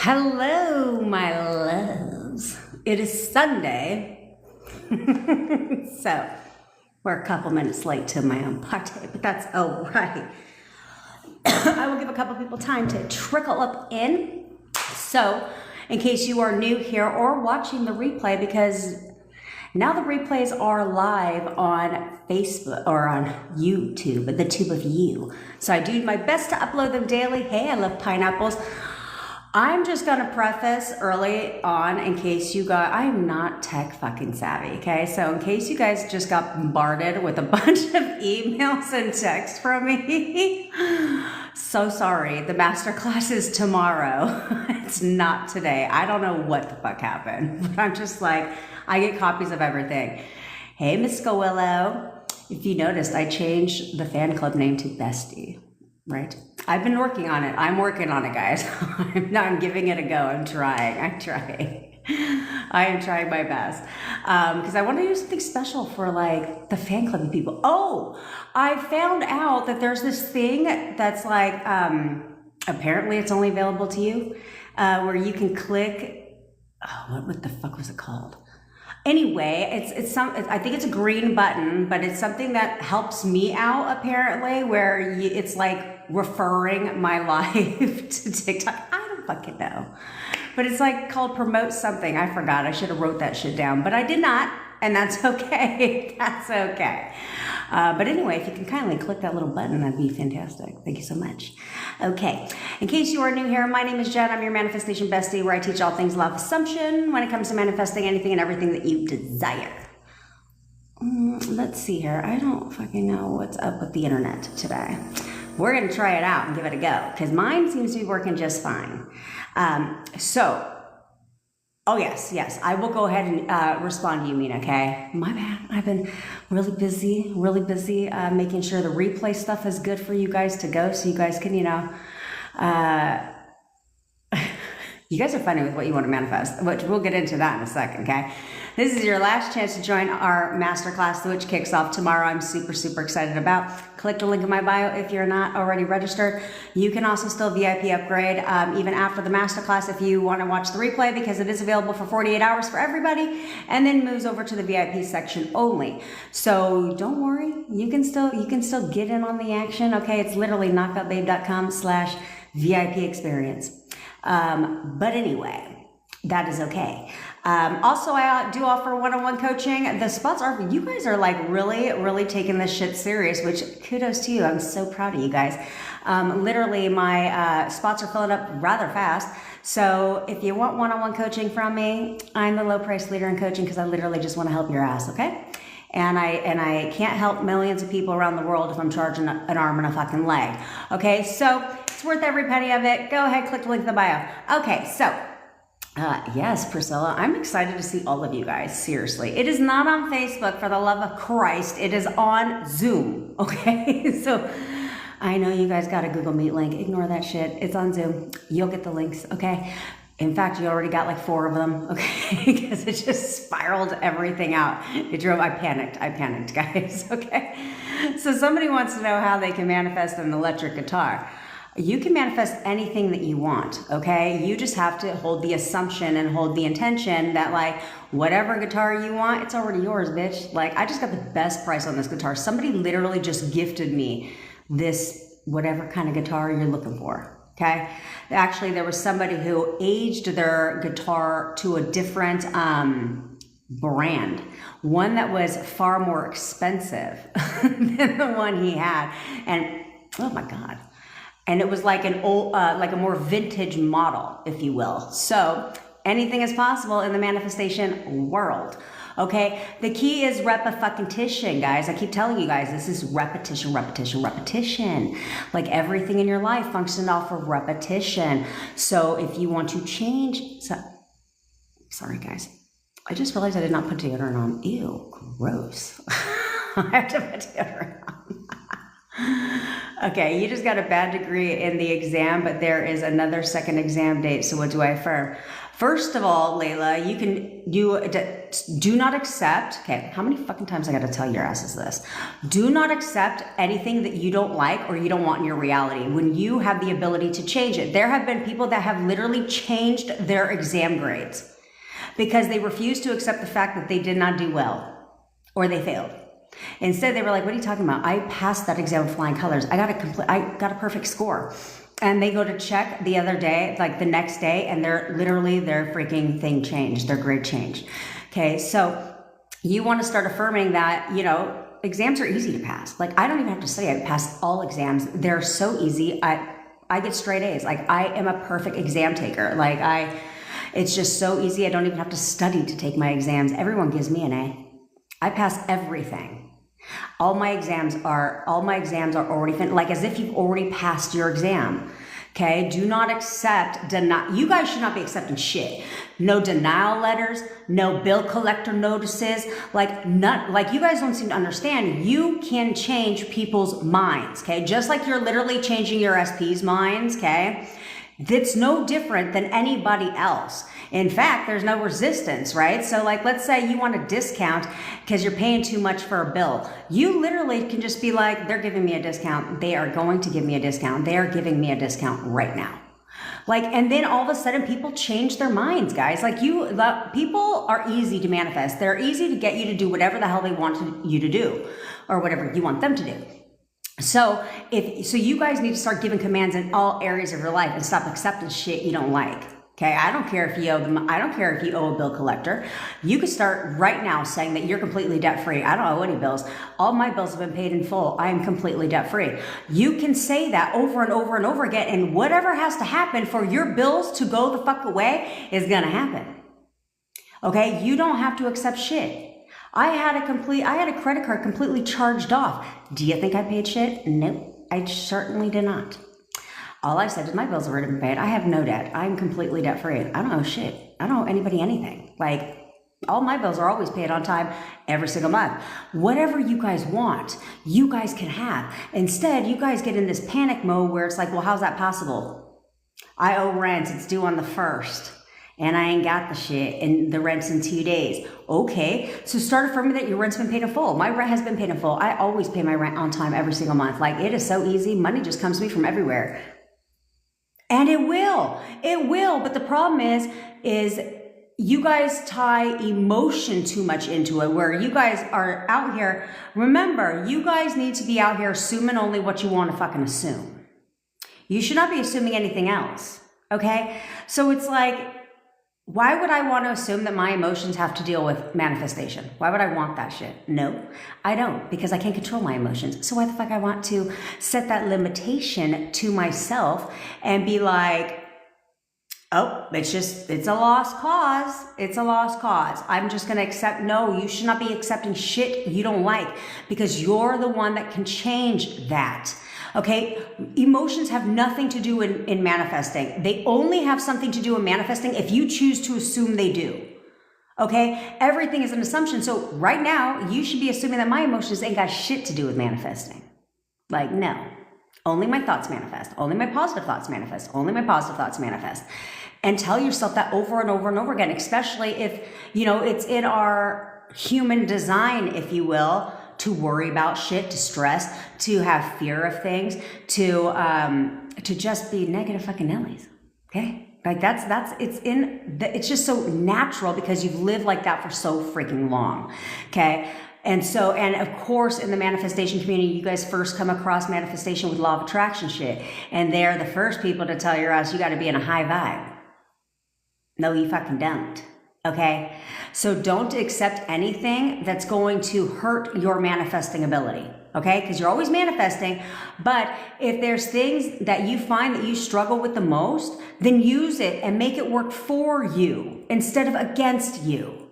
Hello, my loves. It is Sunday. So, we're a couple minutes late to my own party, but that's all right. I will give a couple people time to trickle up in. So, in case you are new here or watching the replay, because now the replays are live on Facebook or on YouTube, the tube of you. So I do my best to upload them daily. Hey, I love pineapples. I'm just gonna preface early on in case you got, I am not tech fucking savvy, okay? So in case you guys just got bombarded with a bunch of emails and texts from me, so sorry, the masterclass is tomorrow. It's not today. I don't know what the fuck happened, but I'm just like, I get copies of everything. Hey, Miss Willow. If you noticed, I changed the fan club name to Bestie, right? I've been working on it. I'm working on it, guys. I'm giving it a go. I'm trying. I am trying my best. Because I want to do something special for like the fan club people. Oh, I found out that there's this thing that's like, apparently it's only available to you, where you can click, oh, what the fuck was it called? Anyway, I think it's a green button, but it's something that helps me out apparently, where it's like referring my life to TikTok. I don't fucking know, but it's like called promote something. I forgot. I should have wrote that shit down, but I did not, and that's okay. That's okay. But anyway, if you can kindly click that little button, that'd be fantastic. Thank you so much. Okay, in case you are new here, my name is Jen. I'm your manifestation bestie, where I teach all things law of assumption when it comes to manifesting anything and everything that you desire. Let's see here. I don't fucking know what's up with the internet today. We're going to try it out and give it a go, because mine seems to be working just fine. Oh, yes, I will go ahead and respond to you, Mina, okay? My bad. I've been really busy making sure the replay stuff is good for you guys to go, so you guys can, you guys are funny with what you want to manifest, which we'll get into that in a second, okay? This is your last chance to join our masterclass, which kicks off tomorrow. I'm super excited about. Click the link in my bio if you're not already registered. You can also still VIP upgrade even after the masterclass if you want to watch the replay, because it is available for 48 hours for everybody, and then moves over to the VIP section only. So don't worry, you can still get in on the action. Okay, it's literally knockoutbabe.com/VIP experience. But anyway, that is okay. Also, I do offer one-on-one coaching. The spots are, you guys are like really taking this shit serious, which kudos to you. I'm so proud of you guys. Literally my spots are filling up rather fast. So if you want one-on-one coaching from me, I'm the low price leader in coaching, because I literally just want to help your ass, okay? And I can't help millions of people around the world if I'm charging an arm and a fucking leg. Okay, so it's worth every penny of it. Go ahead, click the link in the bio. Okay, so yes, Priscilla, I'm excited to see all of you guys. Seriously, it is not on Facebook, for the love of Christ. It is on Zoom. Okay, so I know you guys got a Google Meet link. Ignore that shit. It's on Zoom. You'll get the links. Okay. In fact, you already got like 4 of them, okay? Because it just spiraled everything out. I panicked, guys, okay? So somebody wants to know how they can manifest an electric guitar. You can manifest anything that you want, okay? You just have to hold the assumption and hold the intention that like, whatever guitar you want, it's already yours, bitch. Like, I just got the best price on this guitar. Somebody literally just gifted me this, whatever kind of guitar you're looking for. Okay. Actually, there was somebody who aged their guitar to a different brand, one that was far more expensive than the one he had. And oh my God. And it was like an old, like a more vintage model, if you will. So anything is possible in the manifestation world. Okay, the key is repetition, guys. I keep telling you guys, this is repetition. Like everything in your life functions off of repetition. So if you want to change, sorry guys, I just realized I did not put deodorant on. Ew, gross. I have to put deodorant on. Okay, you just got a bad degree in the exam, but there is another second exam date. So what do I affirm? First of all, Layla, do not accept. Okay, how many fucking times I got to tell your asses this? Do not accept anything that you don't like or you don't want in your reality when you have the ability to change it. There have been people that have literally changed their exam grades because they refused to accept the fact that they did not do well or they failed. Instead, they were like, what are you talking about? I passed that exam with flying colors. I got a perfect score. And they go to check the other day, like the next day, and their freaking thing changed. Their grade changed. Okay, so you want to start affirming that, exams are easy to pass. Like, I don't even have to study. I pass all exams. They're so easy. I get straight A's. Like, I am a perfect exam taker. It's just so easy. I don't even have to study to take my exams. Everyone gives me an A. I pass everything. All my exams are already finished, like as if you've already passed your exam. Okay, do not accept, you guys should not be accepting shit. No denial letters, no bill collector notices, you guys don't seem to understand. You can change people's minds, okay? Just like you're literally changing your SP's minds, okay? That's no different than anybody else. In fact, there's no resistance, right? So let's say you want a discount because you're paying too much for a bill. You literally can just be like, they're giving me a discount. They are going to give me a discount. They are giving me a discount right now. And then all of a sudden people change their minds, guys. People are easy to manifest. They're easy to get you to do whatever the hell they want you to do or whatever you want them to do. So you guys need to start giving commands in all areas of your life and stop accepting shit you don't like. Okay, I don't care if you owe them. I don't care if you owe a bill collector. You could start right now saying that you're completely debt free. I don't owe any bills. All my bills have been paid in full. I am completely debt free. You can say that over and over and over again, and whatever has to happen for your bills to go the fuck away is gonna happen. Okay, you don't have to accept shit. I had a credit card completely charged off. Do you think I paid shit? Nope, I certainly did not. All I said is my bills have already been paid. I have no debt. I'm completely debt free. I don't owe shit. I don't owe anybody anything. All my bills are always paid on time every single month. Whatever you guys want, you guys can have. Instead, you guys get in this panic mode where it's like, well, how's that possible? I owe rent. It's due on the 1st. And I ain't got the shit, and the rent's in 2 days. Okay, so start affirming that your rent's been paid in full. My rent has been paid in full. I always pay my rent on time every single month. It is so easy. Money just comes to me from everywhere. And it will, but the problem is you guys tie emotion too much into it, where you guys are out here. Remember, you guys need to be out here assuming only what you want to fucking assume. You should not be assuming anything else, okay? So it's why would I want to assume that my emotions have to deal with manifestation? Why would I want that shit? No, I don't, because I can't control my emotions. So why the fuck I want to set that limitation to myself and be like, oh, it's a lost cause. It's a lost cause. I'm just going to accept. No, you should not be accepting shit you don't like, because you're the one that can change that. Okay, emotions have nothing to do in manifesting. They only have something to do in manifesting if you choose to assume they do. Okay, everything is an assumption. So right now, you should be assuming that my emotions ain't got shit to do with manifesting. No, only my thoughts manifest. Only my positive thoughts manifest. Only my positive thoughts manifest. And tell yourself that over and over and over again, especially if, it's in our human design, if you will, to worry about shit, to stress, to have fear of things, to just be negative fucking Nellies. Okay? It's just so natural because you've lived like that for so freaking long. Okay? And of course, in the manifestation community, you guys first come across manifestation with law of attraction shit. And they're the first people to tell your ass you got to be in a high vibe. No, you fucking don't. Okay, so don't accept anything that's going to hurt your manifesting ability, okay? Because you're always manifesting, but if there's things that you find that you struggle with the most, then use it and make it work for you instead of against you,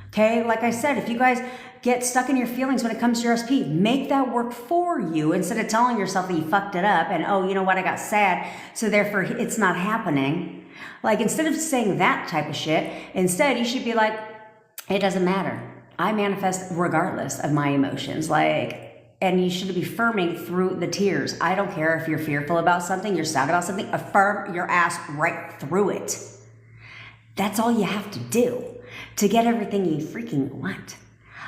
okay? Like I said, if you guys get stuck in your feelings when it comes to your SP, make that work for you instead of telling yourself that you fucked it up and, oh, you know what, I got sad, so therefore it's not happening. Instead of saying that type of shit, instead you should be like, it doesn't matter. I manifest regardless of my emotions. and you should be affirming through the tears. I don't care if you're fearful about something, you're sad about something, affirm your ass right through it. That's all you have to do to get everything you freaking want.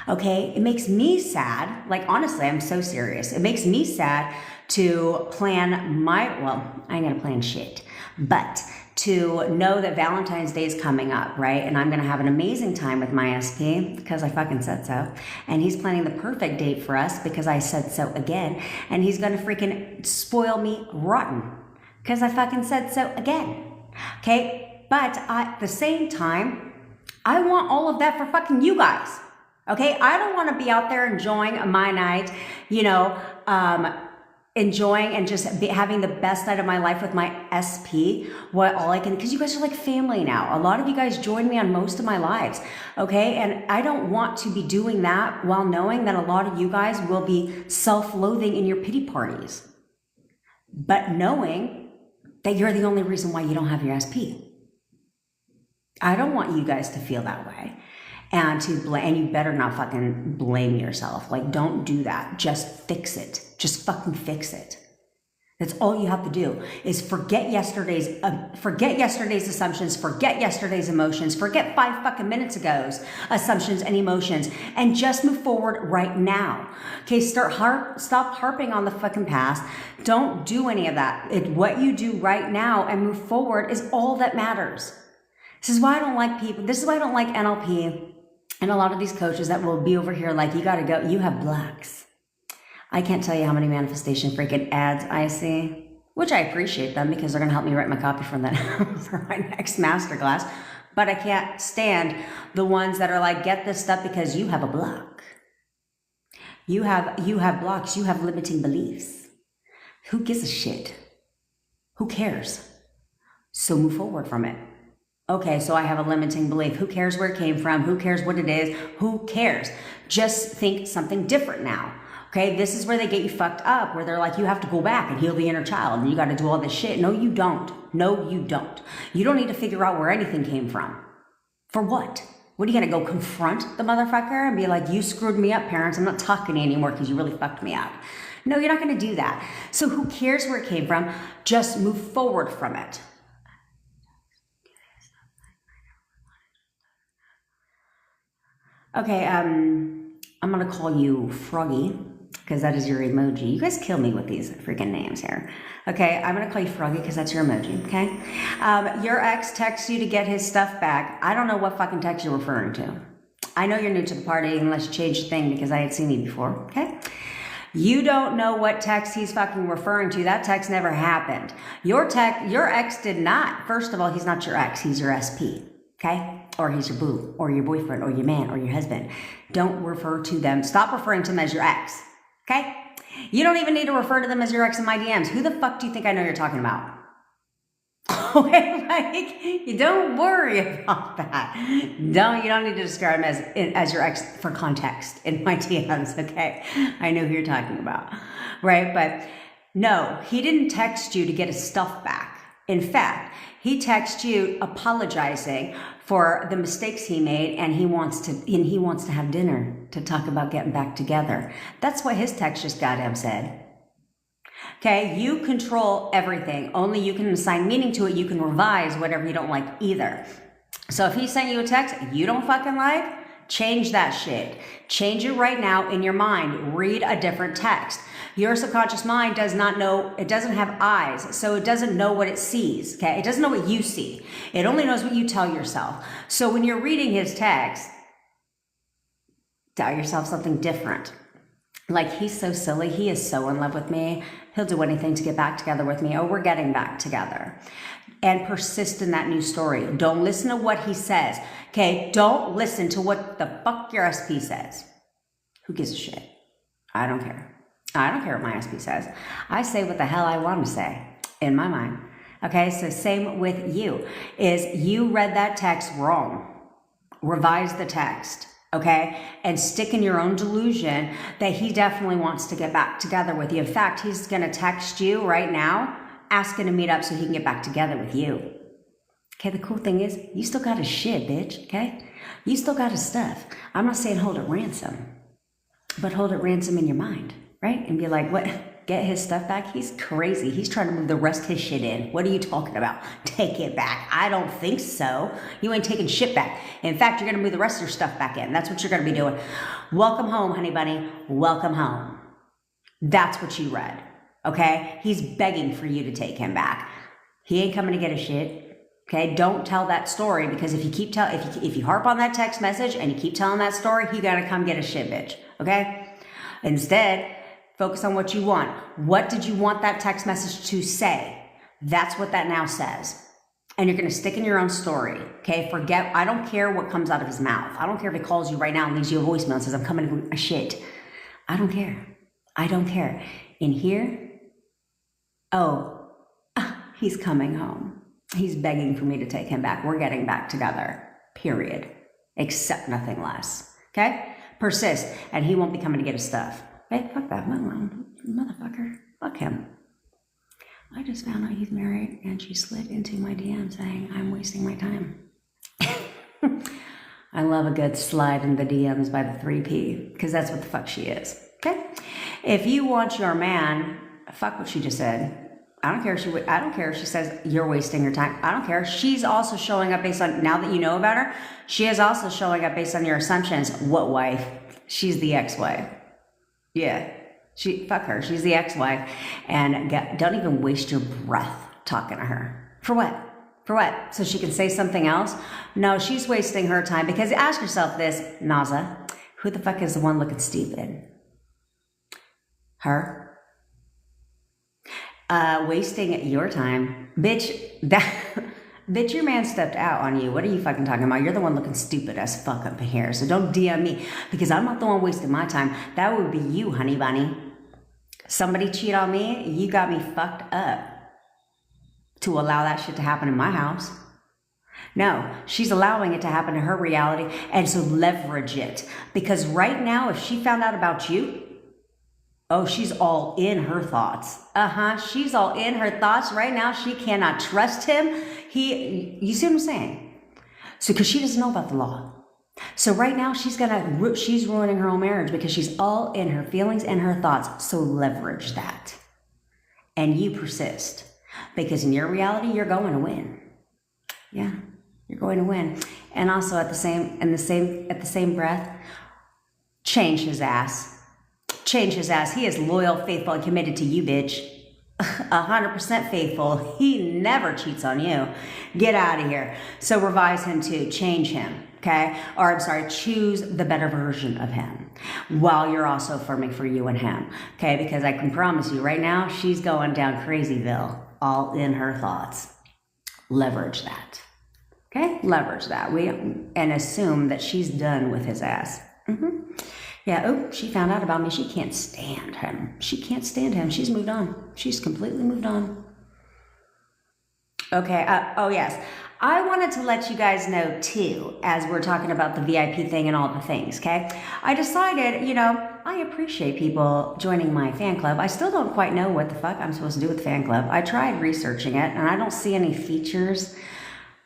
Okay, it makes me sad, like honestly, I'm so serious. It makes me sad to plan well, I ain't gonna plan shit, but to know that Valentine's Day is coming up, right? And I'm gonna have an amazing time with my SP because I fucking said so. And he's planning the perfect date for us because I said so again. And he's gonna freaking spoil me rotten because I fucking said so again. Okay, but at the same time, I want all of that for fucking you guys. Okay, I don't want to be out there enjoying my night, enjoying and just having the best night of my life with my SP. Because you guys are like family now. A lot of you guys joined me on most of my lives, okay? And I don't want to be doing that while knowing that a lot of you guys will be self-loathing in your pity parties, but knowing that you're the only reason why you don't have your SP. I don't want you guys to feel that way. And you better not fucking blame yourself. Like, don't do that. Just fix it. Just fucking fix it. That's all you have to do is forget yesterday's assumptions, forget yesterday's emotions, forget 5 fucking minutes ago's assumptions and emotions, and just move forward right now. Okay, stop harping on the fucking past. Don't do any of that. What you do right now and move forward is all that matters. This is why I don't like people. This is why I don't like NLP. And a lot of these coaches that will be over here like, you got to go, you have blocks. I can't tell you how many manifestation freaking ads I see, which I appreciate them because they're going to help me write my copy for my next masterclass. But I can't stand the ones that are like, get this stuff because you have a block. You have blocks. You have limiting beliefs. Who gives a shit? Who cares? So move forward from it. Okay, so I have a limiting belief. Who cares where it came from? Who cares what it is? Who cares? Just think something different now. Okay, this is where they get you fucked up, where they're like, you have to go back and heal the inner child and you got to do all this shit. No, you don't. No, you don't. You don't need to figure out where anything came from. For what? What are you going to go confront the motherfucker and be like, you screwed me up, parents. I'm not talking to you anymore because you really fucked me up. No, you're not going to do that. So who cares where it came from? Just move forward from it. Okay, I'm gonna call you Froggy, because that is your emoji. You guys kill me with these freaking names here. Okay, I'm gonna call you Froggy because that's your emoji, okay? Your ex texts you to get his stuff back. I don't know what fucking text you're referring to. I know you're new to the party unless you changed the thing because I had seen you before, okay? You don't know what text he's fucking referring to. That text never happened. Your ex did not. First of all, he's not your ex, he's your SP, okay? Or he's your boo, or your boyfriend, or your man, or your husband. Don't refer to them. Stop referring to them as your ex, okay? You don't even need to refer to them as your ex in my DMs. Who the fuck do you think I know you're talking about? Okay, like, you don't worry about that. You don't need to describe him as your ex for context in my DMs, okay? I know who you're talking about, right? But no, he didn't text you to get his stuff back. In fact, he texted you apologizing for the mistakes he made, and he wants to have dinner to talk about getting back together. That's what his text just goddamn said. Okay, you control everything. Only you can assign meaning to it. You can revise whatever you don't like either. So if he sent you a text you don't fucking like, change that shit. Change it right now in your mind. Read a different text. Your subconscious mind does not know, it doesn't have eyes, so it doesn't know what it sees, okay? It doesn't know what you see. It only knows what you tell yourself. So when you're reading his text, tell yourself something different. Like, he's so silly. He is so in love with me. He'll do anything to get back together with me. Oh, we're getting back together. And persist in that new story. Don't listen to what he says, okay? Don't listen to what the fuck your SP says. Who gives a shit? I don't care. I don't care what my SP says. I say what the hell I want to say in my mind. Okay, so same with you. Is you read that text wrong. Revise the text, okay? And stick in your own delusion that he definitely wants to get back together with you. In fact, he's going to text you right now asking to meet up so he can get back together with you. Okay, the cool thing is you still got his shit, bitch, okay? You still got his stuff. I'm not saying hold it ransom, but hold it ransom in your mind. right? And be like, what? Get his stuff back? He's crazy. He's trying to move the rest of his shit in. What are you talking about? Take it back. I don't think so. You ain't taking shit back. In fact, you're going to move the rest of your stuff back in. That's what you're going to be doing. Welcome home, honey bunny. Welcome home. That's what you read. Okay? He's begging for you to take him back. He ain't coming to get his shit. Okay? Don't tell that story, because if you harp on that text message and you keep telling that story, he got to come get his shit, bitch. Okay? Instead, focus on what you want. What did you want that text message to say? That's what that now says. And you're going to stick in your own story. Okay? I don't care what comes out of his mouth. I don't care if he calls you right now and leaves you a voicemail and says, I'm coming to a shit. I don't care. I don't care. In here, he's coming home. He's begging for me to take him back. We're getting back together. Period. Accept nothing less. Okay? Persist. And he won't be coming to get his stuff. Hey, fuck that motherfucker. Fuck him. I just found out he's married, and she slid into my DM saying I'm wasting my time. I love a good slide in the DMs by the 3P, because that's what the fuck she is. Okay? If you want your man, fuck what she just said. I don't care if she says you're wasting your time. I don't care. She's also showing up based on, now that you know about her, she is also showing up based on your assumptions. What wife? She's the ex-wife. Yeah, fuck her. She's the ex-wife, and don't even waste your breath talking to her. For what? For what? So she can say something else? No, she's wasting her time, because ask yourself this, Naza, who the fuck is the one looking stupid? Her? Wasting your time. Bitch, your man stepped out on you. What are you fucking talking about? You're the one looking stupid as fuck up in here. So don't DM me, because I'm not the one wasting my time. That would be you, honey bunny. Somebody cheat on me, you got me fucked up to allow that shit to happen in my house. No, she's allowing it to happen in her reality, and so leverage it. Because right now, if she found out about you, she's all in her thoughts. She's all in her thoughts right now. She cannot trust him. You see what I'm saying? So, because she doesn't know about the law. So right now she's ruining her own marriage, because she's all in her feelings and her thoughts. So leverage that. And you persist. Because in your reality, you're going to win. Yeah, you're going to win. And also at the same breath, change his ass. Change his ass. He is loyal, faithful, and committed to you, bitch. 100% faithful. He never cheats on you. Get out of here. So revise him too. Change him. Okay? Or I'm sorry, choose the better version of him, while you're also affirming for you and him. Okay? Because I can promise you right now, she's going down Crazyville, all in her thoughts. Leverage that. Okay? Leverage that. And assume that she's done with his ass. Yeah, she found out about me. She can't stand him. She can't stand him. She's moved on. She's completely moved on. Okay, yes. I wanted to let you guys know, too, as we're talking about the VIP thing and all the things, okay? I decided, I appreciate people joining my fan club. I still don't quite know what the fuck I'm supposed to do with the fan club. I tried researching it, and I don't see any features.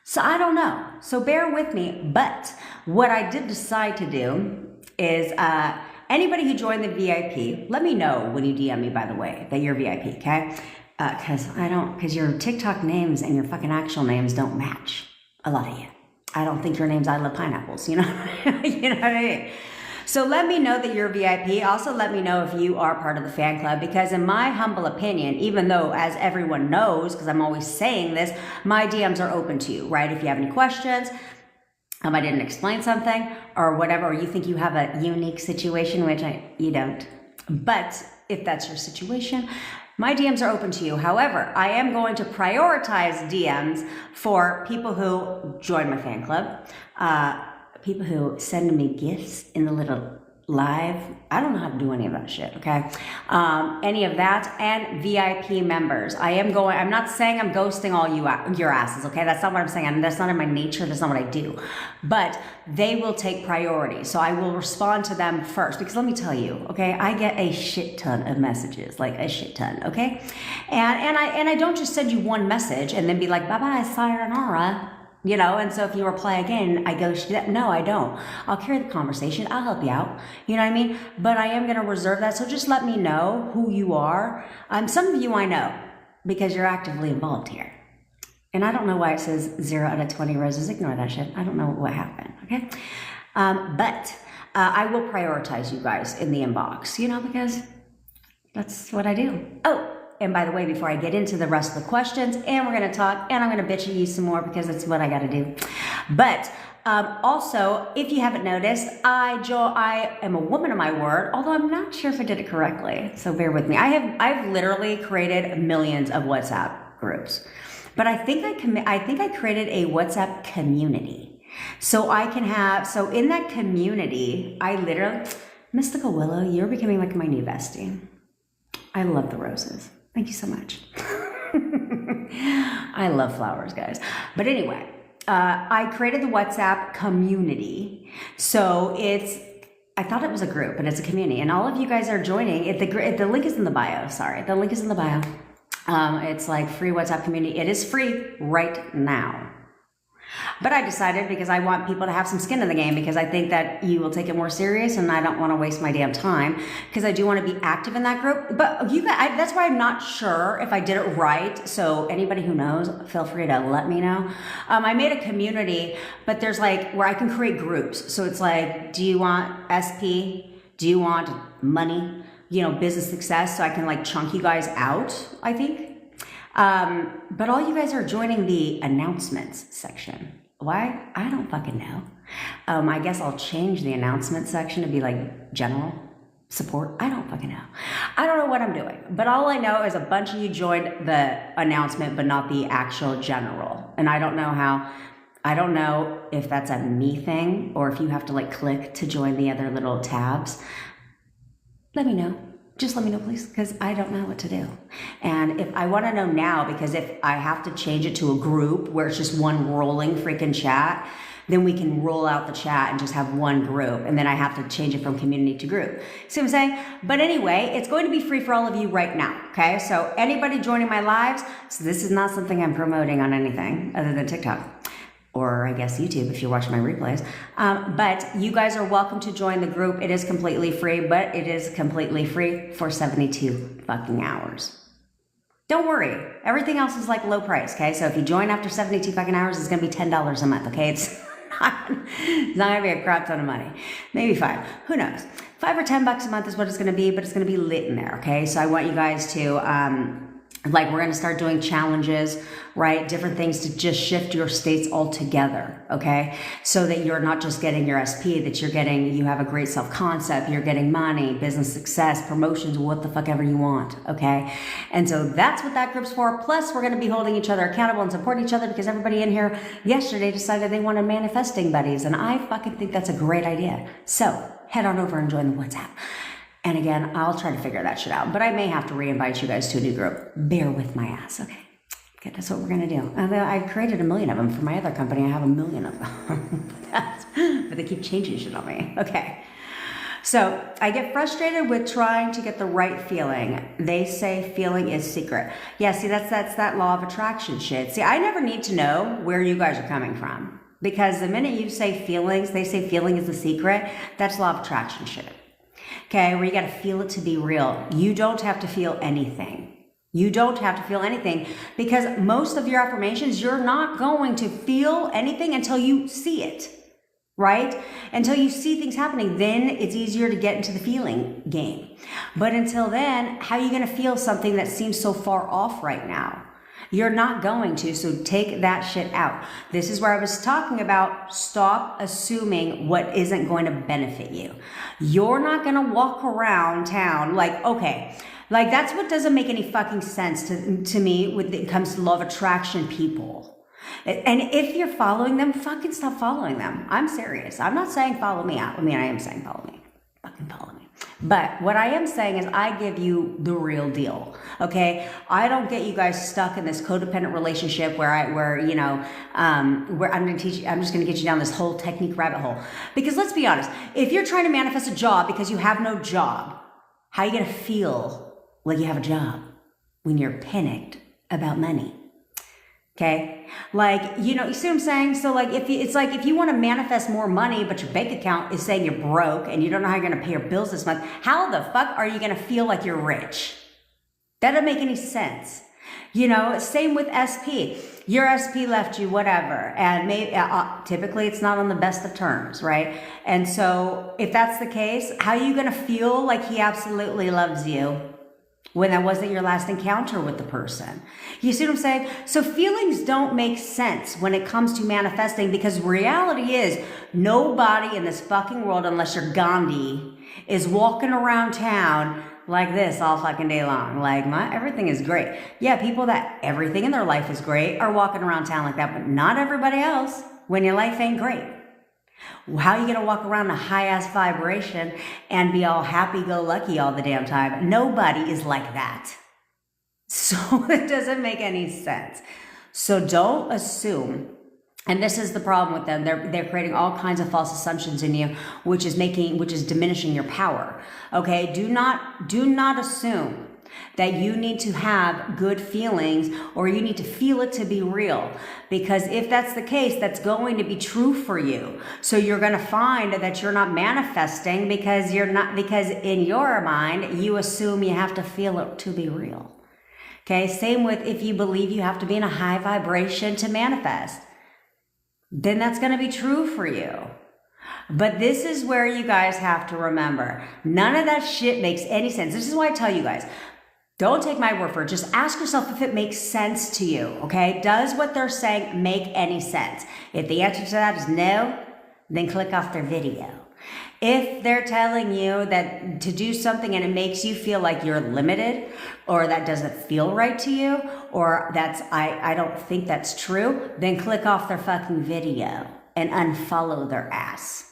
So I don't know. So bear with me. But what I did decide to do is anybody who joined the VIP, let me know when you DM me, by the way, that you're VIP, okay? Because your TikTok names and your fucking actual names don't match, a lot of you. I don't think your name's I Love Pineapples, you know? You know what I mean? So let me know that you're VIP. Also let me know if you are part of the fan club, because in my humble opinion, even though as everyone knows, because I'm always saying this, my DMs are open to you, right? If you have any questions, I didn't explain something or whatever, or you think you have a unique situation, which you don't. But if that's your situation, my DMs are open to you. However, I am going to prioritize DMs for people who join my fan club, people who send me gifts in the little live. I don't know how to do any of that shit, okay? Any of that, and VIP members. I'm not saying I'm ghosting all your asses, okay? That's not what I'm saying. That's not in my nature. That's not what I do. But they will take priority. So I will respond to them first, because let me tell you, okay? I get a shit ton of messages, like a shit ton, okay? And I don't just send you one message and then be like, bye-bye, sayonara. you know, and so if you reply again, I go, no, I don't. I'll carry the conversation. I'll help you out. You know what I mean? But I am going to reserve that. So just let me know who you are. Some of you I know because you're actively involved here. And I don't know why it says 0 out of 20 roses. Ignore that shit. I don't know what happened. Okay. But I will prioritize you guys in the inbox, you know, because that's what I do. Oh, and by the way, before I get into the rest of the questions, and we're going to talk, and I'm going to bitch at you some more because that's what I got to do. But also, if you haven't noticed, I am a woman of my word, although I'm not sure if I did it correctly. So bear with me. I've literally created millions of WhatsApp groups, but I think I created a WhatsApp community. So I can have, so in that community, I literally, Mystical Willow, you're becoming like my new bestie. I love the roses. Thank you so much. I love flowers, guys. But anyway, I created the WhatsApp community. So I thought it was a group, but it's a community. And all of you guys are joining. The link is in the bio. Sorry, the link is in the bio. It's like free WhatsApp community. It is free right now. But I decided because I want people to have some skin in the game because I think that you will take it more serious and I don't want to waste my damn time because I do want to be active in that group. But you guys, that's why I'm not sure if I did it right. So anybody who knows, feel free to let me know. I made a community, but there's like where I can create groups. So it's like, do you want SP? Do you want money? You know, business success. So I can like chunk you guys out, I think. But all you guys are joining the announcements section. Why? I don't fucking know. I guess I'll change the announcement section to be like general support. I don't fucking know. I don't know what I'm doing, but all I know is a bunch of you joined the announcement, but not the actual general. And I don't know if that's a me thing or if you have to like click to join the other little tabs. Let me know. Just let me know, please, because I don't know what to do. And if I want to know now, because if I have to change it to a group where it's just one rolling freaking chat, then we can roll out the chat and just have one group. And then I have to change it from community to group. See what I'm saying? But anyway, it's going to be free for all of you right now. Okay. So anybody joining my lives, so this is not something I'm promoting on anything other than TikTok. Or I guess YouTube if you're watching my replays. But you guys are welcome to join the group. It is completely free, but it is completely free for 72 fucking hours. Don't worry. Everything else is like low price, okay? So if you join after 72 fucking hours, it's gonna be $10 a month, okay? It's not gonna be a crap ton of money. Maybe 5, who knows? 5 or 10 bucks a month is what it's gonna be, but it's gonna be lit in there, okay? So I want you guys to, like we're going to start doing challenges, right? Different things to just shift your states altogether, okay? So that you're not just getting your SP, that you have a great self-concept, you're getting money, business success, promotions, what the fuck ever you want, okay? And so that's what that group's for. Plus, we're going to be holding each other accountable and supporting each other because everybody in here yesterday decided they wanted manifesting buddies. And I fucking think that's a great idea. So head on over and join the WhatsApp. And again, I'll try to figure that shit out. But I may have to re-invite you guys to a new group. Bear with my ass, okay? Okay, that's what we're going to do. I've created 1 million of them. For my other company, I have 1 million of them. But they keep changing shit on me. Okay. So I get frustrated with trying to get the right feeling. They say feeling is secret. Yeah, see, that's that law of attraction shit. See, I never need to know where you guys are coming from. Because the minute you say feelings, they say feeling is the secret, that's law of attraction shit. Okay, where you got to feel it to be real. You don't have to feel anything. You don't have to feel anything because most of your affirmations, you're not going to feel anything until you see it, right? Until you see things happening, then it's easier to get into the feeling game. But until then, how are you going to feel something that seems so far off right now? You're not going to, so take that shit out. This is where I was talking about stop assuming what isn't going to benefit you. You're not going to walk around town like, okay, like that's what doesn't make any fucking sense to me when it comes to law of attraction people. And if you're following them, fucking stop following them. I'm serious. I'm not saying follow me out. I mean, I am saying follow me. Fucking follow me. But what I am saying is I give you the real deal, okay? I don't get you guys stuck in this codependent relationship where I'm just gonna get you down this whole technique rabbit hole. Because let's be honest, if you're trying to manifest a job because you have no job, how are you gonna feel like you have a job when you're panicked about money? Okay. Like, you see what I'm saying? So like, it's like, if you want to manifest more money, but your bank account is saying you're broke and you don't know how you're going to pay your bills this month, how the fuck are you going to feel like you're rich? That doesn't make any sense. Same with SP. Your SP left you whatever, and maybe typically it's not on the best of terms, right? And so if that's the case, how are you going to feel like he absolutely loves you when that wasn't your last encounter with the person? You see what I'm saying? So feelings don't make sense when it comes to manifesting, because reality is nobody in this fucking world, unless you're Gandhi, is walking around town like this all fucking day long. Like, everything is great. Yeah, people that everything in their life is great are walking around town like that, but not everybody else when your life ain't great. How are you going to walk around a high-ass vibration and be all happy-go-lucky all the damn time? Nobody is like that. So it doesn't make any sense. So don't assume. And this is the problem with them. They're creating all kinds of false assumptions in you, which is diminishing your power. Okay? Do not assume that you need to have good feelings or you need to feel it to be real. Because if that's the case, that's going to be true for you. So you're going to find that you're not manifesting because in your mind, you assume you have to feel it to be real. Okay? Same with if you believe you have to be in a high vibration to manifest. Then that's going to be true for you. But this is where you guys have to remember, none of that shit makes any sense. This is why I tell you guys, don't take my word for it. Just ask yourself if it makes sense to you, okay? Does what they're saying make any sense? If the answer to that is no, then click off their video. If they're telling you that to do something and it makes you feel like you're limited, or that doesn't feel right to you, or I don't think that's true, then click off their fucking video and unfollow their ass.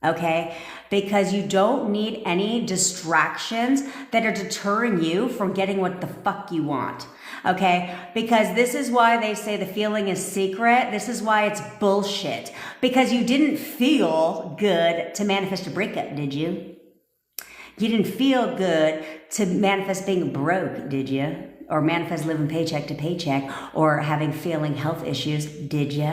Okay? Because you don't need any distractions that are deterring you from getting what the fuck you want. Okay? Because this is why they say the feeling is secret. This is why it's bullshit. Because you didn't feel good to manifest a breakup, did you? You didn't feel good to manifest being broke, did you? Or manifest living paycheck to paycheck, or having failing health issues, did you?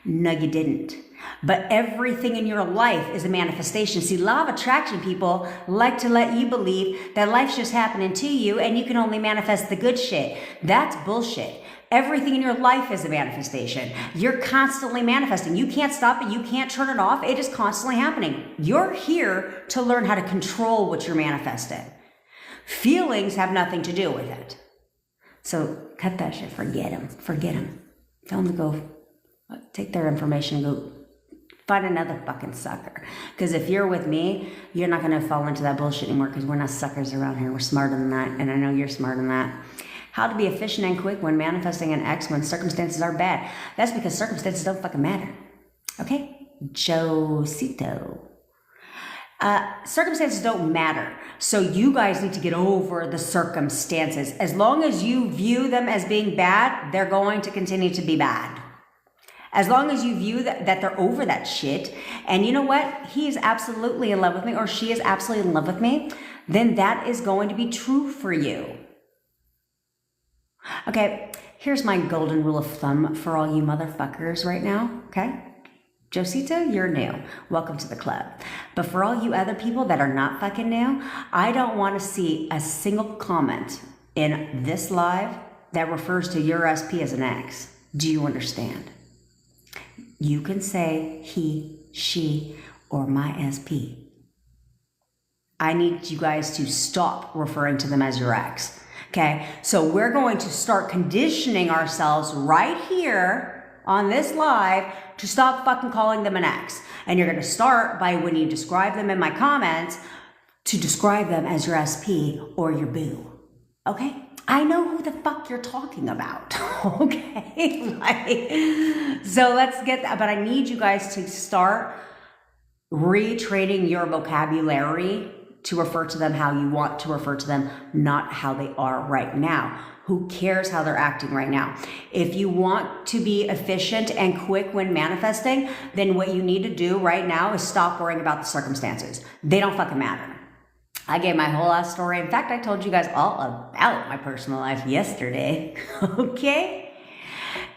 No, you didn't. But everything in your life is a manifestation. See, law of attraction people like to let you believe that life's just happening to you and you can only manifest the good shit. That's bullshit. Everything in your life is a manifestation. You're constantly manifesting. You can't stop it. You can't turn it off. It is constantly happening. You're here to learn how to control what you're manifesting. Feelings have nothing to do with it. So cut that shit. Forget them. Forget them. Tell them to go take their information and go find another fucking sucker. Because if you're with me, you're not going to fall into that bullshit anymore, because we're not suckers around here. We're smarter than that, and I know you're smarter than that. How to be efficient and quick when manifesting an ex when circumstances are bad. That's because circumstances don't fucking matter. Okay? Josito. Circumstances don't matter. So you guys need to get over the circumstances. As long as you view them as being bad, they're going to continue to be bad. As long as you view that they're over that shit, and you know what? He is absolutely in love with me, or she is absolutely in love with me, then that is going to be true for you. Okay, here's my golden rule of thumb for all you motherfuckers right now, okay? Josito, you're new. Welcome to the club. But for all you other people that are not fucking new, I don't want to see a single comment in this live that refers to your SP as an ex. Do you understand? You can say he, she, or my SP. I need you guys to stop referring to them as your ex. Okay, so we're going to start conditioning ourselves right here on this live to stop fucking calling them an ex. And you're going to start by, when you describe them in my comments, to describe them as your SP or your boo. Okay? I know who the fuck you're talking about. Okay? So let's get that. But I need you guys to start retraining your vocabulary to refer to them how you want to refer to them, not how they are right now. Who cares how they're acting right now? If you want to be efficient and quick when manifesting, then what you need to do right now is stop worrying about the circumstances. They don't fucking matter. I gave my whole ass story. In fact, I told you guys all about my personal life yesterday. Okay?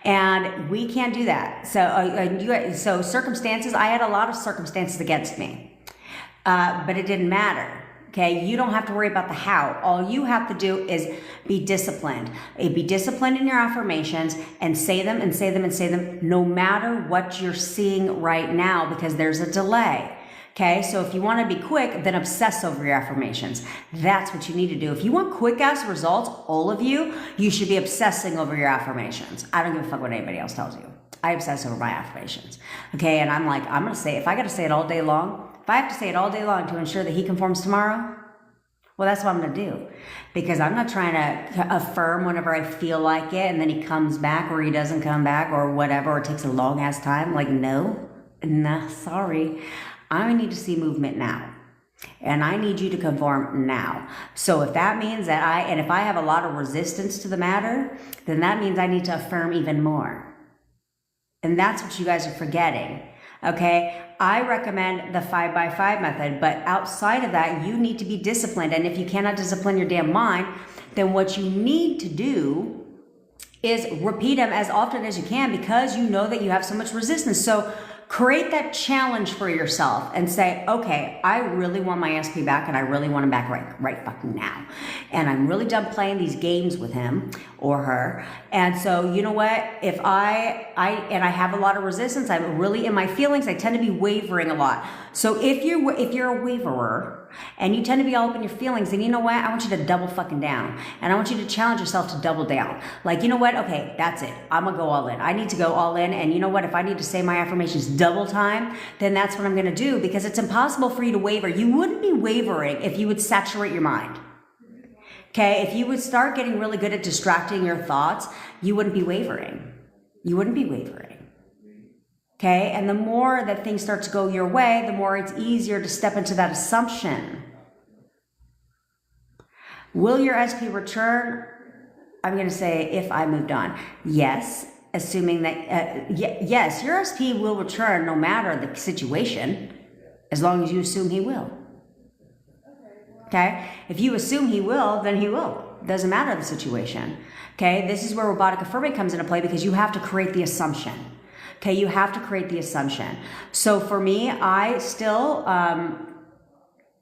And we can't do that. So circumstances, I had a lot of circumstances against me, but it didn't matter. Okay, you don't have to worry about the how. All you have to do is be disciplined. Be disciplined in your affirmations and say them and say them and say them no matter what you're seeing right now, because there's a delay. Okay, so if you want to be quick, then obsess over your affirmations. That's what you need to do. If you want quick ass results, all of you, you should be obsessing over your affirmations. I don't give a fuck what anybody else tells you. I obsess over my affirmations. Okay, and I'm like, I'm going to say, if I got to say it all day long, if I have to say it all day long to ensure that he conforms tomorrow, well, that's what I'm going to do. Because I'm not trying to affirm whenever I feel like it and then he comes back or he doesn't come back or whatever, or it takes a long ass time. Like, no, nah, sorry. I need to see movement now. And I need you to conform now. So if that means that if I have a lot of resistance to the matter, then that means I need to affirm even more. And that's what you guys are forgetting. Okay, I recommend the 5x5 method, but outside of that, you need to be disciplined. And if you cannot discipline your damn mind, then what you need to do is repeat them as often as you can, because you know that you have so much resistance. So create that challenge for yourself and say, okay, I really want my SP back and I really want him back right fucking now. And I'm really done playing these games with him or her. And so, you know what? If I have a lot of resistance, I'm really in my feelings, I tend to be wavering a lot. So if you're a waverer and you tend to be all up in your feelings, then you know what? I want you to double fucking down. And I want you to challenge yourself to double down. Like, you know what? Okay, that's it. I'm gonna go all in. I need to go all in. And you know what? If I need to say my affirmations double time, then that's what I'm gonna do, because it's impossible for you to waver. You wouldn't be wavering if you would saturate your mind. Okay, if you would start getting really good at distracting your thoughts, you wouldn't be wavering. You wouldn't be wavering. Okay, and the more that things start to go your way, the more it's easier to step into that assumption. Will your SP return? I'm going to say if I moved on. Yes, assuming that, yes, your SP will return no matter the situation, as long as you assume he will. Okay, if you assume he will, then he will. Doesn't matter the situation. Okay, this is where robotic affirming comes into play, because you have to create the assumption. Okay, you have to create the assumption. So for me, I still, I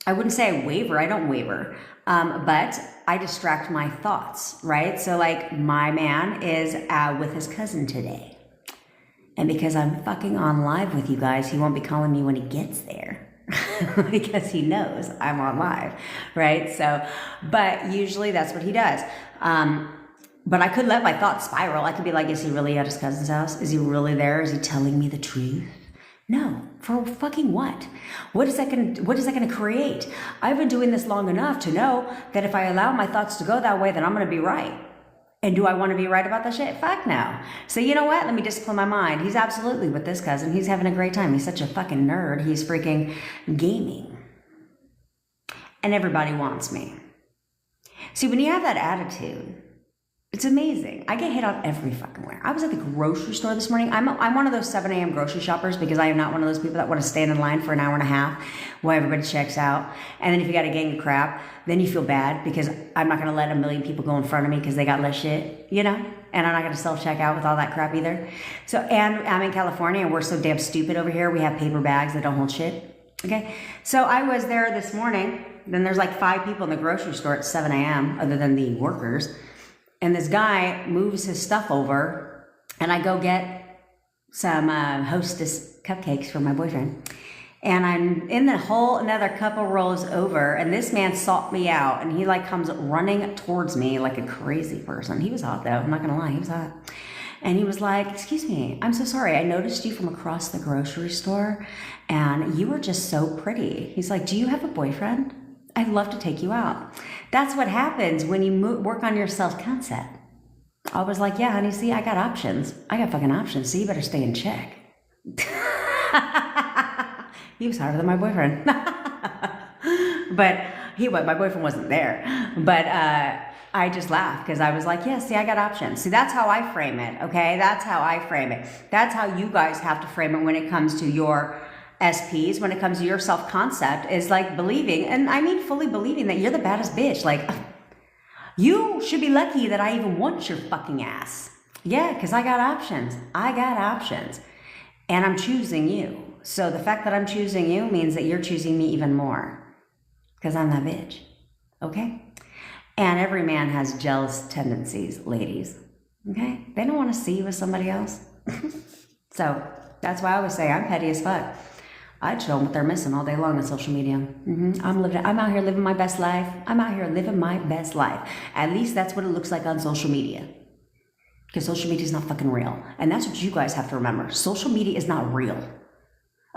wouldn't say I waver, I don't waver, but I distract my thoughts, right? So like, my man is with his cousin today. And because I'm fucking on live with you guys, he won't be calling me when he gets there. Because he knows I'm on live, right? So, but usually that's what he does. But I could let my thoughts spiral. I could be like, is he really at his cousin's house? Is he really there? Is he telling me the truth? No. For fucking what? What is that gonna create? I've been doing this long enough to know that if I allow my thoughts to go that way, then I'm gonna be right. And do I want to be right about that shit? Fuck no. So you know what? Let me discipline my mind. He's absolutely with this cousin. He's having a great time. He's such a fucking nerd. He's freaking gaming. And everybody wants me. See, when you have that attitude, it's amazing. I get hit on every fucking where. I was at the grocery store this morning. I'm one of those 7 a.m. grocery shoppers, because I am not one of those people that want to stand in line for an hour and a half while everybody checks out. And then if you got a gang of crap, then you feel bad, because I'm not going to let a million people go in front of me because they got less shit, you know? And I'm not going to self-check out with all that crap either. So, and I'm in California and we're so damn stupid over here. We have paper bags that don't hold shit. Okay. So I was there this morning. Then there's like 5 people in the grocery store at 7 a.m. other than the workers. And this guy moves his stuff over, and I go get some Hostess cupcakes for my boyfriend. And I'm in the whole another couple rows over, and this man sought me out, and he like comes running towards me like a crazy person. He was hot though, I'm not gonna lie, he was hot. And he was like, excuse me, I'm so sorry, I noticed you from across the grocery store, and you were just so pretty. He's like, do you have a boyfriend? I'd love to take you out. That's what happens when you work on your self-concept. I was like, yeah, honey, see, I got options. I got fucking options, so you better stay in check. He was hotter than my boyfriend. But my boyfriend wasn't there. But I just laughed because I was like, yeah, see, I got options. See, that's how I frame it, okay? That's how I frame it. That's how you guys have to frame it when it comes to your SPs, when it comes to your self-concept, is like believing, and I mean fully believing, that you're the baddest bitch. Like, you should be lucky that I even want your fucking ass. Yeah, because I got options. I got options. And I'm choosing you. So the fact that I'm choosing you means that you're choosing me even more. Because I'm that bitch. Okay? And every man has jealous tendencies, ladies. Okay? They don't want to see you with somebody else. So that's why I always say I'm petty as fuck. I show them what they're missing all day long on social media. I'm out here living my best life. I'm out here living my best life. At least that's what it looks like on social media. Because social media is not fucking real. And that's what you guys have to remember. Social media is not real.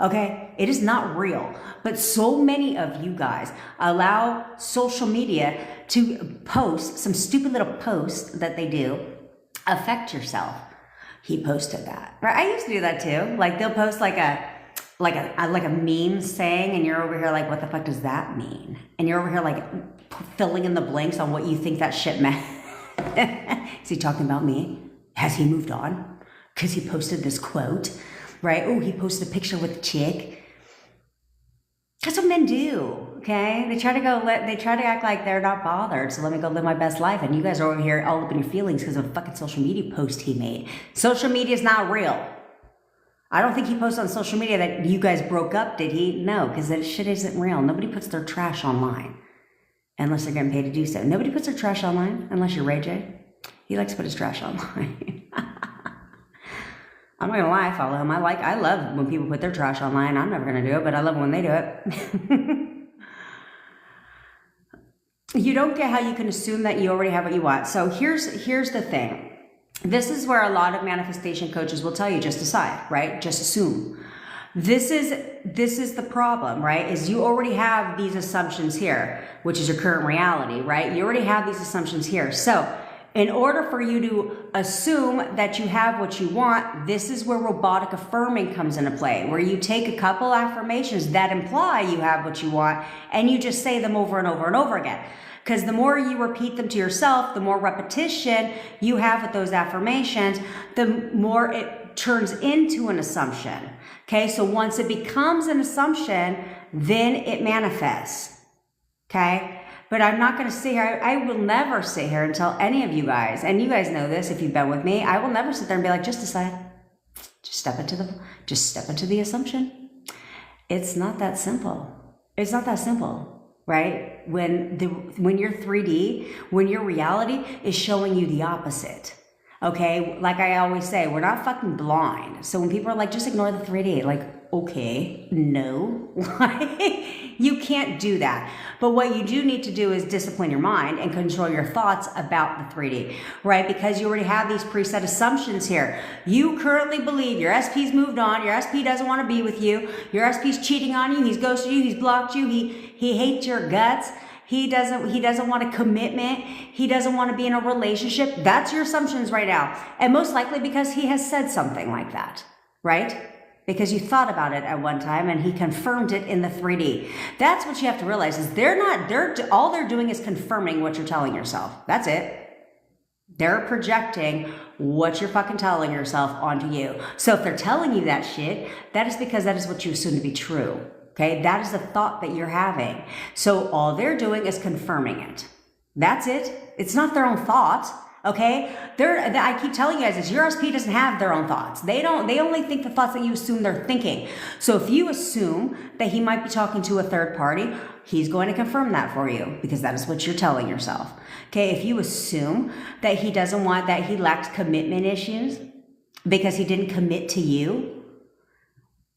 Okay? It is not real. But so many of you guys allow social media to post some stupid little posts that they do affect yourself. He posted that. Right? I used to do that too. Like they'll post like a meme saying, and you're over here like, what the fuck does that mean? And you're over here like filling in the blanks on what you think that shit meant. Is he talking about me? Has he moved on? Because he posted this quote, right? Oh, he posted a picture with a chick. That's what men do, okay? They try to act like they're not bothered, so let me go live my best life. And you guys are over here all up in your feelings because of a fucking social media post he made. Social media is not real. I don't think he posted on social media that you guys broke up, did he? No, because that shit isn't real. Nobody puts their trash online unless they're getting paid to do so. Nobody puts their trash online unless you're Ray J. He likes to put his trash online. I'm not gonna lie, I follow him. I love when people put their trash online. I'm never gonna do it, but I love when they do it. You don't get how you can assume that you already have what you want. So here's the thing. This is where a lot of manifestation coaches will tell you, just decide, right? Just assume. This is the problem, right? Is you already have these assumptions here, which is your current reality, right? You already have these assumptions here. So in order for you to assume that you have what you want, this is where robotic affirming comes into play, where you take a couple affirmations that imply you have what you want and you just say them over and over and over again. Because the more you repeat them to yourself, the more repetition you have with those affirmations, the more it turns into an assumption. Okay, so once it becomes an assumption, then it manifests. Okay? But I'm not going to sit here. I will never sit here and tell any of you guys, and you guys know this if you've been with me, I will never sit there and be like, just decide. Just step into the assumption. It's not that simple. It's not that simple, right? When you're 3D, when your reality is showing you the opposite. Okay, like I always say, we're not fucking blind. So when people are like, just ignore the 3D, like, okay, no, you can't do that. But what you do need to do is discipline your mind and control your thoughts about the 3D, right? Because you already have these preset assumptions here. You currently believe your SP's moved on, your SP doesn't want to be with you, your SP's cheating on you, he's ghosted you, he's blocked you, he hates your guts. He doesn't want a commitment. He doesn't want to be in a relationship. That's your assumptions right now. And most likely because he has said something like that, right? Because you thought about it at one time and he confirmed it in the 3D. That's what you have to realize is all they're doing is confirming what you're telling yourself. That's it. They're projecting what you're fucking telling yourself onto you. So if they're telling you that shit, that is because that is what you assume to be true. Okay, that is the thought that you're having. So all they're doing is confirming it. That's it. It's not their own thought. Okay, I keep telling you guys this. Your SP doesn't have their own thoughts. They only think the thoughts that you assume they're thinking. So if you assume that he might be talking to a third party, he's going to confirm that for you because that is what you're telling yourself. Okay, if you assume that he lacks commitment issues because he didn't commit to you,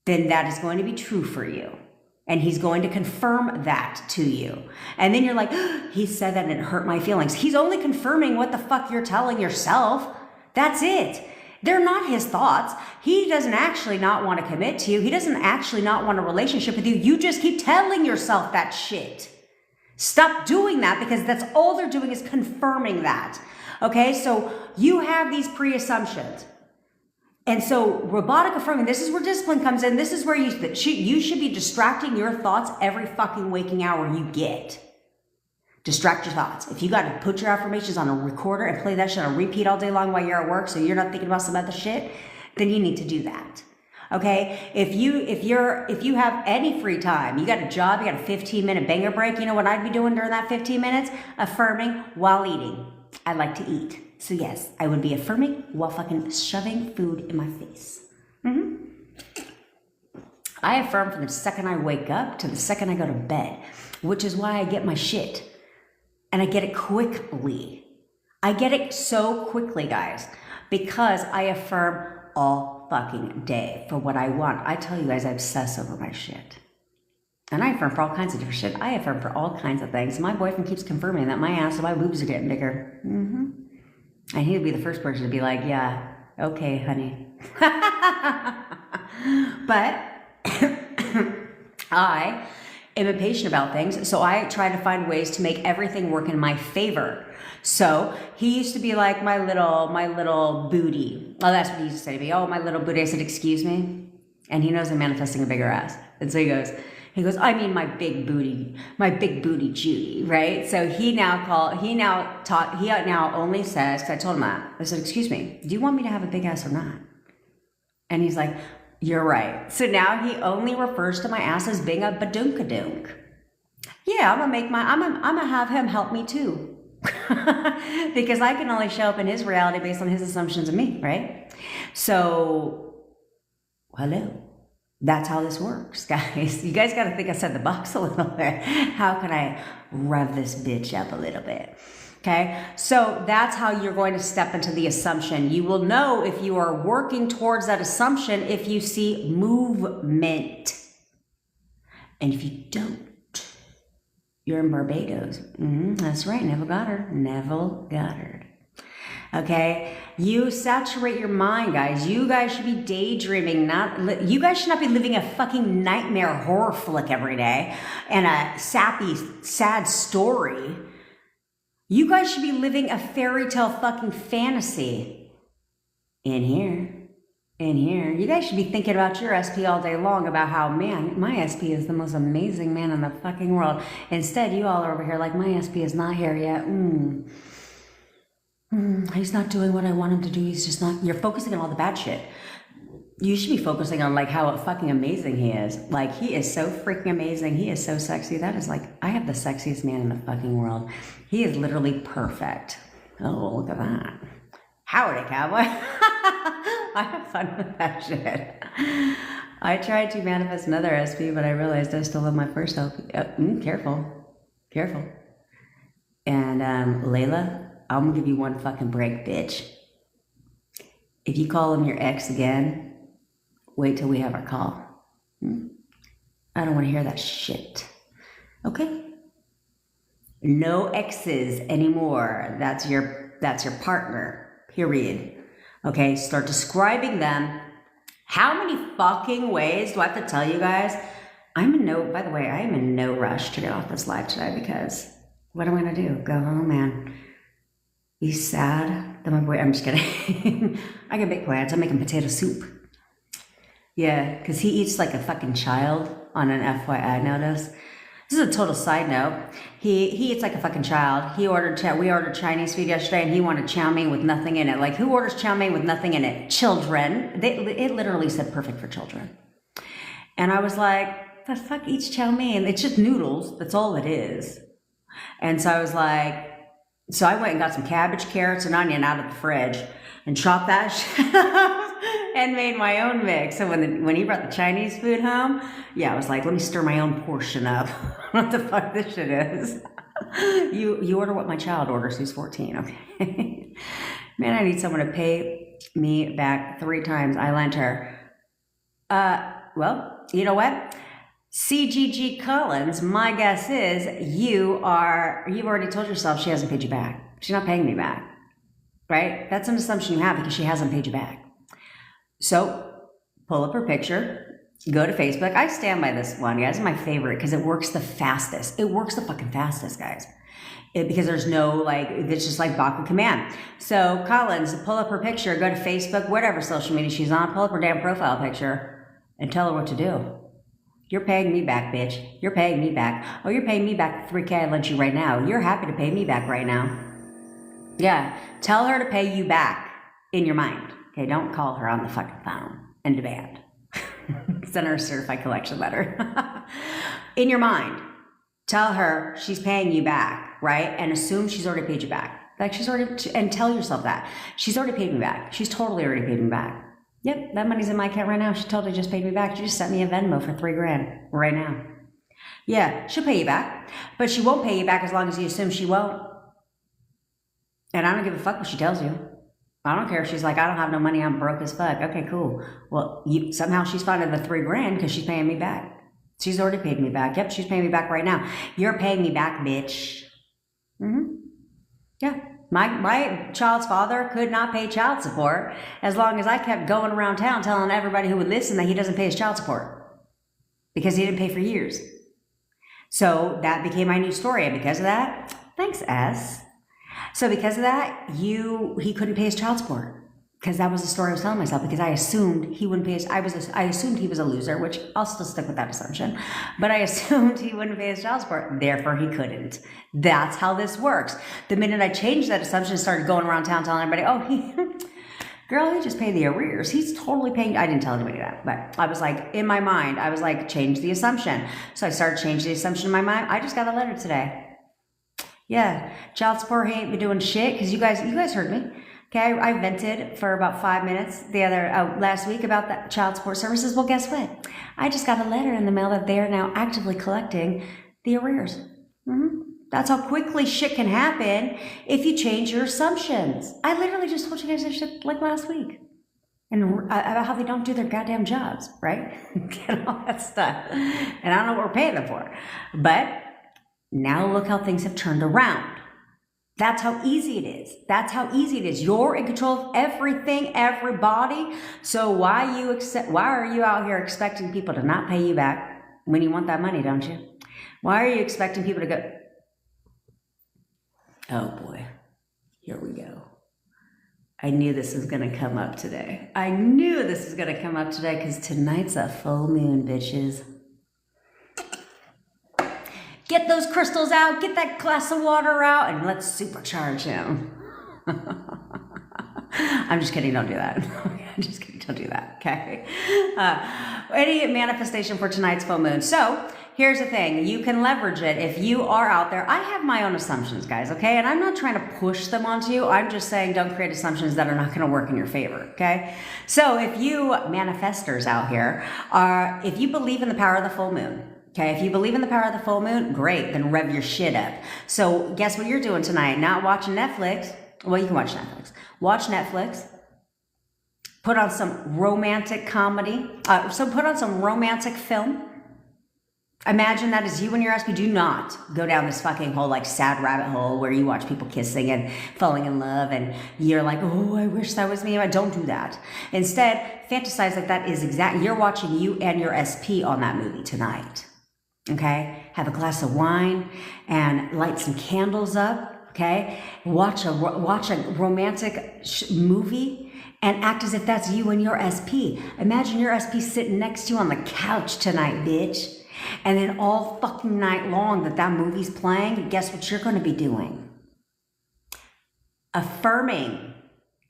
then that is going to be true for you. And he's going to confirm that to you. And then you're like, he said that and it hurt my feelings. He's only confirming what the fuck you're telling yourself. That's it. They're not his thoughts. He doesn't actually not want to commit to you. He doesn't actually not want a relationship with you. You just keep telling yourself that shit. Stop doing that because that's all they're doing is confirming that. Okay, so you have these pre-assumptions. And so robotic affirming, this is where discipline comes in. This is where you should be distracting your thoughts every fucking waking hour you get. Distract your thoughts. If you got to put your affirmations on a recorder and play that shit on repeat all day long while you're at work so you're not thinking about some other shit, then you need to do that. Okay? If you have any free time, you got a job, you got a 15-minute banger break, you know what I'd be doing during that 15 minutes? Affirming while eating. I like to eat. So yes, I would be affirming while fucking shoving food in my face. I affirm from the second I wake up to the second I go to bed, which is why I get my shit. And I get it quickly. I get it so quickly, guys, because I affirm all fucking day for what I want. I tell you guys, I obsess over my shit. And I affirm for all kinds of different shit. I affirm for all kinds of things. My boyfriend keeps confirming that my ass and my boobs are getting bigger. And he'd be the first person to be like, yeah, okay, honey. But I am impatient about things, so I try to find ways to make everything work in my favor. So he used to be like my little booty. Oh, that's what he used to say to me. Oh, my little booty. I said, excuse me? And he knows I'm manifesting a bigger ass. And so he goes, I mean my big booty Judy, right? So he now only says, because I told him that, I said, excuse me, do you want me to have a big ass or not? And he's like, you're right. So now he only refers to my ass as being a badunkadunk. Yeah, I'm gonna have him help me too. Because I can only show up in his reality based on his assumptions of me, right? So, hello. That's how this works, guys. You guys got to think outside the box a little bit. How can I rev this bitch up a little bit? Okay, so that's how you're going to step into the assumption. You will know if you are working towards that assumption if you see movement. And if you don't, you're in Barbados. That's right, Neville Goddard. Okay, you saturate your mind, guys. You guys should be daydreaming. You guys should not be living a fucking nightmare horror flick every day and a sappy, sad story. You guys should be living a fairy tale fucking fantasy. In here. You guys should be thinking about your SP all day long about how, man, my SP is the most amazing man in the fucking world. Instead, you all are over here like, my SP is not here yet. He's not doing what I want him to do. He's just not. You're focusing on all the bad shit. You should be focusing on like how fucking amazing he is. Like, he is so freaking amazing. He is so sexy. That is like, I have the sexiest man in the fucking world. He is literally perfect. Oh, look at that. Howdy, cowboy. I have fun with that shit. I tried to manifest another SP, but I realized I still love my first LP. Careful. And Layla, I'm gonna give you one fucking break, bitch. If you call him your ex again, wait till we have our call. I don't want to hear that shit. Okay? No exes anymore. That's your partner. Period. Okay? Start describing them. How many fucking ways do I have to tell you guys? By the way, I am in no rush to get off this live today because what am I gonna do? Go home and be sad that my boy, I'm just kidding. I got big plans. I'm making potato soup. Yeah, because he eats like a fucking child on an FYI notice. This is a total side note. He eats like a fucking child. We ordered Chinese food yesterday and he wanted chow mein with nothing in it. Like, who orders chow mein with nothing in it? Children. It literally said perfect for children. And I was like, the fuck eats chow mein? It's just noodles. That's all it is. And so I was like, so I went and got some cabbage, carrots, and onion out of the fridge and chopped that shit up and made my own mix. So when he brought the Chinese food home, yeah, I was like, let me stir my own portion up. What the fuck this shit is? You order what my child orders, who's 14, okay? Man, I need someone to pay me back 3 times. I lent her. Well, you know what? CGG Collins, my guess is you've already told yourself she hasn't paid you back. She's not paying me back, right? That's an assumption you have because she hasn't paid you back. So pull up her picture, go to Facebook. I stand by this one, guys. It's my favorite because it works the fastest. It works the fucking fastest, guys. Because there's no, it's just like Baku command. So Collins, pull up her picture, go to Facebook, whatever social media she's on, pull up her damn profile picture and tell her what to do. You're paying me back, bitch. You're paying me back. Oh, you're paying me back $3K I lent you right now. You're happy to pay me back right now. Yeah. Tell her to pay you back in your mind. Okay, don't call her on the fucking phone and demand. Send her a certified collection letter. In your mind, tell her she's paying you back, right? And assume she's already paid you back. Like she's already, and tell yourself that. She's already paid me back. She's totally already paid me back. Yep, that money's in my account right now. She totally just paid me back. She just sent me a Venmo for $3,000 right now. Yeah, she'll pay you back, but she won't pay you back as long as you assume she won't. And I don't give a fuck what she tells you. I don't care if she's like, I don't have no money, I'm broke as fuck. Okay, cool. Well, somehow she's funded the $3,000 because she's paying me back. She's already paid me back. Yep, she's paying me back right now. You're paying me back, bitch. Yeah. My child's father could not pay child support as long as I kept going around town telling everybody who would listen that he doesn't pay his child support because he didn't pay for years. So that became my new story. And because of that, thanks, S. So because of that, he couldn't pay his child support. Because that was the story I was telling myself, because I assumed he wouldn't pay his, I assumed he was a loser, which I'll still stick with that assumption, but I assumed he wouldn't pay his child support, therefore he couldn't. That's how this works. The minute I changed that assumption, started going around town telling everybody, girl, he just paid the arrears. He's totally paying. I didn't tell anybody that, but I was like, in my mind, I was like, change the assumption. So I started changing the assumption in my mind. I just got a letter today. Yeah, child support, he ain't been doing shit, because you guys heard me. Okay, I vented for about 5 minutes last week about that child support services. Well, guess what? I just got a letter in the mail that they are now actively collecting the arrears. That's how quickly shit can happen if you change your assumptions. I literally just told you guys this shit like last week. And about how they don't do their goddamn jobs, right? Get all that stuff. And I don't know what we're paying them for. But now look how things have turned around. That's how easy it is. That's how easy it is. You're in control of everything, everybody. So why are you out here expecting people to not pay you back when you want that money, don't you? Why are you expecting people to go, oh boy, here we go. I knew this was going to come up today. I knew this was going to come up today because tonight's a full moon, bitches. Get those crystals out, get that glass of water out, and let's supercharge him. I'm just kidding, don't do that. I'm just kidding, don't do that, okay? Any manifestation for tonight's full moon. So here's the thing, you can leverage it if you are out there. I have my own assumptions, guys, okay? And I'm not trying to push them onto you. I'm just saying don't create assumptions that are not gonna work in your favor, okay? So if you manifestors out here, if you believe in the power of the full moon, okay, if you believe in the power of the full moon, great, then rev your shit up. So guess what you're doing tonight? Not watching Netflix. Well, you can watch Netflix. Watch Netflix. Put on some romantic comedy. Put on some romantic film. Imagine that as you and your SP. Do not go down this fucking whole like sad rabbit hole where you watch people kissing and falling in love and you're like, oh, I wish that was me. Don't do that. Instead, fantasize like that is you're watching you and your SP on that movie tonight. Okay, have a glass of wine and light some candles up. Okay, watch a romantic movie and act as if that's you and your SP. Imagine your SP sitting next to you on the couch tonight, bitch. And then all fucking night long that movie's playing, guess what you're going to be doing? Affirming.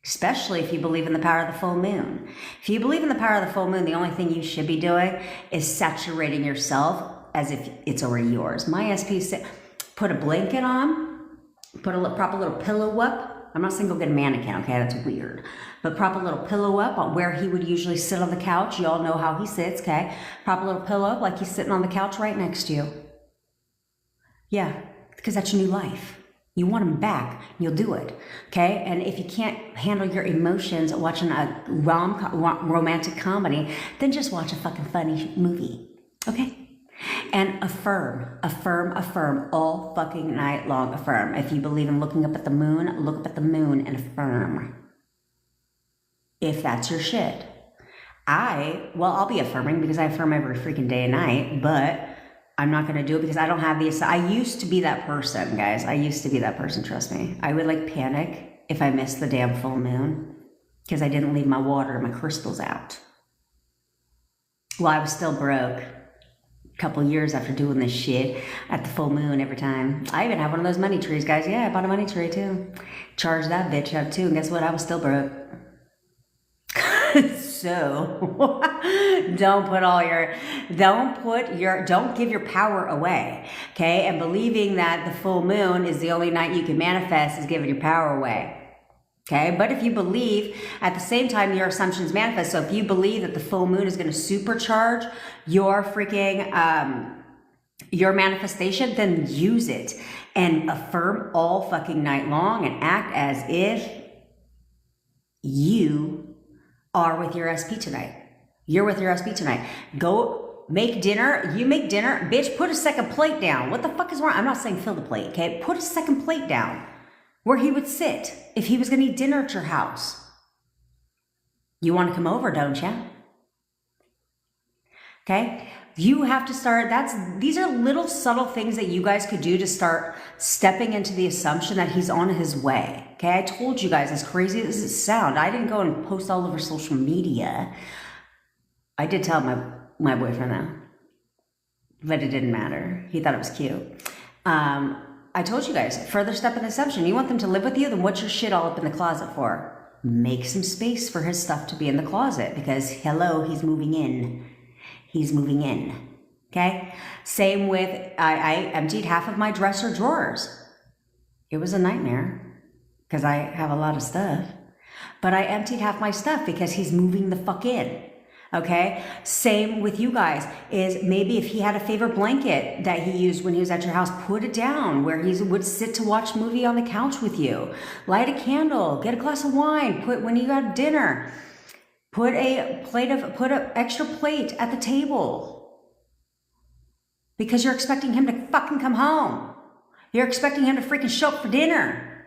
Especially if you believe in the power of the full moon. If you believe in the power of the full moon, the only thing you should be doing is saturating yourself as if it's already yours. My SP said, put a blanket on, prop a little pillow up. I'm not saying go get a mannequin, okay, that's weird. But prop a little pillow up on where he would usually sit on the couch. You all know how he sits, okay? Prop a little pillow up like he's sitting on the couch right next to you. Yeah, because that's your new life. You want him back, you'll do it, okay? And if you can't handle your emotions watching a romantic comedy, then just watch a fucking funny movie, okay? And affirm all fucking night long. Affirm. If you believe in looking up at the moon, look up at the moon and affirm. If that's your shit. I'll be affirming because I affirm every freaking day and night, but I'm not going to do it because I don't have I used to be that person, guys. I used to be that person, trust me. I would like panic if I missed the damn full moon because I didn't leave my water and my crystals out. Well, I was still broke. Couple years after doing this shit at the full moon every time. I even have one of those money trees, guys. Yeah, I bought a money tree too. Charged that bitch up too, and guess what? I was still broke. So don't give your power away. Okay. And believing that the full moon is the only night you can manifest is giving your power away. Okay, but if you believe at the same time your assumptions manifest, so if you believe that the full moon is going to supercharge your freaking your manifestation, then use it and affirm all fucking night long and act as if you are with your SP tonight. You're with your SP tonight. Go make dinner. You make dinner. Bitch, put a second plate down. What the fuck is wrong? I'm not saying fill the plate, okay? Put a second plate down where he would sit if he was going to eat dinner at your house. You want to come over, don't you? Okay? You have to start, these are little subtle things that you guys could do to start stepping into the assumption that he's on his way. Okay? I told you guys, as crazy as it sounds, I didn't go and post all over social media. I did tell my boyfriend that, but it didn't matter. He thought it was cute. I told you guys, further step in the assumption. You want them to live with you, then what's your shit all up in the closet for? Make some space for his stuff to be in the closet because, hello, he's moving in. He's moving in, okay? Same with, I emptied half of my dresser drawers. It was a nightmare because I have a lot of stuff. But I emptied half my stuff because he's moving the fuck in. Okay, same with you guys is maybe if he had a favorite blanket that he used when he was at your house, put it down where he would sit to watch a movie on the couch with you. Light a candle, get a glass of wine, when you have dinner, put an extra plate at the table because you're expecting him to fucking come home. You're expecting him to freaking show up for dinner.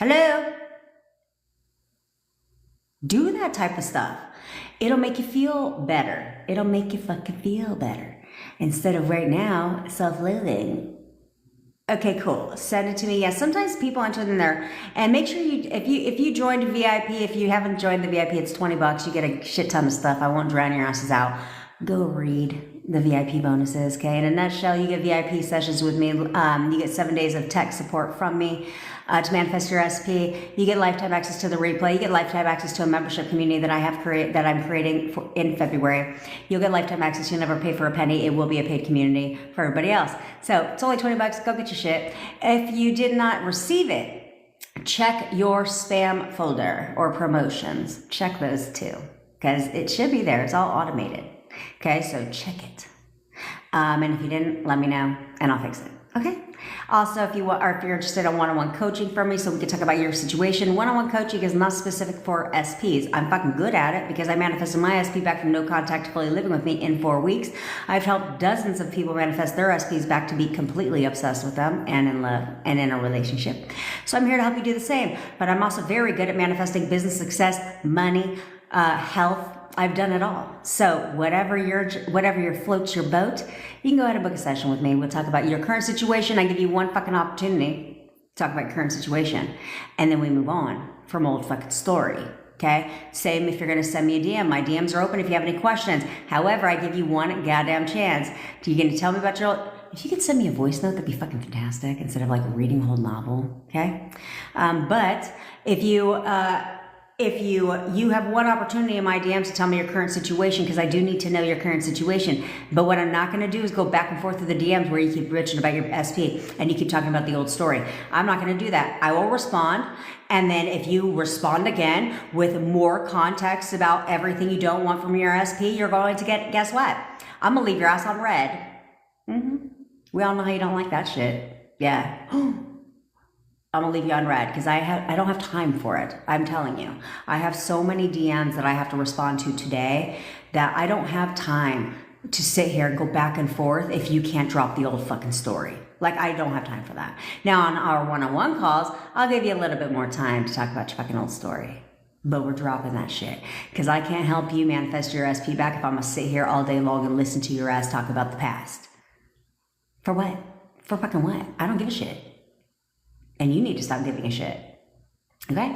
Hello? Do that type of stuff. It'll make you feel better. It'll make you fucking feel better. Instead of right now, self-loathing. Okay, cool. Send it to me. Yeah, sometimes people enter in there. And make sure if you joined a VIP, if you haven't joined the VIP, it's $20. You get a shit ton of stuff. I won't drown your asses out. Go read the VIP bonuses, okay? In a nutshell, you get VIP sessions with me. You get 7 days of tech support from me to manifest your SP. You get lifetime access to the replay. You get lifetime access to a membership community that I'm creating in February. You'll get lifetime access. You'll never pay for a penny. It will be a paid community for everybody else. So it's only $20. Go get your shit. If you did not receive it, check your spam folder or promotions. Check those too, because it should be there. It's all automated. Okay, so check it. And if you didn't, let me know and I'll fix it. Okay. Also, if you're interested in one-on-one coaching from me so we can talk about your situation, one-on-one coaching is not specific for SPs. I'm fucking good at it because I manifested my SP back from no contact to fully living with me in 4 weeks. I've helped dozens of people manifest their SPs back to be completely obsessed with them and in love and in a relationship. So I'm here to help you do the same. But I'm also very good at manifesting business success, money, health. I've done it all. So whatever floats your boat, you can go ahead and book a session with me. We'll talk about your current situation. I give you one fucking opportunity to talk about your current situation. And then we move on from old fucking story. Okay? Same if you're going to send me a DM. My DMs are open if you have any questions. However, I give you one goddamn chance. You're going to tell me about if you could send me a voice note, that'd be fucking fantastic instead of like reading a whole novel. Okay? But if you have one opportunity in my DMs to tell me your current situation, because I do need to know your current situation. But what I'm not going to do is go back and forth through the DMs where you keep bitching about your SP and you keep talking about the old story. I'm not going to do that. I will respond. And then if you respond again with more context about everything you don't want from your SP, you're going to get, guess what? I'm going to leave your ass on red. We all know how you don't like that shit. Yeah. I'm gonna leave you on red because I don't have time for it. I'm telling you. I have so many DMs that I have to respond to today that I don't have time to sit here and go back and forth if you can't drop the old fucking story. Like, I don't have time for that. Now, on our one-on-one calls, I'll give you a little bit more time to talk about your fucking old story. But we're dropping that shit because I can't help you manifest your SP back if I'm gonna sit here all day long and listen to your ass talk about the past. For what? For fucking what? I don't give a shit. And you need to stop giving a shit. Okay?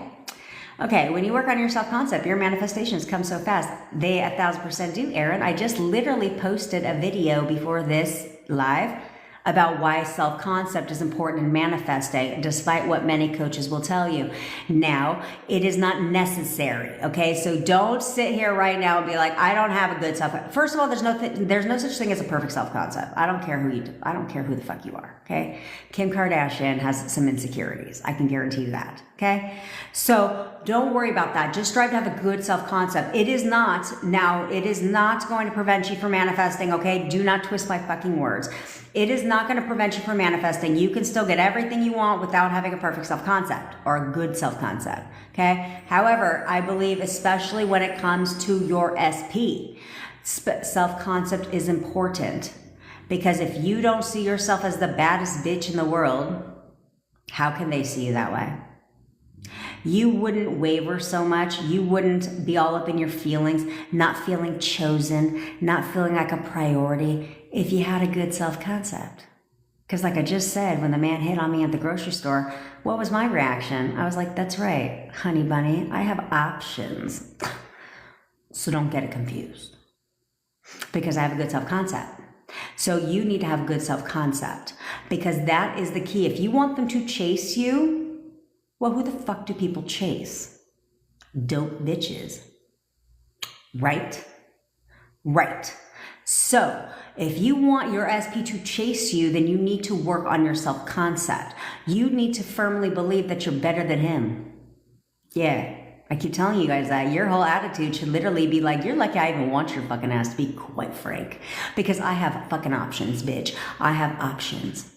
Okay, when you work on your self-concept, your manifestations come so fast. They 1000% do, Aaron. I just literally posted a video before this live about why self-concept is important in manifesting, despite what many coaches will tell you. Now, it is not necessary, okay? So don't sit here right now and be like, I don't have a good self. First of all, there's no such thing as a perfect self-concept. I don't care who the fuck you are, okay? Kim Kardashian has some insecurities. I can guarantee you that, okay? So don't worry about that. Just strive to have a good self-concept. It is not going to prevent you from manifesting, okay? Do not twist my fucking words. It is not going to prevent you from manifesting. You can still get everything you want without having a perfect self-concept or a good self-concept, okay? However, I believe especially when it comes to your SP, self-concept is important, because if you don't see yourself as the baddest bitch in the world, how can they see you that way? You wouldn't waver so much. You wouldn't be all up in your feelings, not feeling chosen, not feeling like a priority if you had a good self-concept. Because like I just said, when the man hit on me at the grocery store, what was my reaction? I was like, that's right, honey bunny, I have options. So don't get it confused. Because I have a good self-concept. So you need to have a good self-concept, because that is the key. If you want them to chase you, well, who the fuck do people chase? Dope bitches. Right? Right. So if you want your SP to chase you, then you need to work on your self-concept. You need to firmly believe that you're better than him. Yeah, I keep telling you guys that. Your whole attitude should literally be like, you're lucky I even want your fucking ass, to be quite frank. Because I have fucking options, bitch. I have options.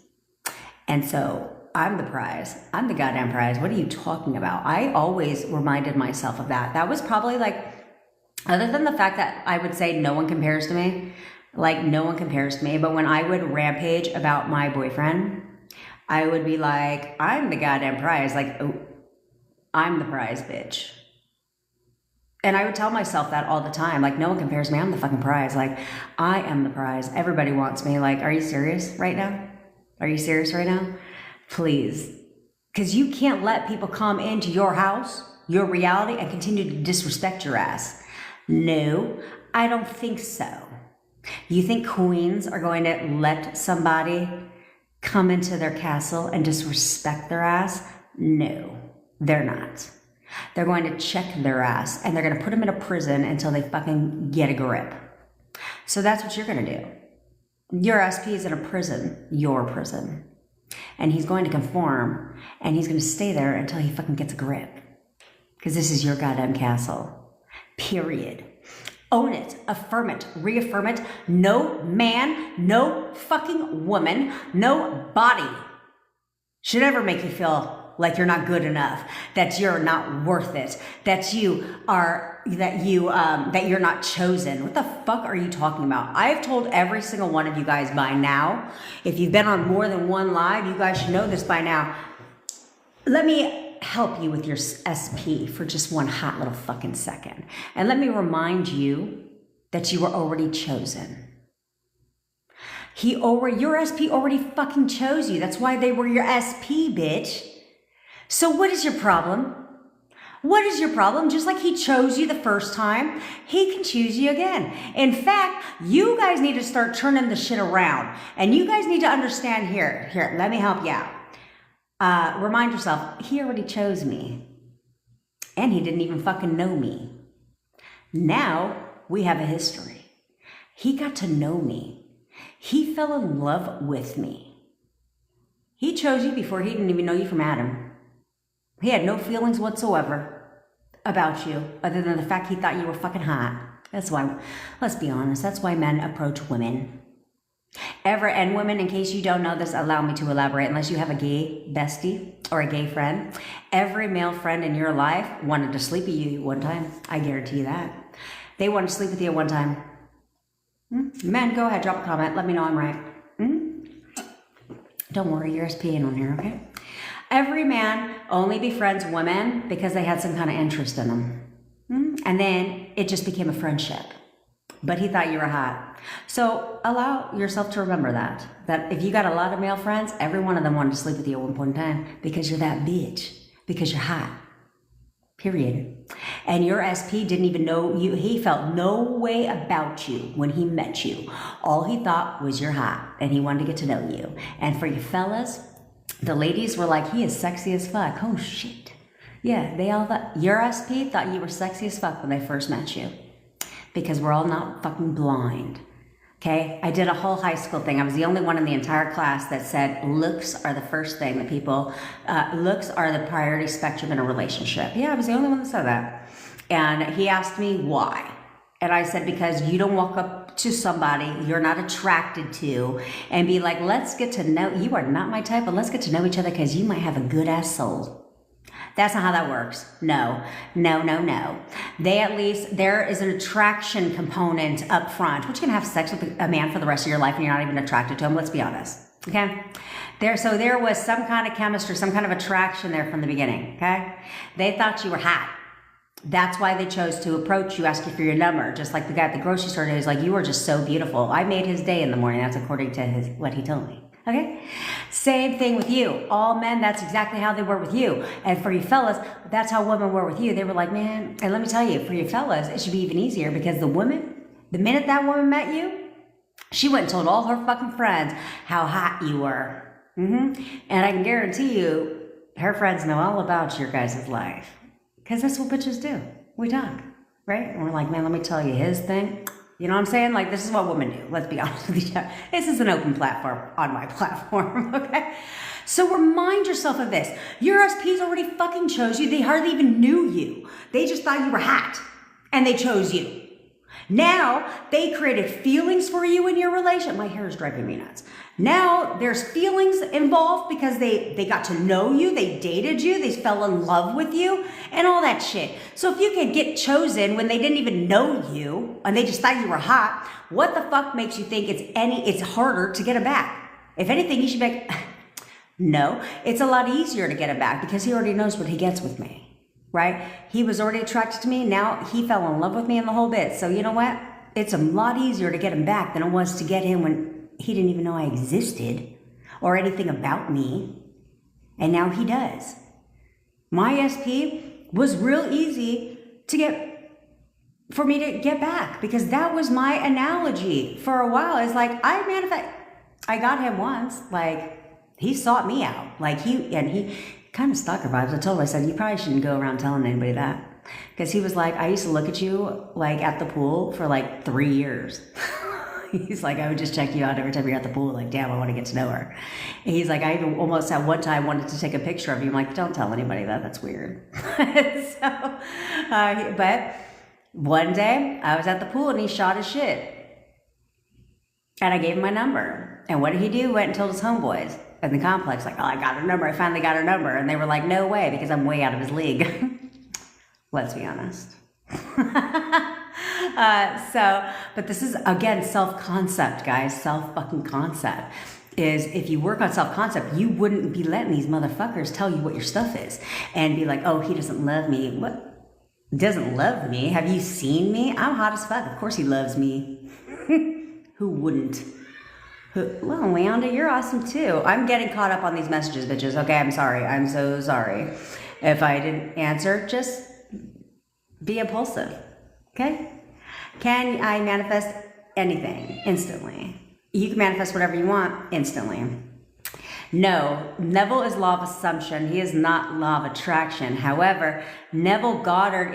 And so I'm the prize. I'm the goddamn prize. What are you talking about? I always reminded myself of that. That was probably like, other than the fact that I would say no one compares to me, like no one compares to me, but when I would rampage about my boyfriend, I would be like, I'm the goddamn prize. Like, oh, I'm the prize, bitch. And I would tell myself that all the time. Like, no one compares to me. I'm the fucking prize. Like, I am the prize. Everybody wants me. Like, are you serious right now? Are you serious right now? Please. Because you can't let people come into your house, your reality, and continue to disrespect your ass. No, I don't think so. You think queens are going to let somebody come into their castle and disrespect their ass? No, they're not. They're going to check their ass, and they're going to put them in a prison until they fucking get a grip. So that's what you're going to do. Your SP is in a prison, your prison. And he's going to conform, and he's going to stay there until he fucking gets a grip. Because this is your goddamn castle. Period. Own it, affirm it, reaffirm it. No man, no fucking woman, no body should ever make you feel like you're not good enough, that you're not worth it, that you're not chosen. What the fuck are you talking about? I've told every single one of you guys by now. If you've been on more than one live, you guys should know this by now. Let me help you with your SP for just one hot little fucking second. And let me remind you that you were already chosen. Your SP already fucking chose you. That's why they were your SP, bitch. So what is your problem? What is your problem? Just like he chose you the first time, he can choose you again. In fact, you guys need to start turning the shit around. And you guys need to understand here, let me help you out. Remind yourself, he already chose me. And he didn't even fucking know me. Now, we have a history. He got to know me. He fell in love with me. He chose you before he didn't even know you from Adam. He had no feelings whatsoever about you, other than the fact he thought you were fucking hot. That's why, let's be honest, that's why men approach women. And women, in case you don't know this, allow me to elaborate, unless you have a gay bestie or a gay friend. Every male friend in your life wanted to sleep with you one time. I guarantee you that. They wanted to sleep with you one time. Men, go ahead, drop a comment. Let me know I'm right. Don't worry, you're SPing on here, okay? Every man only befriends women because they had some kind of interest in them. And then it just became a friendship. But he thought you were hot. So allow yourself to remember that if you got a lot of male friends, every one of them wanted to sleep with you at one point in time because you're that bitch, because you're hot. Period. And your SP didn't even know you. He felt no way about you when he met you. All he thought was you're hot and he wanted to get to know you. And for you fellas, the ladies were like, he is sexy as fuck. Oh shit. Yeah, they all thought, your SP thought you were sexy as fuck when they first met you. Because we're all not fucking blind. Okay, I did a whole high school thing. I was the only one in the entire class that said looks are the first thing that people, looks are the priority spectrum in a relationship. Yeah, I was the only one that said that. And he asked me why. And I said, because you don't walk up to somebody you're not attracted to and be like, let's get to know, you are not my type, but let's get to know each other because you might have a good ass soul. That's not how that works. No. They at least, there is an attraction component up front, which you can have sex with a man for the rest of your life and you're not even attracted to him. Let's be honest. Okay. So there was some kind of chemistry, some kind of attraction there from the beginning. Okay. They thought you were hot. That's why they chose to approach you, ask you for your number. Just like the guy at the grocery store who's like, you are just so beautiful. I made his day in the morning. That's according to what he told me. Okay? Same thing with you. All men, that's exactly how they were with you. And for you fellas, that's how women were with you. They were like, man, and let me tell you, for you fellas, it should be even easier because the minute that woman met you, she went and told all her fucking friends how hot you were. And I can guarantee you, her friends know all about your guys' life. Because that's what bitches do. We talk, right? And we're like, man, let me tell you his thing. You know what I'm saying? Like, this is what women do. Let's be honest with each other. This is an open platform on my platform, okay? So remind yourself of this. Your SPs already fucking chose you. They hardly even knew you. They just thought you were hot, and they chose you. Now, they created feelings for you in your relation. My hair is driving me nuts. Now, there's feelings involved because they got to know you, they dated you, they fell in love with you, and all that shit. So if you can get chosen when they didn't even know you, and they just thought you were hot, what the fuck makes you think it's harder to get it back? If anything, you should be like, no, it's a lot easier to get it back because he already knows what he gets with me. Right? He was already attracted to me. Now he fell in love with me in the whole bit. So you know what? It's a lot easier to get him back than it was to get him when he didn't even know I existed or anything about me. And now he does. My SP was real easy for me to get back because that was my analogy for a while. It's like, I got him once. Like, he sought me out. Like, he kind of stalker vibes. I told him, I said, you probably shouldn't go around telling anybody that. Because he was like, I used to look at you like at the pool for like 3 years. He's like, I would just check you out every time you're at the pool. Like, damn, I want to get to know her. And he's like, I even almost at one time wanted to take a picture of you. I'm like, don't tell anybody that. That's weird. But one day I was at the pool and he shot his shit. And I gave him my number. And what did he do? Went and told his homeboys in the complex, like, oh, I got her number. I finally got her number. And they were like, no way, because I'm way out of his league. Let's be honest. But this is, again, self-concept, guys. Self-fucking-concept. Is if you work on self-concept, you wouldn't be letting these motherfuckers tell you what your stuff is. And be like, oh, he doesn't love me. What? Doesn't love me? Have you seen me? I'm hot as fuck. Of course he loves me. Who wouldn't? Well, Leonda, you're awesome too. I'm getting caught up on these messages, bitches. Okay, I'm sorry. I'm so sorry. If I didn't answer, just be impulsive. Okay? Can I manifest anything instantly? You can manifest whatever you want instantly. No, Neville is law of assumption. He is not law of attraction. However, Neville Goddard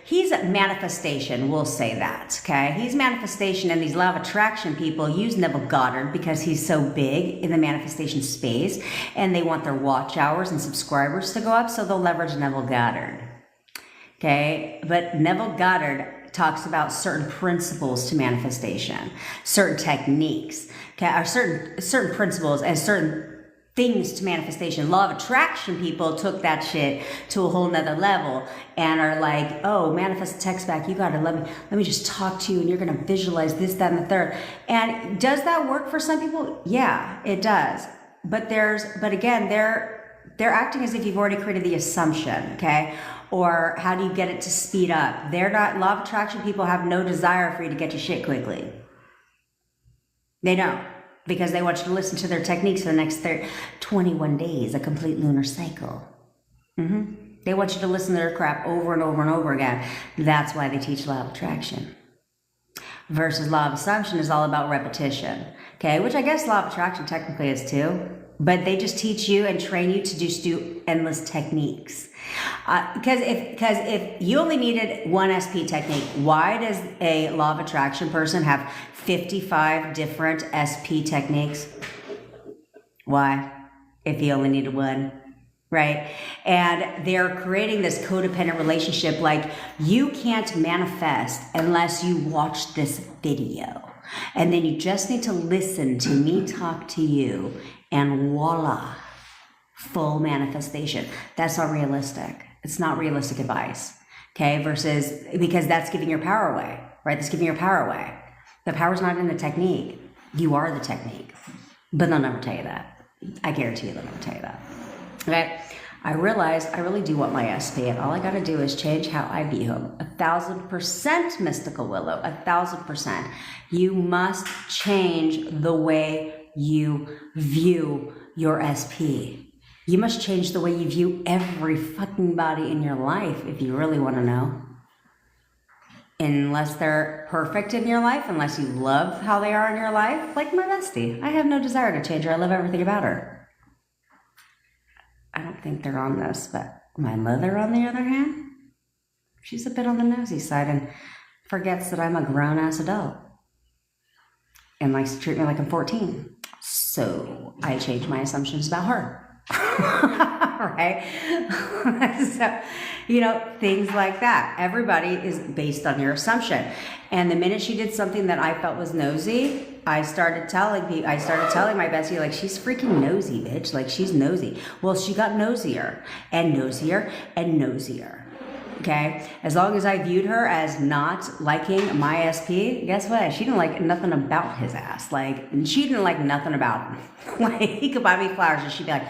he's manifestation. We'll say that, okay? He's manifestation, and these law of attraction people use Neville Goddard because he's so big in the manifestation space, and they want their watch hours and subscribers to go up, so they'll leverage Neville Goddard, okay? But Neville Goddard talks about certain principles to manifestation, certain techniques, okay, or certain principles and certain things to manifestation. Law of attraction people took that shit to a whole nother level and are like, oh, manifest a text back. You gotta let me just talk to you, and you're gonna visualize this, that, and the third. And does that work for some people? Yeah, it does. But again, they're acting as if you've already created the assumption, okay? Or how do you get it to speed up? They're not, law of attraction people have no desire for you to get your shit quickly. They don't. Because they want you to listen to their techniques for the next 21 days, a complete lunar cycle. They want you to listen to their crap over and over and over again. That's why they teach law of attraction. Versus law of assumption is all about repetition. Okay, which I guess law of attraction technically is too. But they just teach you and train you to just do endless techniques. Because if you only needed one SP technique, why does a law of attraction person have 55 different SP techniques? Why? If you only needed one, right? And they're creating this codependent relationship like you can't manifest unless you watch this video. And then you just need to listen to me talk to you and voila, full manifestation. That's not realistic. It's not realistic advice, okay? Versus, because that's giving your power away, right? That's giving your power away. The power's not in the technique. You are the technique. But they'll never tell you that. I guarantee you they'll never tell you that, okay? I realized I really do want my SP, and all I gotta do is change how I view him. 1,000% Mystical Willow, 1,000%. You must change the way you view your SP. You must change the way you view every fucking body in your life if you really want to know. Unless they're perfect in your life, unless you love how they are in your life, like my bestie. I have no desire to change her. I love everything about her. I don't think they're on this, but my mother, on the other hand, she's a bit on the nosy side and forgets that I'm a grown-ass adult and likes to treat me like I'm 14. So I changed my assumptions about her. Right? So, things like that. Everybody is based on your assumption. And the minute she did something that I felt was nosy, I started telling my bestie, like, she's freaking nosy, bitch. Like, she's nosy. Well, she got nosier and nosier and nosier. Okay? As long as I viewed her as not liking my SP, guess what? She didn't like nothing about his ass. Like, she didn't like nothing about him. Like, he could buy me flowers and she'd be like,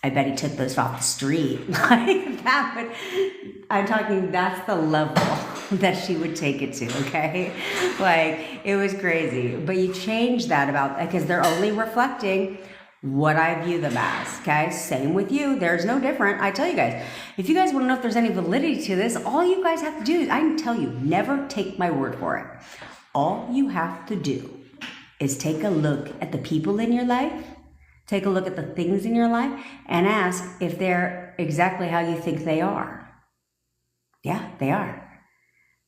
I bet he took those off the street. Like that would, I'm talking, that's the level that she would take it to, okay? Like, it was crazy. But you change that about, because they're only reflecting what I view them as, okay? Same with you. There's no different. I tell you guys, if you guys want to know if there's any validity to this, all you guys have to do is, I can tell you, never take my word for it. All you have to do is take a look at the people in your life, take a look at the things in your life, and ask if they're exactly how you think they are. Yeah, they are.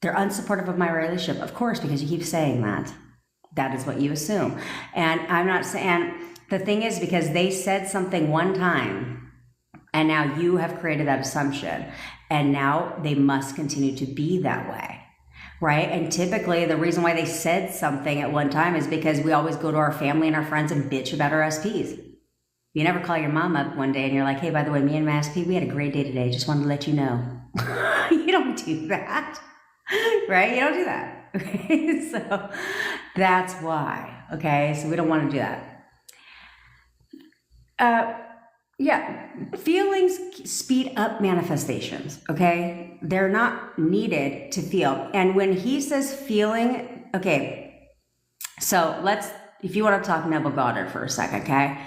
They're unsupportive of my relationship, of course, because you keep saying that. That is what you assume. And I'm not saying, the thing is, because they said something one time, and now you have created that assumption, and now they must continue to be that way, right? And typically, the reason why they said something at one time is because we always go to our family and our friends and bitch about our SPs. You never call your mom up one day and you're like, hey, by the way, me and my SP, we had a great day today. Just wanted to let you know. You don't do that, right? You don't do that. Okay? So that's why, okay? So we don't want to do that. Yeah, feelings speed up manifestations, okay? They're not needed to feel. And when he says feeling, okay, so if you want to talk Neville Goddard for a second, okay?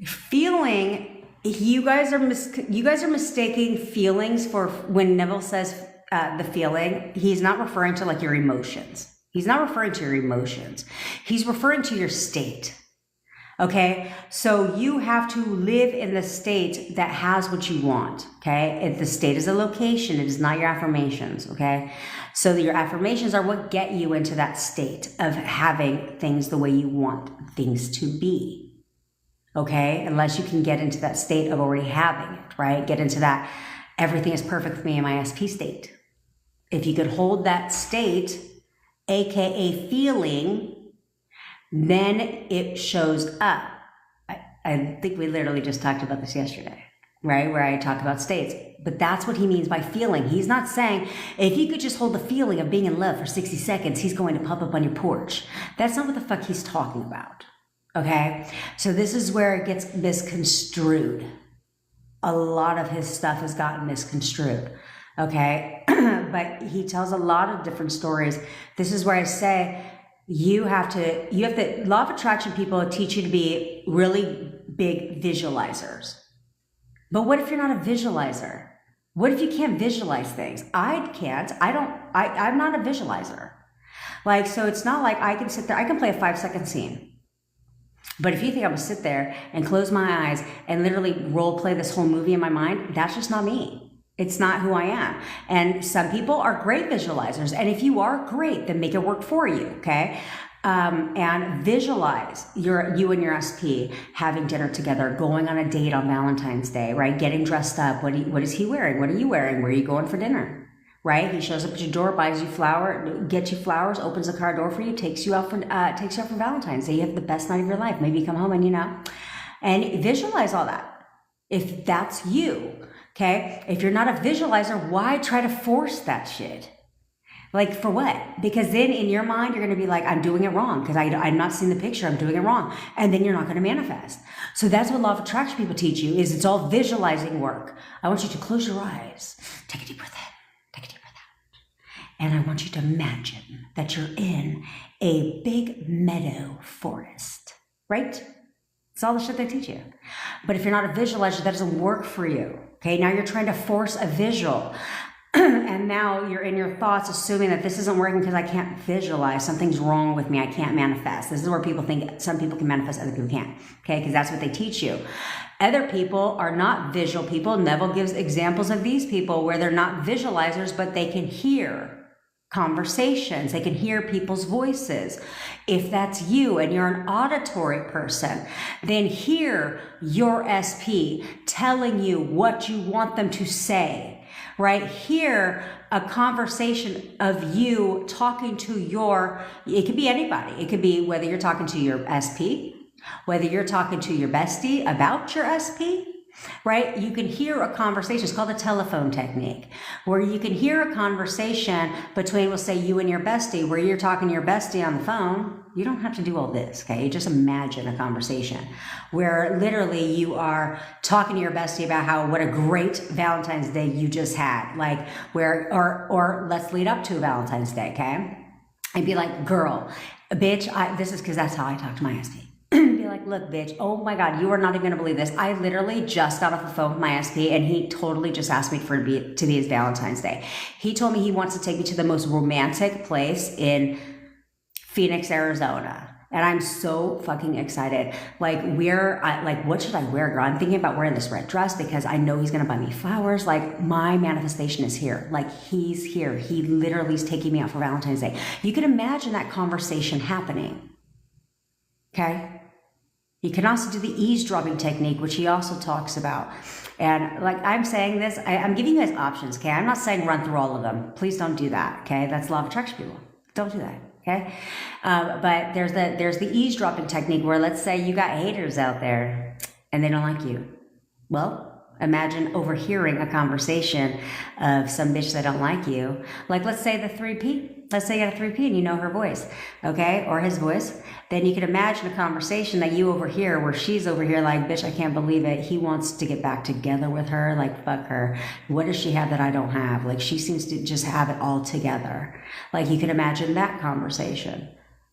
Feeling, you guys are mistaking feelings for, when Neville says the feeling, he's not referring to like your emotions. He's not referring to your emotions. He's referring to your state. Okay, so you have to live in the state that has what you want, okay? If the state is a location, it is not your affirmations, okay? So your affirmations are what get you into that state of having things the way you want things to be, okay? Unless you can get into that state of already having it, right? Get into that, everything is perfect with me in my SP state. If you could hold that state, AKA feeling, then it shows up. I think we literally just talked about this yesterday, right? Where I talked about states. But that's what he means by feeling. He's not saying, if you could just hold the feeling of being in love for 60 seconds, he's going to pop up on your porch. That's not what the fuck he's talking about, okay? So this is where it gets misconstrued. A lot of his stuff has gotten misconstrued, okay? But he tells a lot of different stories. This is where I say, you have to, law of attraction people teach you to be really big visualizers. But what if you're not a visualizer? What if you can't visualize things? I can't. I'm not a visualizer. Like, so it's not like I can sit there, I can play a 5-second scene. But if you think I'm gonna sit there and close my eyes and literally role play this whole movie in my mind, that's just not me. It's not who I am. And some people are great visualizers. And if you are, great, then make it work for you, okay? And visualize you and your SP having dinner together, going on a date on Valentine's Day, right? Getting dressed up. What is he wearing? What are you wearing? Where are you going for dinner? Right? He shows up at your door, buys you gets you flowers, opens the car door for you, takes you out for Valentine's Day. You have the best night of your life. Maybe you come home and visualize all that. If that's you, okay? If you're not a visualizer, why try to force that shit? Like, for what? Because then in your mind, you're going to be like, I'm doing it wrong because I'm not seeing the picture. I'm doing it wrong. And then you're not going to manifest. So that's what law of attraction people teach you is it's all visualizing work. I want you to close your eyes. Take a deep breath in. Take a deep breath out. And I want you to imagine that you're in a big meadow forest, right? It's all the shit they teach you. But if you're not a visualizer, that doesn't work for you. Okay, now you're trying to force a visual. And now you're in your thoughts assuming that this isn't working because I can't visualize. Something's wrong with me. I can't manifest. This is where people think some people can manifest, other people can't. Okay, because that's what they teach you. Other people are not visual people. Neville gives examples of these people where they're not visualizers, but they can hear conversations. They can hear people's voices. If that's you and you're an auditory person, then hear your SP telling you what you want them to say. Right? Hear a conversation of you talking to it could be anybody. It could be whether you're talking to your SP, whether you're talking to your bestie about your SP, right? You can hear a conversation. It's called the telephone technique, where you can hear a conversation between, we'll say, you and your bestie, where you're talking to your bestie on the phone. You don't have to do all this, okay? You just imagine a conversation where literally you are talking to your bestie about what a great Valentine's Day you just had, like or let's lead up to Valentine's Day, okay? And be like, girl, bitch, this is because that's how I talk to my SP. Be like, look, bitch, oh my God, you are not even going to believe this. I literally just got off the phone with my SP and he totally just asked me to be his Valentine's Day. He told me he wants to take me to the most romantic place in Phoenix, Arizona. And I'm so fucking excited. Like, what should I wear, girl? I'm thinking about wearing this red dress because I know he's going to buy me flowers. Like, my manifestation is here. Like, he's here. He literally is taking me out for Valentine's Day. You can imagine that conversation happening. Okay? You can also do the eavesdropping technique, which he also talks about. And like I'm saying this, I'm giving you guys options, okay? I'm not saying run through all of them. Please don't do that, okay? That's law of attraction, people. Don't do that, okay? But there's the eavesdropping technique where, let's say you got haters out there and they don't like you. Well, imagine overhearing a conversation of some bitch that don't like you. Like, let's say the 3P. Let's say you got a 3P and you know her voice, okay? Or his voice. Then you can imagine a conversation that you overhear where she's over here like, bitch, I can't believe it. He wants to get back together with her. Like, fuck her. What does she have that I don't have? Like, she seems to just have it all together. Like, you can imagine that conversation.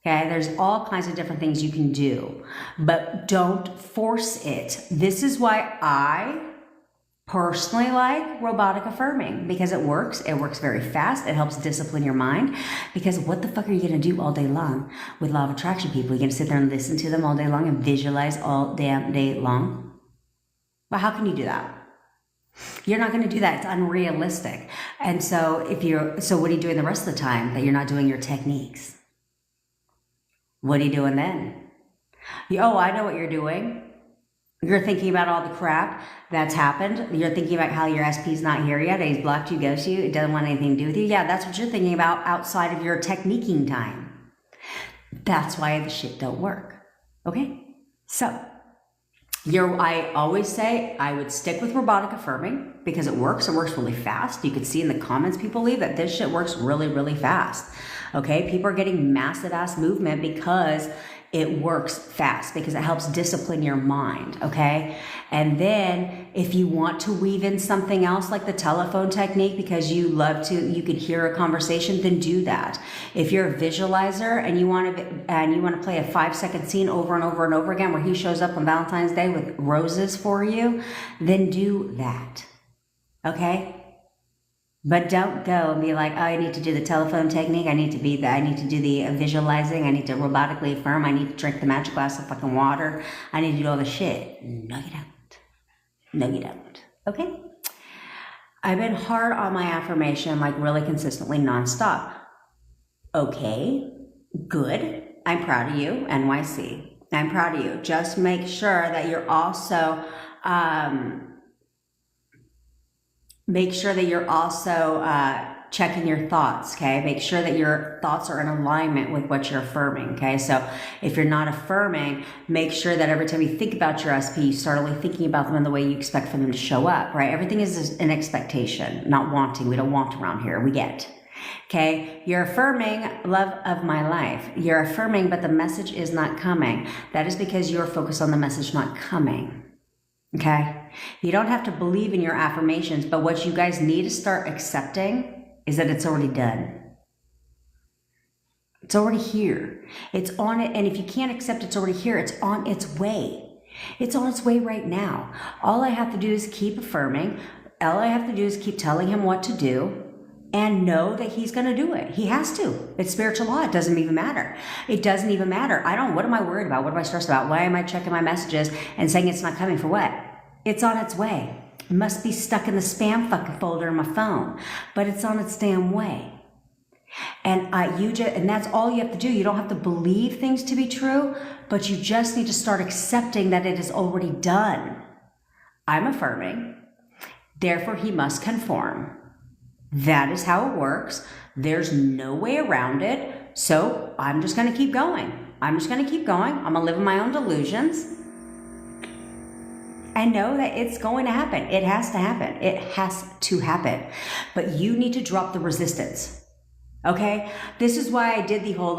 Okay, there's all kinds of different things you can do, but don't force it. This is why I personally like robotic affirming, because it works very fast. It helps discipline your mind, because what the fuck are you going to do all day long with law of attraction people? You're going to sit there and listen to them all day long and visualize all damn day long? Well, how can you do that? You're not going to do that. It's unrealistic. And so what are you doing the rest of the time that you're not doing your techniques? What are you doing then? I know what you're doing. You're thinking about all the crap that's happened. You're thinking about how your SP's not here yet. He's blocked you, ghosted you. It doesn't want anything to do with you. Yeah, that's what you're thinking about outside of your techniquing time. That's why the shit don't work. Okay? So, I always say I would stick with robotic affirming because it works. It works really fast. You can see in the comments people leave that this shit works really, really fast. Okay? People are getting massive ass movement because it works fast, because it helps discipline your mind, okay? And then if you want to weave in something else like the telephone technique because you can hear a conversation, then do that. If you're a visualizer and you want to play a 5-second scene over and over and over again where he shows up on Valentine's Day with roses for you, then do that, okay? But don't go and be like, oh, I need to do the telephone technique. I need to do the visualizing. I need to robotically affirm. I need to drink the magic glass of fucking water. I need to do all the shit. No, you don't. No, you don't. Okay? I've been hard on my affirmation, like really consistently nonstop. Okay, good. I'm proud of you, NYC. I'm proud of you. Just make sure that you're also, checking your thoughts, okay? Make sure that your thoughts are in alignment with what you're affirming, okay? So if you're not affirming, make sure that every time you think about your SP, you start only thinking about them in the way you expect for them to show up, right? Everything is an expectation, not wanting. We don't want around here. We get. Okay, you're affirming love of my life. You're affirming, but the message is not coming. That is because you're focused on the message not coming. Okay, you don't have to believe in your affirmations, but what you guys need to start accepting is that it's already done. It's already here. It's on it, and if you can't accept it's already here, it's on its way. It's on its way right now. All I have to do is keep affirming. All I have to do is keep telling him what to do. And know that he's going to do it. He has to. It's spiritual law. It doesn't even matter. It doesn't even matter. What am I worried about? What am I stressed about? Why am I checking my messages and saying it's not coming for what? It's on its way. It must be stuck in the spam fucking folder in my phone. But it's on its damn way. And and that's all you have to do. You don't have to believe things to be true, but you just need to start accepting that it is already done. I'm affirming. Therefore, he must conform. That is how it works. There's no way around it. So I'm just going to keep going. I'm going to live in my own delusions. And know that it's going to happen. It has to happen. It has to happen. But you need to drop the resistance. Okay? This is why I did the whole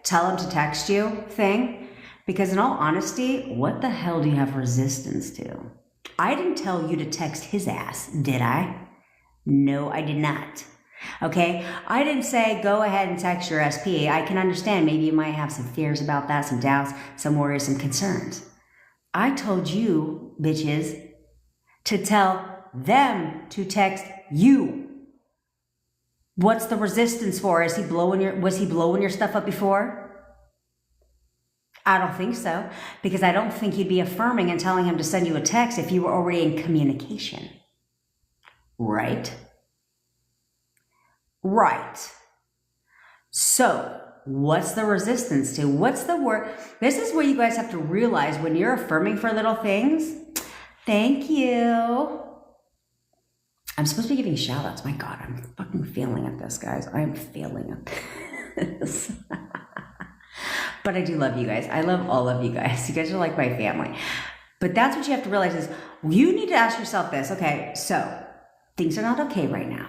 tell him to text you thing. Because in all honesty, what the hell do you have resistance to? I didn't tell you to text his ass, did I? No, I did not. Okay? I didn't say go ahead and text your SP. I can understand maybe you might have some fears about that, some doubts, some worries, some concerns. I told you, bitches, to tell them to text you. What's the resistance for? Was he blowing your stuff up before? I don't think so, because I don't think you'd be affirming and telling him to send you a text if you were already in communication. Right? Right. So, what's the resistance to? What's the word? This is what you guys have to realize when you're affirming for little things. Thank you. I'm supposed to be giving shout outs. My God, I'm fucking failing at this, guys. I am failing at this. But I do love you guys. I love all of you guys. You guys are like my family. But that's what you have to realize is you need to ask yourself this. Okay, so things are not okay right now.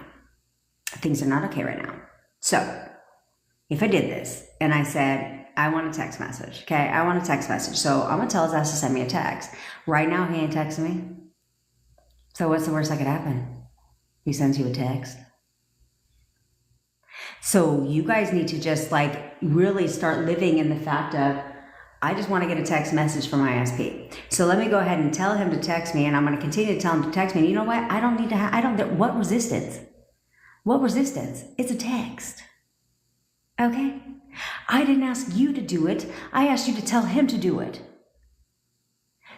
Things are not okay right now. So if I did this and I said, I want a text message. Okay, I want a text message. So I'm going to tell his ass to send me a text. Right now, he ain't texting me. So what's the worst that could happen? He sends you a text. So you guys need to just really start living in the fact of, I just want to get a text message from my SP. So let me go ahead and tell him to text me, and I'm going to continue to tell him to text me. And you know what? I don't need to what resistance? What resistance? It's a text. Okay? I didn't ask you to do it. I asked you to tell him to do it.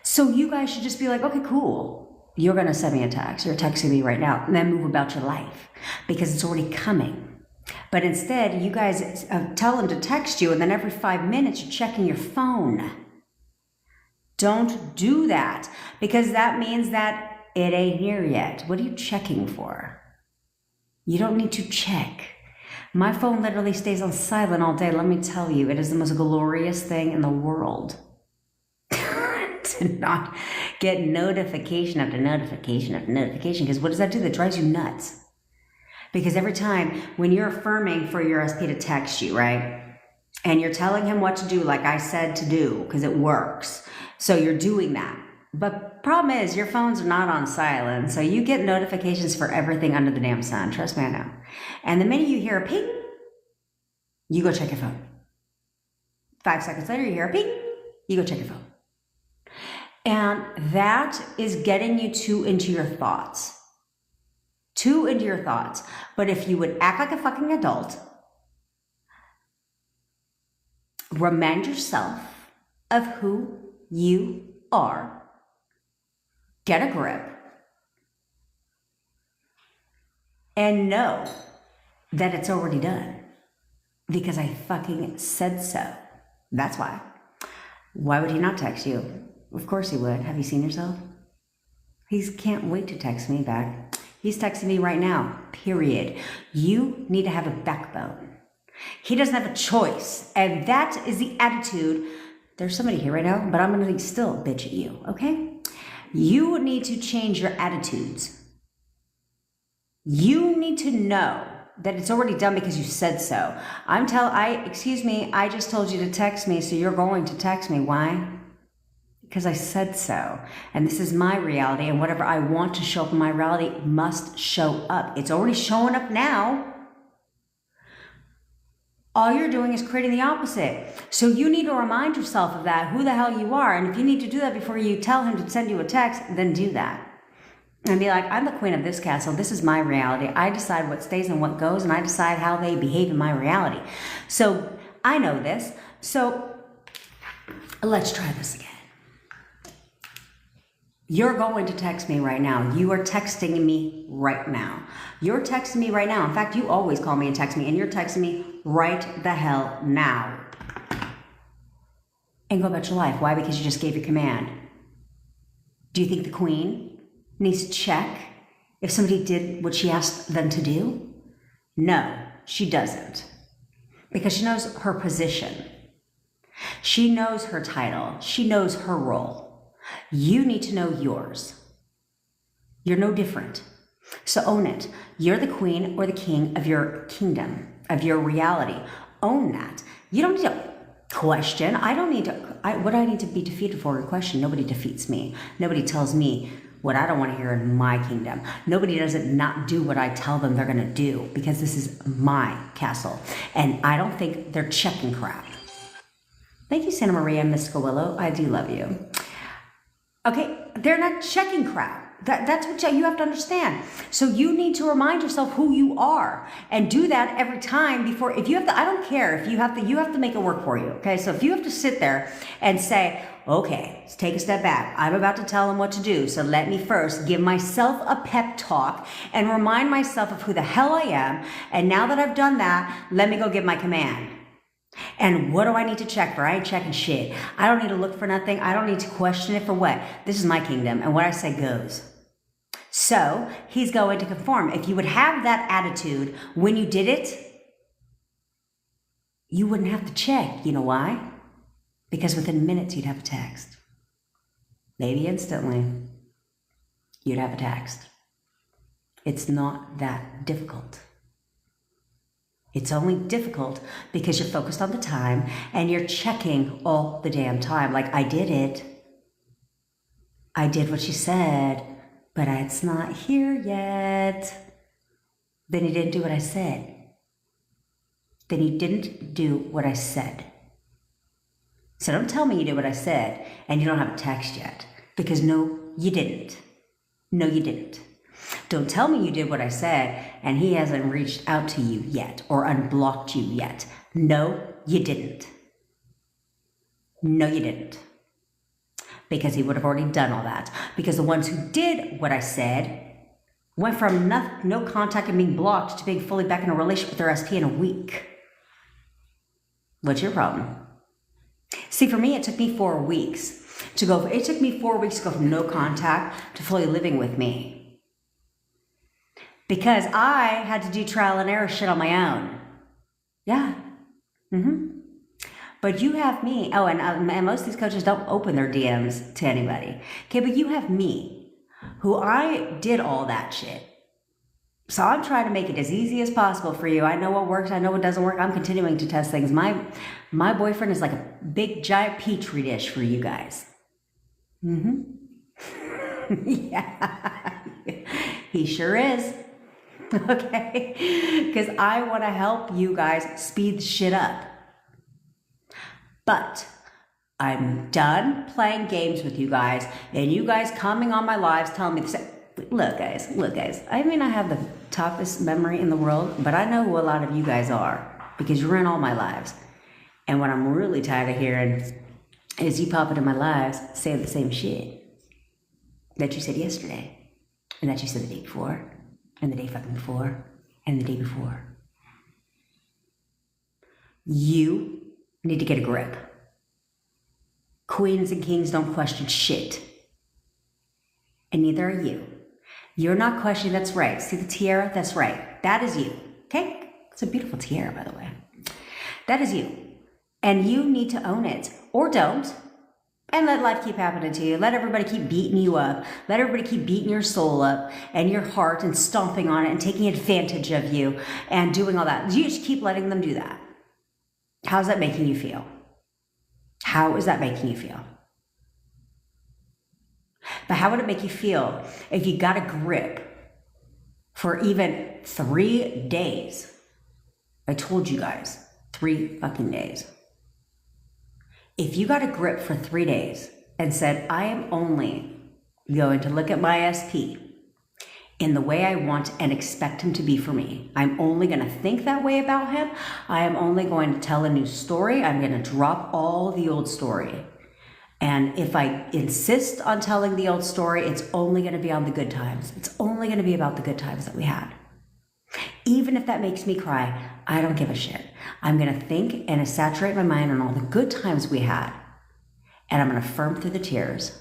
So you guys should just be like, okay, cool. You're going to send me a text. You're texting me right now. And then move about your life because it's already coming. But instead, you guys tell him to text you, and then every 5 minutes you're checking your phone. Don't do that, because that means that it ain't here yet. What are you checking for? You don't need to check. My phone literally stays on silent all day. Let me tell you, it is the most glorious thing in the world to not get notification after notification after notification, because what does that do? That drives you nuts. Because every time when you're affirming for your SP to text you, right? And you're telling him what to do, like I said to do, because it works. So you're doing that. But problem is, your phones are not on silent. So you get notifications for everything under the damn sun. Trust me, I know. And the minute you hear a ping, you go check your phone. 5 seconds later, you hear a ping, you go check your phone. And that is getting you into your thoughts. too into your thoughts. But if you would act like a fucking adult, remind yourself of who you are, get a grip, and know that it's already done. Because I fucking said so. That's why. Why would he not text you? Of course he would. Have you seen yourself? He can't wait to text me back. He's texting me right now, period. You need to have a backbone. He doesn't have a choice. And that is the attitude. There's somebody here right now, but I'm going to still bitch at you, okay? You need to change your attitudes. You need to know that it's already done because you said so. Excuse me, I just told you to text me, so you're going to text me. Why? Because I said so. And this is my reality, and whatever I want to show up in my reality must show up. It's already showing up now. All you're doing is creating the opposite. So you need to remind yourself of that, who the hell you are. And if you need to do that before you tell him to send you a text, then do that. And be like, I'm the queen of this castle. This is my reality. I decide what stays and what goes, and I decide how they behave in my reality. So I know this. So let's try this again. You're going to text me right now. You are texting me right now. You're texting me right now. In fact, you always call me and text me, and you're texting me right the hell now. And go about your life. Why? Because you just gave your command. Do you think the queen needs to check if somebody did what she asked them to do? No, she doesn't. Because she knows her position. She knows her title. She knows her role. You need to know yours. You're no different. So own it. You're the queen or the king of your kingdom, of your reality. Own that. You don't need to question. What do I need to be defeated for? Question. Nobody defeats me. Nobody tells me what I don't want to hear in my kingdom. Nobody doesn't not do what I tell them they're going to do, because this is my castle. And I don't think they're checking crap. Thank you, Santa Maria and Mystical Willow. I do love you. Okay, they're not checking crap. That's what you have to understand. So you need to remind yourself who you are, and do that every time before. If you have to, I don't care if you have to make it work for you. Okay, so if you have to sit there and say, okay, let's take a step back. I'm about to tell them what to do. So let me first give myself a pep talk and remind myself of who the hell I am. And now that I've done that, let me go give my command. And what do I need to check for? I ain't checking shit. I don't need to look for nothing. I don't need to question it for what? This is my kingdom, and what I say goes. So he's going to conform. If you would have that attitude when you did it, you wouldn't have to check. You know why? Because within minutes you'd have a text. Maybe instantly you'd have a text. It's not that difficult. It's only difficult because you're focused on the time and you're checking all the damn time. Like, I did it. I did what she said, but it's not here yet. Then he didn't do what I said. Then he didn't do what I said. So don't tell me you did what I said and you don't have a text yet. Because no, you didn't. No, you didn't. Don't tell me you did what I said and he hasn't reached out to you yet or unblocked you yet. No, you didn't. No, you didn't. Because he would have already done all that. Because the ones who did what I said went from no contact and being blocked to being fully back in a relationship with their SP in a week. What's your problem? See, for me, it took me 4 weeks to go. It took me 4 weeks to go from no contact to fully living with me. Because I had to do trial and error shit on my own. Yeah. But you have me. Oh, and most of these coaches don't open their DMs to anybody. Okay, but you have me, who I did all that shit. So I'm trying to make it as easy as possible for you. I know what works. I know what doesn't work. I'm continuing to test things. My boyfriend is like a big, giant petri dish for you guys. Yeah. He sure is. Okay? Because I want to help you guys speed shit up. But I'm done playing games with you guys and you guys coming on my lives telling me, look, guys. I may not have the toughest memory in the world, but I know who a lot of you guys are because you're in all my lives. And what I'm really tired of hearing is you pop into my lives saying the same shit that you said yesterday, and that you said the day before, and the day fucking before, and the day before. You need to get a grip. Queens and kings don't question shit. And neither are you. You're not questioning, that's right. See the tiara? That's right. That is you, okay? It's a beautiful tiara, by the way. That is you. And you need to own it, or don't, and let life keep happening to you. Let everybody keep beating you up. Let everybody keep beating your soul up and your heart and stomping on it and taking advantage of you and doing all that. You just keep letting them do that. How's that making you feel? How is that making you feel? But how would it make you feel if you got a grip for even 3 days? I told you guys, 3 fucking days. If you got a grip for 3 days and said, I am only going to look at my SP in the way I want and expect him to be for me. I'm only going to think that way about him. I am only going to tell a new story. I'm going to drop all the old story. And if I insist on telling the old story, it's only going to be on the good times. It's only going to be about the good times that we had. Even if that makes me cry, I don't give a shit. I'm going to think and saturate my mind on all the good times we had. And I'm going to firm through the tears.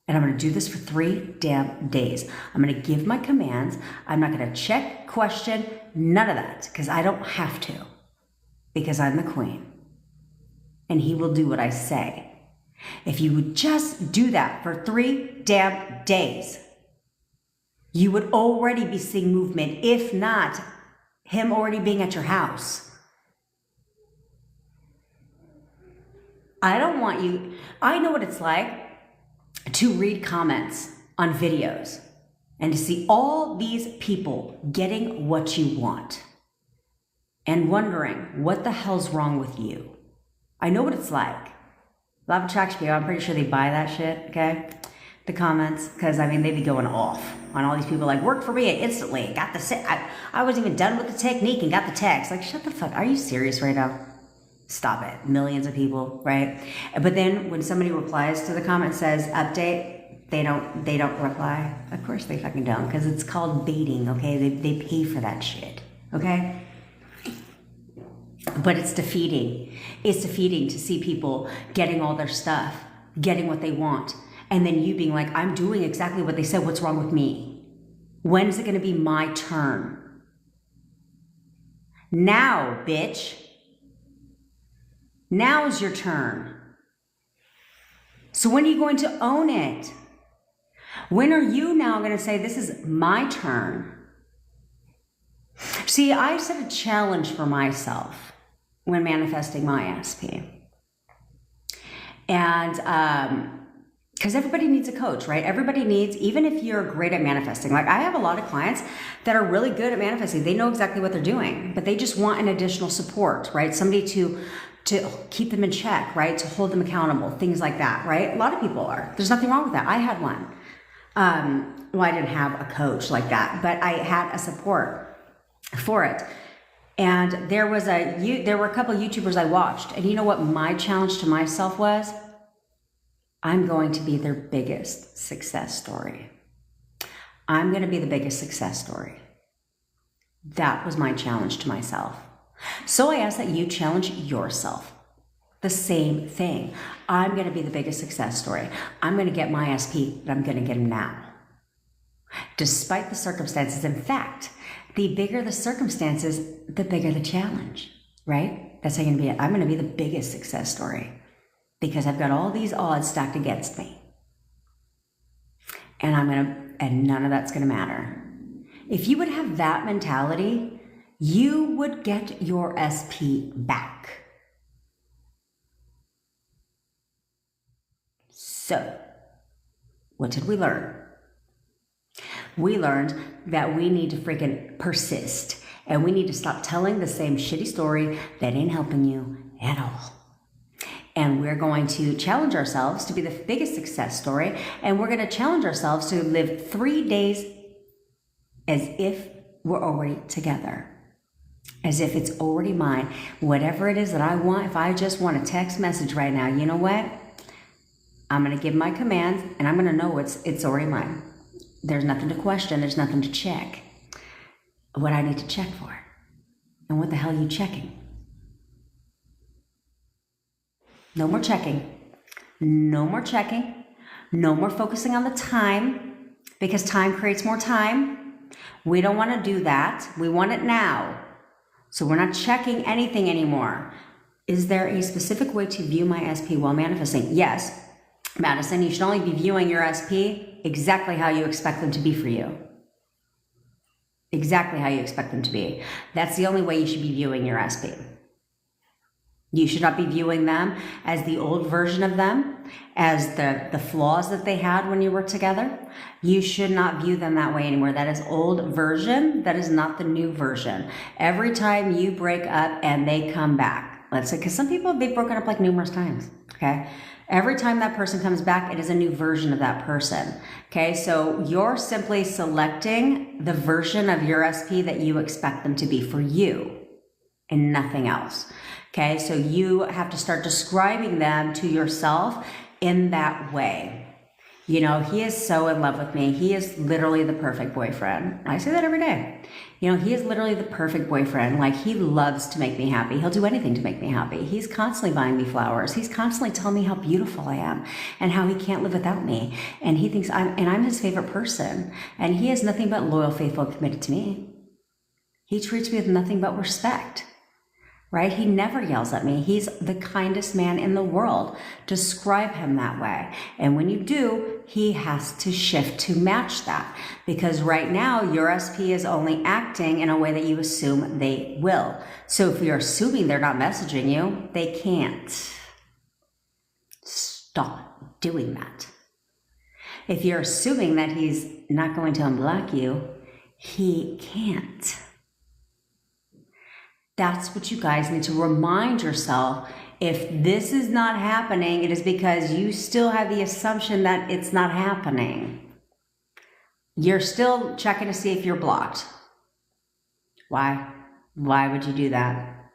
And I'm going to do this for 3 damn days. I'm going to give my commands. I'm not going to check, question, none of that. Because I don't have to. Because I'm the queen. And he will do what I say. If you would just do that for 3 damn days, you would already be seeing movement, if not him already being at your house. I don't want you, I know what it's like to read comments on videos and to see all these people getting what you want and wondering what the hell's wrong with you. I know what it's like. Love attraction people, I'm pretty sure they buy that shit, okay? The comments, because I mean, they be going off on all these people like, worked for me instantly, got the, I wasn't even done with the technique and got the text. Like, shut the fuck, are you serious right now? Stop it. Millions of people, right? But then when somebody replies to the comment, says update, they don't reply. Of course they fucking don't, because it's called baiting, okay? They pay for that shit, okay? But it's defeating. It's defeating to see people getting all their stuff, getting what they want, and then you being like, I'm doing exactly what they said. What's wrong with me? When's it going to be my turn? Now, bitch. Now is your turn. So when are you going to own it? When are you now going to say, this is my turn? See, I set a challenge for myself when manifesting my SP. And because everybody needs a coach, right? Everybody needs, even if you're great at manifesting. Like, I have a lot of clients that are really good at manifesting. They know exactly what they're doing, but they just want an additional support, right? Somebody to keep them in check, right? To hold them accountable, things like that, right? A lot of people are. There's nothing wrong with that. I had one. Well, I didn't have a coach like that, but I had a support for it. And there were a couple of YouTubers I watched, and you know what my challenge to myself was? I'm going to be their biggest success story. I'm going to be the biggest success story. That was my challenge to myself. So I ask that you challenge yourself. The same thing. I'm going to be the biggest success story. I'm going to get my SP, and I'm going to get him now. Despite the circumstances. In fact, the bigger the circumstances, the bigger the challenge, right? That's how you're going to be. I'm going to be the biggest success story because I've got all these odds stacked against me. And none of that's going to matter. If you would have that mentality, you would get your SP back. So, what did we learn? We learned that we need to freaking persist, and we need to stop telling the same shitty story that ain't helping you at all. And and we're going to challenge ourselves to be the biggest success story, and we're going to challenge ourselves to live 3 days as if we're already together, as if it's already mine. Whatever it is that I want, if I just want a text message right now, you know what? I'm going to give my commands, and I'm going to know it's already mine. There's nothing to question. There's nothing to check. What I need to check for. And what the hell are you checking? No more checking. No more checking. No more focusing on the time, because time creates more time. We don't want to do that. We want it now. So we're not checking anything anymore. Is there a specific way to view my SP while manifesting? Yes. Madison, you should only be viewing your SP exactly how you expect them to be for you. Exactly how you expect them to be. That's the only way you should be viewing your SP. You should not be viewing them as the old version of them, as the flaws that they had when you were together. You should not view them that way anymore. That is old version. That is not the new version. Every time you break up and they come back, let's say, because some people, they've broken up like numerous times, okay? Every time that person comes back, it is a new version of that person, okay? So you're simply selecting the version of your SP that you expect them to be for you and nothing else, okay? So you have to start describing them to yourself in that way. You know, he is so in love with me. He is literally the perfect boyfriend. I say that every day. You know, he is literally the perfect boyfriend. Like, he loves to make me happy. He'll do anything to make me happy. He's constantly buying me flowers. He's constantly telling me how beautiful I am and how he can't live without me. And he thinks I'm his favorite person. And he is nothing but loyal, faithful, and committed to me. He treats me with nothing but respect. Right? He never yells at me. He's the kindest man in the world. Describe him that way. And when you do, he has to shift to match that. Because right now, your SP is only acting in a way that you assume they will. So if you're assuming they're not messaging you, they can't. Stop doing that. If you're assuming that he's not going to unblock you, he can't. That's what you guys need to remind yourself. If this is not happening, it is because you still have the assumption that it's not happening. You're still checking to see if you're blocked. Why? Why would you do that?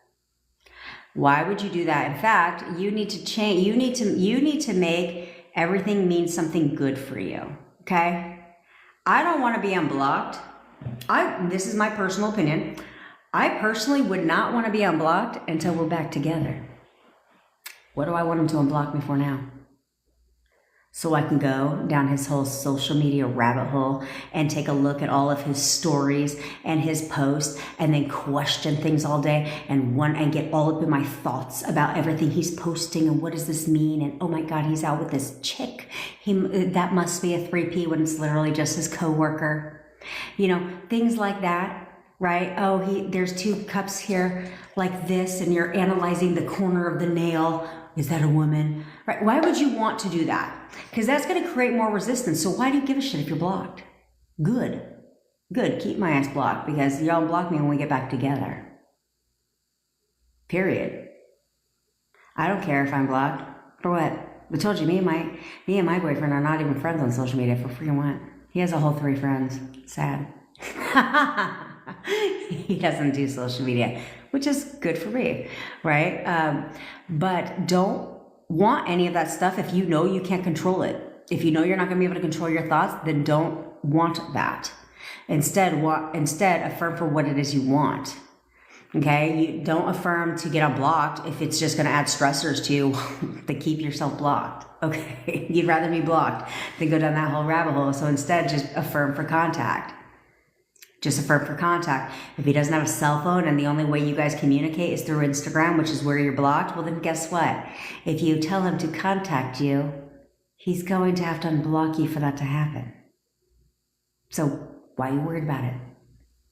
Why would you do that? In fact, you need to change. You need to make everything mean something good for you. Okay? I don't want to be unblocked. This is my personal opinion. I personally would not want to be unblocked until we're back together. What do I want him to unblock me for now? So I can go down his whole social media rabbit hole and take a look at all of his stories and his posts and then question things all day and get all up in my thoughts about everything he's posting and what does this mean? And oh my God, he's out with this chick. That must be a 3P when it's literally just his coworker. You know, things like that. Right? Oh, there's 2 cups here like this, and you're analyzing the corner of the nail. Is that a woman? Right? Why would you want to do that? Because that's going to create more resistance. So why do you give a shit if you're blocked? Good. Keep my ass blocked, because y'all block me when we get back together. Period. I don't care if I'm blocked. For what? I told you, me and my boyfriend are not even friends on social media. For freaking what? He has a whole 3 friends. Sad. He doesn't do social media, which is good for me, right? But don't want any of that stuff if you know you can't control it. If you know you're not going to be able to control your thoughts, then don't want that. Instead, affirm for what it is you want. Okay? You don't affirm to get unblocked if it's just going to add stressors to you to keep yourself blocked. Okay? You'd rather be blocked than go down that whole rabbit hole. So instead, just affirm for contact. Just affirm for contact. If he doesn't have a cell phone and the only way you guys communicate is through Instagram, which is where you're blocked, well then guess what? If you tell him to contact you, he's going to have to unblock you for that to happen. So why are you worried about it?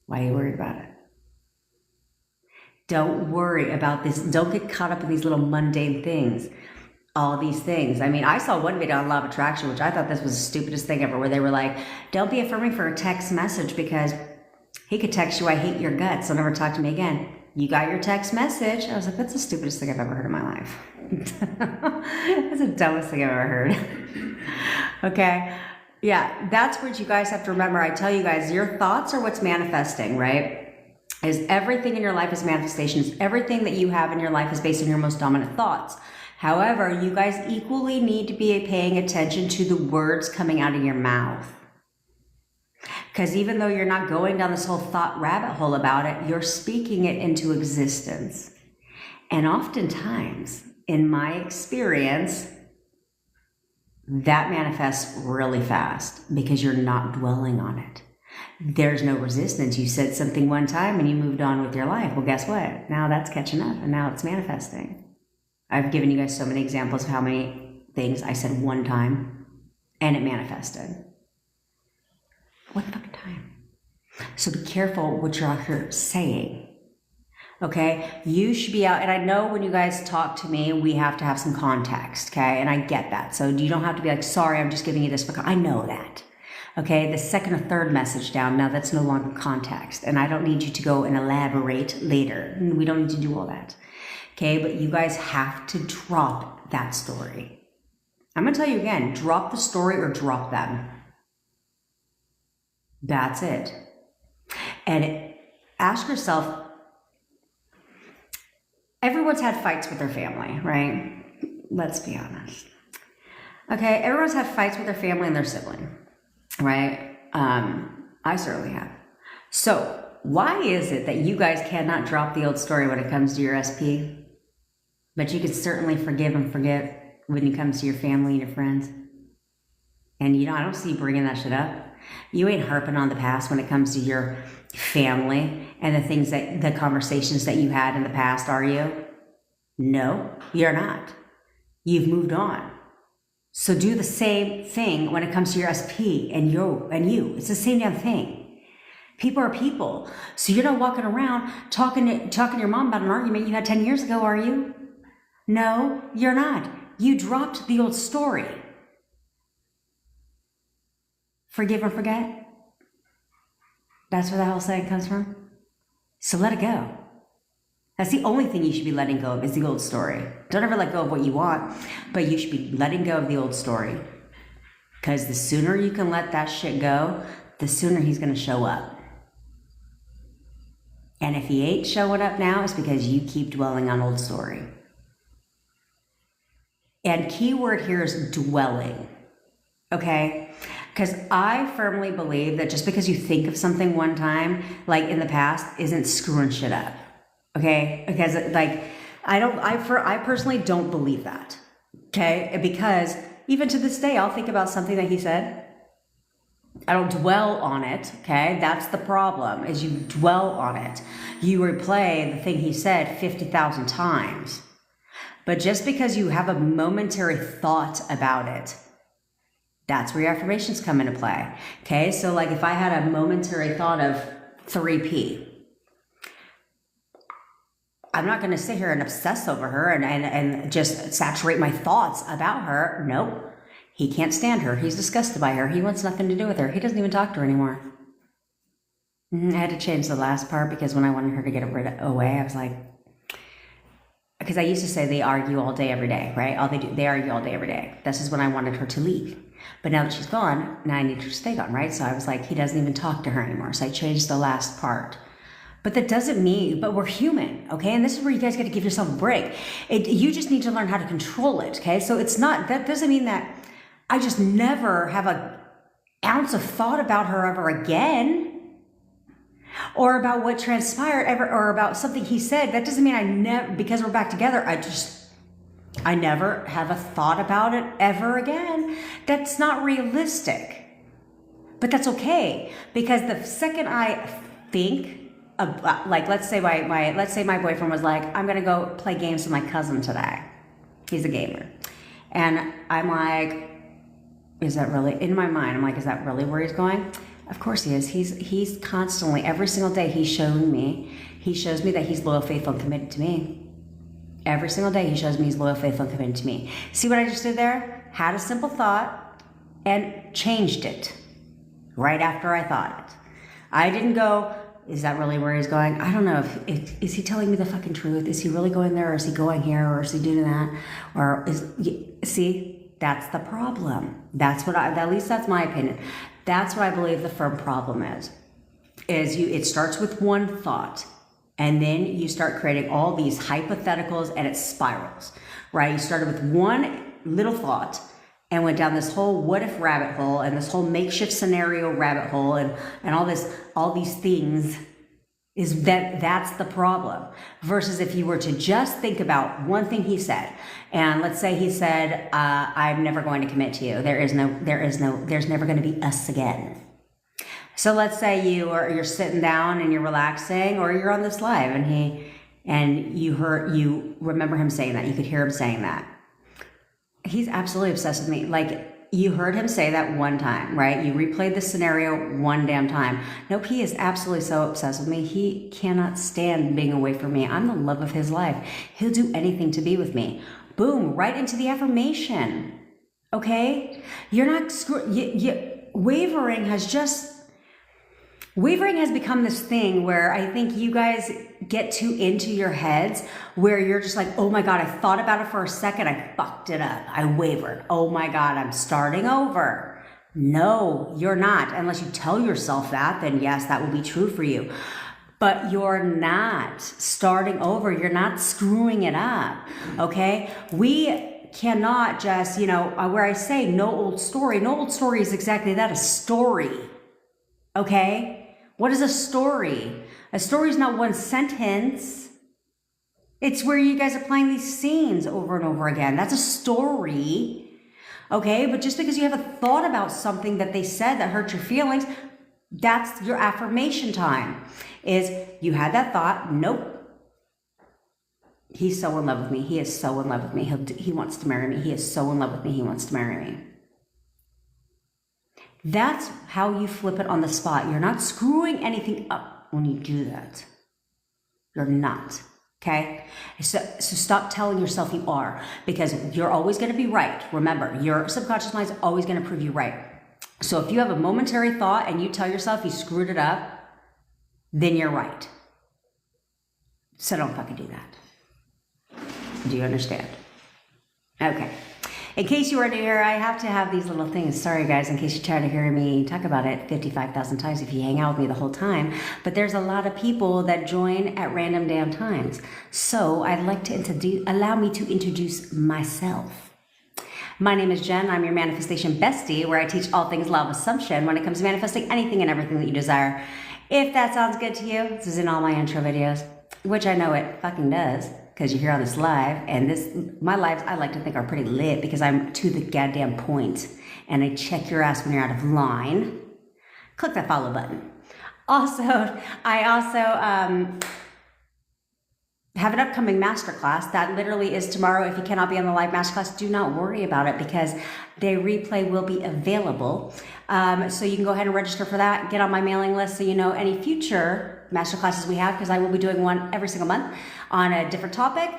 Why are you worried about it? Don't worry about this. Don't get caught up in these little mundane things. All these things. I mean, I saw one video on Law of Attraction, which I thought this was the stupidest thing ever, where they were like, don't be affirming for a text message because he could text you, I hate your guts, so never talk to me again. You got your text message. I was like, that's the stupidest thing I've ever heard in my life. That's the dumbest thing I've ever heard. Okay. Yeah, that's what you guys have to remember. I tell you guys, your thoughts are what's manifesting, right? Is everything in your life is manifestations. Everything that you have in your life is based on your most dominant thoughts. However, you guys equally need to be paying attention to the words coming out of your mouth. Because even though you're not going down this whole thought rabbit hole about it, you're speaking it into existence. And oftentimes, in my experience, that manifests really fast because you're not dwelling on it. There's no resistance. You said something one time and you moved on with your life. Well, guess what? Now that's catching up and now it's manifesting. I've given you guys so many examples of how many things I said one time and it manifested. One fucking time. So be careful what you're out here saying. Okay, you should be out, and I know when you guys talk to me, we have to have some context, okay, and I get that. So you don't have to be like, sorry, I'm just giving you this, I know that. Okay, the second or third message down, now that's no longer context, and I don't need you to go and elaborate later. We don't need to do all that. Okay, but you guys have to drop that story. I'm gonna tell you again, drop the story or drop them. That's it. And ask yourself, everyone's had fights with their family, right? Let's be honest. Okay, everyone's had fights with their family and their sibling, right? I certainly have. So why is it that you guys cannot drop the old story when it comes to your SP, but you can certainly forgive and forget when it comes to your family and your friends? And I don't see you bringing that shit up. You ain't harping on the past when it comes to your family and the conversations that you had in the past, are you? No, you're not. You've moved on. So do the same thing when it comes to your SP and you. It's the same damn thing. People are people. So you're not walking around talking to your mom about an argument you had 10 years ago, are you? No, you're not. You dropped the old story. Forgive and forget. That's where the whole saying comes from. So let it go. That's the only thing you should be letting go of is the old story. Don't ever let go of what you want, but you should be letting go of the old story. Because the sooner you can let that shit go, the sooner he's going to show up. And if he ain't showing up now, it's because you keep dwelling on old story. And key word here is dwelling. Okay? Because I firmly believe that just because you think of something one time, like in the past, isn't screwing shit up. Okay? Because I personally don't believe that. Okay? Because even to this day, I'll think about something that he said. I don't dwell on it. Okay? That's the problem, is you dwell on it. You replay the thing he said 50,000 times. But just because you have a momentary thought about it, that's where your affirmations come into play. Okay, so like if I had a momentary thought of 3P, I'm not going to sit here and obsess over her and just saturate my thoughts about her. Nope. He can't stand her. He's disgusted by her. He wants nothing to do with her. He doesn't even talk to her anymore. I had to change the last part because when I wanted her to get away, I was like, because I used to say they argue all day, every day, right? They argue all day, every day. This is when I wanted her to leave. But now that she's gone, now I need her to stay gone, right? So I was like, he doesn't even talk to her anymore. So I changed the last part. But that doesn't mean, but we're human, okay? And this is where you guys got to give yourself a break. You just need to learn how to control it, okay? So that doesn't mean that I just never have an ounce of thought about her ever again. Or about what transpired ever, or about something he said. That doesn't mean I never, because we're back together, I never have a thought about it ever again. That's not realistic. But that's okay, because the second I think of, like, let's say my boyfriend was like, I'm gonna go play games with my cousin today. He's a gamer. And I'm like, is that really, in my mind, I'm like, is that really where he's going? Of course he is. He's constantly, every single day he shows me that he's loyal, faithful, and committed to me. Every single day he shows me he's loyal, faithful, and committed to me. See what I just did there? Had a simple thought and changed it right after I thought it. I didn't go Is that really where he's going? I don't know. Is he telling me the fucking truth? Is he really going there, or is he going here, or is he doing that? Or see, that's the problem. That's what at least that's my opinion. That's what I believe the firm problem is it starts with one thought, and then you start creating all these hypotheticals, and it spirals, right? You started with one little thought and went down this whole what if rabbit hole and this whole makeshift scenario rabbit hole and all these things. That's the problem. Versus if you were to just think about one thing he said, and let's say he said, I'm never going to commit to you. There's never going to be us again. So let's say you're sitting down and you're relaxing, or you're on this live and you remember him saying that. You could hear him saying that. He's absolutely obsessed with me. Like, you heard him say that one time, right? You replayed the scenario one damn time. Nope, he is absolutely so obsessed with me. He cannot stand being away from me. I'm the love of his life. He'll do anything to be with me. Boom, right into the affirmation. Okay? You're not Wavering has become this thing where I think you guys get too into your heads, where you're just like, oh my God, I thought about it for a second, I fucked it up, I wavered. Oh my God, I'm starting over. No, you're not. Unless you tell yourself that, then yes, that will be true for you. But you're not starting over. You're not screwing it up, okay? We cannot just, where I say no old story is exactly that, a story, okay? What is a story? A story is not one sentence. It's where you guys are playing these scenes over and over again. That's a story, okay? But just because you have a thought about something that they said that hurt your feelings, that's your affirmation time. Is you had that thought, nope. He's so in love with me. He is so in love with me. He wants to marry me. He is so in love with me. He wants to marry me. That's how you flip it on the spot. You're not screwing anything up when you do that. You're not, okay? So stop telling yourself you are, because you're always going to be right. Remember, your subconscious mind is always going to prove you right. So if you have a momentary thought and you tell yourself you screwed it up, then you're right. So don't fucking do that. Do you understand? Okay. In case you are new here, I have to have these little things. Sorry, guys, in case you're tired of hearing me talk about it 55,000 times if you hang out with me the whole time. But there's a lot of people that join at random damn times. So I'd like to allow me to introduce myself. My name is Jen. I'm your manifestation bestie, where I teach all things law of assumption when it comes to manifesting anything and everything that you desire. If that sounds good to you, this is in all my intro videos, which I know it fucking does, because you're here on this live, and my lives I like to think are pretty lit because I'm to the goddamn point, and I check your ass when you're out of line. Click that follow button. Also, I have an upcoming masterclass that literally is tomorrow. If you cannot be on the live masterclass, do not worry about it, because the replay will be available. So you can go ahead and register for that. Get on my mailing list so you know any future masterclasses we have, because I will be doing one every single month on a different topic.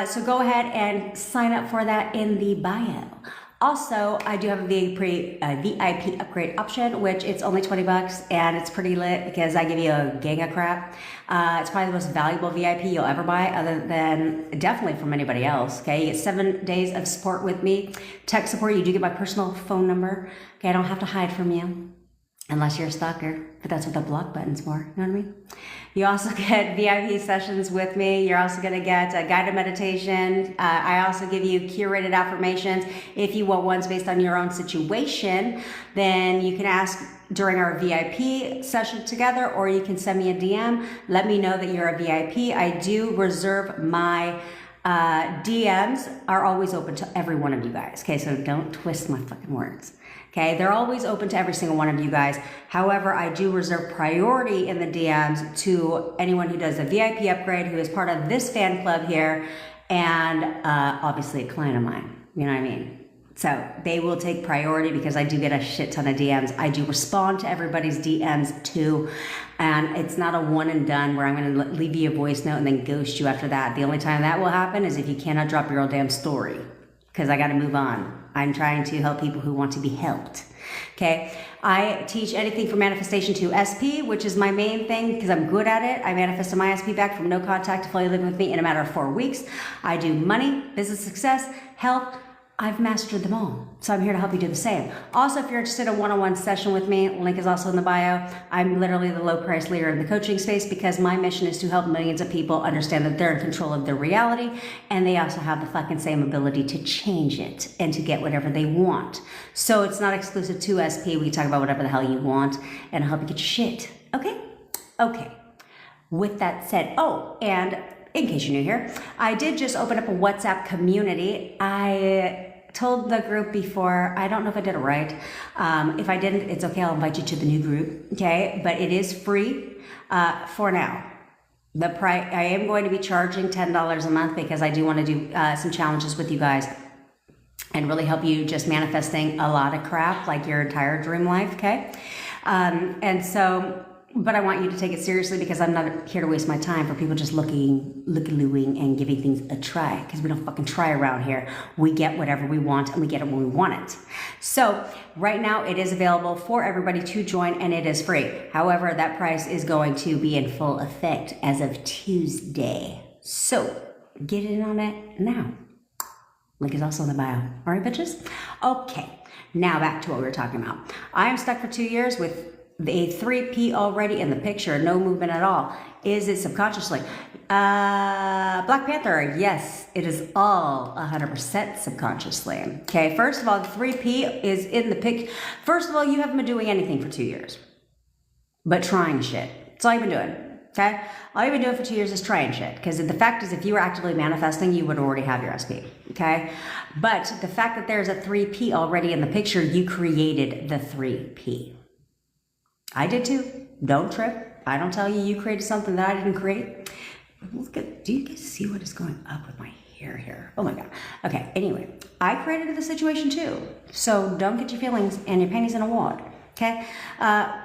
So go ahead and sign up for that in the bio. Also, I do have a VIP upgrade option, which it's only $20, and it's pretty lit because I give you a gang of crap. It's probably the most valuable VIP you'll ever buy, other than definitely from anybody else. Okay, you get 7 days of support with me, tech support. You do get my personal phone number. Okay, I don't have to hide from you unless you're a stalker, but that's what the block button's for. You know what I mean? You also get VIP sessions with me. You're also going to get a guided meditation. I also give you curated affirmations. If you want ones based on your own situation, then you can ask during our VIP session together, or you can send me a DM. Let me know that you're a VIP. I do reserve my DMs are always open to every one of you guys. Okay, so don't twist my fucking words. Okay, they're always open to every single one of you guys. However, I do reserve priority in the DMs to anyone who does a VIP upgrade, who is part of this fan club here, and obviously a client of mine. You know what I mean? So they will take priority because I do get a shit ton of DMs. I do respond to everybody's DMs too. And it's not a one and done where I'm going to leave you a voice note and then ghost you after that. The only time that will happen is if you cannot drop your old damn story, because I got to move on. I'm trying to help people who want to be helped. Okay, I teach anything from manifestation to SP, which is my main thing because I'm good at it. I manifested my SP back from no contact to fully living with me in a matter of 4 weeks. I do money, business success, health. I've mastered them all. So I'm here to help you do the same. Also, if you're interested in a one-on-one session with me, link is also in the bio. I'm literally the low price leader in the coaching space because my mission is to help millions of people understand that they're in control of their reality and they also have the fucking same ability to change it and to get whatever they want. So it's not exclusive to SP. We can talk about whatever the hell you want and I'll help you get your shit. Okay? Okay. With that said, oh, and in case you're new here, I did just open up a WhatsApp community. I told the group before, I don't know if I did it right. If I didn't, it's okay. I'll invite you to the new group. Okay. But it is free for now. The price, I am going to be charging $10 a month because I do want to do some challenges with you guys and really help you just manifesting a lot of crap, like your entire dream life. Okay. And so, but I want you to take it seriously because I'm not here to waste my time for people just looking-looing and giving things a try because we don't fucking try around here. We get whatever we want and we get it when we want it. So right now it is available for everybody to join and it is free. However, that price is going to be in full effect as of Tuesday. So get in on it now. Link is also in the bio. All right, bitches? Okay, now back to what we were talking about. I am stuck for 2 years with a 3P already in the picture, no movement at all. Is it subconsciously? Black Panther, yes, it is all 100% subconsciously. Okay, first of all, the 3P is in the pic. First of all, you haven't been doing anything for 2 years, but trying shit. That's all you've been doing. Okay, all you've been doing for 2 years is trying shit. Because the fact is, if you were actively manifesting, you would already have your SP. Okay, but the fact that there's a 3P already in the picture, you created the 3P. I did too. Don't trip. I don't tell you you created something that I didn't create. Look at, do you guys see what is going up with my hair here? Oh my God. Okay, anyway, I created the situation too. So don't get your feelings and your panties in a wad. Okay?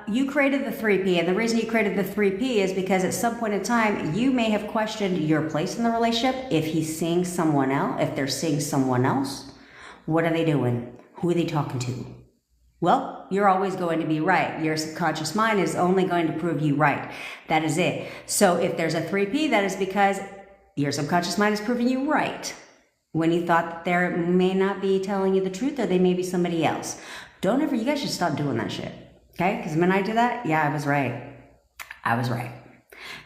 You created the 3P, and the reason you created the 3P is because at some point in time, you may have questioned your place in the relationship. If he's seeing someone else, if they're seeing someone else, what are they doing? Who are they talking to? Well, you're always going to be right. Your subconscious mind is only going to prove you right. That is it. So if there's a 3P, that is because your subconscious mind is proving you right. When you thought that they may not be telling you the truth or they may be somebody else. Don't ever, you guys should stop doing that shit. Okay? Because when I did that, yeah, I was right. I was right.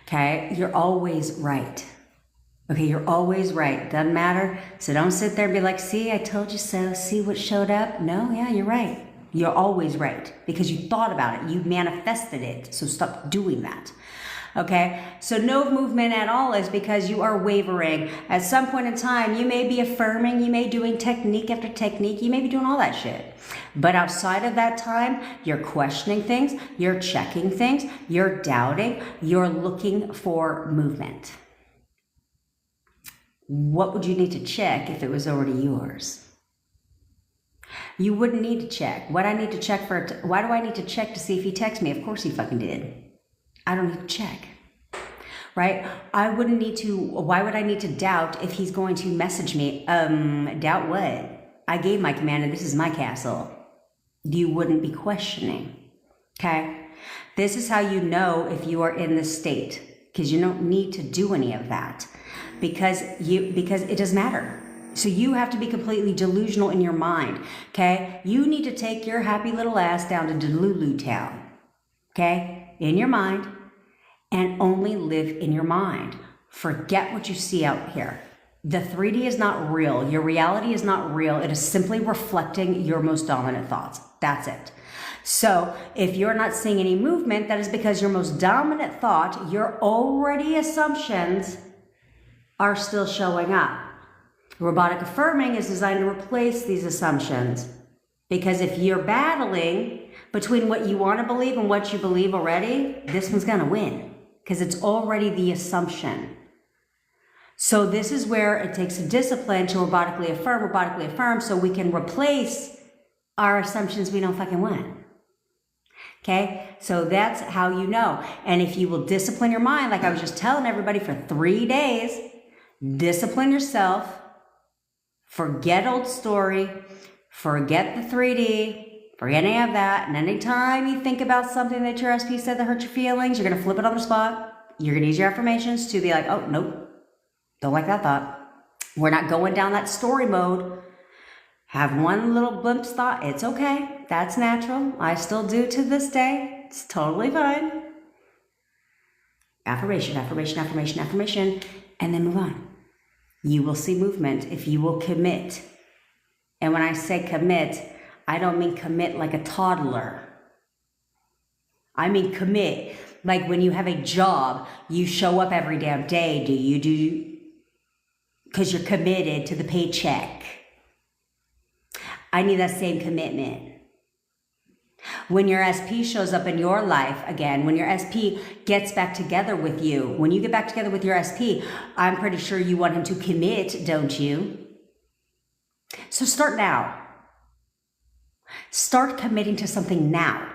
Okay? You're always right. Okay, you're always right. Doesn't matter. So don't sit there and be like, see, I told you so. See what showed up? No, yeah, you're right. You're always right because you thought about it. You manifested it. So stop doing that. Okay. So no movement at all is because you are wavering. At some point in time, you may be affirming, you may be doing technique after technique. You may be doing all that shit. But outside of that time, you're questioning things. You're checking things. You're doubting. You're looking for movement. What would you need to check if it was already yours? You wouldn't need to check. What I need to check for, why do I need to check to see if he texts me? Of course he fucking did. I don't need to check, right? I wouldn't need to, why would I need to doubt if he's going to message me? Doubt what? I gave my command and this is my castle. You wouldn't be questioning, okay? This is how you know if you are in this state because you don't need to do any of that because it doesn't matter. So you have to be completely delusional in your mind, okay? You need to take your happy little ass down to Delulu Town, okay? In your mind, and only live in your mind. Forget what you see out here. The 3D is not real. Your reality is not real. It is simply reflecting your most dominant thoughts. That's it. So if you're not seeing any movement, that is because your most dominant thought, your already assumptions are still showing up. Robotic affirming is designed to replace these assumptions because if you're battling between what you want to believe and what you believe already, this one's going to win because it's already the assumption. So this is where it takes a discipline to robotically affirm so we can replace our assumptions we don't fucking want. Okay, so that's how you know. And if you will discipline your mind, like I was just telling everybody for 3 days, discipline yourself. Forget old story, Forget the 3D, forget any of that. And anytime you think about something that your SP said that hurt your feelings, you're going to flip it on the spot. You're going to use your affirmations to be like, oh, nope, don't like that thought. We're not going down that story mode. Have one little glimpse thought. It's okay. That's natural. I still do to this day. It's totally fine. Affirmation, affirmation, affirmation, affirmation, and then move on. You will see movement if you will commit. And when I say commit, I don't mean commit like a toddler. I mean commit like when you have a job, you show up every damn day. Because you're committed to the paycheck. I need that same commitment. When your SP shows up in your life again, when your SP gets back together with you, when you get back together with your SP, I'm pretty sure you want him to commit, don't you? So start now. Start committing to something now.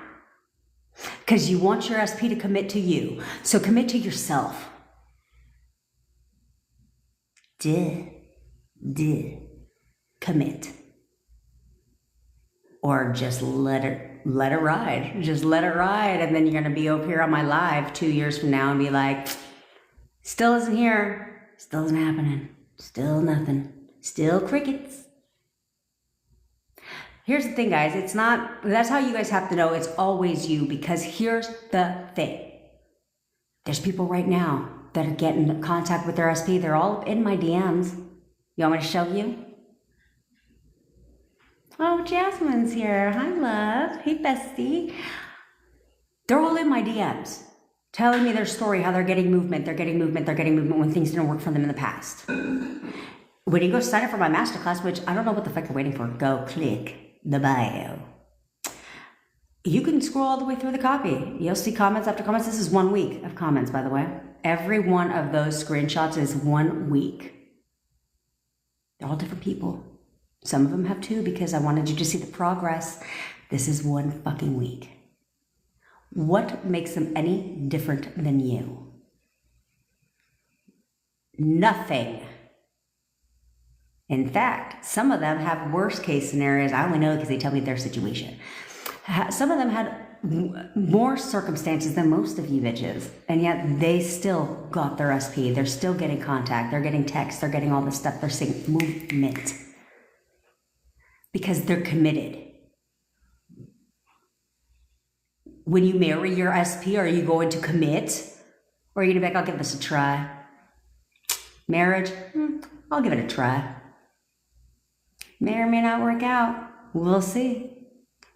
Because you want your SP to commit to you. So commit to yourself. Commit. Or just let it ride. Just let it ride. And then you're going to be over here on my live 2 years from now and be like, still isn't here. Still isn't happening. Still nothing. Still crickets. Here's the thing, guys. That's how you guys have to know it's always you, because here's the thing. There's people right now that are getting in contact with their SP. They're all in my DMs. You want me to show you? Oh, Jasmine's here. Hi, love. Hey, bestie. They're all in my DMs, telling me their story, how they're getting movement. They're getting movement when things didn't work for them in the past. When you go sign up for my masterclass, which I don't know what the fuck you're waiting for, go click the bio. You can scroll all the way through the copy. You'll see comments after comments. This is 1 week of comments, by the way. Every one of those screenshots is 1 week. They're all different people. Some of them have 2 because I wanted you to see the progress. This is 1 fucking week. What makes them any different than you? Nothing. In fact, some of them have worst case scenarios. I only know because they tell me their situation. Some of them had more circumstances than most of you bitches, and yet they still got their SP. They're still getting contact. They're getting texts. They're getting all this stuff. They're seeing movement. Because they're committed. When you marry your SP, are you going to commit? Or are you going to be like, I'll give this a try? Marriage? I'll give it a try. May or may not work out. We'll see.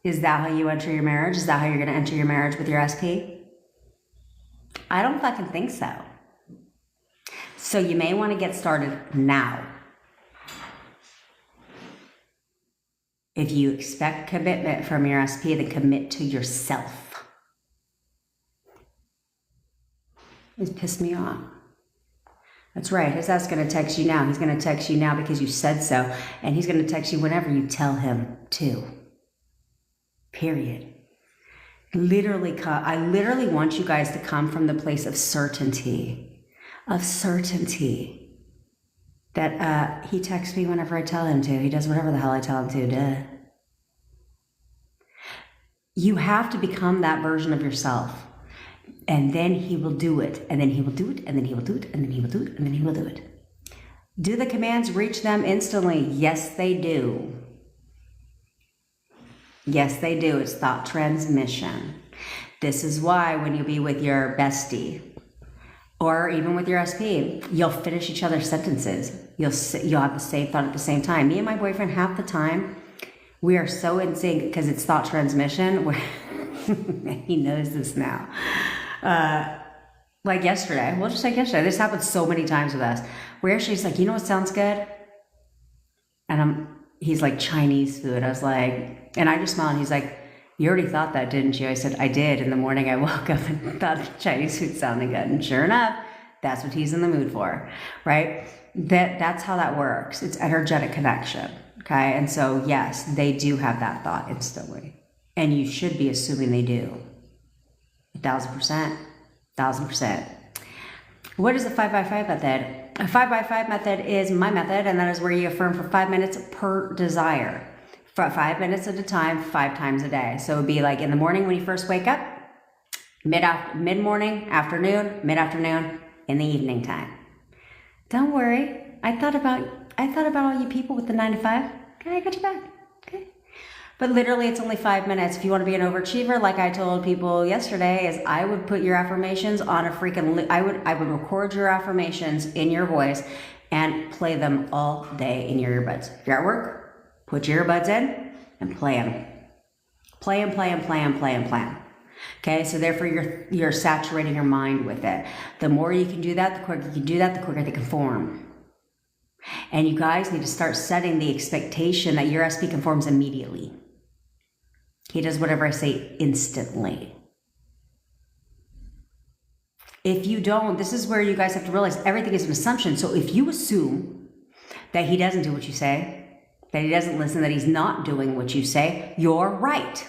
Is that how you enter your marriage? Is that how you're going to enter your marriage with your SP? I don't fucking think so. So you may want to get started now. If you expect commitment from your SP, then commit to yourself. It's pissed me off. That's right. His ass going to text you now. He's going to text you now because you said so. And he's going to text you whenever you tell him to. Period. I literally want you guys to come from the place of certainty. That he texts me whenever I tell him to. He does whatever the hell I tell him to. Duh. You have to become that version of yourself. And then he will do it. And then he will do it. And then he will do it. And then he will do it. And then he will do it. Do the commands reach them instantly? Yes, they do. Yes, they do. It's thought transmission. This is why when you be with your bestie, or even with your SP, you'll finish each other's sentences. You'll have the same thought at the same time. Me and my boyfriend, half the time, we are so in sync because it's thought transmission. He knows this now. Like yesterday, we'll just like yesterday. This happened so many times with us. Where she's like, you know what sounds good? And he's like, Chinese food. I was like, and I just smiled. And he's like, you already thought that, didn't you? I said, I did. In the morning, I woke up and thought Chinese food sounded good. And sure enough, that's what he's in the mood for, right? That's how that works. It's energetic connection, okay? And so, yes, they do have that thought instantly. And you should be assuming they do. 1,000%. 1,000%. What is the 5x5 method? A 5x5 method is my method, and that is where you affirm for 5 minutes per desire. for 5 minutes at a time, 5 times a day. So it would be like in the morning when you first wake up, mid-morning, afternoon, mid-afternoon, in the evening time. Don't worry. I thought about all you people with the 9 to 5. Okay, I got your back. Okay. But literally it's only 5 minutes. If you want to be an overachiever, like I told people yesterday, is I would put your affirmations on a freaking, I would record your affirmations in your voice and play them all day in your earbuds. If you're at work, put your earbuds in and play them. Play them, play them, play them, play them, play them. Okay, so therefore you're saturating your mind with it. The more you can do that, the quicker you can do that, the quicker they can form. And you guys need to start setting the expectation that your SP conforms immediately. He does whatever I say instantly. If you don't, this is where you guys have to realize everything is an assumption. So if you assume that he doesn't do what you say, that he doesn't listen, that he's not doing what you say, you're right.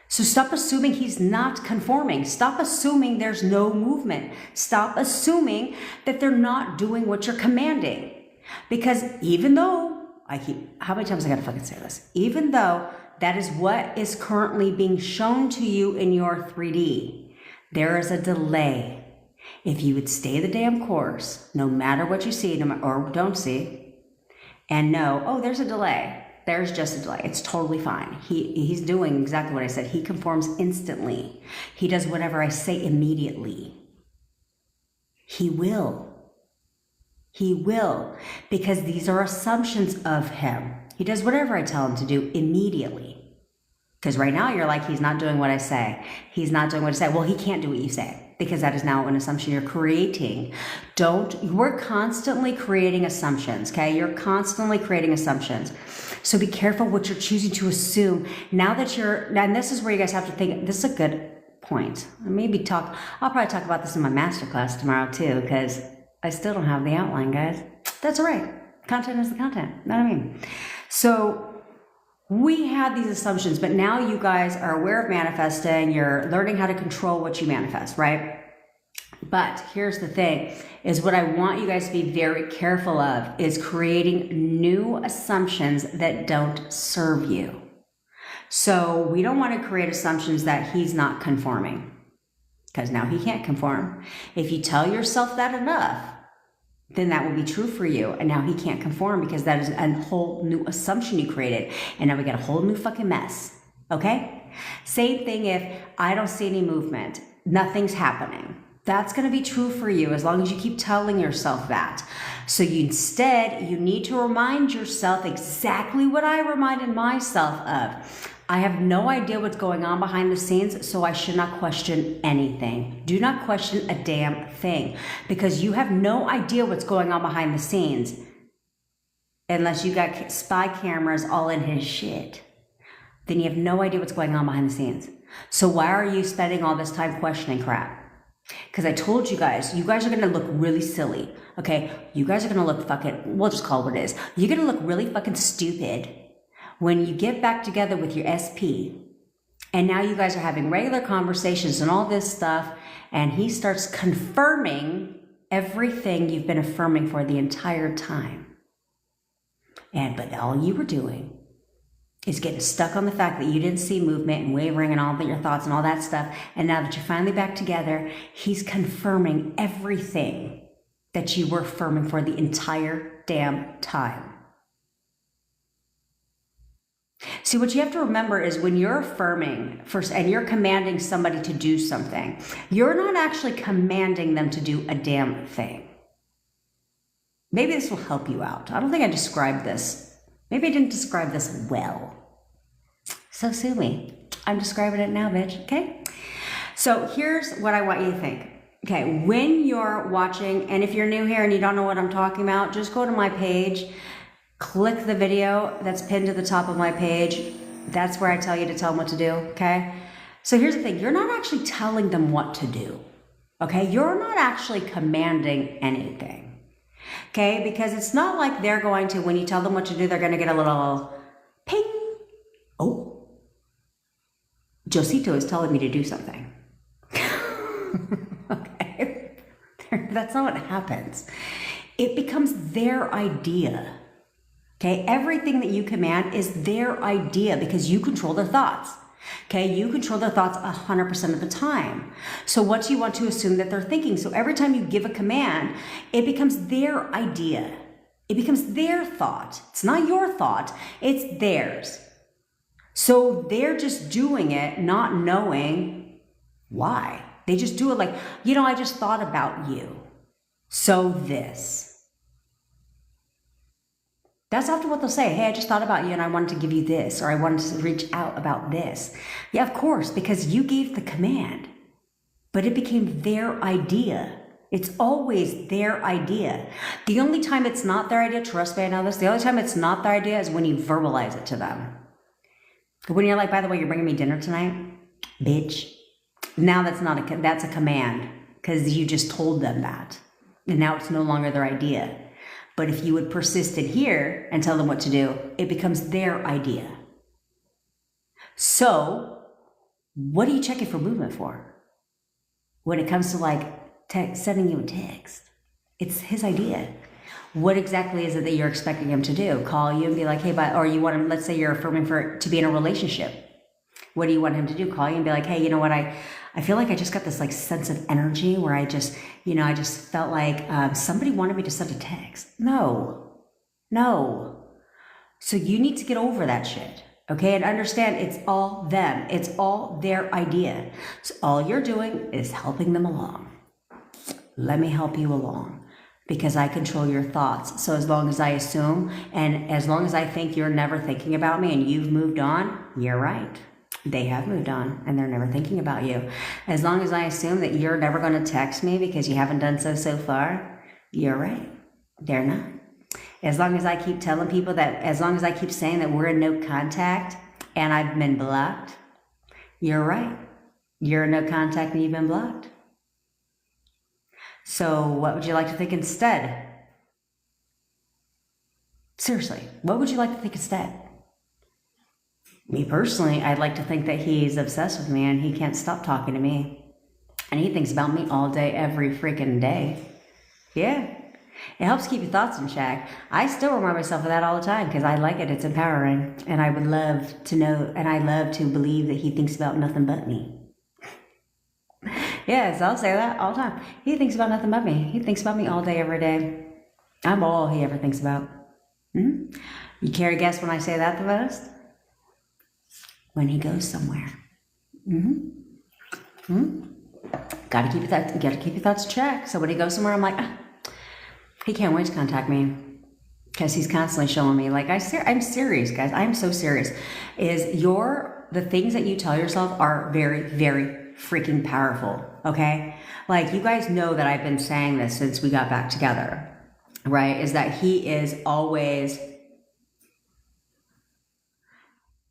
So stop assuming he's not conforming. Stop assuming there's no movement. Stop assuming that they're not doing what you're commanding. Because even though, how many times I gotta fucking say this? Even though that is what is currently being shown to you in your 3D, there is a delay. If you would stay the damn course, no matter what you see or don't see, and know, oh, there's a delay. There's just a delay. It's totally fine. He's doing exactly what I said. He conforms instantly. He does whatever I say immediately. He will. He will. Because these are assumptions of him. He does whatever I tell him to do immediately. Because right now you're like, he's not doing what I say. He's not doing what I say. Well, he can't do what you say. Because that is now an assumption you're creating. We're constantly creating assumptions, okay? You're constantly creating assumptions. So be careful what you're choosing to assume. And this is where you guys have to think, this is a good point. I'll probably talk about this in my masterclass tomorrow too, because I still don't have the outline, guys. That's all right. Content is the content. You know what I mean? So we had these assumptions, but now you guys are aware of manifesting. You're learning how to control what you manifest, right? But here's the thing, is what I want you guys to be very careful of is creating new assumptions that don't serve you. So we don't want to create assumptions that he's not conforming, because now he can't conform. If you tell yourself that enough, then that will be true for you. And now he can't conform because that is a whole new assumption you created. And now we got a whole new fucking mess. Okay? Same thing if I don't see any movement, nothing's happening. That's going to be true for you as long as you keep telling yourself that. So you need to remind yourself exactly what I reminded myself of. I have no idea what's going on behind the scenes, so I should not question anything. Do not question a damn thing, because you have no idea what's going on behind the scenes unless you got spy cameras all in his shit. Then you have no idea what's going on behind the scenes. So why are you spending all this time questioning crap? Because I told you guys are going to look really silly, okay? You guys are going to look fucking, we'll just call it what it is. You're going to look really fucking stupid when you get back together with your SP, and now you guys are having regular conversations and all this stuff, and he starts confirming everything you've been affirming for the entire time. But all you were doing is getting stuck on the fact that you didn't see movement and wavering and all of your thoughts and all that stuff. And now that you're finally back together, he's confirming everything that you were affirming for the entire damn time. See, what you have to remember is when you're affirming first and you're commanding somebody to do something, you're not actually commanding them to do a damn thing. Maybe this will help you out. I don't think I described this. Maybe I didn't describe this well. So sue me. I'm describing it now, bitch, okay? So here's what I want you to think. Okay, when you're watching, and if you're new here and you don't know what I'm talking about, just go to my page, click the video that's pinned to the top of my page. That's where I tell you to tell them what to do, okay? So here's the thing. You're not actually telling them what to do, okay? You're not actually commanding anything, okay? Because it's not like they're going to, when you tell them what to do, they're going to get a little ping. Oh, Josito is telling me to do something. Okay? That's not what happens. It becomes their idea. Okay, everything that you command is their idea because you control their thoughts. Okay, you control their thoughts 100% of the time. So what do you want to assume that they're thinking? So every time you give a command, it becomes their idea. It becomes their thought. It's not your thought, it's theirs. So they're just doing it, not knowing why. They just do it like, I just thought about you. So this. That's often what they'll say. Hey, I just thought about you and I wanted to give you this, or I wanted to reach out about this. Yeah, of course, because you gave the command, but it became their idea. It's always their idea. The only time it's not their idea, trust me, I know this, the only time it's not their idea is when you verbalize it to them. When you're like, by the way, you're bringing me dinner tonight, bitch. Now that's a command because you just told them that. And now it's no longer their idea. But if you would persist in here and tell them what to do, it becomes their idea. So what are you checking for movement for? When it comes to like sending you a text, it's his idea. What exactly is it that you're expecting him to do? Call you and be like, hey, or you want him, let's say you're affirming to be in a relationship. What do you want him to do? Call you and be like, hey, you know what? I feel like I just got this like sense of energy where I just felt like somebody wanted me to send a text. No. So you need to get over that shit. Okay. And understand it's all them. It's all their idea. So all you're doing is helping them along. Let me help you along because I control your thoughts. So as long as I assume and as long as I think you're never thinking about me and you've moved on, you're right. They have moved on and they're never thinking about you. As long as I assume that you're never going to text me because you haven't done so far, you're right. They're not. As long as I keep telling people that, as long as I keep saying that we're in no contact and I've been blocked, you're right. You're in no contact and you've been blocked. So what would you like to think instead? Seriously, what would you like to think instead? Me personally, I'd like to think that he's obsessed with me and he can't stop talking to me. And he thinks about me all day, every freaking day. Yeah. It helps keep your thoughts in check. I still remind myself of that all the time because I like it. It's empowering. And I would love to know, and I love to believe that he thinks about nothing but me. Yes, I'll say that all the time. He thinks about nothing but me. He thinks about me all day, every day. I'm all he ever thinks about. You care to guess when I say that the most? When he goes somewhere. Gotta keep your thoughts checked. So when he goes somewhere, I'm like, he can't wait to contact me. Because he's constantly showing me, like, I'm serious, guys. I'm so serious. The things that you tell yourself are very, very freaking powerful, okay? Like, you guys know that I've been saying this since we got back together, right? Is that he is always,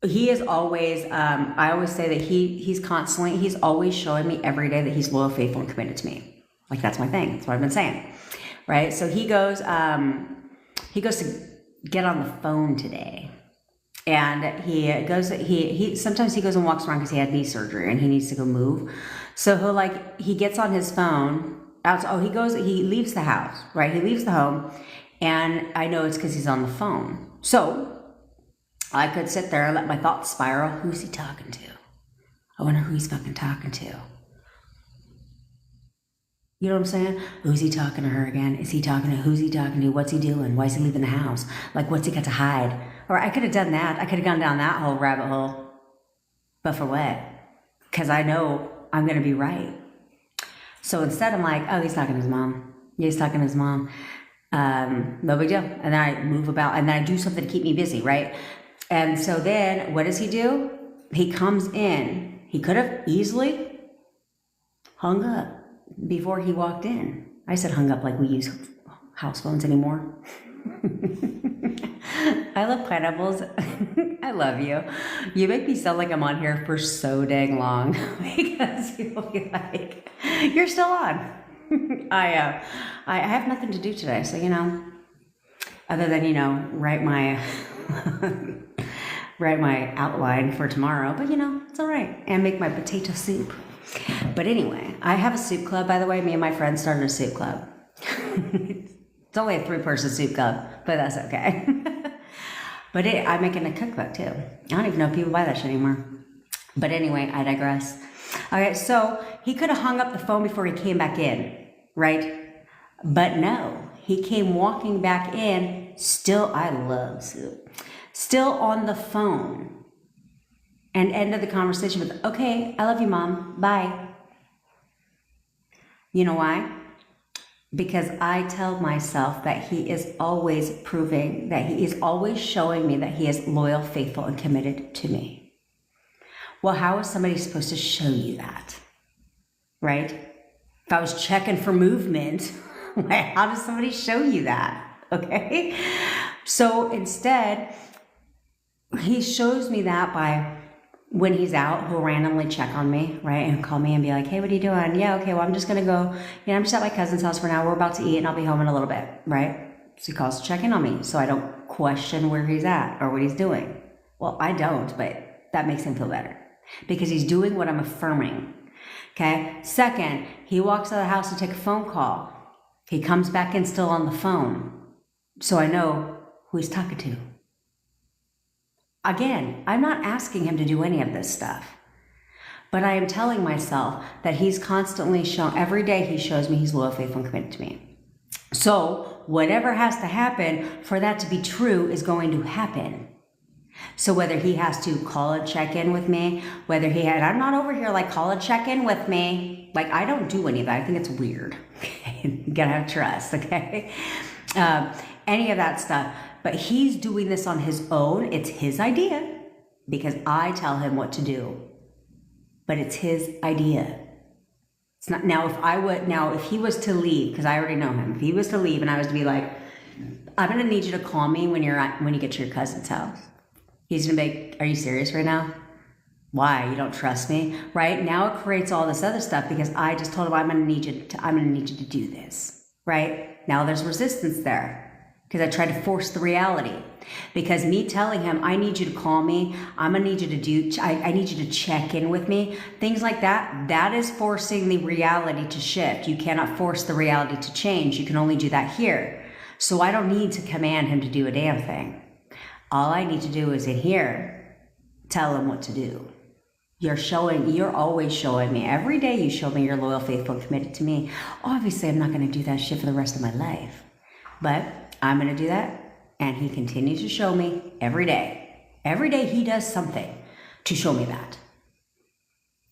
I always say that he's always showing me every day that he's loyal, faithful, and committed to me. Like, that's my thing. That's what I've been saying, right? So he goes to get on the phone today. And sometimes he goes and walks around because he had knee surgery and he needs to go move. So he gets on his phone. He leaves the house, right? He leaves the home. And I know it's because he's on the phone. So I could sit there and let my thoughts spiral. Who's he talking to? I wonder who he's fucking talking to. You know what I'm saying? Who's he talking to her again? Who's he talking to? What's he doing? Why is he leaving the house? Like, what's he got to hide? Or I could have done that. I could have gone down that whole rabbit hole. But for what? Because I know I'm going to be right. So instead I'm like, oh, he's talking to his mom. Yeah, he's talking to his mom. No big deal. And then I move about and then I do something to keep me busy, right? And so then what does he do? He comes in. He could have easily hung up before he walked in. I said hung up like we use house phones anymore. I love pineapples. I love you. You make me sound like I'm on here for so dang long because you'll be like, you're still on. I have nothing to do today, so other than write my outline for tomorrow. But it's all right, and make my potato soup. But anyway, I have a soup club, by the way. Me and my friends started a soup club. It's only a 3-person soup club, but that's okay. But I'm making a cookbook too. I don't even know if people buy that shit anymore. But anyway, I digress. Okay, so he could have hung up the phone before he came back in, right? But no, he came walking back in, still, I love sooo, still on the phone, and ended the conversation with, okay, I love you, Mom, bye. You know why? Because I tell myself that he is always proving, that he is always showing me that he is loyal, faithful, and committed to me. Well, how is somebody supposed to show you that, right? If I was checking for movement, how does somebody show you that, okay? So instead, he shows me that by when he's out, he'll randomly check on me, right? And call me and be like, hey, what are you doing? Yeah, okay, well, I'm just going to go, I'm just at my cousin's house for now. We're about to eat and I'll be home in a little bit, right? So he calls to check in on me so I don't question where he's at or what he's doing. Well, I don't, but that makes him feel better because he's doing what I'm affirming, okay? Second, he walks out of the house to take a phone call. He comes back in still on the phone, so I know who he's talking to. Again, I'm not asking him to do any of this stuff, but I am telling myself that he's constantly shown, every day he shows me he's loyal, faithful, and committed to me. So whatever has to happen for that to be true is going to happen. So whether he has to call and check in with me, whether he had, I'm not over here like call and check in with me. Like I don't do any of that. I think it's weird. Okay? You gotta have trust, okay? Any of that stuff. But he's doing this on his own. It's his idea because I tell him what to do. But it's his idea. It's not now if he was to leave, because I already know him, if he was to leave and I was to be like, I'm gonna need you to call me when you get to your cousin's house. He's gonna be like, are you serious right now? Why? You don't trust me? Right? Now it creates all this other stuff because I just told him I'm gonna need you to do this. Right? Now there's resistance there. Because I tried to force the reality. Because me telling him, I need you to call me, I'm gonna need you to do, I need you to check in with me, things like that, that is forcing the reality to shift. You cannot force the reality to change. You can only do that here. So I don't need to command him to do a damn thing. All I need to do is in here, tell him what to do. You're always showing me. Every day you show me you're loyal, faithful, and committed to me. Obviously, I'm not gonna do that shit for the rest of my life. But I'm going to do that, and he continues to show me every day. Every day he does something to show me that.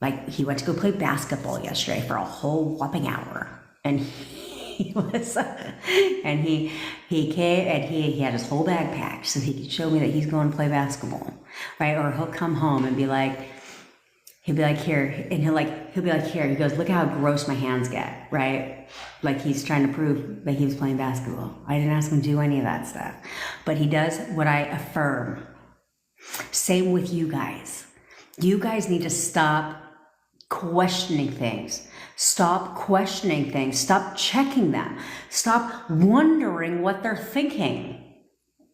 Like he went to go play basketball yesterday for a whole whopping hour, and he was, and he came and he had his whole bag packed so he could show me that he's going to play basketball, right? Or he'll come home and be like, here, and he'll be like, here, he goes, look how gross my hands get, right? Like he's trying to prove that he was playing basketball. I didn't ask him to do any of that stuff, but he does what I affirm. Same with you guys. You guys need to stop questioning things. Stop questioning things. Stop checking them. Stop wondering what they're thinking.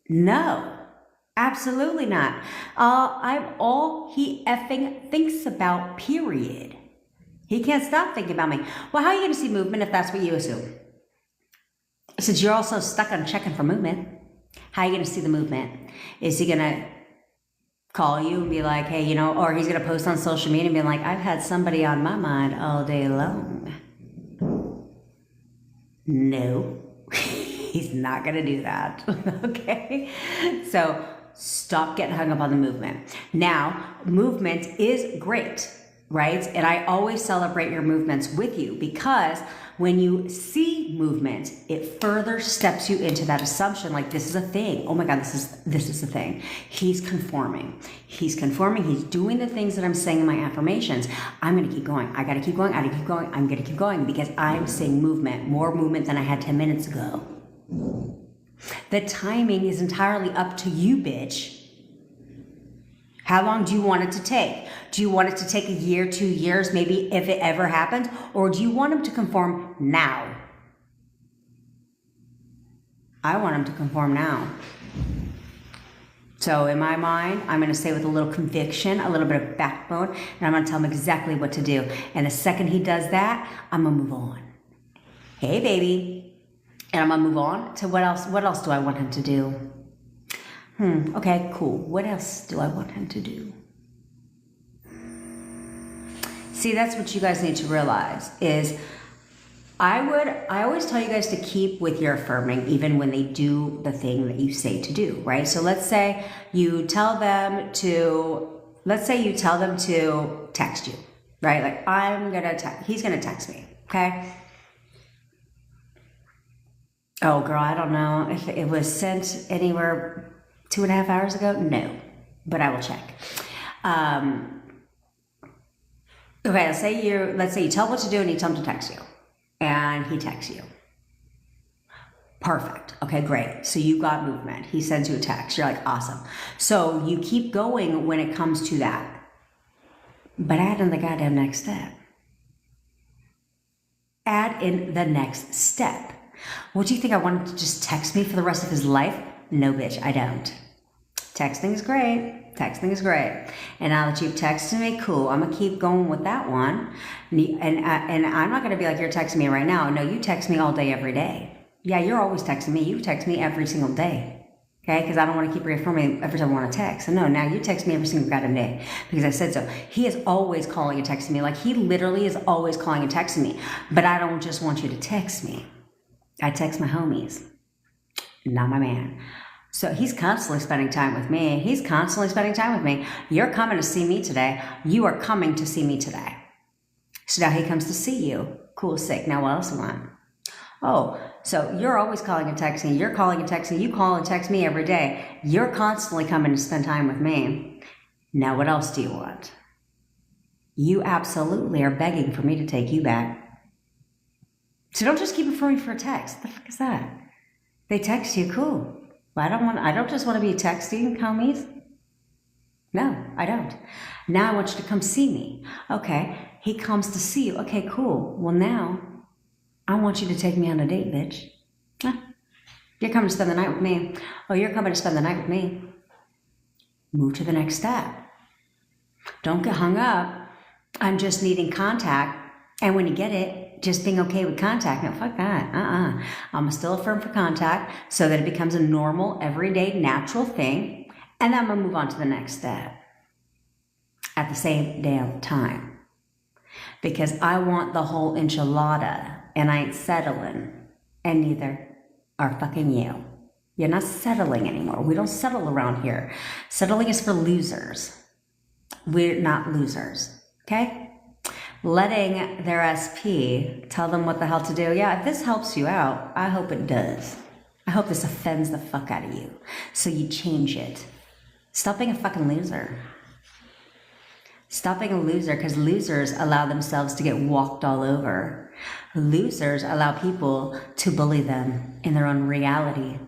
No. Absolutely not. I'm all he effing thinks about, period. He can't stop thinking about me. Well, how are you going to see movement if that's what you assume? Since you're also stuck on checking for movement, how are you going to see the movement? Is he going to call you and be like, hey, or he's going to post on social media and be like, I've had somebody on my mind all day long. No, he's not going to do that. Okay? So stop getting hung up on the movement. Now, movement is great, right? And I always celebrate your movements with you because when you see movement, it further steps you into that assumption like this is a thing. Oh my God, this is a thing. He's conforming. He's conforming. He's doing the things that I'm saying in my affirmations. I'm going to keep going. I got to keep going. I got to keep going. I'm going to keep going because I'm seeing movement, more movement than I had 10 minutes ago. The timing is entirely up to you, bitch. How long do you want it to take? Do you want it to take a year, 2 years, maybe if it ever happens? Or do you want him to conform now? I want him to conform now. So in my mind, I'm going to say with a little conviction, a little bit of backbone, and I'm going to tell him exactly what to do. And the second he does that, I'm going to move on. Hey, baby. And I'm going to move on to what else do I want him to do? Okay, cool. What else do I want him to do? See, that's what you guys need to realize is I always tell you guys to keep with your affirming even when they do the thing that you say to do, right? So let's say you tell them to text you, right? Like he's gonna text me, okay? Oh girl, I don't know if it was sent anywhere 2.5 hours ago. No, but I will check. Okay, let's say you tell him what to do and you tell him to text you. And he texts you. Perfect. Okay, great. So you got movement. He sends you a text. You're like, awesome. So you keep going when it comes to that. But add in the goddamn next step. Add in the next step. What do you think? I want him to just text me for the rest of his life? No, bitch, I don't. Texting is great. Texting is great. And now that you've texted me, cool. I'm going to keep going with that one. And I'm not going to be like, you're texting me right now. No, you text me all day, every day. Yeah, you're always texting me. You text me every single day. Okay? Because I don't want to keep reaffirming every time I want to text. So no, now you text me every single goddamn day. Because I said so. He is always calling and texting me. Like he literally is always calling and texting me. But I don't just want you to text me. I text my homies. Not my man. So he's constantly spending time with me. He's constantly spending time with me. You're coming to see me today. You are coming to see me today. So now he comes to see you. Cool, sick. Now what else do you want? Oh, so you're always calling and texting. You're calling and texting. You call and text me every day. You're constantly coming to spend time with me. Now what else do you want? You absolutely are begging for me to take you back. So don't just keep referring for a text. What the fuck is that? They text you, cool. But I don't just want to be texting homies. No, I don't. Now I want you to come see me. Okay, he comes to see you. Okay, cool. Well, now I want you to take me on a date, bitch. You're coming to spend the night with me. Oh, you're coming to spend the night with me. Move to the next step. Don't get hung up. I'm just needing contact. And when you get it, just being okay with contact. No, fuck that. I'm still affirm for contact so that it becomes a normal, everyday, natural thing. And then I'm going to move on to the next step at the same damn time. Because I want the whole enchilada and I ain't settling. And neither are fucking you. You're not settling anymore. We don't settle around here. Settling is for losers. We're not losers. Okay? Letting their SP tell them what the hell to do. Yeah, if this helps you out, I hope it does. I hope this offends the fuck out of you. So you change it. Stop being a fucking loser. Stop being a loser because losers allow themselves to get walked all over. Losers allow people to bully them in their own reality.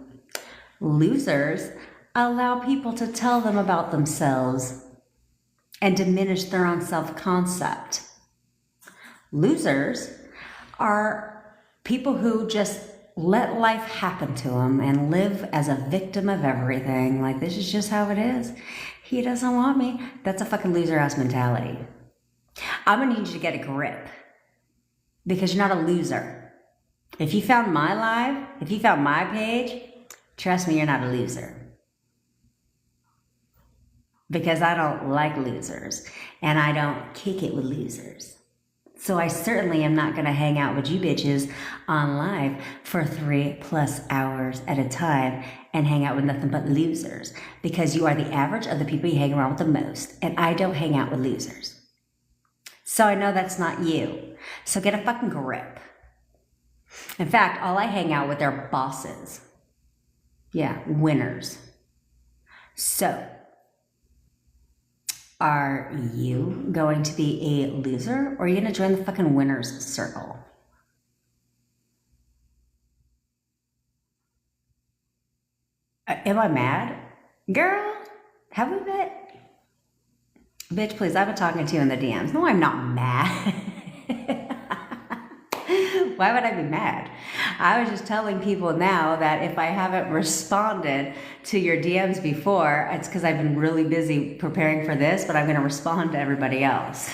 Losers allow people to tell them about themselves and diminish their own self-concept. Losers are people who just let life happen to them and live as a victim of everything. Like, this is just how it is. He doesn't want me. That's a fucking loser-ass mentality. I'm going to need you to get a grip because you're not a loser. If you found my live, if you found my page, trust me, you're not a loser. Because I don't like losers and I don't kick it with losers. So I certainly am not going to hang out with you bitches on live for 3+ hours at a time and hang out with nothing but losers because you are the average of the people you hang around with the most. And I don't hang out with losers. So I know that's not you. So get a fucking grip. In fact, all I hang out with are bosses. Yeah, winners. So, are you going to be a loser or are you going to join the fucking winner's circle? Am I mad? Girl, have we met? Bitch, please, I've been talking to you in the DMs. No, I'm not mad. Why would I be mad? I was just telling people now that if I haven't responded to your DMs before, it's because I've been really busy preparing for this, but I'm going to respond to everybody else.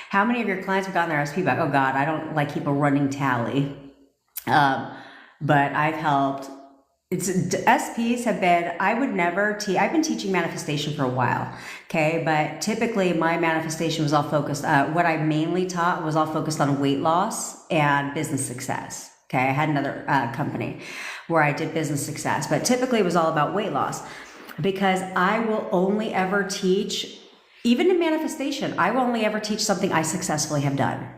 How many of your clients have gotten their SP back? Oh God, I don't like keep a running tally. But I've helped SPs have been, I would never I've been teaching manifestation for a while, okay? But typically my manifestation was all focused, what I mainly taught was all focused on weight loss and business success, okay? I had another company where I did business success, but typically it was all about weight loss because I will only ever teach, even in manifestation, I will only ever teach something I successfully have done.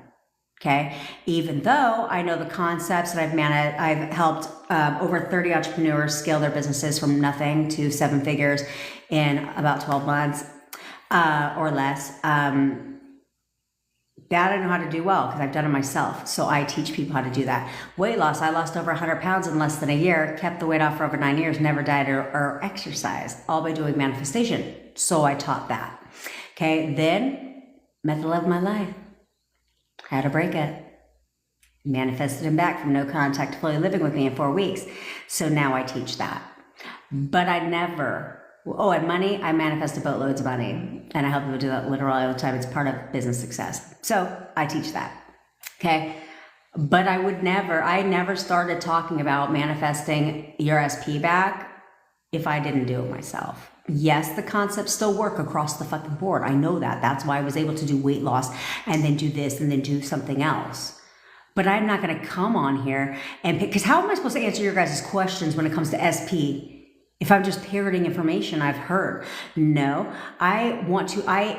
Okay, even though I know the concepts that I've helped over 30 entrepreneurs scale their businesses from nothing to 7 figures in about 12 months or less. That I know how to do well because I've done it myself. So I teach people how to do that. Weight loss, I lost over 100 pounds in less than a year, kept the weight off for over 9 years, never dieted or exercised, all by doing manifestation. So I taught that. Okay, then met the love of my life. Had to break it. Manifested him back from no contact to fully living with me in 4 weeks. So now I teach that. But I never, and money, I manifested boatloads of money. And I help people do that literally all the time. It's part of business success. So I teach that. Okay. But I never started talking about manifesting your SP back if I didn't do it myself. Yes, the concepts still work across the fucking board. I know that. That's why I was able to do weight loss and then do this and then do something else. But I'm not going to come on here and pick, because how am I supposed to answer your guys' questions when it comes to SP if I'm just parroting information I've heard? No, I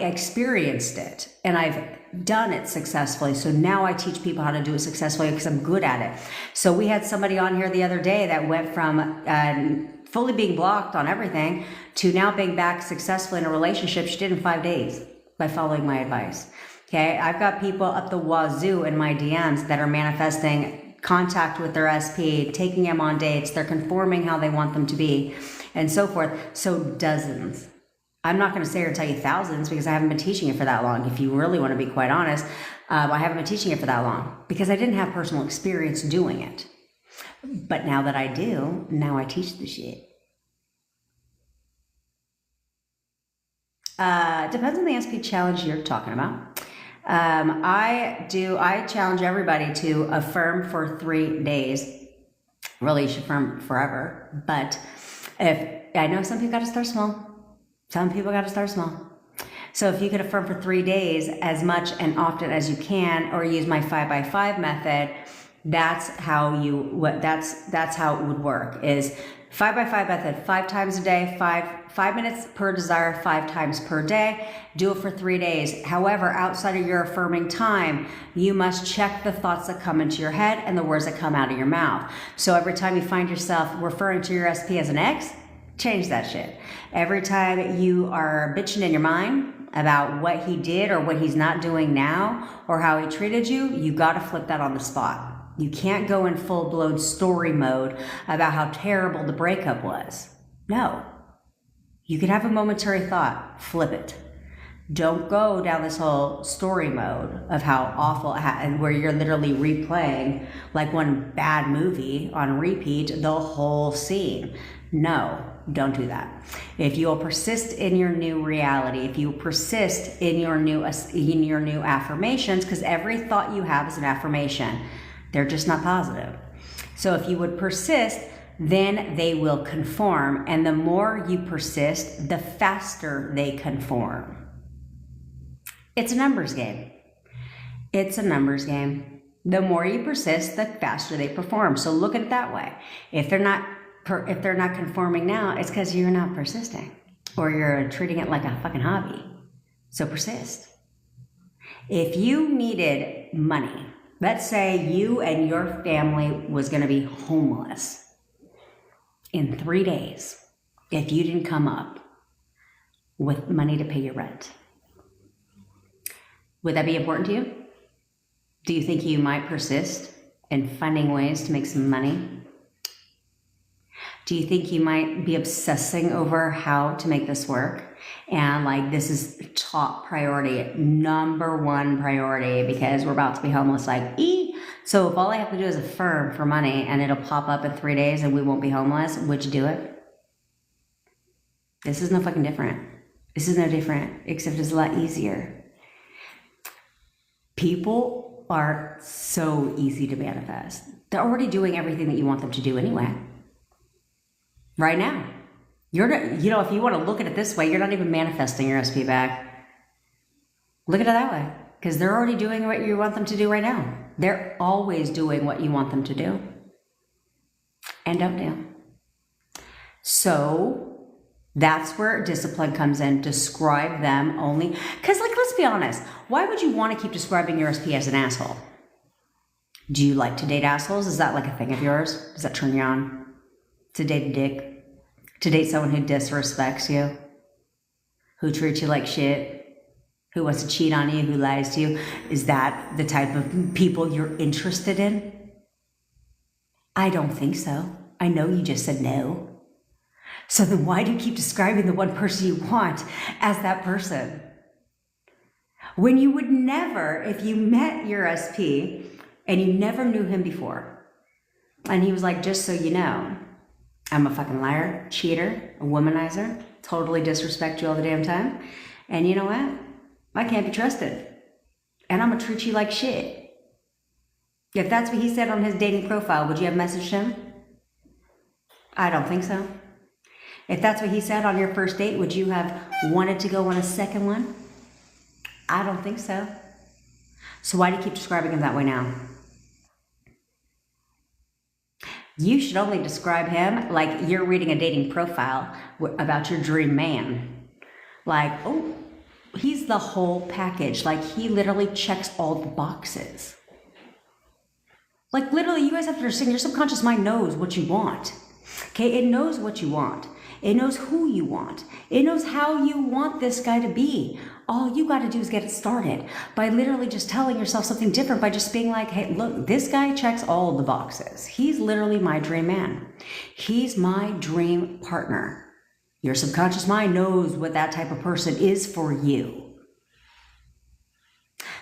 experienced it and I've done it successfully. So now I teach people how to do it successfully because I'm good at it. So we had somebody on here the other day that went from fully being blocked on everything to now being back successfully in a relationship she did in 5 days by following my advice. Okay, I've got people up the wazoo in my DMs that are manifesting contact with their SP, taking them on dates, they're conforming how they want them to be, and so forth. So dozens. I'm not going to say or tell you thousands because I haven't been teaching it for that long. If you really want to be quite honest, I haven't been teaching it for that long because I didn't have personal experience doing it. But now that I do, now I teach the shit. Depends on the SP challenge you're talking about. I challenge everybody to affirm for 3 days. Really, you should affirm forever. But I know some people got to start small. Some people got to start small. So if you could affirm for 3 days as much and often as you can, or use my 5x5 method, that's how it would work. Is 5x5 method, 5 times a day, 5 minutes per desire, 5 times per day. Do it for 3 days. However, outside of your affirming time, you must check the thoughts that come into your head and the words that come out of your mouth. So every time you find yourself referring to your SP as an ex, change that shit. Every time you are bitching in your mind about what he did or what he's not doing now or how he treated you, you got to flip that on the spot. You can't go in full-blown story mode about how terrible the breakup was. No. You can have a momentary thought, flip it. Don't go down this whole story mode of how awful and where you're literally replaying like one bad movie on repeat the whole scene. No, don't do that. If you'll persist in your new reality, if you persist in your new affirmations, because every thought you have is an affirmation, they're just not positive. So if you would persist, then they will conform. And the more you persist, the faster they conform. It's a numbers game. It's a numbers game. The more you persist, the faster they perform. So look at it that way. If they're not conforming now, it's because you're not persisting or you're treating it like a fucking hobby. So persist. If you needed money, let's say you and your family was going to be homeless in 3 days if you didn't come up with money to pay your rent. Would that be important to you? Do you think you might persist in finding ways to make some money? Do you think you might be obsessing over how to make this work? And like, this is top priority, number one priority, because we're about to be homeless, like, So if all I have to do is affirm for money and it'll pop up in 3 days and we won't be homeless, would you do it? This is no fucking different. This is no different, except it's a lot easier. People are so easy to manifest. They're already doing everything that you want them to do anyway. right now. You're not, you know, if you want to look at it this way, you're not even manifesting your SP back. Look at it that way. Because they're already doing what you want them to do right now. They're always doing what you want them to do. And don't do. So that's where discipline comes in. Describe them only. Because, like, let's be honest. Why would you want to keep describing your SP as an asshole? Do you like to date assholes? Is that like a thing of yours? Does that turn you on? To date a dick? To date someone who disrespects you? Who treats you like shit? Who wants to cheat on you? Who lies to you? Is that the type of people you're interested in? I don't think so. I know you just said no. So then why do you keep describing the one person you want as that person? When you would never, if you met your SP and you never knew him before, and he was like, just so you know, I'm a fucking liar, cheater, a womanizer, totally disrespect you all the damn time. And you know what? I can't be trusted. And I'm gonna treat you like shit. If that's what he said on his dating profile, would you have messaged him? I don't think so. If that's what he said on your first date, would you have wanted to go on a second one? I don't think so. So why do you keep describing him that way now? You should only describe him like you're reading a dating profile about your dream man. Like, oh, he's the whole package. Like, he literally checks all the boxes. Like, literally, you guys have to understand, your subconscious mind knows what you want. Okay, it knows what you want. It knows who you want. It knows how you want this guy to be. All you got to do is get it started by literally just telling yourself something different, by just being like, hey, look, this guy checks all the boxes. He's literally my dream man. He's my dream partner. Your subconscious mind knows what that type of person is for you.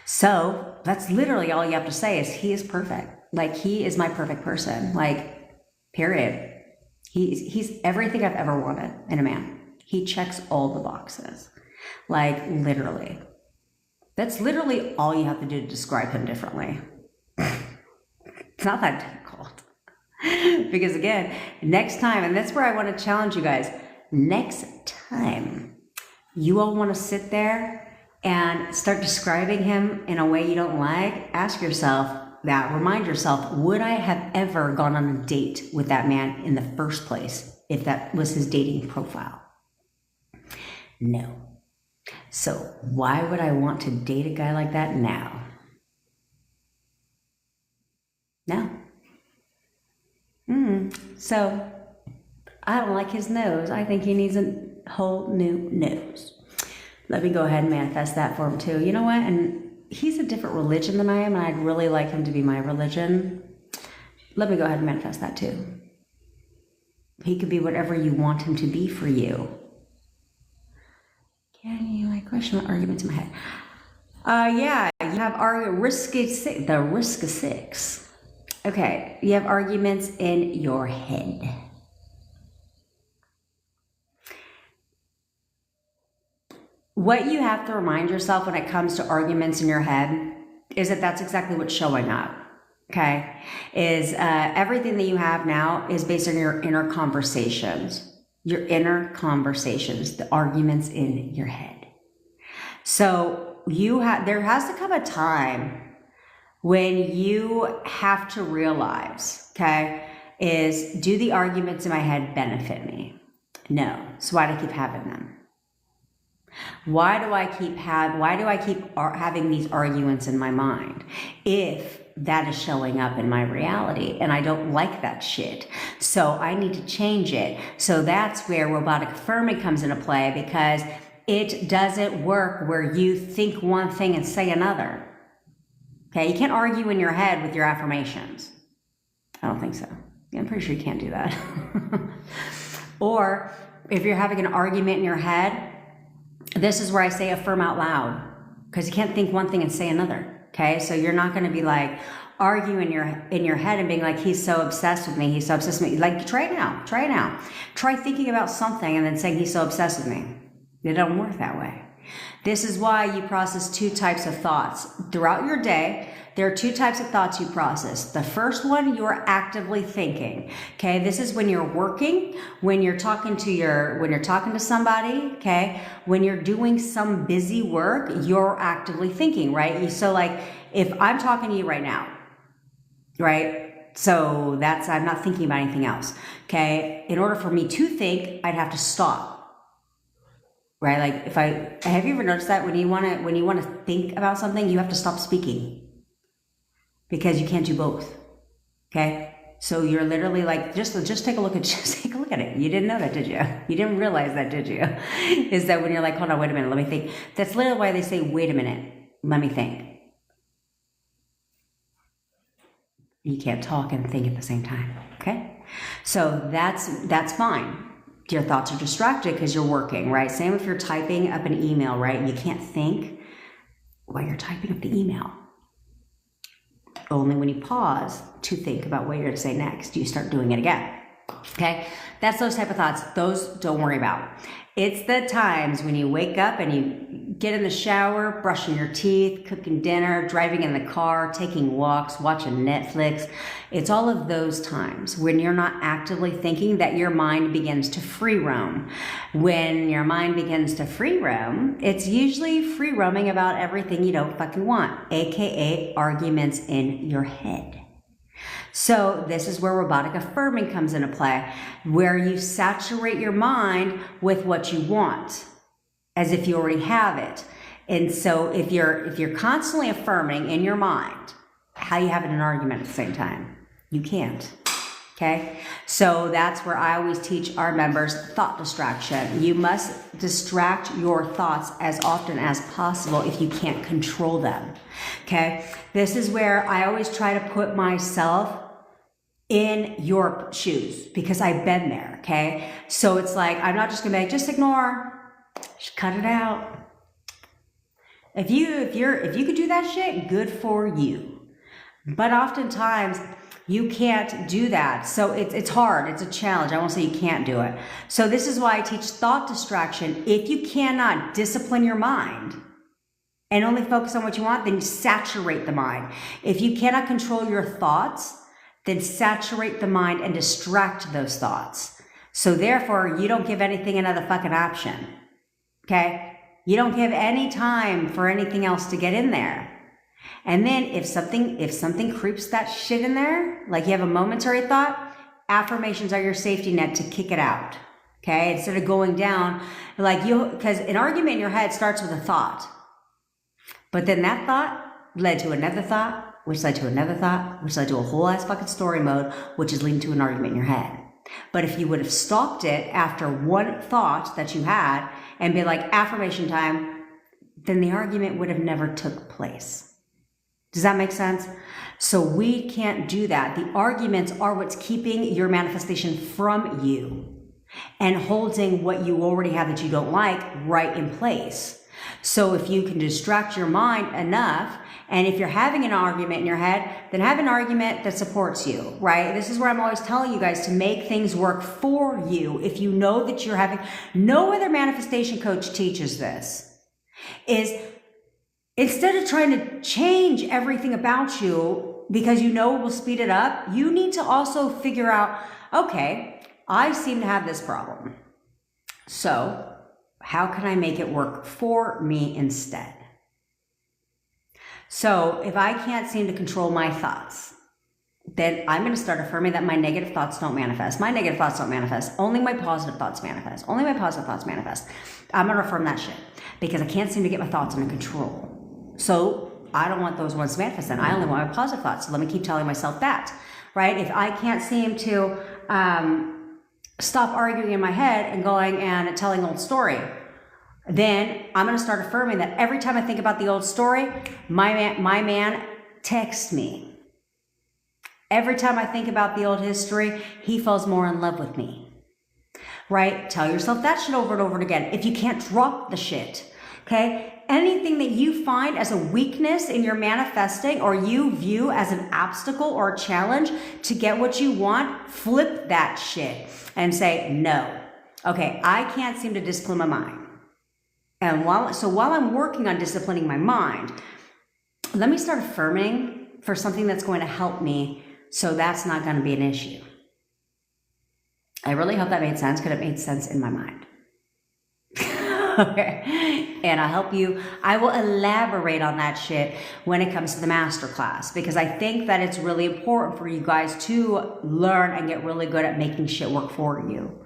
So that's literally all you have to say is he is perfect. Like, he is my perfect person. Like, period. He's everything I've ever wanted in a man. He checks all the boxes. Like, literally. That's literally all you have to do to describe him differently. It's not that difficult. Because again, next time, and that's where I want to challenge you guys, next time you all want to sit there and start describing him in a way you don't like, ask yourself that, remind yourself, would I have ever gone on a date with that man in the first place if that was his dating profile? No. So why would I want to date a guy like that now? No. So I don't like his nose. I think he needs a whole new nose. Let me go ahead and manifest that for him too. You know what? And he's a different religion than I am, and I'd really like him to be my religion. Let me go ahead and manifest that too. He could be whatever you want him to be for you. Can you, I question my arguments in my head. Yeah, you have the risk of six. Okay, you have arguments in your head. What you have to remind yourself when it comes to arguments in your head is that that's exactly what's showing up. Okay, is everything that you have now is based on your inner conversations. Your inner conversations, the arguments in your head. So there has to come a time when you have to realize, okay, is, do the arguments in my head benefit me? No. So why do I keep having them? Why do I keep having these arguments in my mind if that is showing up in my reality and I don't like that shit? So I need to change it. So that's where robotic affirming comes into play, because it doesn't work where you think one thing and say another. Okay, you can't argue in your head with your affirmations. I don't think so. Yeah, I'm pretty sure you can't do that. Or if you're having an argument in your head, this is where I say affirm out loud, because you can't think one thing and say another. Okay, so you're not going to be like arguing in your head and being like, he's so obsessed with me, he's so obsessed with me. Like, try it now. Try thinking about something and then saying he's so obsessed with me. It don't work that way. This is why you process two types of thoughts. Throughout your day, there are two types of thoughts you process. The first one, you're actively thinking. Okay, this is when you're working, when you're talking to somebody, okay, when you're doing some busy work, you're actively thinking, right? So like if I'm talking to you right now, right? So I'm not thinking about anything else. Okay. In order for me to think, I'd have to stop. Right? Like have you ever noticed that when you want to think about something, you have to stop speaking because you can't do both. Okay. So you're literally like, just take a look at it. You didn't know that, did you? You didn't realize that, did you? Is that when you're like, hold on, wait a minute, let me think. That's literally why they say, wait a minute, let me think. You can't talk and think at the same time. Okay. So that's fine. Your thoughts are distracted because you're working, right? Same if you're typing up an email, right? You can't think while you're typing up the email. Only when you pause to think about what you're going to say next, do you start doing it again. Okay? That's those type of thoughts. Those don't worry about. It's the times when you wake up and you get in the shower, brushing your teeth, cooking dinner, driving in the car, taking walks, watching Netflix. It's all of those times when you're not actively thinking that your mind begins to free roam. When your mind begins to free roam, it's usually free roaming about everything you don't fucking want, aka arguments in your head. So this is where robotic affirming comes into play, where you saturate your mind with what you want, as if you already have it. And so if you're constantly affirming in your mind, how you have an argument at the same time? You can't. Okay? So that's where I always teach our members thought distraction. You must distract your thoughts as often as possible if you can't control them. Okay? This is where I always try to put myself in your shoes because I've been there. Okay? So it's like, I'm not just gonna be like, just ignore, just cut it out. If you could do that shit, good for you. But oftentimes you can't do that. So it's hard. It's a challenge. I won't say you can't do it. So this is why I teach thought distraction. If you cannot discipline your mind and only focus on what you want, then you saturate the mind. If you cannot control your thoughts, then saturate the mind and distract those thoughts. So therefore, you don't give anything another fucking option. Okay? You don't give any time for anything else to get in there. And then if something creeps that shit in there, like you have a momentary thought, affirmations are your safety net to kick it out. Okay? Instead of going down, because an argument in your head starts with a thought. But then that thought led to another thought, which led to another thought, which led to a whole ass fucking story mode, which is leading to an argument in your head. But if you would have stopped it after one thought that you had and be like, affirmation time, then the argument would have never took place. Does that make sense? So we can't do that. The arguments are what's keeping your manifestation from you and holding what you already have that you don't like right in place. So if you can distract your mind enough, and if you're having an argument in your head, then have an argument that supports you, right? This is where I'm always telling you guys to make things work for you. If you know that you're having, no other manifestation coach teaches this, is instead of trying to change everything about you because you know it will speed it up, you need to also figure out, okay, I seem to have this problem. So how can I make it work for me instead? So if I can't seem to control my thoughts, then I'm going to start affirming that my negative thoughts don't manifest. My negative thoughts don't manifest. Only my positive thoughts manifest. Only my positive thoughts manifest. I'm going to affirm that shit because I can't seem to get my thoughts under control. So I don't want those ones to manifest then. I only want my positive thoughts. So let me keep telling myself that, right? If I can't seem to stop arguing in my head and going and telling an old story, then I'm going to start affirming that every time I think about the old story, my man texts me. Every time I think about the old history, he falls more in love with me, right? Tell yourself that shit over and over again. If you can't drop the shit, okay? Anything that you find as a weakness in your manifesting or you view as an obstacle or a challenge to get what you want, flip that shit and say, no. Okay, I can't seem to discipline my mind. And while I'm working on disciplining my mind, let me start affirming for something that's going to help me, so that's not going to be an issue. I really hope that made sense, because it made sense in my mind. Okay. And I'll help you. I will elaborate on that shit when it comes to the masterclass, because I think that it's really important for you guys to learn and get really good at making shit work for you.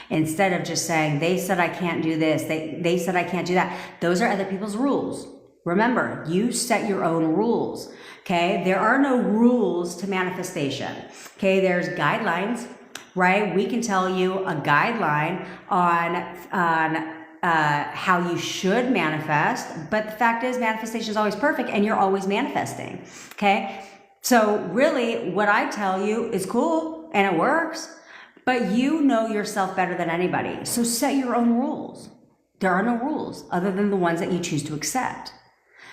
Instead of just saying, they said I can't do this, they said I can't do that. Those are other people's rules. Remember, you set your own rules. Okay. There are no rules to manifestation. Okay. There's guidelines, right? We can tell you a guideline on how you should manifest, but the fact is manifestation is always perfect and you're always manifesting. Okay. So really what I tell you is cool and it works, but you know yourself better than anybody. So set your own rules. There are no rules other than the ones that you choose to accept.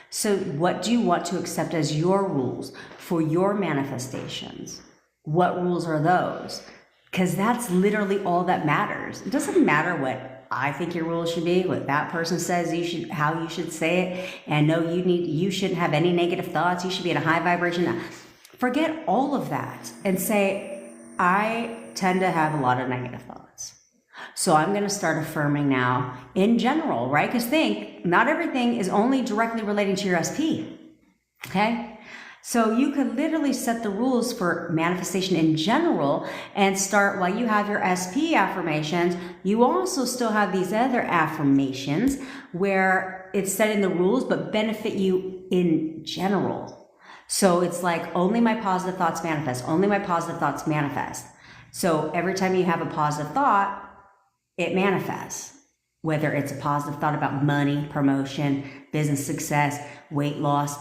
So what do you want to accept as your rules for your manifestations? What rules are those? Because that's literally all that matters. It doesn't matter what I think your rules should be, what that person says you should, how you should say it. And no, you shouldn't have any negative thoughts. You should be in a high vibration. Forget all of that and say, I tend to have a lot of negative thoughts. So I'm going to start affirming now in general, right? Because think, not everything is only directly relating to your SP. Okay. So you could literally set the rules for manifestation in general and start, while you have your SP affirmations, you also still have these other affirmations where it's setting the rules but benefit you in general. So it's like, only my positive thoughts manifest, only my positive thoughts manifest. So every time you have a positive thought, it manifests. Whether it's a positive thought about money, promotion, business success, weight loss,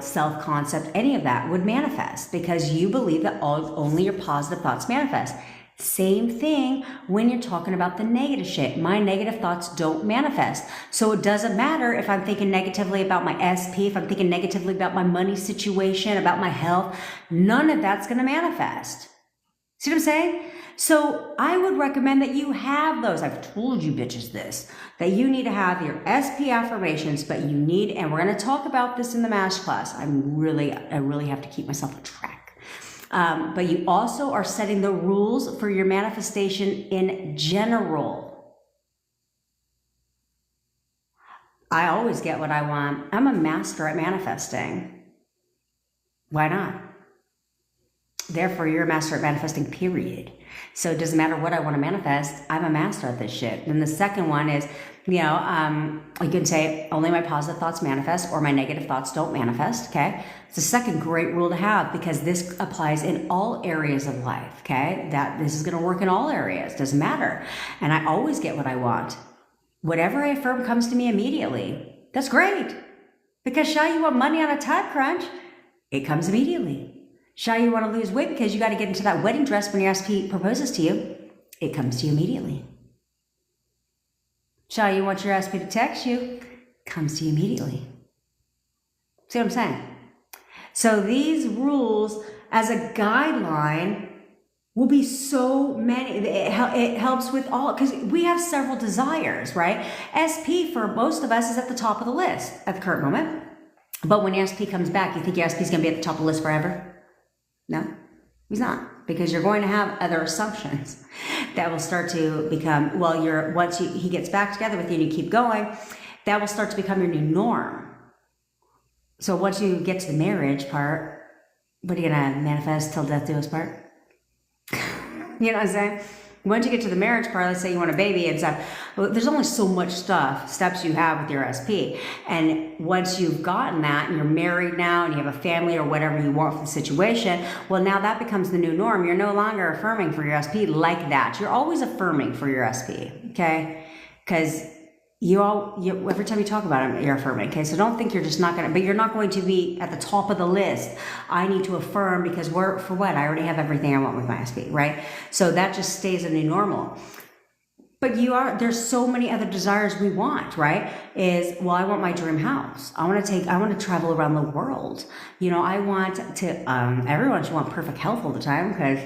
self-concept, any of that would manifest because you believe that only your positive thoughts manifest. Same thing when you're talking about the negative shit. My negative thoughts don't manifest. So it doesn't matter if I'm thinking negatively about my SP, if I'm thinking negatively about my money situation, about my health, none of that's going to manifest. See what I'm saying? So I would recommend that you have those. I've told you bitches this, that you need to have your SP affirmations, but you need, and we're going to talk about this in the masterclass. I really have to keep myself on track. But you also are setting the rules for your manifestation in general. I always get what I want. I'm a master at manifesting. Why not? Therefore, you're a master at manifesting, period. So it doesn't matter what I want to manifest. I'm a master at this shit. And the second one is, you can say only my positive thoughts manifest or my negative thoughts don't manifest. Okay. It's the second great rule to have because this applies in all areas of life. Okay. That this is going to work in all areas. Doesn't matter. And I always get what I want. Whatever I affirm comes to me immediately. That's great. Because Shy, you want money on a time crunch? It comes immediately. Shy, you want to lose weight because you got to get into that wedding dress when your SP proposes to you. It comes to you immediately. Shy, you want your SP to text you. Comes to you immediately. See what I'm saying? So these rules as a guideline will be so many. It helps with all, because we have several desires, right? SP for most of us is at the top of the list at the current moment. But when your SP comes back, you think your SP is going to be at the top of the list forever? No, he's not, because you're going to have other assumptions that will start to become, once he gets back together with you and you keep going, that will start to become your new norm. So once you get to the marriage part, what are you going to manifest till death do us part? You know what I'm saying? Once you get to the marriage part, let's say you want a baby and stuff, there's only so much steps you have with your SP. And once you've gotten that and you're married now and you have a family or whatever you want for the situation, well, now that becomes the new norm. You're no longer affirming for your SP like that. You're always affirming for your SP, okay? Because every time you talk about it, you're affirming, okay? So don't think you're just not going to, but you're not going to be at the top of the list. I need to affirm because for what? I already have everything I want with my SP, right? So that just stays a new normal. But there's so many other desires we want, right? I want my dream house. I want to travel around the world. I want to, everyone should want perfect health all the time because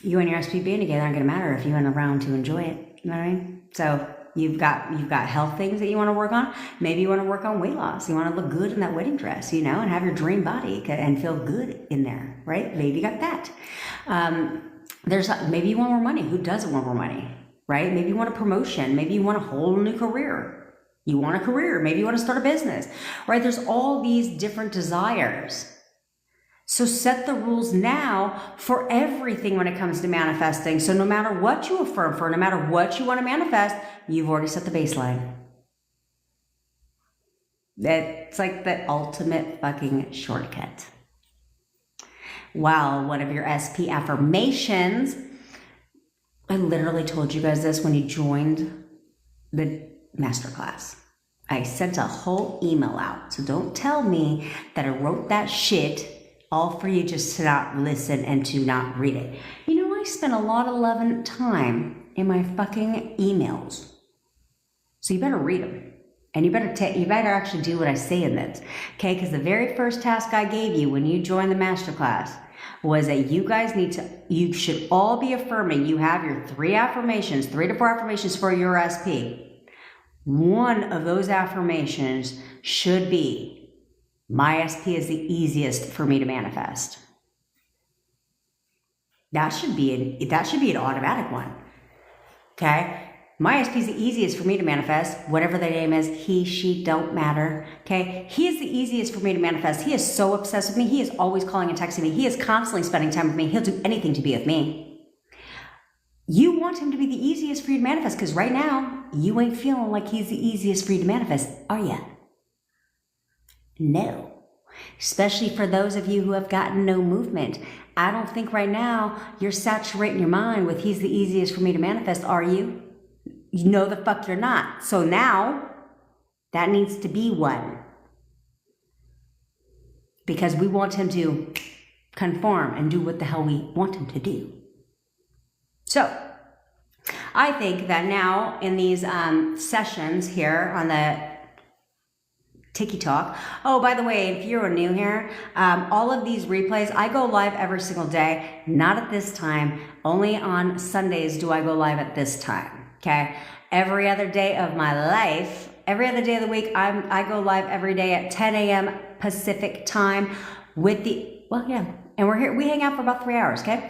you and your SP being together aren't going to matter if you aren't around to enjoy it. You know what I mean? So You've got health things that you want to work on. Maybe you want to work on weight loss. You want to look good in that wedding dress, you know, and have your dream body and feel good in there, right? Maybe you got that. Maybe you want more money. Who doesn't want more money, right? Maybe you want a promotion. Maybe you want a whole new career. You want a career. Maybe you want to start a business, right? There's all these different desires. So set the rules now for everything when it comes to manifesting. So no matter what you affirm for, no matter what you want to manifest, you've already set the baseline. It's like the ultimate fucking shortcut. Wow, one of your SP affirmations. I literally told you guys this when you joined the masterclass. I sent a whole email out. So don't tell me that I wrote that shit all for you just to not listen and to not read it. You know, I spent a lot of time in my fucking emails. So you better read them. And you better actually do what I say in this. Okay? Because the very first task I gave you when you joined the masterclass was that you should all be affirming. You have your 3 to 4 affirmations for your SP. One of those affirmations should be, my SP is the easiest for me to manifest. That should be an automatic one. Okay? My SP is the easiest for me to manifest. Whatever their name is, he, she, don't matter. Okay? He is the easiest for me to manifest. He is so obsessed with me. He is always calling and texting me. He is constantly spending time with me. He'll do anything to be with me. You want him to be the easiest for you to manifest because right now, you ain't feeling like he's the easiest for you to manifest, are you? No. Especially for those of you who have gotten no movement. I don't think right now you're saturating your mind with he's the easiest for me to manifest, are you? You know the fuck you're not. So now, that needs to be one. Because we want him to conform and do what the hell we want him to do. So, I think that now in these sessions here on the Tiki Talk. Oh, by the way, if you're new here, all of these replays, I go live every single day, not at this time. Only on Sundays do I go live at this time, okay? Every other day of my life, every other day of the week, I go live every day at 10 a.m. Pacific time and we're here, we hang out for about 3 hours, okay?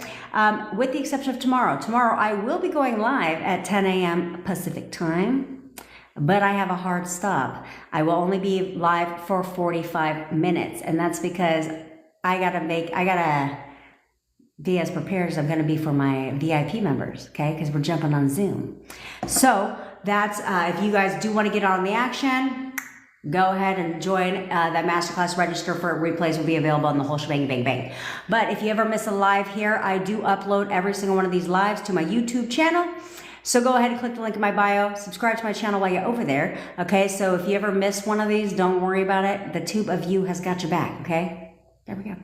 With the exception of tomorrow. Tomorrow, I will be going live at 10 a.m. Pacific time. But I have a hard stop. I will only be live for 45 minutes. And that's because I gotta be as prepared as I'm gonna be for my VIP members, okay? Because we're jumping on Zoom. So that's, if you guys do wanna get on the action, go ahead and join that masterclass. Register for replays will be available on the whole shebang bang bang. But if you ever miss a live here, I do upload every single one of these lives to my YouTube channel. So go ahead and click the link in my bio, subscribe to my channel while you're over there, okay? So if you ever miss one of these, don't worry about it. The tube of you has got your back, okay? There we go.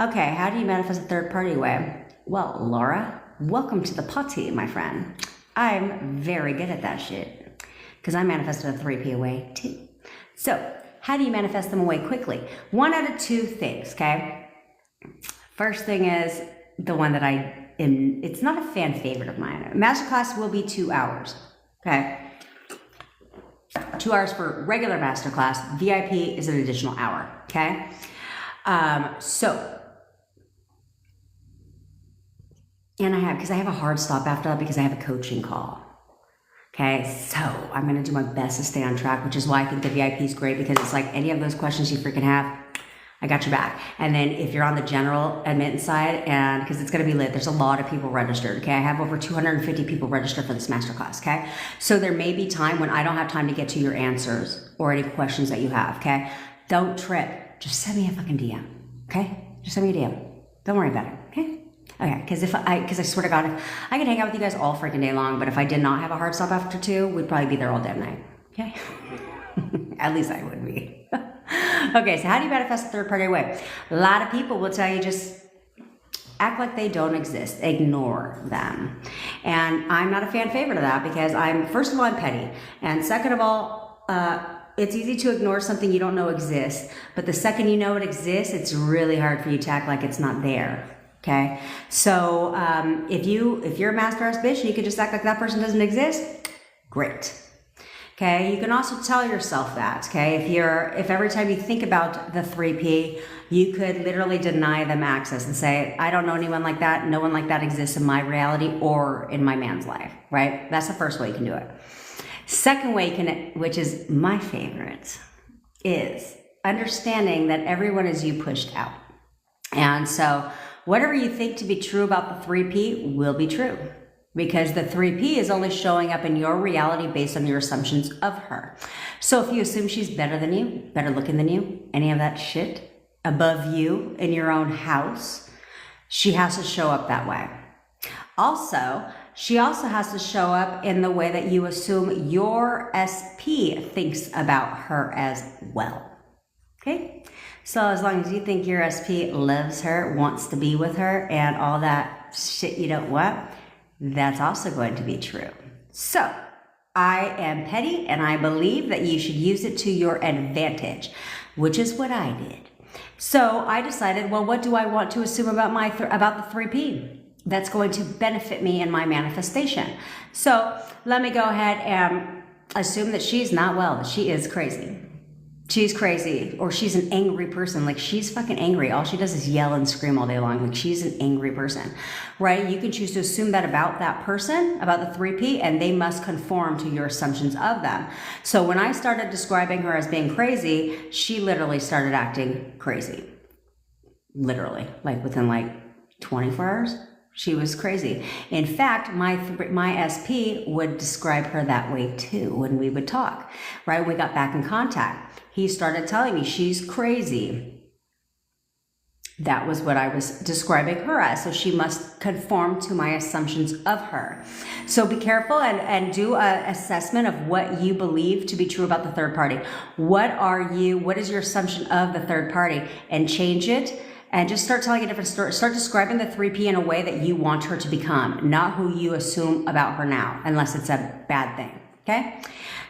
Okay, how do you manifest a third party way? Well, Laura, welcome to the party, my friend. I'm very good at that shit because I manifested a 3P away too. So how do you manifest them away quickly? 1 out of 2 things, okay? First thing is the one that it's not a fan favorite of mine. Masterclass will be 2 hours, okay? 2 hours for regular masterclass. VIP is an additional hour, okay? Because I have a hard stop after that because I have a coaching call. Okay, so I'm going to do my best to stay on track, which is why I think the VIP is great because it's like any of those questions you freaking have, I got your back. And then if you're on the general admittance side, and because it's going to be lit, there's a lot of people registered, okay? I have over 250 people registered for this masterclass, okay? So there may be time when I don't have time to get to your answers or any questions that you have, okay? Don't trip. Just send me a fucking DM, okay? Just send me a DM. Don't worry about it, okay? Okay, because I swear to God, I could hang out with you guys all freaking day long, but if I did not have a hard stop after 2, we'd probably be there all damn night, okay? At least I would be. Okay, so how do you manifest a third party way? A lot of people will tell you just act like they don't exist. Ignore them. And I'm not a fan favorite of that because first of all, I'm petty. And second of all, it's easy to ignore something you don't know exists. But the second you know it exists, it's really hard for you to act like it's not there. Okay, so if you're a master ass bitch and you could just act like that person doesn't exist, Great. Okay, you can also tell yourself that, okay? If every time you think about the 3P, you could literally deny them access and say, I don't know anyone like that. No one like that exists in my reality or in my man's life, right? That's the first way you can do it. Second way you can, which is my favorite, is understanding that everyone is you pushed out. And so whatever you think to be true about the 3P will be true. Because the 3P is only showing up in your reality based on your assumptions of her. So if you assume she's better than you, better looking than you, any of that shit, above you in your own house, she has to show up that way. Also, she also has to show up in the way that you assume your SP thinks about her as well. Okay? So as long as you think your SP loves her, wants to be with her, and all that shit you don't want, that's also going to be true. So I am petty and I believe that you should use it to your advantage, which is what I did. So I decided, well, what do I want to assume about about the 3P that's going to benefit me in my manifestation? So let me go ahead and assume that she's not well, that she is crazy. She's crazy, or she's an angry person. Like, she's fucking angry. All she does is yell and scream all day long. Like, she's an angry person, right? You can choose to assume that about that person, about the 3P, and they must conform to your assumptions of them. So when I started describing her as being crazy, she literally started acting crazy. Literally, like within like 24 hours. She was crazy. In fact, my SP would describe her that way too when we would talk, right? We got back in contact. He started telling me she's crazy. That was what I was describing her as. So she must conform to my assumptions of her. So be careful and do an assessment of what you believe to be true about the third party. What is your assumption of the third party? And change it. And just start telling a different story. Start describing the 3P in a way that you want her to become, not who you assume about her now, unless it's a bad thing, okay?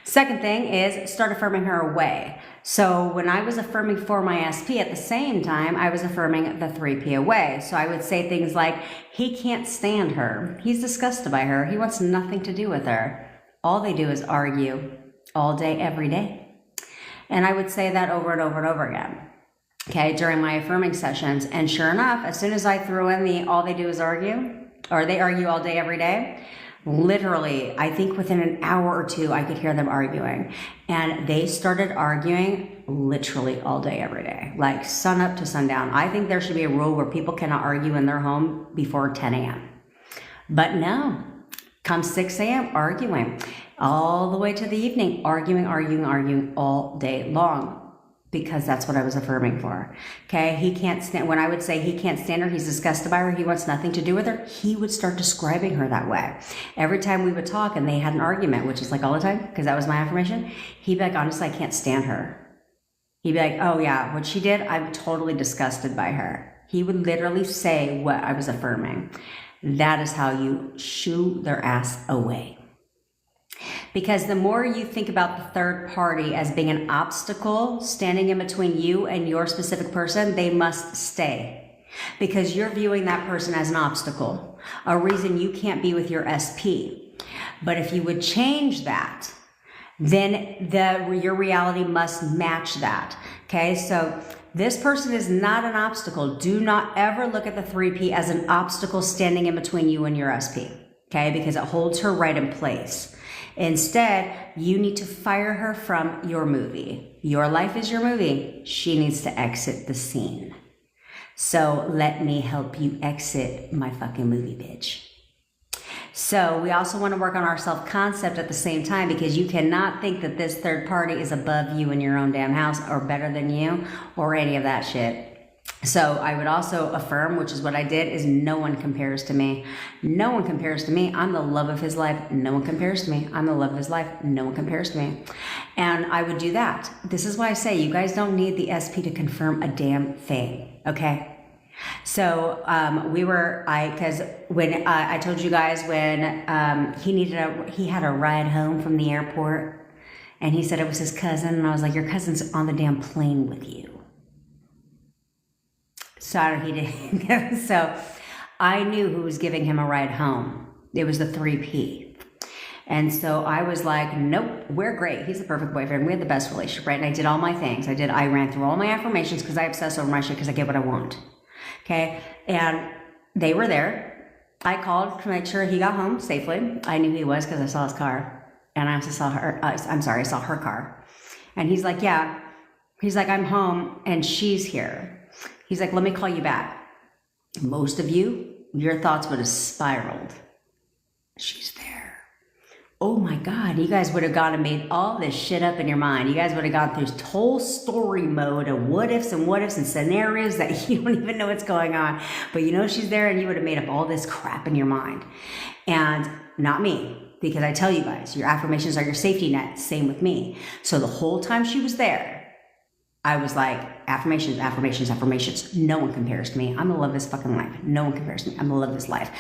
Second thing is start affirming her away. So when I was affirming for my SP at the same time, I was affirming the 3P away. So I would say things like, he can't stand her. He's disgusted by her. He wants nothing to do with her. All they do is argue all day, every day. And I would say that over and over and over again. Okay, during my affirming sessions. And sure enough, as soon as I threw in all they do is argue, or they argue all day, every day, literally, I think within an hour or two, I could hear them arguing. And they started arguing literally all day, every day, like sun up to sundown. I think there should be a rule where people cannot argue in their home before 10 a.m. But no, come 6 a.m., arguing. All the way to the evening, arguing all day long. Because that's what I was affirming for. Okay, he can't stand, when I would say he can't stand her, he's disgusted by her, he wants nothing to do with her, he would start describing her that way. Every time we would talk and they had an argument, which is like all the time, because that was my affirmation, he'd be like, honestly, I can't stand her. He'd be like, oh yeah, what she did, I'm totally disgusted by her. He would literally say what I was affirming. That is how you shoo their ass away. Because the more you think about the third party as being an obstacle standing in between you and your specific person, they must stay. Because you're viewing that person as an obstacle, a reason you can't be with your SP. But if you would change that, then your reality must match that. Okay, so this person is not an obstacle. Do not ever look at the 3P as an obstacle standing in between you and your SP. Okay, because it holds her right in place. Instead, you need to fire her from your movie. Your life is your movie. She needs to exit the scene. So let me help you exit my fucking movie, bitch. So we also want to work on our self-concept at the same time, because you cannot think that this third party is above you in your own damn house or better than you or any of that shit. So I would also affirm, which is what I did, is no one compares to me. No one compares to me. I'm the love of his life. No one compares to me. I'm the love of his life. No one compares to me. And I would do that. This is why I say you guys don't need the SP to confirm a damn thing. Okay? So because when I told you guys when he had a ride home from the airport, and he said it was his cousin, and I was like, your cousin's on the damn plane with you. So he didn't. So I knew who was giving him a ride home. It was the 3P. And so I was like, nope, we're great. He's the perfect boyfriend. We had the best relationship, right? And I did all my things. I ran through all my affirmations because I obsess over my shit because I get what I want. Okay. And they were there. I called to make sure he got home safely. I knew he was because I saw his car. And I also saw her, I saw her car. And he's like, yeah. He's like, I'm home and she's here. He's like, let me call you back. Most of you, your thoughts would have spiraled. She's there. Oh my God, you guys would have gone and made all this shit up in your mind. You guys would have gone through whole story mode of what ifs and scenarios that you don't even know what's going on. But you know she's there and you would have made up all this crap in your mind. And not me, because I tell you guys, your affirmations are your safety net. Same with me. So the whole time she was there, I was like, affirmations, affirmations, affirmations. No one compares to me. I'm gonna love this fucking life. No one compares to me. I'm gonna love this life.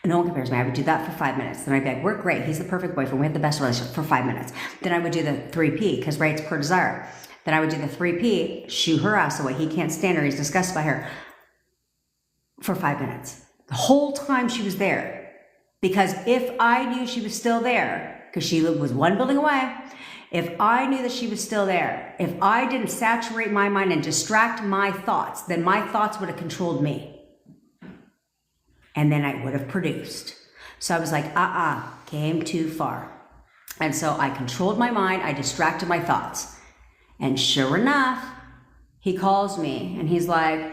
No one compares to me. I would do that for 5 minutes. Then I'd be like, we're great. He's the perfect boyfriend. We have the best relationship for 5 minutes. Then I would do the 3P, because right, it's per desire. Then I would do the 3P, shoo her ass away. He can't stand her. He's disgusted by her for 5 minutes. The whole time she was there. Because if I knew she was still there, because she was one building away, if I knew that she was still there, if I didn't saturate my mind and distract my thoughts, then my thoughts would have controlled me. And then I would have produced. So I was like, came too far. And so I controlled my mind, I distracted my thoughts. And sure enough, he calls me and he's like,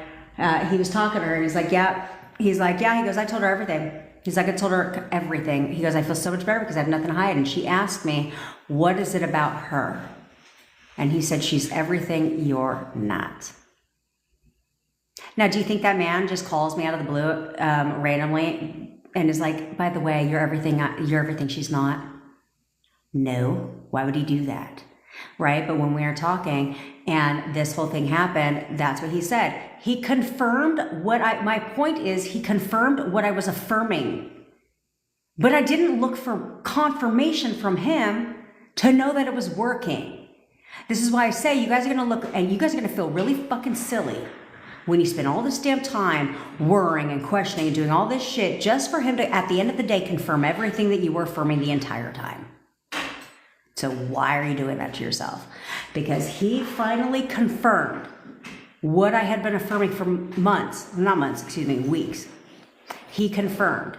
he was talking to her and he's like, yeah. He's like, yeah, he goes, I told her everything. He's like, I told her everything. He goes, I feel so much better because I have nothing to hide. And she asked me, what is it about her? And he said, she's everything you're not. Now, do you think that man just calls me out of the blue randomly and is like, by the way, you're everything she's not? No. Why would he do that? Right? But when we were talking and this whole thing happened, that's what he said. He confirmed my point is he confirmed what I was affirming. But I didn't look for confirmation from him to know that it was working. This is why I say you guys are going to look and you guys are going to feel really fucking silly when you spend all this damn time worrying and questioning and doing all this shit just for him to, at the end of the day, confirm everything that you were affirming the entire time. So why are you doing that to yourself? Because he finally confirmed what I had been affirming for weeks. He confirmed.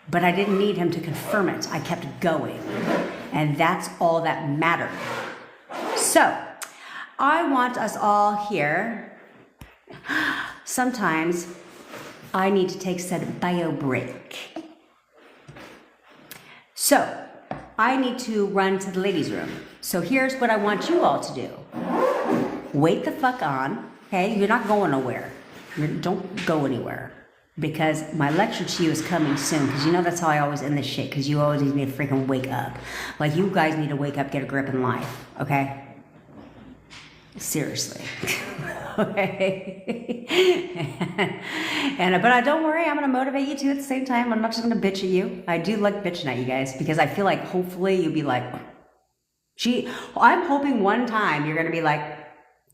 But I didn't need him to confirm it. I kept going. And that's all that mattered. So, I want us all here. Sometimes I need to take said bio break. So, I need to run to the ladies' room. So here's what I want you all to do. Wait the fuck on, okay? You're not going nowhere. Don't go anywhere. Because my lecture to you is coming soon. Because you know that's how I always end this shit. Because you always need to freaking wake up. Like you guys need to wake up, get a grip in life, okay? Seriously. Okay? But don't worry, I'm going to motivate you too at the same time. I'm not just going to bitch at you. I do like bitching at you guys because I feel like hopefully you'll be like, I'm hoping one time you're going to be like,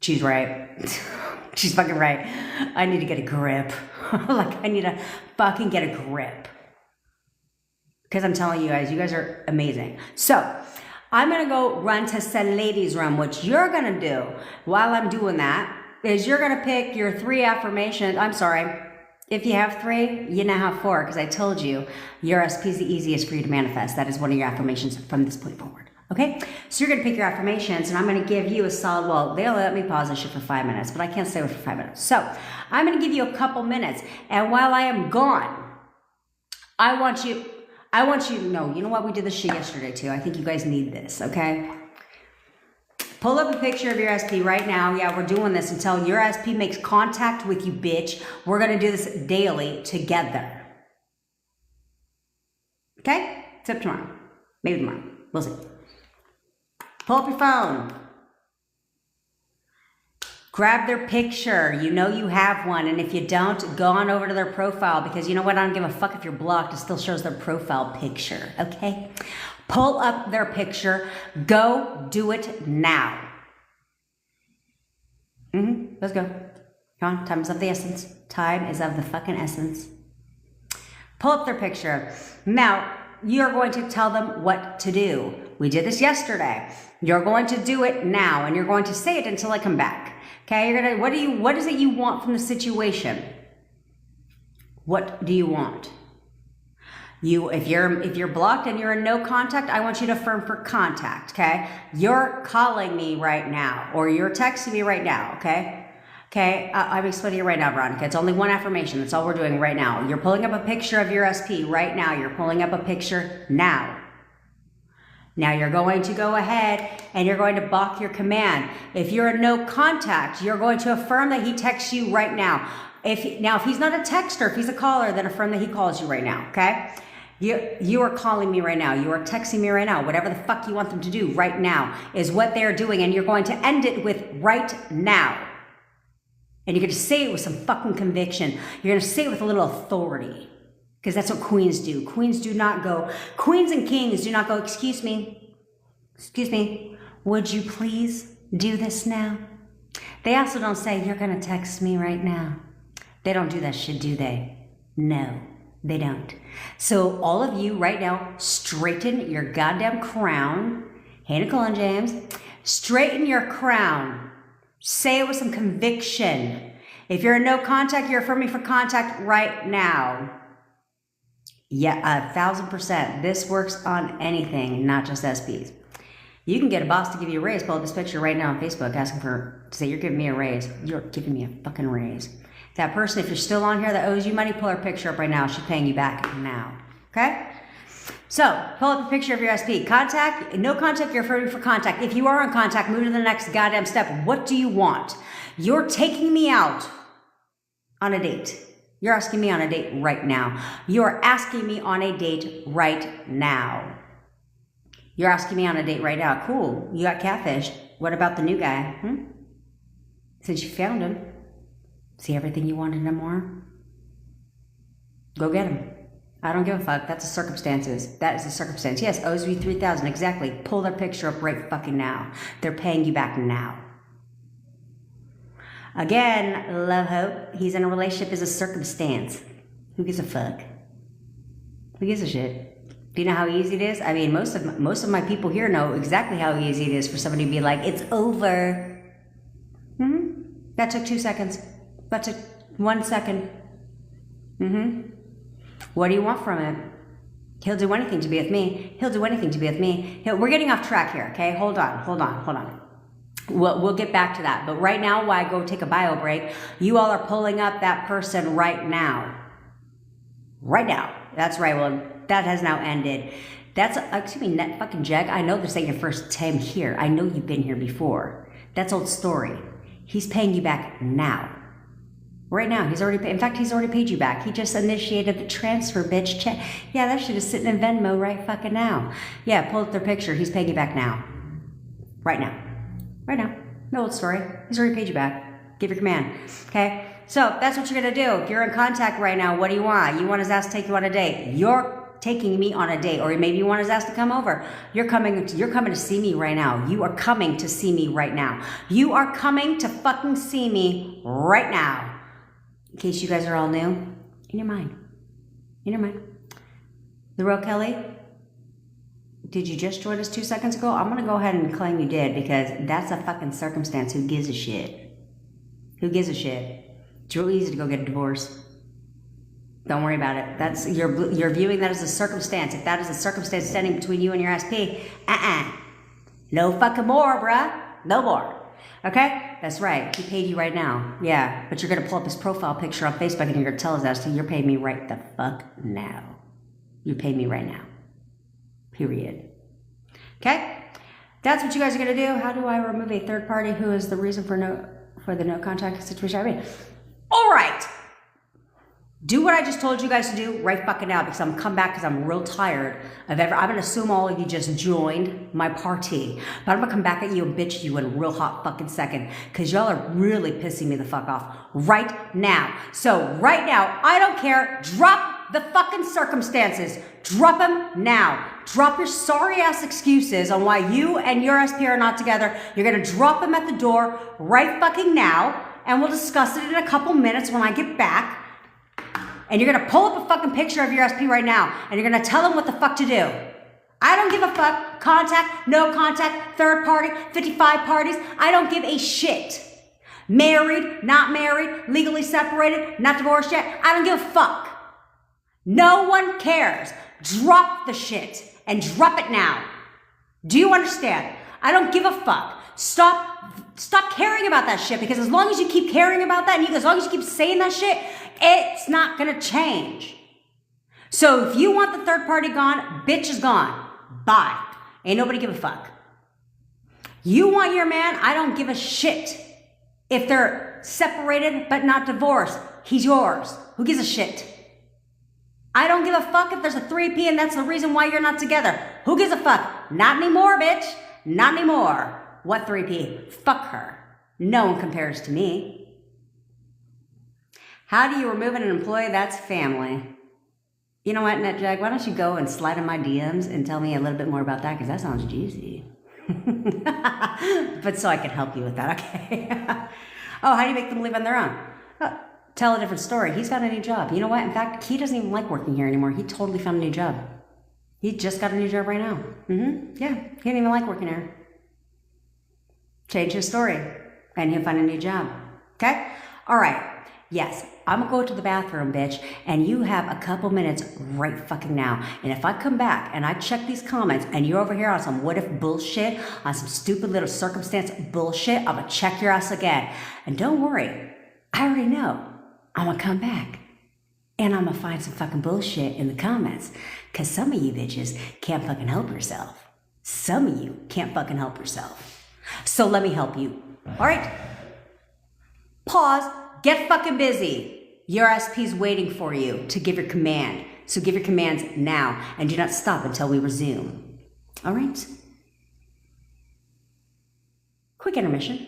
she's right. She's fucking right. I need to get a grip. Like I need to fucking get a grip. Because I'm telling you guys are amazing. So, I'm going to go run to said ladies' room. What you're going to do while I'm doing that is you're going to pick your 3 affirmations. I'm sorry. If you have 3, you now have 4 because I told you your SP is the easiest for you to manifest. That is one of your affirmations from this point forward. Okay? So you're going to pick your affirmations and I'm going to give you a solid, well, they'll let me pause this shit for 5 minutes, but I can't stay with it for 5 minutes. So I'm going to give you a couple minutes. And while I am gone, I want you to know, you know what? We did this shit yesterday too. I think you guys need this, okay? Pull up a picture of your SP right now. Yeah, we're doing this until your SP makes contact with you, bitch. We're going to do this daily together. Okay? Except tomorrow. Maybe tomorrow. We'll see. Pull up your phone. Grab their picture. You know you have one. And if you don't, go on over to their profile because you know what? I don't give a fuck if you're blocked. It still shows their profile picture. Okay? Pull up their picture. Go do it now. Let's go. Come on. Time is of the essence. Time is of the fucking essence. Pull up their picture. Now, you're going to tell them what to do. We did this yesterday. You're going to do it now, and you're going to say it until I come back. Okay, you're gonna, what is it you want from the situation? What do you want? If you're blocked and you're in no contact, I want you to affirm for contact, okay? You're calling me right now, or you're texting me right now, okay? Okay, I'm explaining it right now, Veronica. It's only one affirmation. That's all we're doing right now. You're pulling up a picture of your SP right now. You're pulling up a picture now. Now you're going to go ahead and you're going to block your command. If you're in no contact, you're going to affirm that he texts you right now. If he's not a texter, if he's a caller, then affirm that he calls you right now, okay? You are calling me right now. You are texting me right now. Whatever the fuck you want them to do right now is what they're doing, and you're going to end it with right now. And you're going to say it with some fucking conviction. You're going to say it with a little authority. Because that's what queens do. Queens and kings do not go, excuse me, would you please do this now? They also don't say, you're going to text me right now. They don't do that shit, do they? No, they don't. So all of you right now, straighten your goddamn crown. Hey, Nicole and James. Straighten your crown. Say it with some conviction. If you're in no contact, you're affirming for contact right now. Yeah, 1000%. This works on anything, not just SPs. You can get a boss to give you a raise. Pull up this picture right now on Facebook asking say you're giving me a raise. You're giving me a fucking raise. That person, if you're still on here that owes you money, pull her picture up right now. She's paying you back now. Okay? So, pull up a picture of your SP. Contact, no contact, you're affirming for contact. If you are in contact, move to the next goddamn step. What do you want? You're taking me out on a date. You're asking me on a date right now. You're asking me on a date right now. You're asking me on a date right now. Cool. You got catfished. What about the new guy? Since you found him, see everything you wanted and more? Go get him. I don't give a fuck. That's the circumstances. That is the circumstance. Yes, owes you 3,000. Exactly. Pull their picture up right fucking now. They're paying you back now. Again, love hope. He's in a relationship is a circumstance. Who gives a fuck? Who gives a shit? Do you know how easy it is? I mean, most of my people here know exactly how easy it is for somebody to be like, it's over. That took 2 seconds. That took 1 second. What do you want from it? He'll do anything to be with me. He'll do anything to be with me. We're getting off track here, okay? Hold on. We'll get back to that. But right now, while I go take a bio break, you all are pulling up that person right now. Right now. That's right. Well, that has now ended. That's, excuse me, net fucking Jag. I know this ain't your first time here. I know you've been here before. That's old story. He's paying you back now. Right now. He's already paid. In fact, he's already paid you back. He just initiated the transfer, bitch. Yeah, that shit is sitting in Venmo right fucking now. Yeah, pull up their picture. He's paying you back now. Right now. Right now. No old story. He's already paid you back. Give your command. Okay? So that's what you're going to do. If you're in contact right now, what do you want? You want his ass to take you on a date. You're taking me on a date. Or maybe you want his ass to come over. You're coming to see me right now. You are coming to see me right now. You are coming to fucking see me right now. In case you guys are all new. In your mind. In your mind. The real Kelly, did you just join us 2 seconds ago? I'm going to go ahead and claim you did because that's a fucking circumstance. Who gives a shit? Who gives a shit? It's real easy to go get a divorce. Don't worry about it. That's you're viewing that as a circumstance. If that is a circumstance standing between you and your SP, no fucking more, bruh. No more. Okay? That's right. He paid you right now. Yeah. But you're going to pull up his profile picture on Facebook and you're going to tell his ass, you're paying me right the fuck now. You pay me right now. Period. Okay? That's what you guys are going to do. How do I remove a third party who is the reason for the no contact situation? I mean, all right. Do what I just told you guys to do right fucking now because I'm come back because I'm real tired of I'm going to assume all of you just joined my party. But I'm going to come back at you and bitch you in a real hot fucking second because y'all are really pissing me the fuck off right now. So right now, I don't care. Drop the fucking circumstances. Drop them now. Drop your sorry ass excuses on why you and your SP are not together. You're going to drop them at the door right fucking now. And we'll discuss it in a couple minutes when I get back. and you're gonna pull up a fucking picture of your SP right now, and you're gonna tell them what the fuck to do. I don't give a fuck. Contact, no contact, third party, 55 parties. I don't give a shit. Married, not married, legally separated, not divorced yet. I don't give a fuck. No one cares. Drop the shit and drop it now. Do you understand? I don't give a fuck. Stop caring about that shit, because as long as you keep caring about that, and as long as you keep saying that shit, it's not gonna change. So if you want the third party gone, bitch is gone. Bye. Ain't nobody give a fuck. You want your man, I don't give a shit. If they're separated but not divorced, he's yours. Who gives a shit? I don't give a fuck if there's a 3P and that's the reason why you're not together. Who gives a fuck? Not anymore, bitch. Not anymore. What 3P? Fuck her. No one compares to me. How do you remove an employee that's family? You know what, NetJag? Why don't you go and slide in my DMs and tell me a little bit more about that, because that sounds juicy. But so I can help you with that, okay? Oh, how do you make them live on their own? Tell a different story. He's got a new job. You know what? In fact, he doesn't even like working here anymore. He totally found a new job. He just got a new job right now. Yeah, he didn't even like working here. Change his story, and he'll find a new job. Okay? All right. Yes, I'm gonna go to the bathroom, bitch, and you have a couple minutes right fucking now. And if I come back and I check these comments and you're over here on some what if bullshit, on some stupid little circumstance bullshit, I'm gonna check your ass again. And don't worry, I already know. I'm gonna come back and I'm gonna find some fucking bullshit in the comments, because some of you bitches can't fucking help yourself. Some of you can't fucking help yourself. So let me help you. All right? Pause. Get fucking busy. Your SP's waiting for you to give your command. So give your commands now and do not stop until we resume. All right? Quick intermission.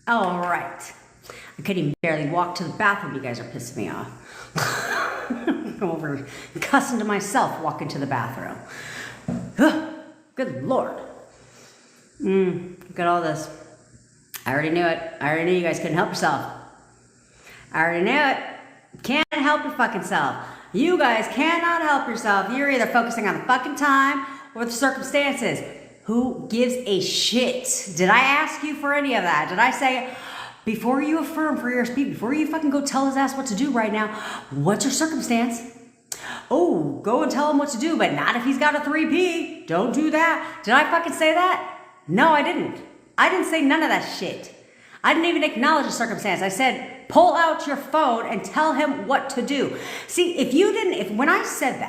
All right. I couldn't even barely walk to the bathroom. You guys are pissing me off. I'm over cussing to myself walking to the bathroom. Good Lord. Look at all this. I already knew it. I already knew you guys couldn't help yourself. I already knew it. Can't help your fucking self. You guys cannot help yourself. You're either focusing on the fucking time or the circumstances. Who gives a shit? Did I ask you for any of that? Did I say, before you affirm for your speed, before you fucking go tell his ass what to do right now, what's your circumstance? Oh, go and tell him what to do, but not if he's got a 3P. Don't do that. Did I fucking say that? No, I didn't. I didn't say none of that shit. I didn't even acknowledge the circumstance. I said, pull out your phone and tell him what to do. See, when I said,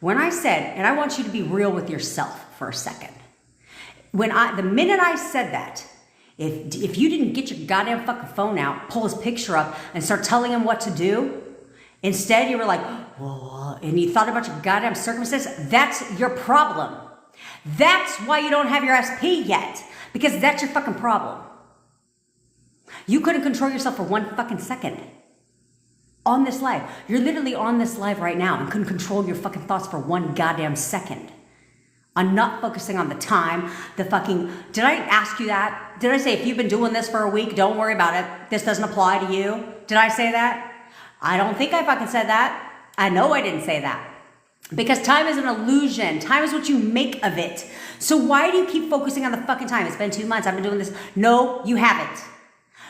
and I want you to be real with yourself for a second. The minute I said that, if you didn't get your goddamn fucking phone out, pull his picture up and start telling him what to do, instead you were like, whoa, and you thought about your goddamn circumstance, that's your problem. That's why you don't have your SP yet, because that's your fucking problem. You couldn't control yourself for 1 fucking second on this live. You're literally on this live right now and couldn't control your fucking thoughts for 1 goddamn second. I'm not focusing on the time, did I ask you that? Did I say, if you've been doing this for a week, don't worry about it. This doesn't apply to you. Did I say that? I don't think I fucking said that. I know I didn't say that. Because time is an illusion. Time is what you make of it. So why do you keep focusing on the fucking time? It's been 2 months. I've been doing this. No, you haven't.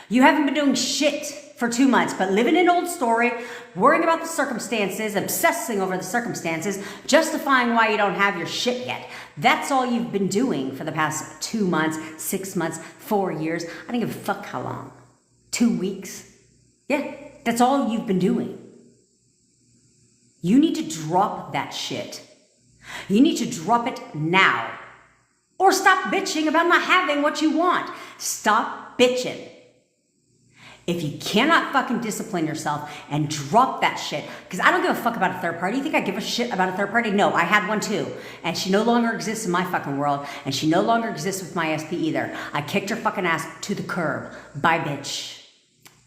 You haven't been doing shit for 2 months, but living an old story, worrying about the circumstances, obsessing over the circumstances, justifying why you don't have your shit yet. That's all you've been doing for the past 2 months, 6 months, 4 years. I don't give a fuck how long. 2 weeks. Yeah, that's all you've been doing. You need to drop that shit. You need to drop it now. Or stop bitching about not having what you want. Stop bitching. If you cannot fucking discipline yourself and drop that shit, because I don't give a fuck about a third party. You think I give a shit about a third party? No, I had one too. And she no longer exists in my fucking world. And she no longer exists with my SP either. I kicked her fucking ass to the curb. Bye, bitch.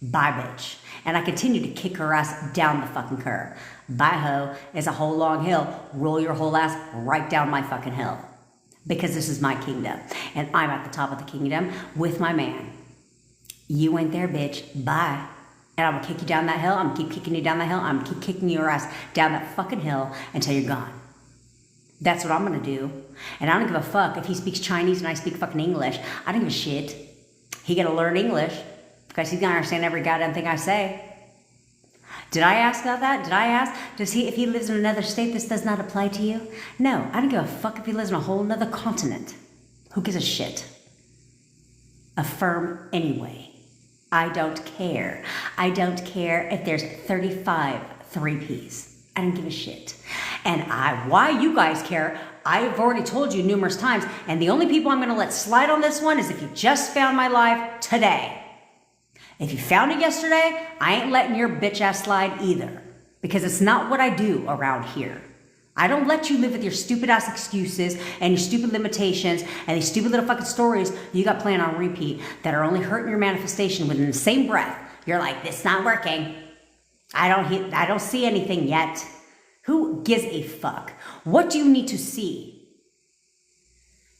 Bye, bitch. And I continue to kick her ass down the fucking curb. Bye, ho. It's a whole long hill. Roll your whole ass right down my fucking hill. Because this is my kingdom. And I'm at the top of the kingdom with my man. You went there, bitch. Bye. And I'm gonna kick you down that hill. I'm gonna keep kicking you down that hill. I'm gonna keep kicking your ass down that fucking hill until you're gone. That's what I'm gonna do. And I don't give a fuck if he speaks Chinese and I speak fucking English. I don't give a shit. He gotta learn English because he's gonna understand every goddamn thing I say. Did I ask about that? Did I ask? If he lives in another state, this does not apply to you? No, I don't give a fuck if he lives in a whole nother continent. Who gives a shit? Affirm anyway. I don't care. I don't care if there's 35 3Ps. I don't give a shit. And why you guys care, I've already told you numerous times, and the only people I'm going to let slide on this one is if you just found my live today. If you found it yesterday, I ain't letting your bitch ass slide either, because it's not what I do around here. I don't let you live with your stupid ass excuses and your stupid limitations and these stupid little fucking stories you got playing on repeat that are only hurting your manifestation within the same breath. You're like, this not working. I don't see anything yet. Who gives a fuck? What do you need to see?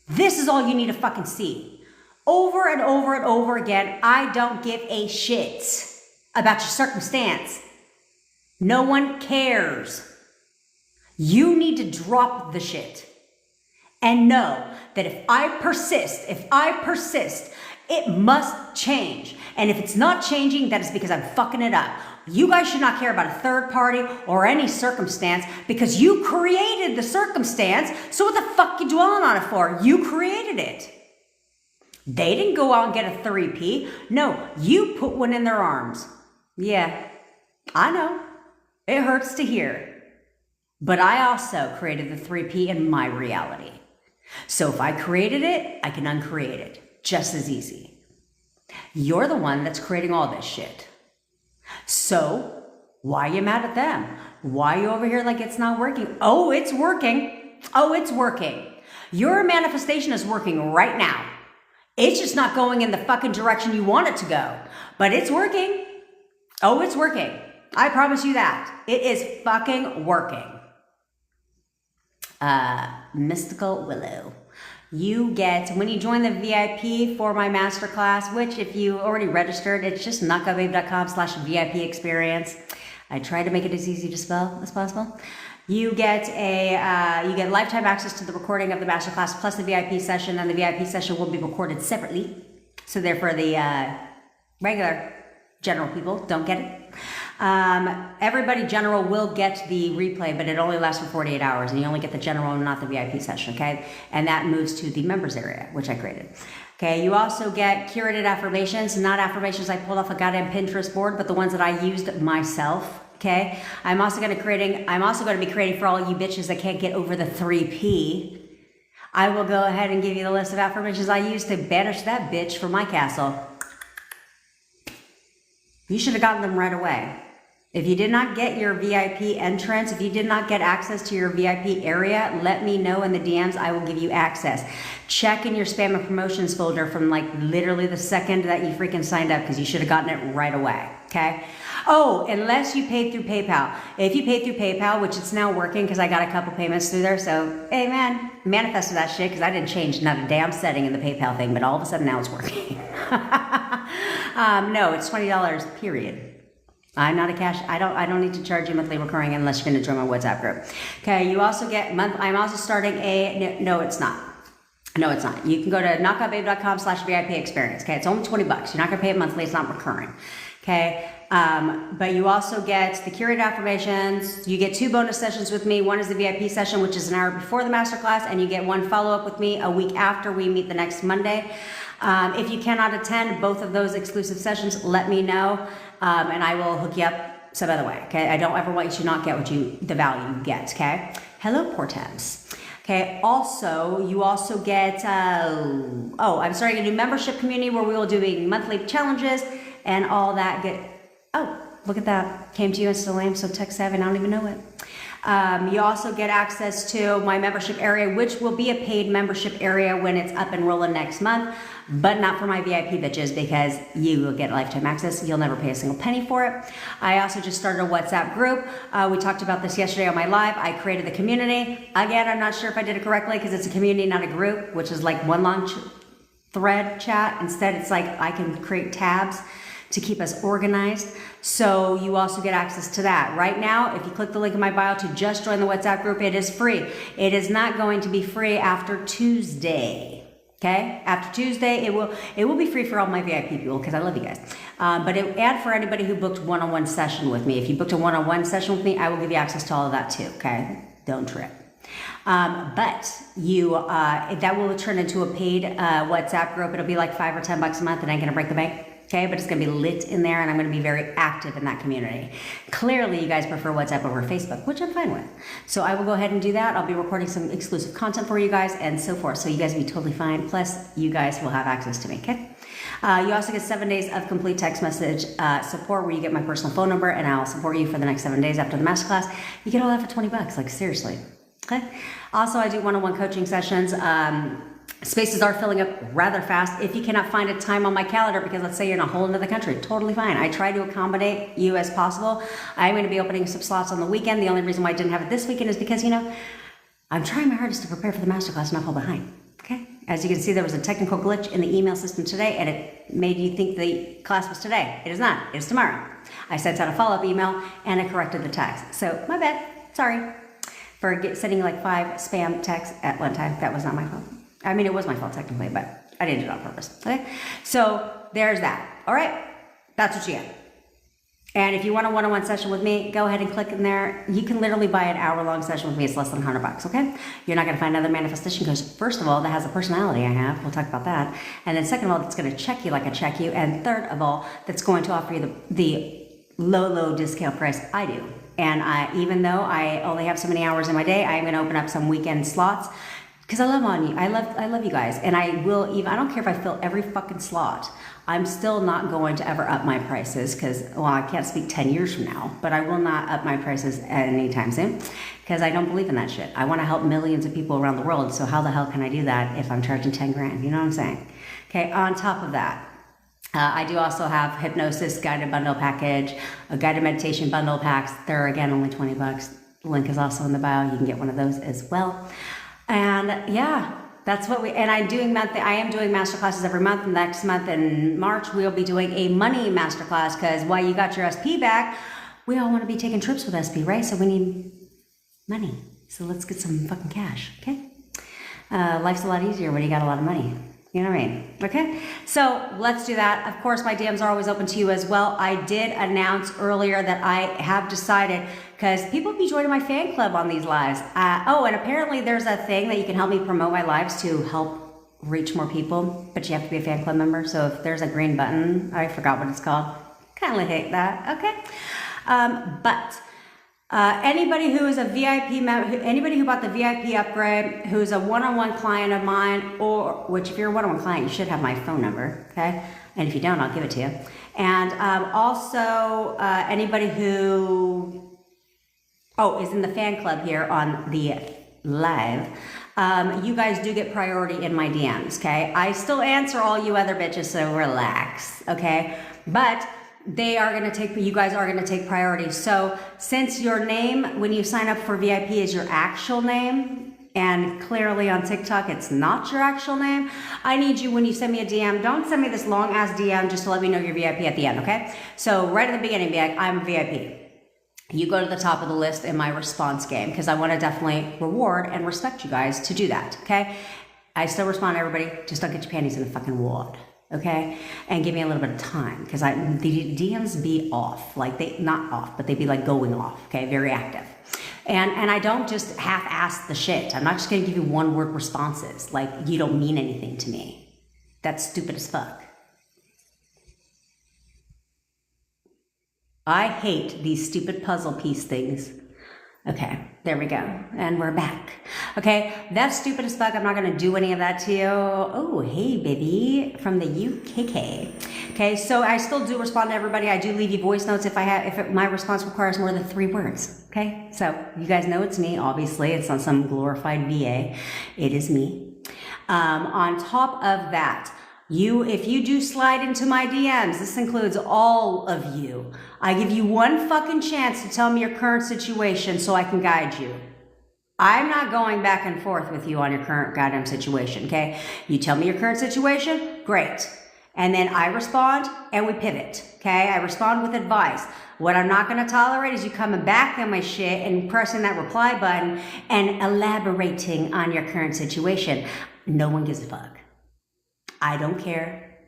This is all you need to fucking see. Over and over and over again, I don't give a shit about your circumstance. No one cares. You need to drop the shit and know that if I persist, it must change. And if it's not changing, that is because I'm fucking it up. You guys should not care about a third party or any circumstance because you created the circumstance. So what the fuck you dwelling on it for? You created it. They didn't go out and get a 3P. No, you put one in their arms. Yeah, I know. It hurts to hear. But I also created the 3P in my reality. So if I created it, I can uncreate it just as easy. You're the one that's creating all this shit. So why are you mad at them? Why are you over here like it's not working? Oh, it's working. Oh, it's working. Your manifestation is working right now. It's just not going in the fucking direction you want it to go. But it's working. Oh, it's working. I promise you that. It is fucking working. Mystical Willow. You get, when you join the VIP for my masterclass, which if you already registered, it's just knockoutbabe.com/VIP experience. I try to make it as easy to spell as possible. You get lifetime access to the recording of the masterclass plus the VIP session, and the VIP session will be recorded separately. So therefore the regular general people don't get it. Everybody general will get the replay, but it only lasts for 48 hours, and you only get the general and not the VIP session, okay? And that moves to the members area, which I created. Okay, you also get curated affirmations, not affirmations I pulled off a goddamn Pinterest board, but the ones that I used myself. Okay, I'm also going to be creating for all you bitches that can't get over the 3P. I will go ahead and give you the list of affirmations I used to banish that bitch from my castle. You should have gotten them right away. If you did not get your VIP entrance, if you did not get access to your VIP area, let me know in the DMs. I will give you access. Check in your spam and promotions folder from like literally the second that you freaking signed up, because you should have gotten it right away. Okay. Oh, unless you paid through PayPal. If you paid through PayPal, which it's now working because I got a couple payments through there. So, hey man, manifested that shit because I didn't change not a damn setting in the PayPal thing, but all of a sudden now it's working. No, it's $20, period. I'm not a cash. I don't need to charge you monthly recurring unless you're going to join my WhatsApp group. Okay. You also get I'm also starting no, it's not. No, it's not. You can go to knockoutbabe.com/VIP experience. Okay. It's only $20. You're not going to pay it monthly. It's not recurring. Okay. But you also get the curated affirmations. You get 2 bonus sessions with me. One is the VIP session, which is an hour before the masterclass, and you get 1 follow-up with me a week after we meet the next Monday. If you cannot attend both of those exclusive sessions, let me know, and I will hook you up some other way. Okay, I don't ever want you to not get the value you get. Okay, hello Portents. Okay, also you also get I'm starting a new membership community where we will do monthly challenges and all that. Look at that, came to you instantly. I'm so tech savvy, I don't even know it. You also get access to my membership area, which will be a paid membership area when it's up and rolling next month, but not for my VIP bitches, because you will get lifetime access. You'll never pay a single penny for it. I also just started a WhatsApp group. We talked about this yesterday on my live. I created the community. Again, I'm not sure if I did it correctly because it's a community, not a group, which is like one long thread chat. Instead, it's like I can create tabs to keep us organized. So you also get access to that. Right now, if you click the link in my bio to just join the WhatsApp group, it is free. It is not going to be free after Tuesday. Okay? After Tuesday, it will be free for all my VIP people because I love you guys. And for anybody who booked one-on-one session with me. If you booked a one-on-one session with me, I will give you access to all of that too. Okay? Don't trip. But that will turn into a paid WhatsApp group. It'll be like $5 or $10 a month. It ain't gonna break the bank. Okay, but it's going to be lit in there, and I'm going to be very active in that community. Clearly, you guys prefer WhatsApp over Facebook, which I'm fine with. So I will go ahead and do that. I'll be recording some exclusive content for you guys and so forth. So you guys will be totally fine. Plus, you guys will have access to me, okay? You also get 7 days of complete text message support where you get my personal phone number, and I'll support you for the next 7 days after the masterclass. You get all that for $20, like seriously. Okay? Also, I do one-on-one coaching sessions. Spaces are filling up rather fast. If you cannot find a time on my calendar, because let's say you're in a whole other country, totally fine. I try to accommodate you as possible. I'm going to be opening some slots on the weekend. The only reason why I didn't have it this weekend is because, I'm trying my hardest to prepare for the masterclass and not fall behind. Okay? As you can see, there was a technical glitch in the email system today, and it made you think the class was today. It is not. It is tomorrow. I sent out a follow-up email, and I corrected the text. So, my bad. Sorry for sending like 5 spam texts at one time. That was not my fault. I mean, it was my fault technically, but I didn't do it on purpose. Okay? So there's that. All right? That's what you get. And if you want a one-on-one session with me, go ahead and click in there. You can literally buy an hour-long session with me. It's less than $100, okay? You're not going to find another manifestation coach, first of all, that has the personality I have. We'll talk about that. And then second of all, that's going to check you like I check you. And third of all, that's going to offer you the low discount price I do. And even though I only have so many hours in my day, I am going to open up some weekend slots because I love on you. I love you guys, and I will even. I don't care if I fill every fucking slot. I'm still not going to ever up my prices because, well, I can't speak 10 years from now, but I will not up my prices anytime soon because I don't believe in that shit. I want to help millions of people around the world. So how the hell can I do that if I'm charging 10 grand? You know what I'm saying? Okay. On top of that, I do also have hypnosis guided bundle package, a guided meditation bundle packs. They're again only $20. The link is also in the bio. You can get one of those as well. And yeah, that's what I am doing masterclasses every month. Next month in March, we'll be doing a money masterclass because while you got your SP back, we all want to be taking trips with SP, right? So we need money. So let's get some fucking cash, okay? Life's a lot easier when you got a lot of money. You know what I mean? Okay, so let's do that. Of course, my DMs are always open to you as well. I did announce earlier that I have decided, because people be joining my fan club on these lives. And apparently there's a thing that you can help me promote my lives to help reach more people, but you have to be a fan club member. So if there's a green button, I forgot what it's called. Kindly hit that, okay? Anybody who is a VIP member, anybody who bought the VIP upgrade, who's a one-on-one client of mine, or which if you're a one-on-one client, you should have my phone number, okay? And if you don't, I'll give it to you. And also anybody who is in the fan club here on the live, you guys do get priority in my DMs, okay? I still answer all you other bitches, so relax, okay? But you guys are gonna take priority. So since your name, when you sign up for VIP, is your actual name, and clearly on TikTok, it's not your actual name, I need you, when you send me a DM, don't send me this long ass DM just to let me know you're VIP at the end, okay? So right at the beginning, be like, I'm VIP. You go to the top of the list in my response game because I wanna definitely reward and respect you guys to do that, okay? I still respond to everybody, just don't get your panties in the fucking wad. Okay, and give me a little bit of time because the DMs be off, like not off, but they be like going off. Okay, very active, and I don't just half-ass the shit. I'm not just gonna give you one-word responses like you don't mean anything to me. That's stupid as fuck. I hate these stupid puzzle piece things. Okay, there we go. And we're back. Okay, that's stupid as fuck. I'm not gonna do any of that to you. Oh, hey, baby, from the UKK. Okay, so I still do respond to everybody. I do leave you voice notes if my response requires more than 3 words. Okay, so you guys know it's me. Obviously, it's not some glorified VA. It is me. On top of that, if you do slide into my DMs, this includes all of you. I give you one fucking chance to tell me your current situation so I can guide you. I'm not going back and forth with you on your current goddamn situation, okay? You tell me your current situation, great. And then I respond and we pivot, okay? I respond with advice. What I'm not gonna tolerate is you coming back on my shit and pressing that reply button and elaborating on your current situation. No one gives a fuck. I don't care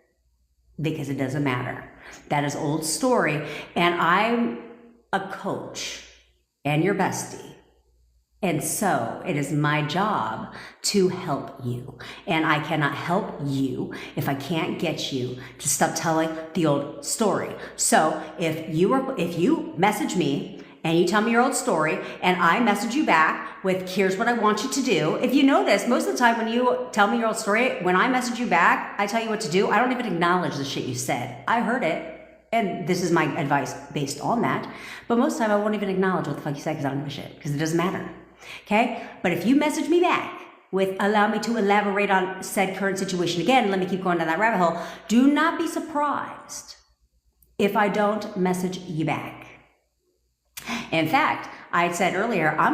because it doesn't matter. That is old story. And I'm a coach and your bestie. And so it is my job to help you. And I cannot help you if I can't get you to stop telling the old story. So if you message me and you tell me your old story and I message you back with, here's what I want you to do. If you know this, most of the time when you tell me your old story, when I message you back, I tell you what to do. I don't even acknowledge the shit you said. I heard it. And this is my advice based on that. But most of the time I won't even acknowledge what the fuck you said because I don't give a shit, because it doesn't matter. Okay? But if you message me back with, allow me to elaborate on said current situation again, let me keep going down that rabbit hole, do not be surprised if I don't message you back. In fact, I said earlier, I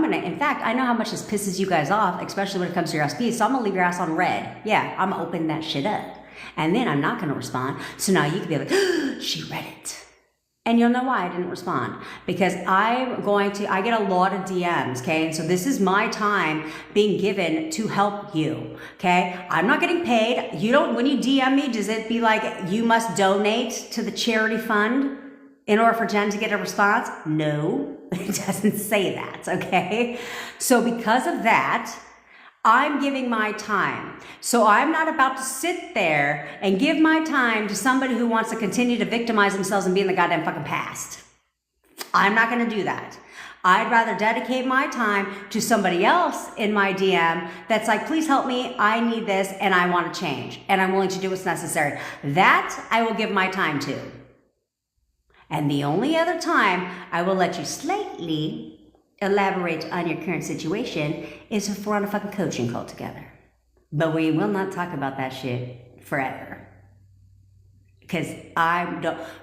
know how much this pisses you guys off, especially when it comes to your SP, so I'm gonna leave your ass on red. Yeah, I'm gonna open that shit up. And then I'm not gonna respond, so now you can be like, she read it. And you'll know why I didn't respond. Because I get a lot of DMs, okay? And so this is my time being given to help you, okay? I'm not getting paid. When you DM me, does it be like, you must donate to the charity fund in order for Jen to get a response? No, it doesn't say that, okay? So because of that, I'm giving my time. So I'm not about to sit there and give my time to somebody who wants to continue to victimize themselves and be in the goddamn fucking past. I'm not gonna do that. I'd rather dedicate my time to somebody else in my DM that's like, please help me, I need this, and I want to change, and I'm willing to do what's necessary. That I will give my time to. And the only other time I will let you slightly elaborate on your current situation is if we're on a fucking coaching call together. But we will not talk about that shit forever. Because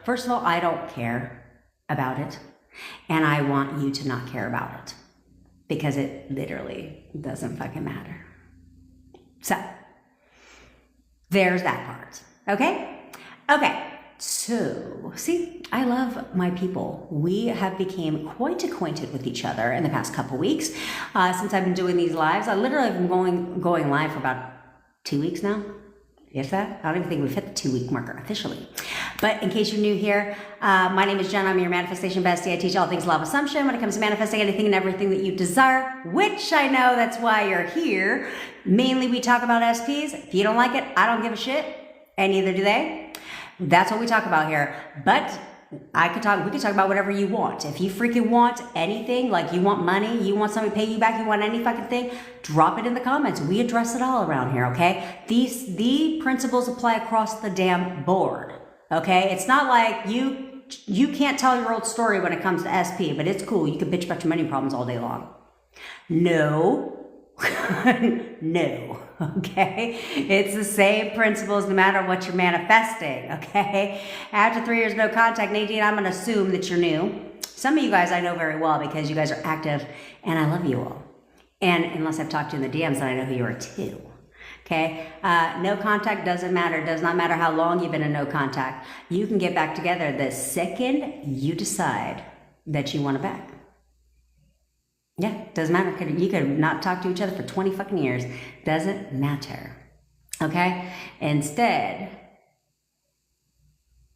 first of all, I don't care about it. And I want you to not care about it. Because it literally doesn't fucking matter. So, there's that part. Okay? Okay. So, see, I love my people. We have become quite acquainted with each other in the past couple weeks. Since I've been doing these lives, I literally have been going live for about 2 weeks now. If that? I don't even think we've hit the 2-week marker officially. But in case you're new here, my name is Jen. I'm your manifestation bestie. I teach all things law of assumption when it comes to manifesting anything and everything that you desire, which I know that's why you're here. Mainly we talk about SPs. If you don't like it, I don't give a shit, and neither do they. That's what we talk about here. But we could talk about whatever you want. If you freaking want anything, like you want money, you want somebody to pay you back, you want any fucking thing, drop it in the comments. We address it all around here, okay? The principles apply across the damn board, okay? It's not like you can't tell your old story when it comes to SP, but it's cool. You can bitch about your money problems all day long. No. No, okay? It's the same principles no matter what you're manifesting, okay? After 3 years no contact, Nadine, I'm going to assume that you're new. Some of you guys I know very well because you guys are active, and I love you all. And unless I've talked to you in the DMs, then I know who you are too, okay? No contact doesn't matter. It does not matter how long you've been in no contact. You can get back together the second you decide that you want to back. Yeah, doesn't matter. You could not talk to each other for 20 fucking years. Doesn't matter. Okay? Instead,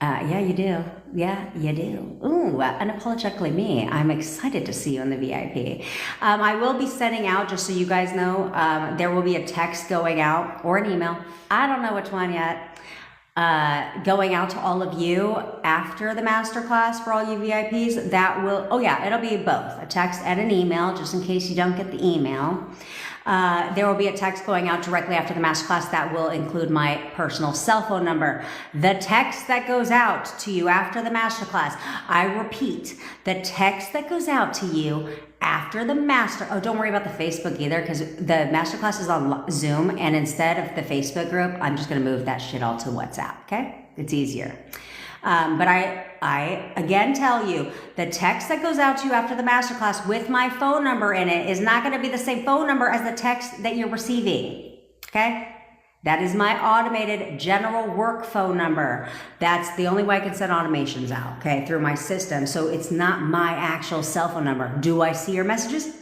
yeah, you do. Yeah, you do. Ooh, unapologetically me. I'm excited to see you in the VIP. I will be sending out, just so you guys know, there will be a text going out or an email. I don't know which one yet. Going out to all of you after the masterclass for all you VIPs. That will, oh yeah, it'll be both, a text and an email, just in case you don't get the email. There will be a text going out directly after the masterclass that will include my personal cell phone number. The text that goes out to you after the masterclass, I repeat, the text that goes out to you after the oh, don't worry about the Facebook either, because the masterclass is on Zoom, and instead of the Facebook group, I'm just going to move that shit all to WhatsApp, okay? It's easier. But I again tell you, the text that goes out to you after the masterclass with my phone number in it is not going to be the same phone number as the text that you're receiving, okay? That is my automated general work phone number. That's the only way I can send automations out, okay, through my system. So it's not my actual cell phone number. Do I see your messages?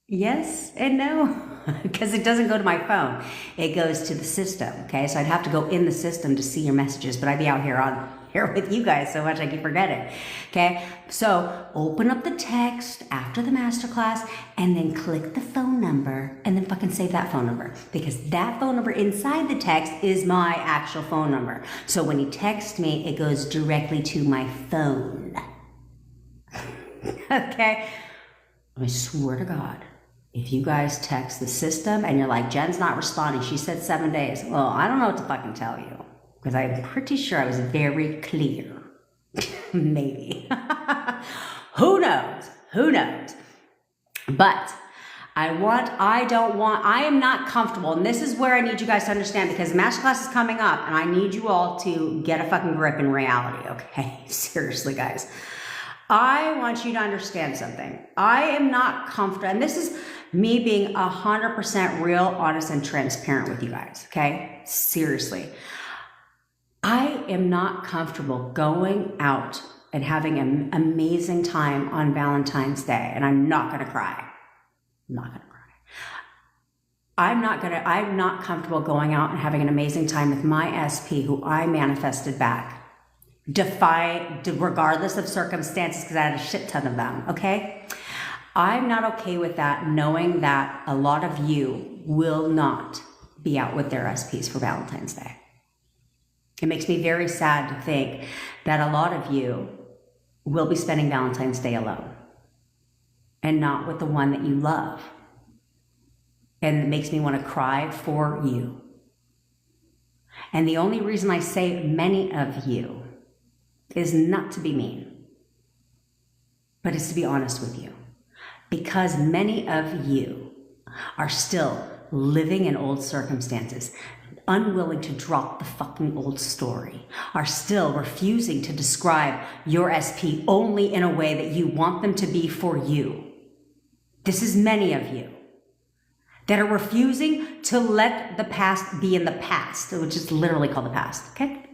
Yes and no, because it doesn't go to my phone. It goes to the system, okay? So I'd have to go in the system to see your messages, but I'd be out here with you guys so much I keep forgetting, okay? So open up the text after the masterclass and then click the phone number and then fucking save that phone number, because that phone number inside the text is my actual phone number. So when you text me, it goes directly to my phone, okay? I swear to God, if you guys text the system and you're like, Jen's not responding, she said 7 days. Well, I don't know what to fucking tell you, because I'm pretty sure I was very clear. Maybe. Who knows? Who knows? But I am not comfortable. And this is where I need you guys to understand, because masterclass is coming up and I need you all to get a fucking grip in reality, okay? Seriously, guys. I want you to understand something. I am not comfortable, and this is me being 100% real, honest, and transparent with you guys, okay? Seriously. I am not comfortable going out and having an amazing time on Valentine's Day, and I'm not gonna cry. I'm not gonna cry. I'm not comfortable going out and having an amazing time with my SP who I manifested back. Regardless of circumstances, because I had a shit ton of them, okay? I'm not okay with that, knowing that a lot of you will not be out with their SPs for Valentine's Day. It makes me very sad to think that a lot of you will be spending Valentine's Day alone and not with the one that you love. And it makes me want to cry for you. And the only reason I say many of you is not to be mean, but it's to be honest with you. Because many of you are still living in old circumstances, unwilling to drop the fucking old story, are still refusing to describe your SP only in a way that you want them to be for you. This is many of you that are refusing to let the past be in the past, which is literally called the past, okay?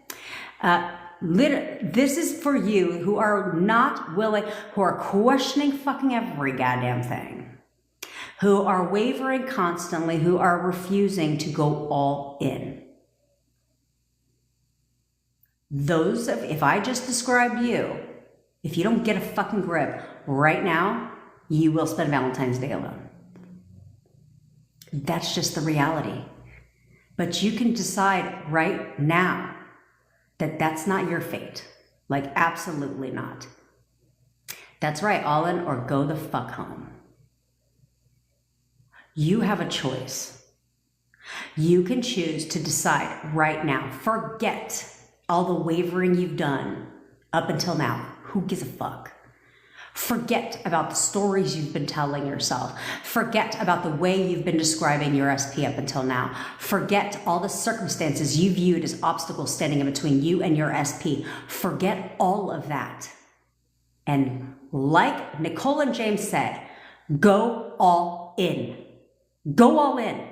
This is for you who are not willing, who are questioning fucking every goddamn thing, who are wavering constantly, who are refusing to go all in. Those of, if I just described you, if you don't get a fucking grip right now, you will spend Valentine's Day alone. That's just the reality. But you can decide right now that that's not your fate. Like, absolutely not. That's right, all in or go the fuck home. You have a choice. You can choose to decide right now. Forget all the wavering you've done up until now. Who gives a fuck? Forget about the stories you've been telling yourself. Forget about the way you've been describing your SP up until now. Forget all the circumstances you viewed as obstacles standing in between you and your SP. Forget all of that. And like Nicole and James said, go all in. Go all in.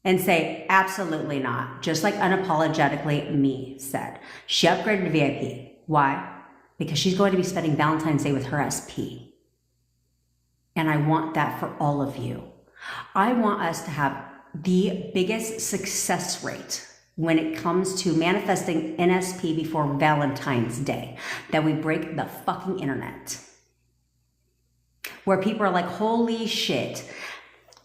And say, absolutely not. Just like unapologetically me said. She upgraded to VIP. Why? Because she's going to be spending Valentine's Day with her SP. And I want that for all of you. I want us to have the biggest success rate when it comes to manifesting NSP before Valentine's Day, that we break the fucking internet. Where people are like, holy shit.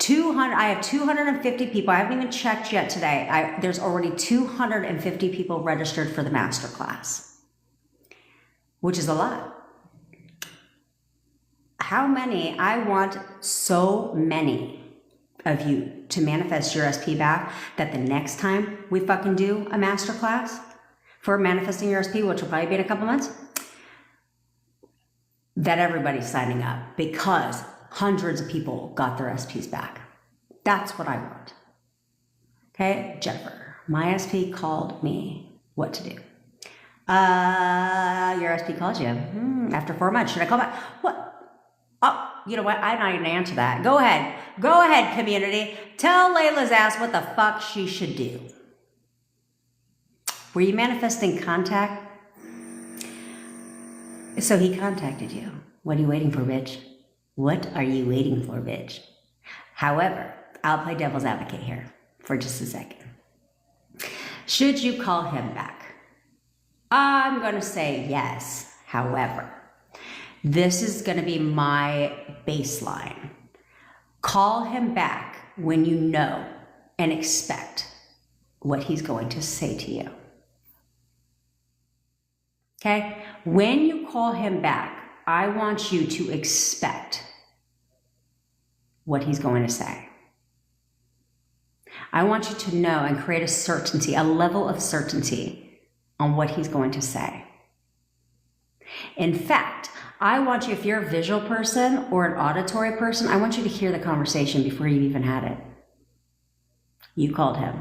I have 250 people. I haven't even checked yet today. There's already 250 people registered for the masterclass, which is a lot. How many? I want so many of you to manifest your SP back that the next time we fucking do a masterclass for manifesting your SP, which will probably be in a couple months, that everybody's signing up because hundreds of people got their SPs back. That's what I want. Okay, Jennifer, my SP called me what to do. Your SP called you after 4 months. Should I call back? What? Oh, you know what? I'm not even answer that. Go ahead. Go ahead, community. Tell Layla's ass what the fuck she should do. Were you manifesting contact? So he contacted you. What are you waiting for, bitch? What are you waiting for, bitch? However, I'll play devil's advocate here for just a second. Should you call him back? I'm going to say yes. However, this is going to be my baseline. Call him back when you know and expect what he's going to say to you. Okay? When you call him back, I want you to expect what he's going to say. I want you to know and create a certainty, a level of certainty on what he's going to say. In fact, I want you, if you're a visual person or an auditory person, I want you to hear the conversation before you even had it. You called him.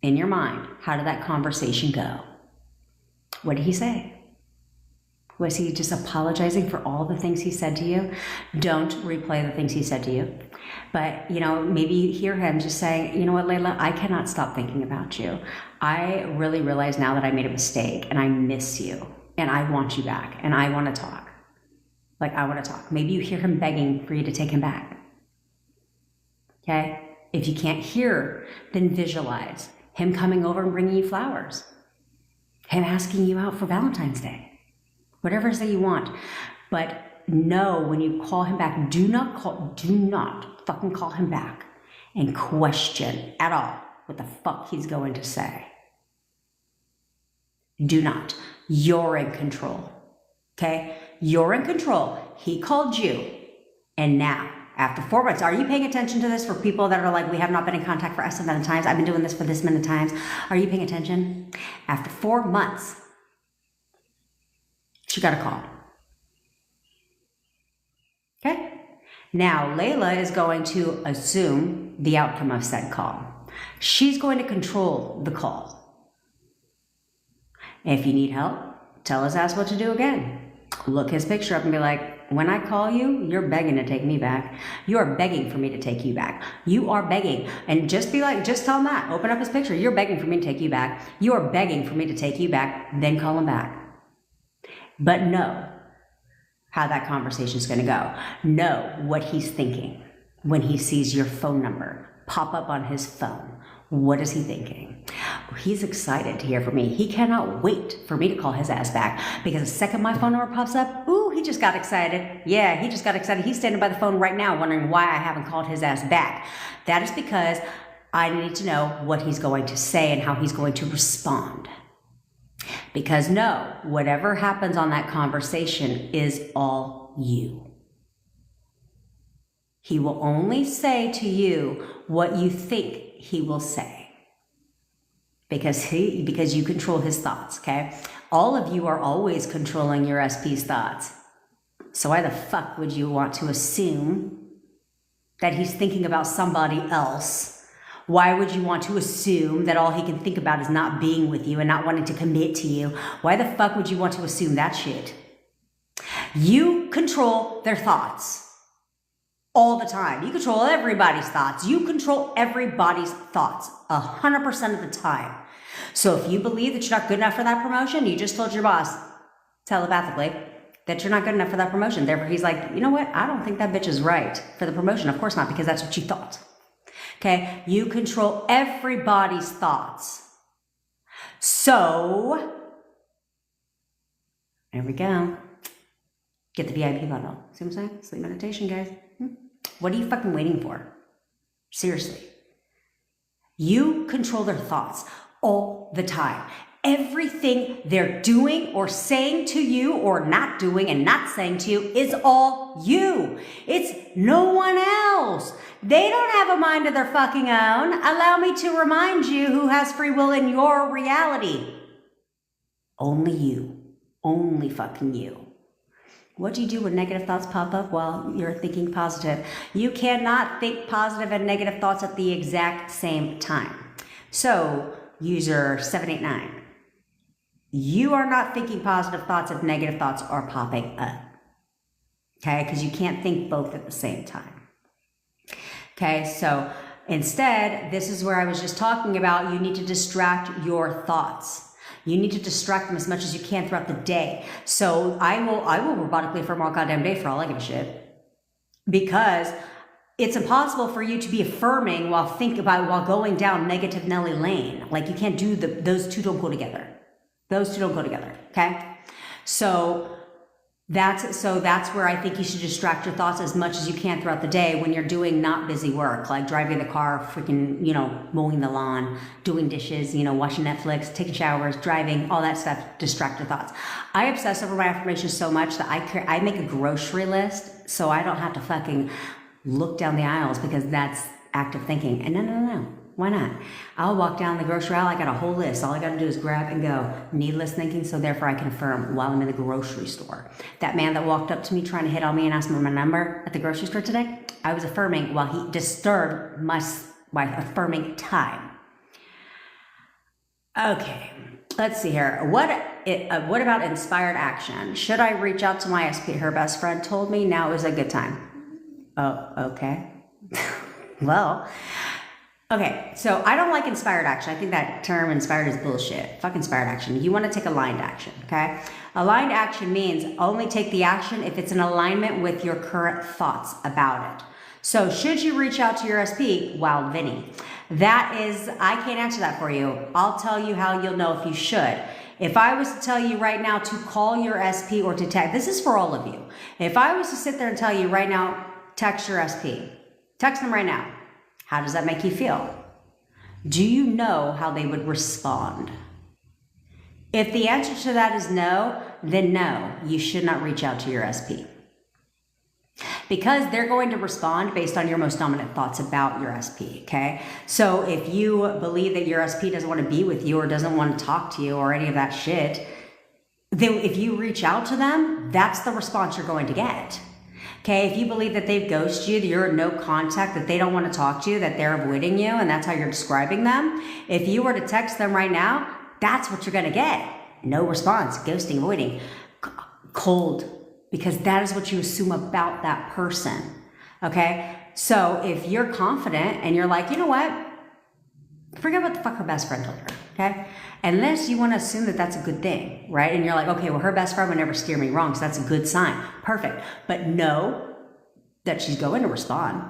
In your mind, how did that conversation go? What did he say? Was he just apologizing for all the things he said to you? Don't replay the things he said to you. But, maybe you hear him just saying, you know what, Layla, I cannot stop thinking about you. I really realize now that I made a mistake and I miss you and I want you back and I want to talk. I want to talk. Maybe you hear him begging for you to take him back. Okay? If you can't hear, then visualize him coming over and bringing you flowers. Him asking you out for Valentine's Day. Whatever it is that you want. But know when you call him back, do not fucking call him back and question at all what the fuck he's going to say. Do not. You're in control. Okay? You're in control. He called you. And now, after 4 months, are you paying attention to this for people that are like, we have not been in contact for X amount of times. I've been doing this for this many times. Are you paying attention? After 4 months, she got a call. Okay? Now, Layla is going to assume the outcome of said call. She's going to control the call. If you need help, tell his ass what to do again. Look his picture up and be like, when I call you, you're begging to take me back. You are begging for me to take you back. You are begging. And just be like, just tell him that. Open up his picture. You're begging for me to take you back. You are begging for me to take you back. Then call him back. But know how that conversation is going to go. Know what he's thinking when he sees your phone number pop up on his phone. What is he thinking? He's excited to hear from me. He cannot wait for me to call his ass back because the second my phone number pops up, ooh, he just got excited. Yeah, he just got excited. He's standing by the phone right now wondering why I haven't called his ass back. That is because I need to know what he's going to say and how he's going to respond. Because no, whatever happens on that conversation is all you. He will only say to you what you think he will say. Because you control his thoughts, okay? All of you are always controlling your SP's thoughts. So why the fuck would you want to assume that he's thinking about somebody else? Why would you want to assume that all he can think about is not being with you and not wanting to commit to you? Why the fuck would you want to assume that shit? You control their thoughts all the time. You control everybody's thoughts. You control everybody's thoughts 100% of the time. So if you believe that you're not good enough for that promotion, you just told your boss telepathically that you're not good enough for that promotion. Therefore, he's like, you know what? I don't think that bitch is right for the promotion. Of course not, because that's what you thought. Okay? You control everybody's thoughts. So, there we go. Get the VIP level. See what I'm saying? Sleep meditation, guys. What are you fucking waiting for? Seriously. You control their thoughts all the time. Everything they're doing or saying to you or not doing and not saying to you is all you. It's no one else. They don't have a mind of their fucking own. Allow me to remind you who has free will in your reality. Only you. Only fucking you. What do you do when negative thoughts pop up while you're thinking positive? You cannot think positive and negative thoughts at the exact same time. So, user 789, you are not thinking positive thoughts if negative thoughts are popping up. Okay, because you can't think both at the same time. Okay, so instead, this is where I was just talking about, you need to distract your thoughts. You need to distract them as much as you can throughout the day. So I will robotically affirm all goddamn day for all I give a shit. Because it's impossible for you to be affirming while going down negative Nelly lane. Like you can't do those two don't go together. Those two don't go together. Okay? So that's where I think you should distract your thoughts as much as you can throughout the day when you're doing not busy work, like driving the car, freaking, mowing the lawn, doing dishes, watching Netflix, taking showers, driving, all that stuff, distract your thoughts. I obsess over my affirmations so much that I make a grocery list so I don't have to fucking look down the aisles because that's active thinking. And no. Why not? I'll walk down the grocery aisle. I got a whole list. All I got to do is grab and go. Needless thinking, so therefore I can affirm while I'm in the grocery store. That man that walked up to me trying to hit on me and ask me my number at the grocery store today, I was affirming while he disturbed my affirming time. Okay, let's see here. What about inspired action? Should I reach out to my SP? Her best friend told me now is a good time. Oh, okay. Well... Okay, so I don't like inspired action. I think that term inspired is bullshit. Fuck inspired action. You want to take aligned action, okay? Aligned action means only take the action if it's in alignment with your current thoughts about it. So should you reach out to your SP? Wow, Vinny. That is, I can't answer that for you. I'll tell you how you'll know if you should. If I was to tell you right now to call your SP or to text, this is for all of you. If I was to sit there and tell you right now, text your SP. Text them right now. How does that make you feel? Do you know how they would respond? If the answer to that is no, then no, you should not reach out to your SP. Because they're going to respond based on your most dominant thoughts about your SP, okay? So if you believe that your SP doesn't want to be with you or doesn't want to talk to you or any of that shit, then if you reach out to them, that's the response you're going to get. Okay, if you believe that they've ghosted you, that you're no contact, that they don't want to talk to you, that they're avoiding you, and that's how you're describing them, if you were to text them right now, that's what you're going to get. No response, ghosting, avoiding, cold, because that is what you assume about that person. Okay, so if you're confident and you're like, you know what, forget what the fuck her best friend told her, okay? Unless you want to assume that that's a good thing, right? And you're like, okay, well, her best friend would never steer me wrong, so that's a good sign. Perfect. But know that she's going to respond.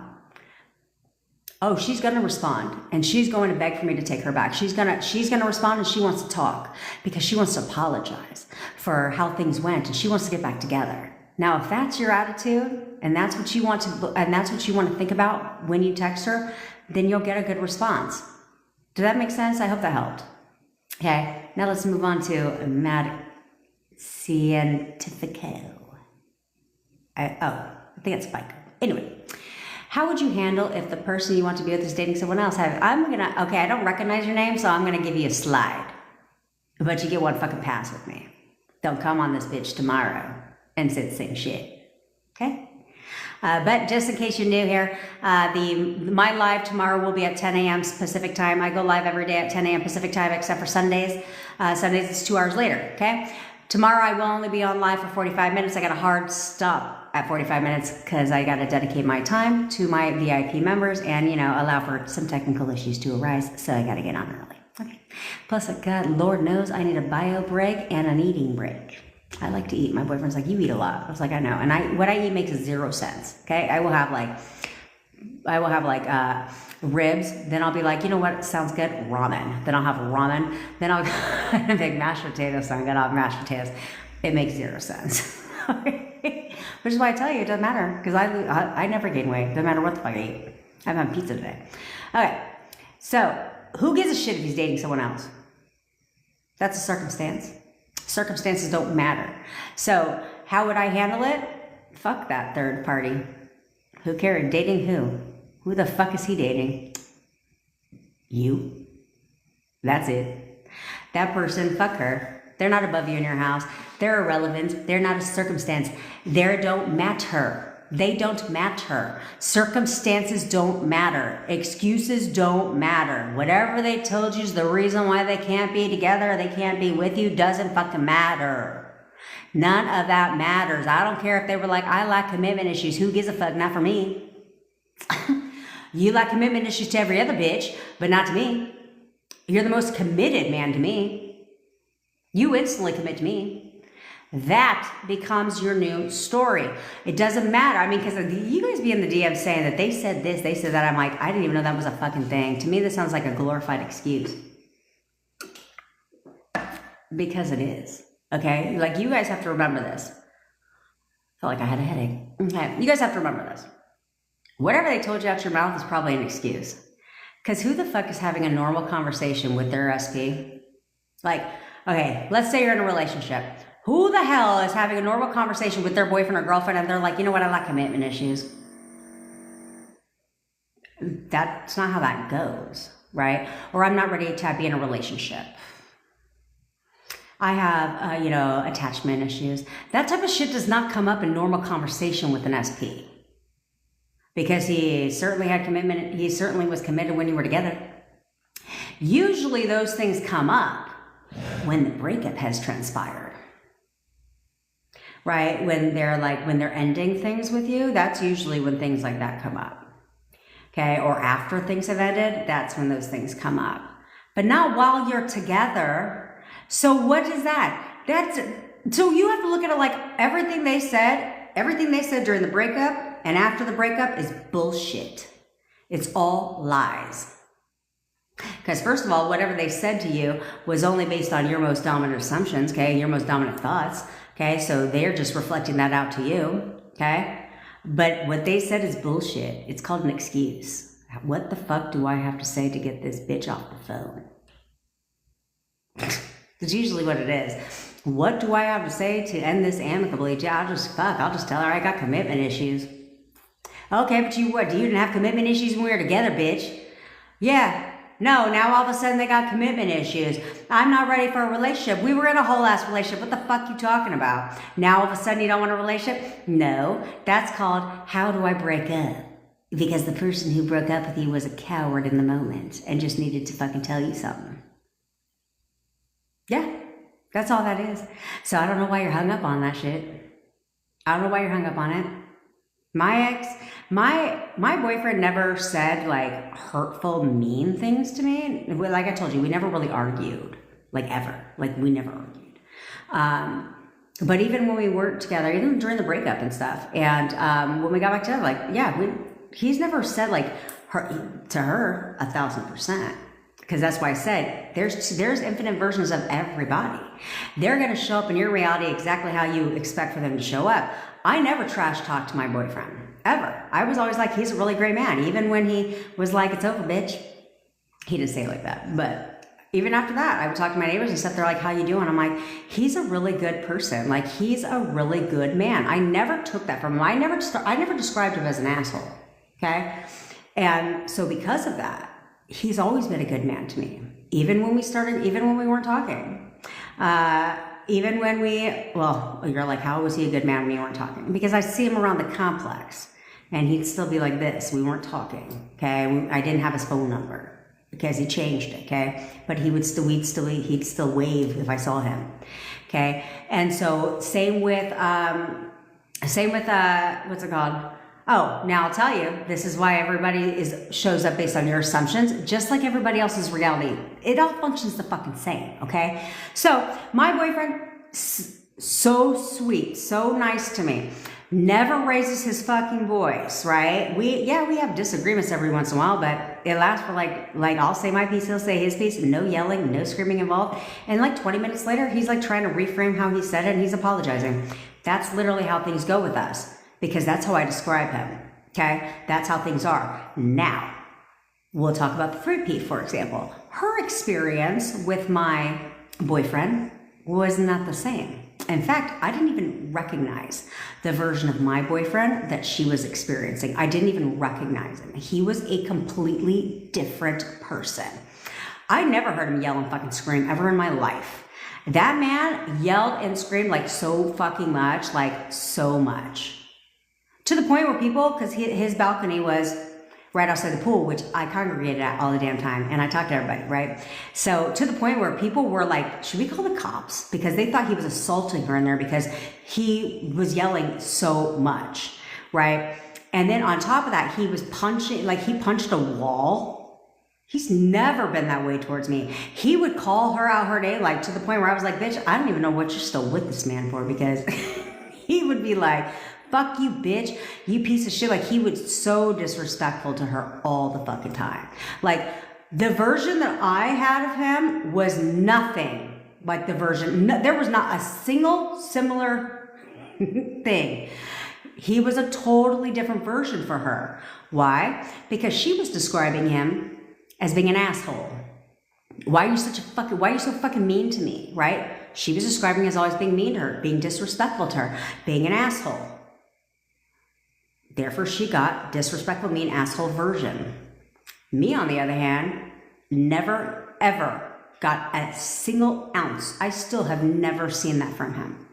Oh, she's going to respond, and she's going to beg for me to take her back. She's going to respond, and she wants to talk because she wants to apologize for how things went, and she wants to get back together. Now, if that's your attitude, and that's what you want to think about when you text her, then you'll get a good response. Did that make sense? I hope that helped. Okay, now let's move on to Mad Scientifico. I think it's Spike. Anyway, how would you handle if the person you want to be with is dating someone else? Okay, I don't recognize your name, so I'm gonna give you a slide. But you get one fucking pass with me. Don't come on this bitch tomorrow and say the same shit. Okay? But just in case you're new here, my live tomorrow will be at 10 a.m. Pacific time. I go live every day at 10 a.m. Pacific time, except for Sundays. Sundays it's 2 hours later, okay? Tomorrow I will only be on live for 45 minutes. I got a hard stop at 45 minutes because I got to dedicate my time to my VIP members and, allow for some technical issues to arise. So I got to get on early, okay? Plus, Lord knows I need a bio break and an eating break. I like to eat. My boyfriend's like, you eat a lot. I was like, I know. And what I eat makes 0 sense. Okay. I will have ribs. Then I'll be like, you know what sounds good? Ramen. Then I'll have ramen. Then I'll make mashed potatoes. So I'm going to have mashed potatoes. It makes 0 sense. Which is why I tell you, it doesn't matter. Because I never gain weight. Doesn't matter what the fuck I eat. I'm having pizza today. Okay. So who gives a shit if he's dating someone else? That's a circumstance. Circumstances don't matter. So how would I handle it? Fuck that third party. Who cares? Dating who? Who the fuck is he dating? You. That's it. That person, fuck her. They're not above you in your house. They're irrelevant. They're not a circumstance. They don't matter. They don't matter. Circumstances don't matter. Excuses don't matter. Whatever they told you is the reason why they can't be together, they can't be with you, doesn't fucking matter. None of that matters. I don't care if they were like, I lack commitment issues. Who gives a fuck? Not for me. You lack commitment issues to every other bitch, but not to me. You're the most committed man to me. You instantly commit to me. That becomes your new story. It doesn't matter. I mean, because you guys be in the DM saying that they said this, they said that. I'm like, I didn't even know that was a fucking thing. To me, this sounds like a glorified excuse. Because it is. Okay? Like, you guys have to remember this. I felt like I had a headache. Okay. You guys have to remember this. Whatever they told you out your mouth is probably an excuse. Because who the fuck is having a normal conversation with their SP? Like, okay, let's say you're in a relationship. Who the hell is having a normal conversation with their boyfriend or girlfriend and they're like, you know what, I lack commitment issues? That's not how that goes, right? Or I'm not ready to be in a relationship. I have, attachment issues. That type of shit does not come up in normal conversation with an SP. Because he certainly had commitment. He certainly was committed when you were together. Usually those things come up when the breakup has transpired. Right? When they're ending things with you, that's usually when things like that come up. Okay? Or after things have ended, that's when those things come up. But not while you're together. So what is that? So you have to look at it like everything they said during the breakup and after the breakup is bullshit. It's all lies. Because first of all, whatever they said to you was only based on your most dominant assumptions, okay? Your most dominant thoughts. Okay, so they're just reflecting that out to you, okay? But what they said is bullshit. It's called an excuse. What the fuck do I have to say to get this bitch off the phone? That's usually what it is. What do I have to say to end this amicably? I'll just tell her I got commitment issues. Okay, but you didn't have commitment issues when we were together, bitch. Yeah. No, now all of a sudden they got commitment issues. I'm not ready for a relationship. We were in a whole ass relationship. What the fuck you talking about? Now all of a sudden you don't want a relationship? No, that's called how do I break up? Because the person who broke up with you was a coward in the moment and just needed to fucking tell you something. Yeah, that's all that is. So I don't know why you're hung up on that shit. I don't know why you're hung up on it. My ex, my boyfriend never said like hurtful, mean things to me. Like I told you, we never really argued, like ever. Like we never argued. But even when we worked together, even during the breakup and stuff, and when we got back together, like yeah, he's never said like to her 1,000%. Because that's why I said there's infinite versions of everybody. They're going to show up in your reality exactly how you expect for them to show up. I never trash talked to my boyfriend, ever. I was always like, he's a really great man. Even when he was like, it's over, bitch. He didn't say it like that. But even after that, I would talk to my neighbors and stuff. They're like, how you doing? I'm like, he's a really good person. Like, he's a really good man. I never took that from him. I never described him as an asshole, okay? And so because of that, he's always been a good man to me. Even when we weren't talking. Even when you're like, how was he a good man when you weren't talking? Because I see him around the complex and he'd still be like this. We weren't talking, okay? I didn't have his phone number because he changed it, okay? But he'd still wave if I saw him, okay? And so same with what's it called? Oh, now I'll tell you, this is why everybody shows up based on your assumptions, just like everybody else's reality. It all functions the fucking same, okay? So my boyfriend, so sweet, so nice to me, never raises his fucking voice, right? We have disagreements every once in a while, but it lasts for like I'll say my piece, he'll say his piece, no yelling, no screaming involved. And like 20 minutes later, he's like trying to reframe how he said it and he's apologizing. That's literally how things go with us. Because that's how I describe him, okay? That's how things are. Now, we'll talk about the 3P, for example. Her experience with my boyfriend was not the same. In fact, I didn't even recognize the version of my boyfriend that she was experiencing. I didn't even recognize him. He was a completely different person. I never heard him yell and fucking scream ever in my life. That man yelled and screamed like so fucking much, like so much. To the point where people, because his balcony was right outside the pool, which I congregated at all the damn time, and I talked to everybody, right? So to the point where people were like, should we call the cops? Because they thought he was assaulting her in there because he was yelling so much, right? And then on top of that, he was punching, like he punched a wall. He's never been that way towards me. He would call her out her day, like to the point where I was like, bitch, I don't even know what you're still with this man for, because he would be like, fuck you, bitch, you piece of shit. Like, he was so disrespectful to her all the fucking time. Like, the version that I had of him was nothing like the version, there was not a single similar thing. He was a totally different version for her. Why? Because she was describing him as being an asshole. Why are you so fucking mean to me, right? She was describing him as always being mean to her, being disrespectful to her, being an asshole. Therefore, she got disrespectful, mean, asshole version. Me, on the other hand, never, ever got a single ounce. I still have never seen that from him.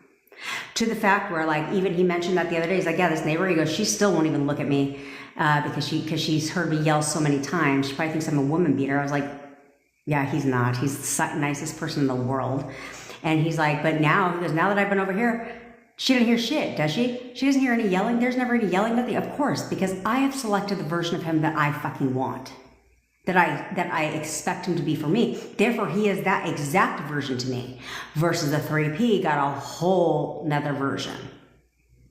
To the fact where, like, even he mentioned that the other day, he's like, yeah, this neighbor, he goes, she still won't even look at me because she's heard me yell so many times. She probably thinks I'm a woman beater. I was like, yeah, he's not. He's the nicest person in the world. And he's like, but now, he goes, now that I've been over here, she didn't hear shit, does she? She doesn't hear any yelling. There's never any yelling, nothing. Of course, because I have selected the version of him that I fucking want, that I expect him to be for me. Therefore, he is that exact version to me. Versus the 3P got a whole nother version,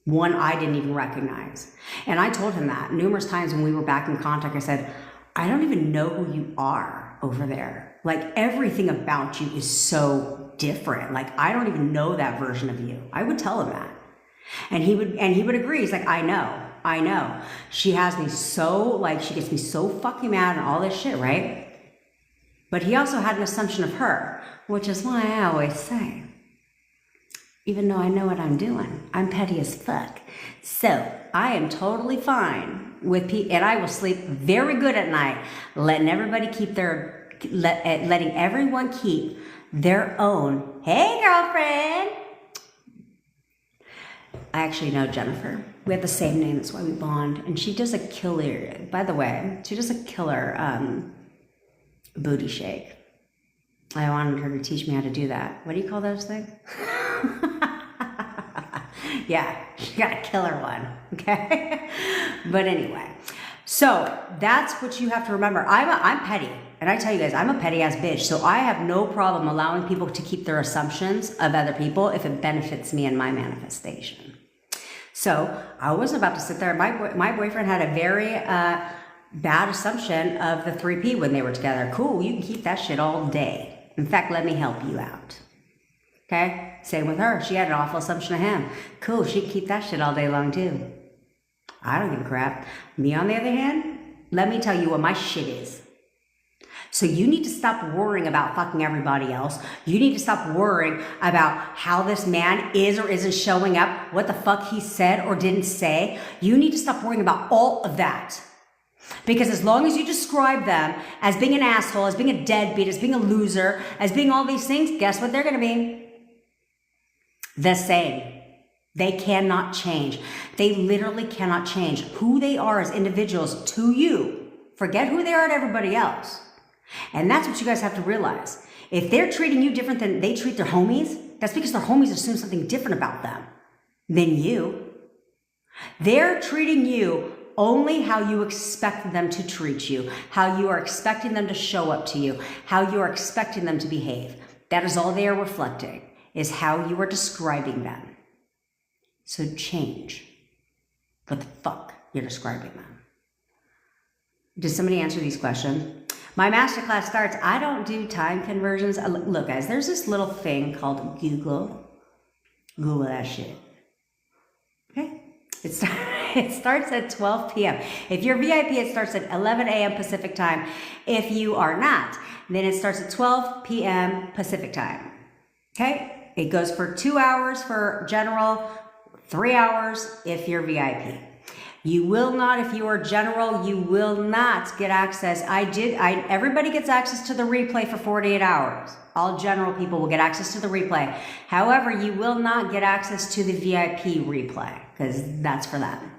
one I didn't even recognize. And I told him that numerous times when we were back in contact. I said, I don't even know who you are over there. Like, everything about you is so different. Like, I don't even know that version of you. I would tell him that. And he would agree. He's like, I know. She has me so, like, she gets me so fucking mad and all this shit, right? But he also had an assumption of her, which is why I always say, even though I know what I'm doing. I'm petty as fuck. So I am totally fine with and I will sleep very good at night, letting everybody keep letting everyone keep their own, hey girlfriend. I actually know Jennifer. We have the same name, that's why we bond. And she does a killer, by the way, she does a killer booty shake. I wanted her to teach me how to do that. What do you call those things? Yeah, she got a killer one, okay? But anyway, so that's what you have to remember. I'm petty, and I tell you guys, I'm a petty ass bitch, so I have no problem allowing people to keep their assumptions of other people if it benefits me in my manifestation. So I wasn't about to sit there. My boyfriend had a very bad assumption of the 3P when they were together. Cool, you can keep that shit all day. In fact, let me help you out. Okay? Same with her. She had an awful assumption of him. Cool, she can keep that shit all day long too. I don't give a crap. Me, on the other hand, let me tell you what my shit is. So you need to stop worrying about fucking everybody else. You need to stop worrying about how this man is or isn't showing up, what the fuck he said or didn't say. You need to stop worrying about all of that. Because as long as you describe them as being an asshole, as being a deadbeat, as being a loser, as being all these things, guess what they're going to be? The same. They cannot change. They literally cannot change who they are as individuals to you. Forget who they are to everybody else. And that's what you guys have to realize. If they're treating you different than they treat their homies, that's because their homies assume something different about them than you. They're treating you only how you expect them to treat you, how you are expecting them to show up to you, how you are expecting them to behave. That is all they are reflecting, is how you are describing them. So change what the fuck you're describing them. Did somebody answer these questions? My masterclass starts. I don't do time conversions. Look, guys, there's this little thing called Google. Google that shit. Okay? It starts at 12 p.m. If you're VIP, it starts at 11 a.m. Pacific time. If you are not, then it starts at 12 p.m. Pacific time. Okay? It goes for 2 hours for general, 3 hours if you're VIP. You will not, if you are general, you will not get access. Everybody gets access to the replay for 48 hours. All general people will get access to the replay. However, you will not get access to the VIP replay because that's for them.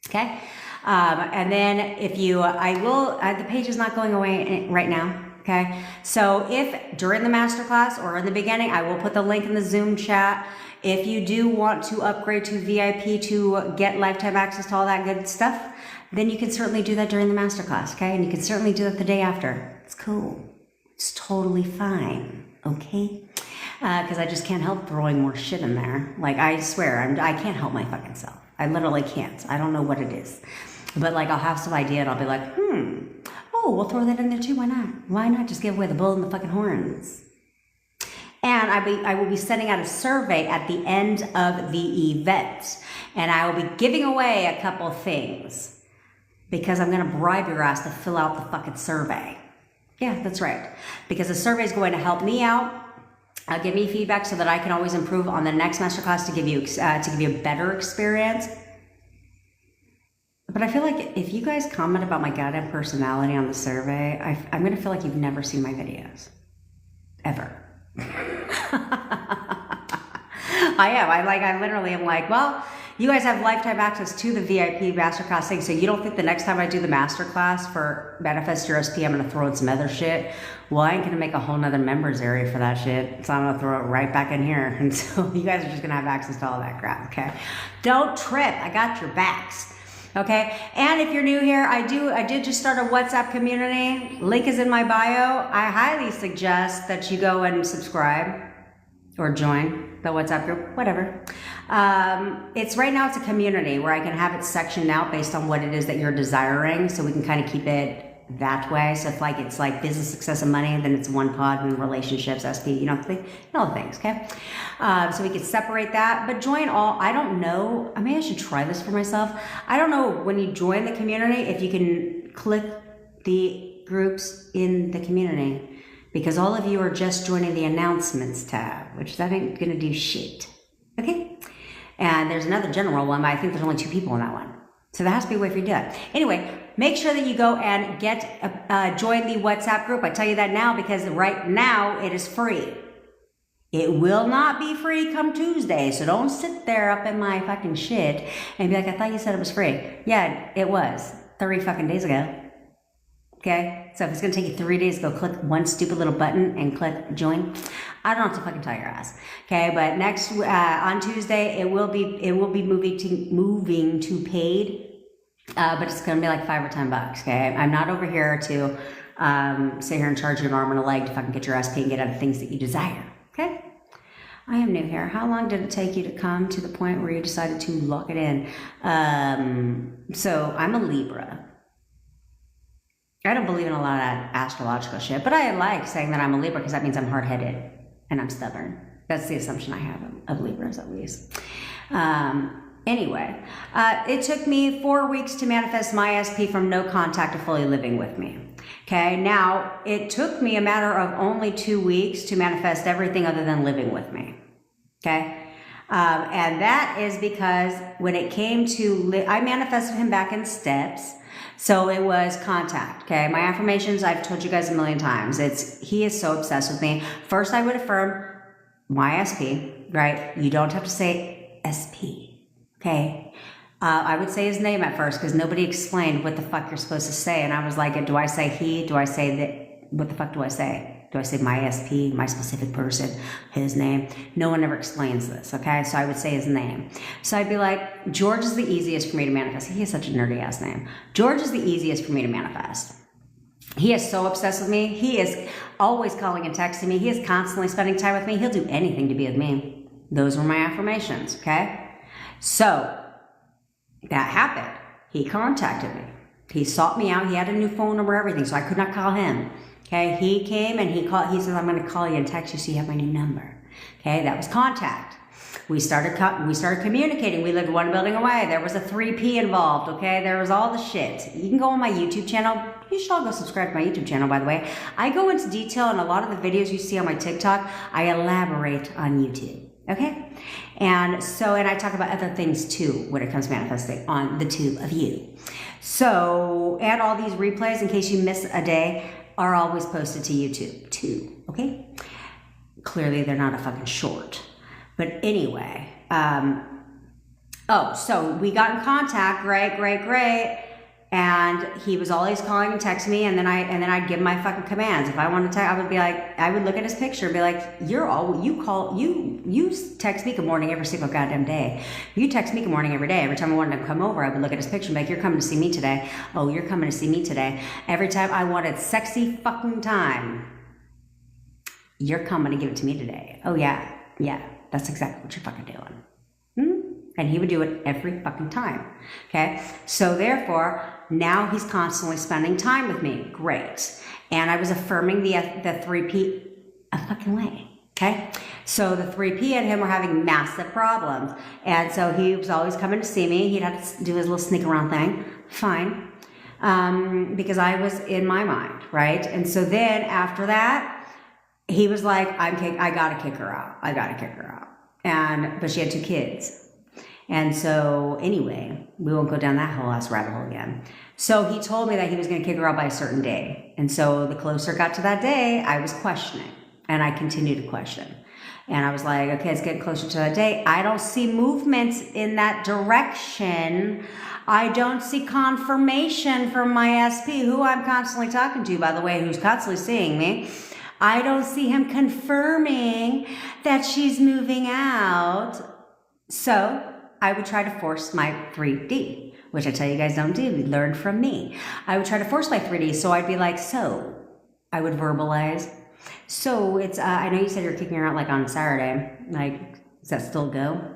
Okay? And then if you, the page is not going away right now. Okay? So if during the masterclass or in the beginning, I will put the link in the Zoom chat. If you do want to upgrade to VIP to get lifetime access to all that good stuff, then you can certainly do that during the masterclass, okay? And you can certainly do that the day after. It's cool. It's totally fine, okay? Because I just can't help throwing more shit in there. Like, I swear, I can't help my fucking self. I literally can't. I don't know what it is. But, like, I'll have some idea and I'll be like, oh, we'll throw that in there too. Why not? Why not just give away the bull and the fucking horns? And I will be sending out a survey at the end of the event. And I will be giving away a couple things because I'm going to bribe your ass to fill out the fucking survey. Yeah, that's right. Because the survey is going to help me out, give me feedback so that I can always improve on the next masterclass to give you a better experience. But I feel like if you guys comment about my goddamn personality on the survey, I'm going to feel like you've never seen my videos. Ever. I literally am like, well, you guys have lifetime access to the VIP masterclass thing, so you don't think the next time I do the masterclass for Manifest Your SP, I'm going to throw in some other shit? Well, I ain't going to make a whole nother members area for that shit, so I'm going to throw it right back in here, and so you guys are just going to have access to all that crap, okay? Don't trip. I got your backs. Okay, and if you're new here, I did just start a WhatsApp community. Link is in my bio. I highly suggest that you go and subscribe or join the WhatsApp group, whatever. It's right now, it's a community where I can have it sectioned out based on what it is that you're desiring, so we can kind of keep it that way. So if it's like business, success, and money, then it's one pod, and relationships, SP, all the things, okay? So we could separate that, but join all. I don't know, I should try this for myself. I don't know when you join the community, if you can click the groups in the community, because all of you are just joining the announcements tab, which that ain't gonna do shit. Okay? And there's another general one, but I think there's only 2 people in that one. So there has to be a way for you to do it. Anyway, make sure that you go and join the WhatsApp group. I tell you that now because right now it is free. It will not be free come Tuesday, so don't sit there up in my fucking shit and be like, I thought you said it was free. Yeah, it was 30 fucking days ago. Okay? So if it's going to take you 3 days to go click one stupid little button and click join, I don't have to fucking tell your ass. Okay? But next, on Tuesday, it will be moving to paid, but it's going to be like $5 or $10. Okay? I'm not over here to sit here and charge you an arm and a leg to fucking get your SP and get other things that you desire. Okay? I am new here. How long did it take you to come to the point where you decided to lock it in? So I'm a Libra. I don't believe in a lot of that astrological shit, but I like saying that I'm a Libra because that means I'm hard-headed and I'm stubborn. That's the assumption I have of Libras, at least. Anyway, it took me 4 weeks to manifest my SP from no contact to fully living with me. Okay, now it took me a matter of only 2 weeks to manifest everything other than living with me. Okay, and that is because when it came to, I manifested him back in steps. So it was contact. Okay, my affirmations, I've told you guys a million times. He is so obsessed with me. First, I would affirm my SP, right? You don't have to say SP. Okay. I would say his name at first because nobody explained what the fuck you're supposed to say. And I was like, do I say he? Do I say that? What the fuck do I say? Do I say my SP, my specific person, his name? No one ever explains this, okay? So I would say his name. So I'd be like, George is the easiest for me to manifest. He has such a nerdy ass name. George is the easiest for me to manifest. He is so obsessed with me. He is always calling and texting me. He is constantly spending time with me. He'll do anything to be with me. Those were my affirmations, okay? So that happened. He contacted me. He sought me out. He had a new phone number, everything, so I could not call him. Okay, he came and he called. He said, "I'm going to call you and text you so you have my new number." Okay, that was contact. We started communicating. We lived one building away. There was a 3P involved. Okay, there was all the shit. You can go on my YouTube channel. You should all go subscribe to my YouTube channel, by the way. I go into detail in a lot of the videos you see on my TikTok. I elaborate on YouTube. Okay, and I talk about other things too when it comes to manifesting on the two of you. So, and all these replays, in case you miss a day, are always posted to YouTube too, okay? Clearly they're not a fucking short. But anyway, so we got in contact, great. And he was always calling and texting me, and then I'd give my fucking commands. If I wanted to, I would be like, I would look at his picture and be like, you text me good morning every single goddamn day. You text me good morning every day. Every time I wanted to come over, I would look at his picture and be like, you're coming to see me today. Oh, you're coming to see me today. Every time I wanted sexy fucking time, you're coming to give it to me today. Oh yeah, that's exactly what you're fucking doing. And he would do it every fucking time. Okay. So therefore, now he's constantly spending time with me. Great. And I was affirming the 3P a fucking way. Okay. So the 3P and him were having massive problems. And so he was always coming to see me. He'd have to do his little sneak around thing. Fine. Because I was in my mind. Right. And so then after that, he was like, I gotta kick her out. But she had 2 kids. And so anyway, we won't go down that whole ass rabbit hole again. So he told me that he was going to kick her out by a certain day. And so the closer it got to that day, I was questioning, and I continued to question. And I was like, okay, it's getting closer to that day. I don't see movements in that direction. I don't see confirmation from my SP, who I'm constantly talking to, by the way, who's constantly seeing me. I don't see him confirming that she's moving out. So I would try to force my 3D, which I tell you guys don't do. Learn from me. I would try to force my 3D. So I'd be like, so I would verbalize. So it's, I know you said you're kicking her out like on Saturday. Like, does that still go?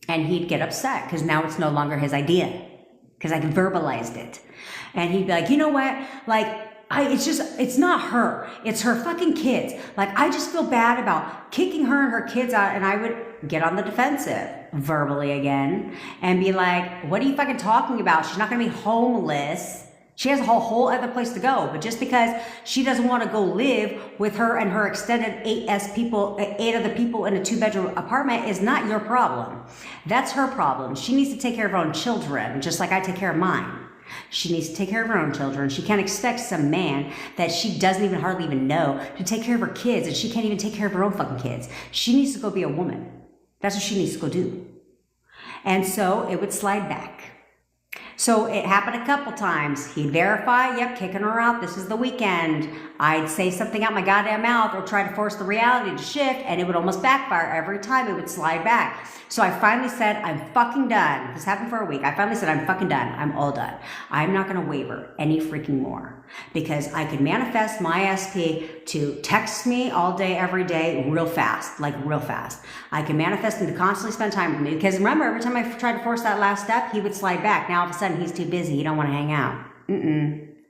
And he'd get upset because now it's no longer his idea because I verbalized it. And he'd be like, you know what? Like, it's not her. It's her fucking kids. Like, I just feel bad about kicking her and her kids out. And I would get on the defensive verbally again and be like, what are you fucking talking about? She's not going to be homeless. She has a whole other place to go. But just because she doesn't want to go live with her and her extended eight other people in a 2-bedroom apartment is not your problem. That's her problem. She needs to take care of her own children, just like I take care of mine. She needs to take care of her own children. She can't expect some man that she doesn't even hardly even know to take care of her kids, and she can't even take care of her own fucking kids. She needs to go be a woman. That's what she needs to go do. And so it would slide back. So it happened a couple times. He'd verify, yep, kicking her out. This is the weekend. I'd say something out my goddamn mouth or try to force the reality to shift, and it would almost backfire every time. It would slide back. So I finally said, I'm fucking done. This happened for a week. I finally said, I'm fucking done. I'm all done. I'm not going to waver any freaking more, because I could manifest my SP to text me all day, every day, real fast, like real fast. I can manifest him to constantly spend time with me, because remember, every time I tried to force that last step, he would slide back. Now all of a sudden he's too busy. He don't want to hang out.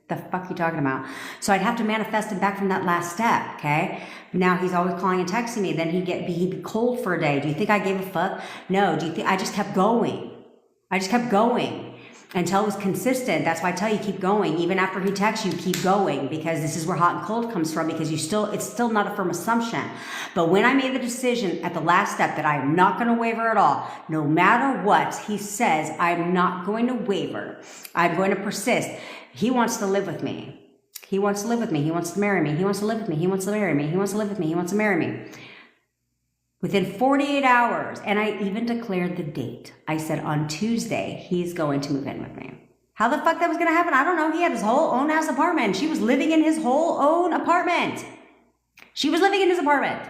The fuck you talking about? So I'd have to manifest him back from that last step, okay? Now he's always calling and texting me. Then he'd be cold for a day. Do you think I gave a fuck? No. Do you think I just kept going? I just kept going until it was consistent. That's why I tell you, keep going. Even after he texts you, keep going, because this is where hot and cold comes from, because it's still not a firm assumption. But when I made the decision at the last step that I'm not going to waver at all, no matter what he says, I'm not going to waver. I'm going to persist. He wants to live with me. He wants to live with me. He wants to marry me. He wants to live with me. He wants to marry me. He wants to live with me. He wants to marry me. Within 48 hours, and I even declared the date. I said on Tuesday, he's going to move in with me. How the fuck that was going to happen? I don't know. He had his whole own ass apartment. She was living in his whole own apartment. She was living in his apartment.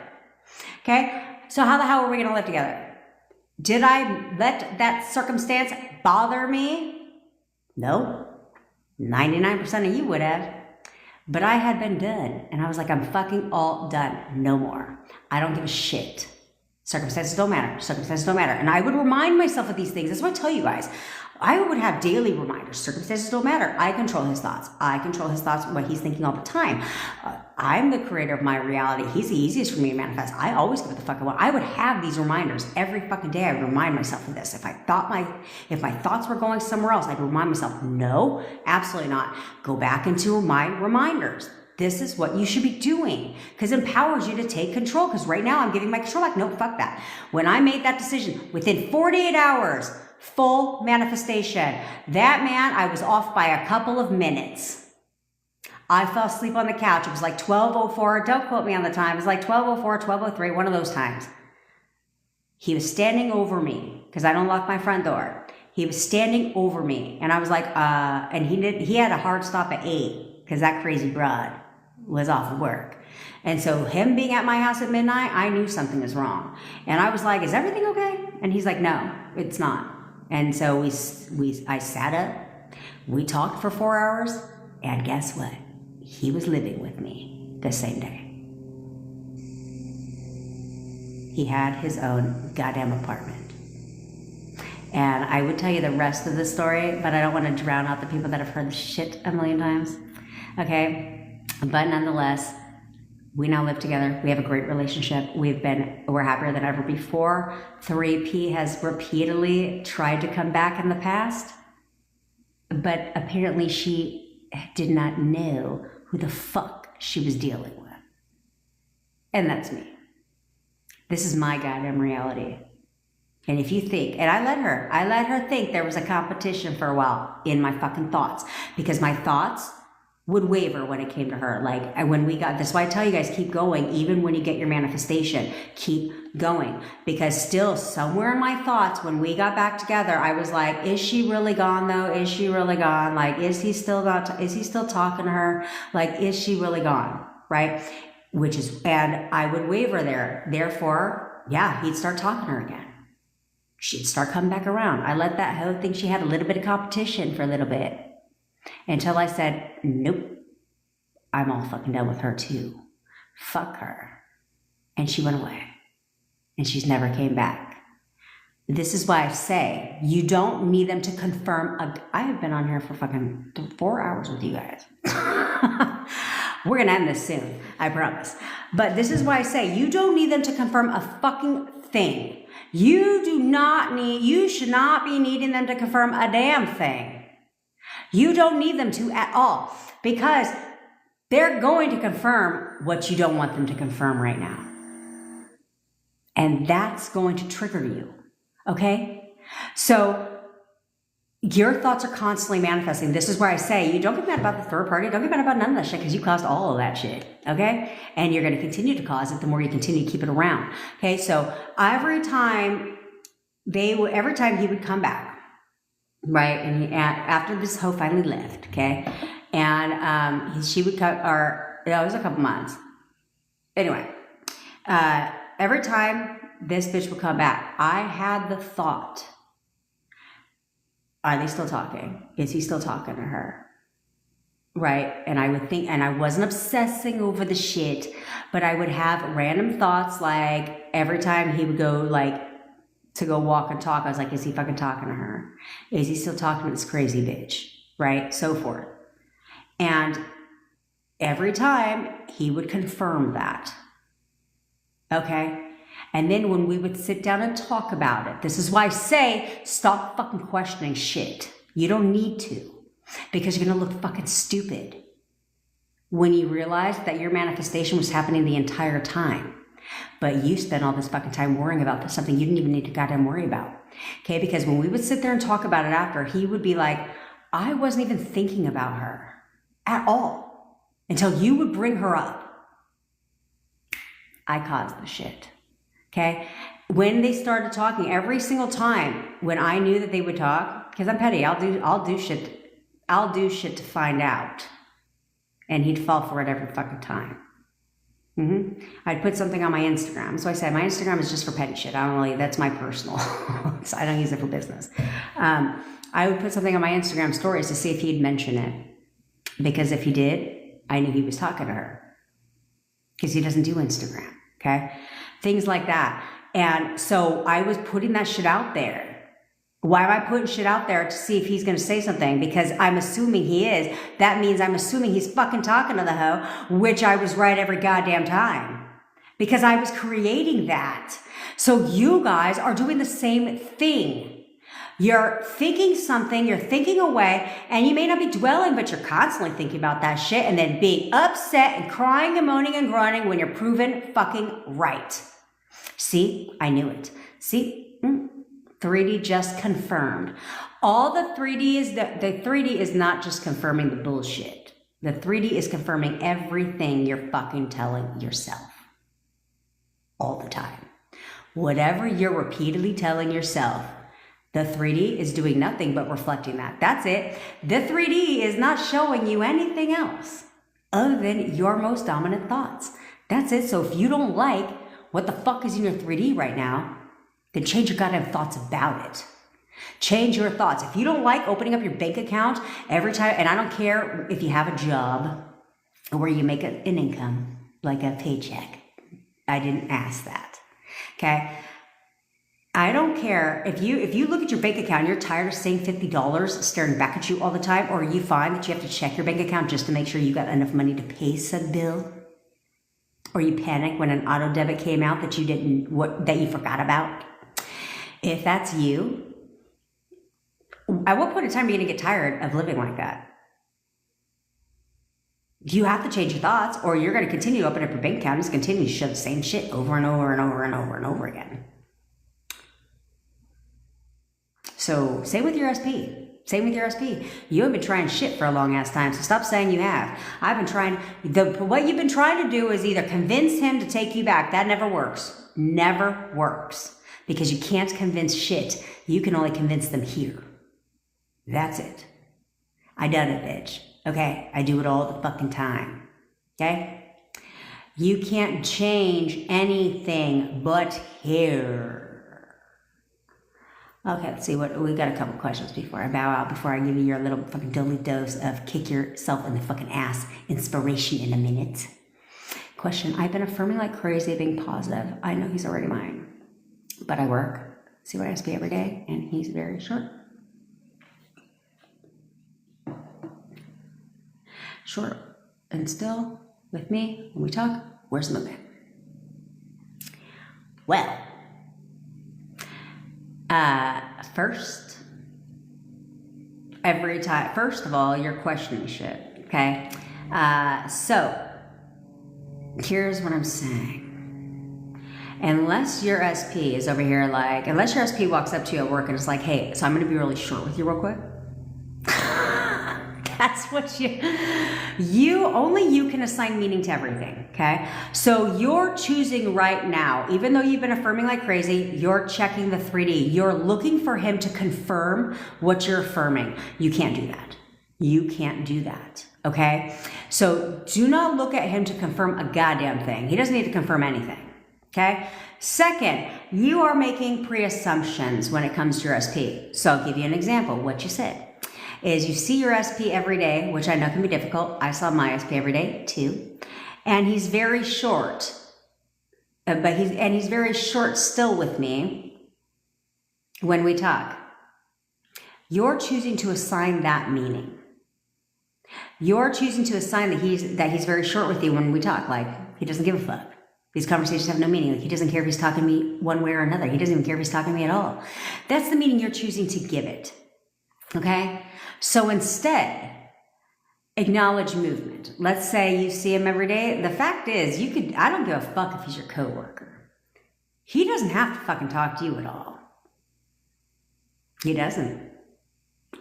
Okay? So how the hell are we going to live together? Did I let that circumstance bother me? No. 99% of you would have. But I had been done. And I was like, I'm fucking all done. No more. I don't give a shit. Circumstances don't matter. Circumstances don't matter. And I would remind myself of these things. That's what I tell you guys. I would have daily reminders. Circumstances don't matter. I control his thoughts. I control his thoughts, what he's thinking all the time. I'm the creator of my reality. He's the easiest for me to manifest. I always give it the fuck I want. I would have these reminders every fucking day. I would remind myself of this. If my thoughts were going somewhere else, I'd remind myself, no, absolutely not. Go back into my reminders. This is what you should be doing, because it empowers you to take control. Because right now I'm giving my control back. No, fuck that. When I made that decision, within 48 hours, full manifestation. That man, I was off by a couple of minutes. I fell asleep on the couch. It was like 12:04. Don't quote me on the time. It was like 12:04, 12:03, one of those times. He was standing over me, because I don't lock my front door. He was standing over me, and I was like, and he had a hard stop at 8, because that crazy broad was off of work. And so him being at my house at midnight, I knew something was wrong. And I was like, is everything okay? And he's like, no, it's not. And so I sat up, we talked for 4 hours, and guess what? He was living with me the same day. He had his own goddamn apartment. And I would tell you the rest of the story, but I don't want to drown out the people that have heard the shit a million times. Okay? But nonetheless, we now live together. We have a great relationship. We're happier than ever before. 3P has repeatedly tried to come back in the past, but apparently she did not know who the fuck she was dealing with. And that's me. This is my goddamn reality. And if you think, and I let her think there was a competition for a while in my fucking thoughts, because my thoughts would waver when it came to her. Like that's why I tell you guys, keep going. Even when you get your manifestation, keep going. Because still somewhere in my thoughts, when we got back together, I was like, is she really gone though? Is she really gone? Like, is he still talking to her? Like, is she really gone? Right? And I would waver there. Therefore, yeah, he'd start talking to her again. She'd start coming back around. I let that hoe think she had a little bit of competition for a little bit. Until I said, nope, I'm all fucking done with her too. Fuck her. And she went away. And she's never came back. This is why I say, you don't need them to confirm. I have been on here for fucking 4 hours with you guys. We're going to end this soon, I promise. But this is why I say, you don't need them to confirm a fucking thing. You should not be needing them to confirm a damn thing. You don't need them to at all, because they're going to confirm what you don't want them to confirm right now. And that's going to trigger you. Okay? So your thoughts are constantly manifesting. This is where I say, you don't get mad about the third party. Don't get mad about none of that shit, because you caused all of that shit. Okay? And you're going to continue to cause it the more you continue to keep it around. Okay? So every time he would come back, right? And after this hoe finally left, okay? And she would cut, or it was a couple months. Anyway, every time this bitch would come back, I had the thought, are they still talking? Is he still talking to her? Right? And I would think, and I wasn't obsessing over the shit, but I would have random thoughts, like every time he would go like to go walk and talk, I was like, is he fucking talking to her? Is he still talking to this crazy bitch? Right? So forth. And every time he would confirm that. Okay? And then when we would sit down and talk about it, this is why I say, stop fucking questioning shit. You don't need to, because you're going to look fucking stupid when you realize that your manifestation was happening the entire time. But you spent all this fucking time worrying about something you didn't even need to goddamn worry about. Okay? Because when we would sit there and talk about it after, he would be like, I wasn't even thinking about her at all until you would bring her up. I caused the shit. Okay? When they started talking, every single time when I knew that they would talk, because I'm petty, I'll do shit to find out. And he'd fall for it every fucking time. I'd put something on my Instagram. So I said, my Instagram is just for petty shit. That's my personal. So I don't use it for business. I would put something on my Instagram stories to see if he'd mention it. Because if he did, I knew he was talking to her. Because he doesn't do Instagram. Okay? Things like that. And so I was putting that shit out there. Why am I putting shit out there? To see if he's going to say something? Because I'm assuming he is. That means I'm assuming he's fucking talking to the hoe, which I was right every goddamn time. Because I was creating that. So you guys are doing the same thing. You're thinking something, you're thinking away, and you may not be dwelling, but you're constantly thinking about that shit and then being upset and crying and moaning and groaning when you're proven fucking right. See? I knew it. See? 3D just confirmed. All the 3D is, the 3D is not just confirming the bullshit. The 3D is confirming everything you're fucking telling yourself. All the time. Whatever you're repeatedly telling yourself, the 3D is doing nothing but reflecting that. That's it. The 3D is not showing you anything else other than your most dominant thoughts. That's it. So if you don't like what the fuck is in your 3D right now, then change your goddamn thoughts about it. Change your thoughts. If you don't like opening up your bank account every time, and I don't care if you have a job where you make an income, like a paycheck. I didn't ask that. Okay? I don't care if you look at your bank account and you're tired of seeing $50 staring back at you all the time, or you find that you have to check your bank account just to make sure you got enough money to pay said bill, or you panic when an auto debit came out that you forgot about. If that's you, at what point in time are you going to get tired of living like that? You have to change your thoughts, or you're going to continue to open up your bank account and just continue to show the same shit over and over and over and over and over again. So same with your SP. Same with your SP. You have been trying shit for a long ass time, so stop saying you have. I've been trying. What you've been trying to do is either convince him to take you back. That never works. Never works. Because you can't convince shit. You can only convince them here. That's it. I done it, bitch. Okay? I do it all the fucking time. Okay? You can't change anything but here. Okay, let's see what we got. A couple questions before I bow out, before I give you your little fucking daily dose of kick yourself in the fucking ass inspiration in a minute. Question: I've been affirming like crazy, being positive. I know he's already mine. But I work, see what SP every day, and he's very short. Short and still with me when we talk. Where's the movement? Well, first, every time. First of all, you're questioning shit, okay? So, here's what I'm saying. Unless your SP is over here like, unless your SP walks up to you at work and is like, hey, so I'm going to be really short with you real quick. That's what only you can assign meaning to everything, okay? So you're choosing right now, even though you've been affirming like crazy, you're checking the 3D. You're looking for him to confirm what you're affirming. You can't do that. You can't do that, okay? So do not look at him to confirm a goddamn thing. He doesn't need to confirm anything, okay? Second, you are making pre-assumptions when it comes to your SP. So I'll give you an example. What you said is you see your SP every day, which I know can be difficult. I saw my SP every day too. And he's very short, but he's very short still with me when we talk. You're choosing to assign that meaning. You're choosing to assign that he's very short with you when we talk. Like, he doesn't give a fuck. These conversations have no meaning. Like, he doesn't care if he's talking to me one way or another. He doesn't even care if he's talking to me at all. That's the meaning you're choosing to give it. Okay? So instead, acknowledge movement. Let's say you see him every day. The fact is, I don't give a fuck if he's your coworker. He doesn't have to fucking talk to you at all. He doesn't.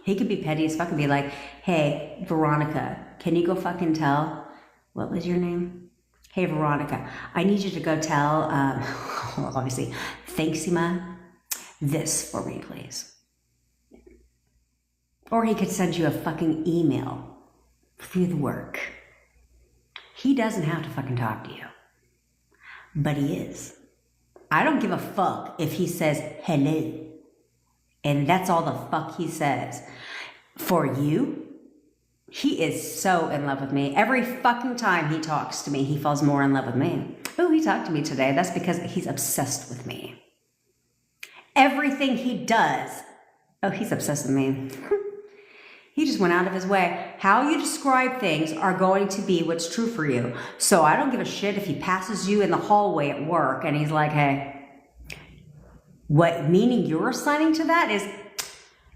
He could be petty as fuck and be like, hey, Veronica, can you go fucking tell, what was your name? Hey, Veronica, I need you to go tell, obviously, Thanksima, this for me, please. Or he could send you a fucking email through the work. He doesn't have to fucking talk to you. But he is. I don't give a fuck if he says hello. And that's all the fuck he says. For you, he is so in love with me. Every fucking time he talks to me, he falls more in love with me. Oh, he talked to me today. That's because he's obsessed with me. Everything he does, oh, he's obsessed with me. He just went out of his way. How you describe things are going to be what's true for you. So I don't give a shit if he passes you in the hallway at work and he's like, hey, what meaning you're assigning to that is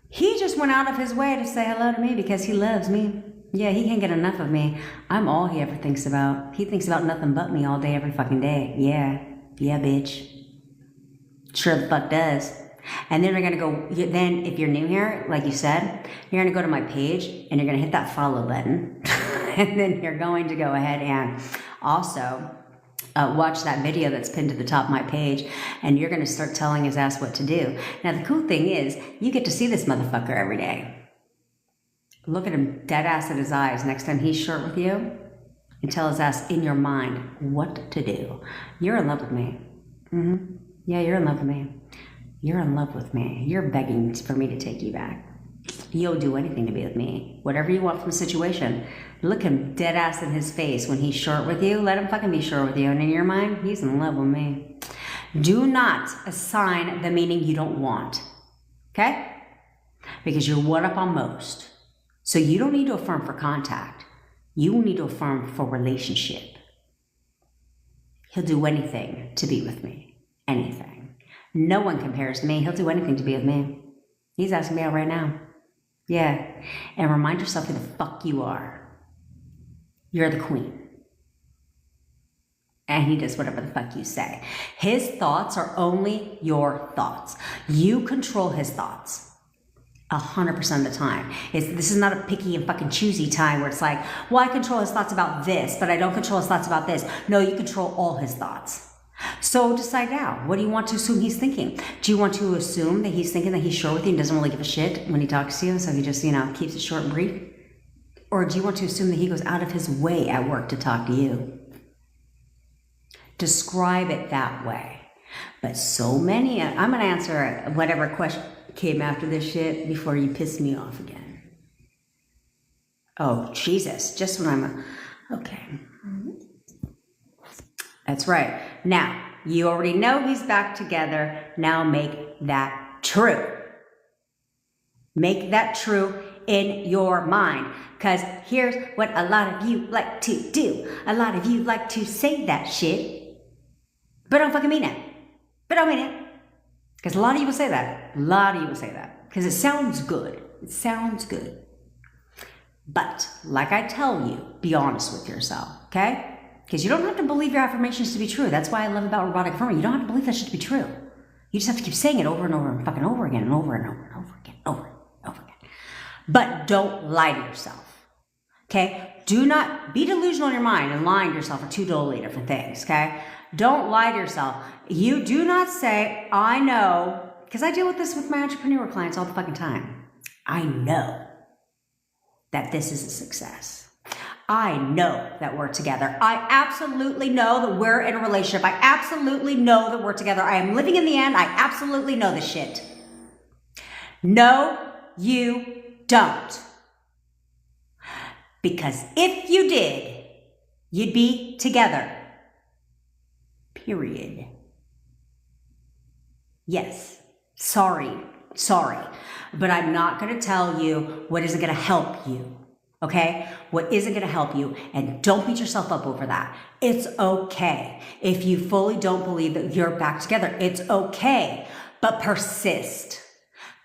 he just went out of his way to say hello to me because he loves me. Yeah, he can't get enough of me. I'm all he ever thinks about. He thinks about nothing but me all day, every fucking day. Yeah, bitch. Sure the fuck does. And then then if you're new here, like you said, you're going to go to my page and you're going to hit that follow button. And then you're going to go ahead and also watch that video that's pinned to the top of my page, and you're going to start telling his ass what to do. Now, the cool thing is, you get to see this motherfucker every day. Look at him dead ass in his eyes next time he's short with you, and tell his ass in your mind what to do. You're in love with me. Mm-hmm. Yeah, you're in love with me. You're in love with me. You're begging for me to take you back. You'll do anything to be with me. Whatever you want from a situation. Look him dead ass in his face when he's short with you. Let him fucking be short with you. And in your mind, he's in love with me. Do not assign the meaning you don't want. Okay? Because you're one up on most. So you don't need to affirm for contact. You need to affirm for relationship. He'll do anything to be with me. Anything. No one compares to me. He'll do anything to be with me. He's asking me out right now. Yeah. And remind yourself who the fuck you are. You're the queen. And he does whatever the fuck you say. His thoughts are only your thoughts. You control his thoughts 100% of the time. This is not a picky and fucking choosy time where it's like, well, I control his thoughts about this, but I don't control his thoughts about this. No, you control all his thoughts. So decide now. What do you want to assume he's thinking? Do you want to assume that he's thinking that he's short with you and doesn't really give a shit when he talks to you, so he just, keeps it short and brief? Or do you want to assume that he goes out of his way at work to talk to you? Describe it that way. But so many, I'm going to answer whatever question came after this shit before you piss me off again. Oh, Jesus. Just when I'm, okay. That's right. Now, you already know he's back together. Now make that true. Make that true in your mind. Because here's what a lot of you like to do. A lot of you like to say that shit, but don't fucking mean it. But don't mean it. Because a lot of you will say that. A lot of you will say that. Because it sounds good. It sounds good. But like I tell you, be honest with yourself, okay? Because you don't have to believe your affirmations to be true. That's why I love about robotic affirming. You don't have to believe that shit to be true. You just have to keep saying it over and over and fucking over again and over and over and over again, over and over again. But don't lie to yourself, okay? Do not be delusional in your mind, and lying to yourself are two totally different things, okay? Don't lie to yourself. You do not say, I know, because I deal with this with my entrepreneur clients all the fucking time. I know that this is a success. I know that we're together. I absolutely know that we're in a relationship. I absolutely know that we're together. I am living in the end. I absolutely know this shit. No, you don't. Because if you did, you'd be together. Period. Yes. Sorry. But I'm not going to tell you what isn't going to help you. Okay? What isn't going to help you, and don't beat yourself up over that. It's okay. If you fully don't believe that you're back together, it's okay. But persist.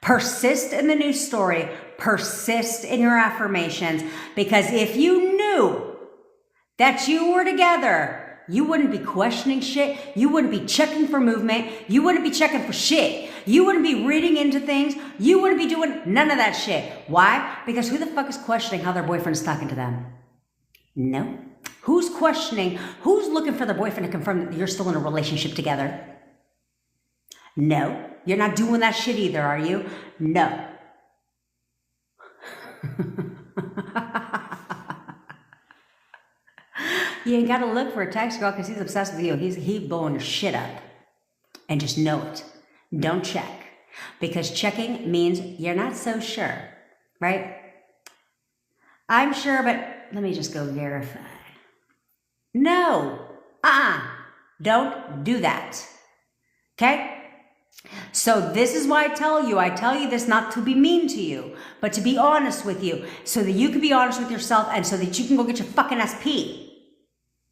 Persist in the new story. Persist in your affirmations. Because if you knew that you were together, you wouldn't be questioning shit. You wouldn't be checking for movement. You wouldn't be checking for shit. You wouldn't be reading into things. You wouldn't be doing none of that shit. Why? Because who the fuck is questioning how their boyfriend's talking to them? No. Who's questioning? Who's looking for their boyfriend to confirm that you're still in a relationship together? No. You're not doing that shit either, are you? No. You ain't got to look for a text girl because he's obsessed with you. He's blowing your shit up. And just know it. Don't check. Because checking means you're not so sure. Right? I'm sure, but let me just go verify. No. Don't do that. Okay? So this is why I tell you this not to be mean to you, but to be honest with you, so that you can be honest with yourself and so that you can go get your fucking SP.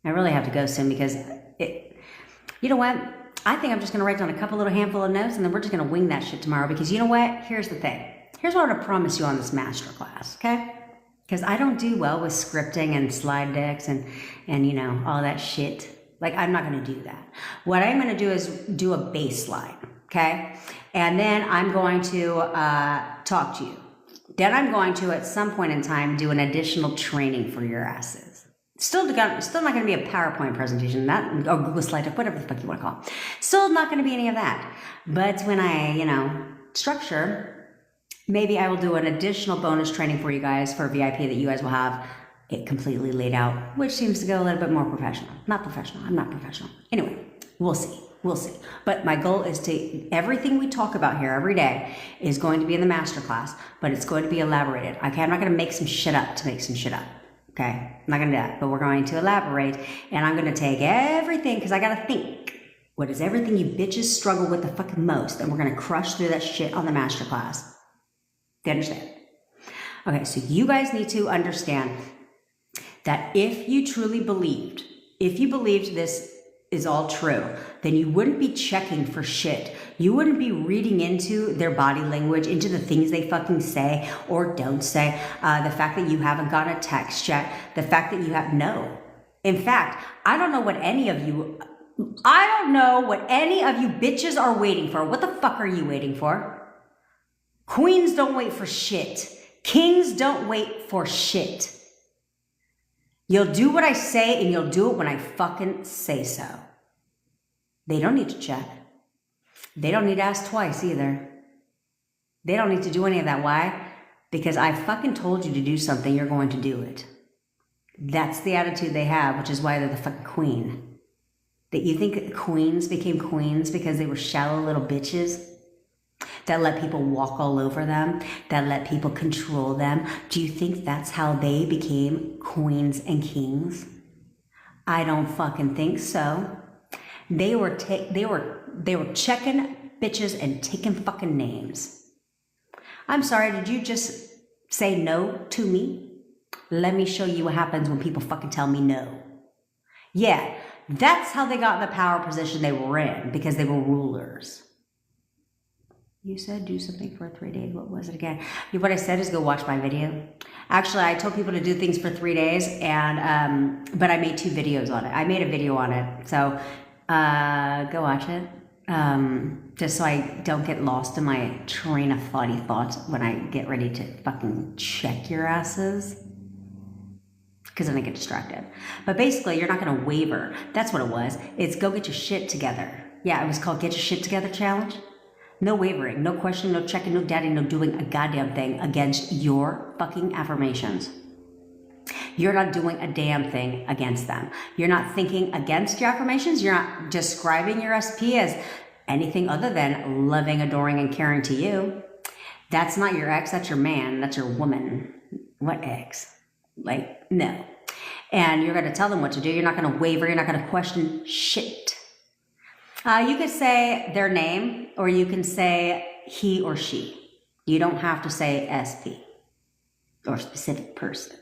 I really have to go soon because you know what? I think I'm just going to write down a couple little handful of notes and then we're just going to wing that shit tomorrow because you know what? Here's the thing. Here's what I'm going to promise you on this masterclass, okay? Because I don't do well with scripting and slide decks and you know, all that shit. Like, I'm not going to do that. What I'm going to do is do a baseline, okay? And then I'm going to talk to you. Then I'm going to, at some point in time, do an additional training for your asses. Still not going to be a PowerPoint presentation, or Google slide deck, whatever the fuck you want to call it. Still not going to be any of that. But when I, you know, structure, maybe I will do an additional bonus training for you guys for VIP that you guys will have it completely laid out, which seems to go a little bit more professional. Not professional. I'm not professional. Anyway, we'll see. We'll see. But my goal is to, everything we talk about here every day is going to be in the masterclass, but it's going to be elaborated. Okay, I'm not going to make some shit up to make some shit up. Okay, I'm not going to do that, but we're going to elaborate, and I'm going to take everything, because I got to think, what is everything you bitches struggle with the fucking most, and we're going to crush through that shit on the masterclass. Do you understand? Okay, so you guys need to understand that if you truly believed, this is all true, then you wouldn't be checking for shit. You wouldn't be reading into their body language, into the things they fucking say or don't say. The fact that you haven't gotten a text yet, the fact that you have, no. In fact, I don't know what any of you bitches are waiting for. What the fuck are you waiting for? Queens don't wait for shit. Kings don't wait for shit. You'll do what I say and you'll do it when I fucking say so. They don't need to check. They don't need to ask twice either. They don't need to do any of that. Why? Because I fucking told you to do something, you're going to do it. That's the attitude they have, which is why they're the fucking queen. That you think queens became queens because they were shallow little bitches that let people walk all over them, that let people control them? Do you think that's how they became queens and kings? I don't fucking think so. They were checking bitches and taking fucking names. I'm sorry, did you just say no to me? Let me show you what happens when people fucking tell me no. Yeah, that's how they got in the power position they were in, because they were rulers. You said do something for 3 days. What was it again? What I said is go watch my video. Actually, I told people to do things for 3 days, and but I made 2 videos on it. I made a video on it, so go watch it. Just so I don't get lost in my train of thoughts when I get ready to fucking check your asses. Because then I get distracted. But basically, you're not going to waver. That's what it was. It's go get your shit together. Yeah, it was called Get Your Shit Together Challenge. No wavering, no questioning, no checking, no doubting, no doing a goddamn thing against your fucking affirmations. You're not doing a damn thing against them. You're not thinking against your affirmations. You're not describing your SP as anything other than loving, adoring, and caring to you. That's not your ex, that's your man, that's your woman. What ex? Like, no. And you're going to tell them what to do. You're not going to waver. You're not going to question shit. You could say their name, or you can say he or she. You don't have to say SP or specific person.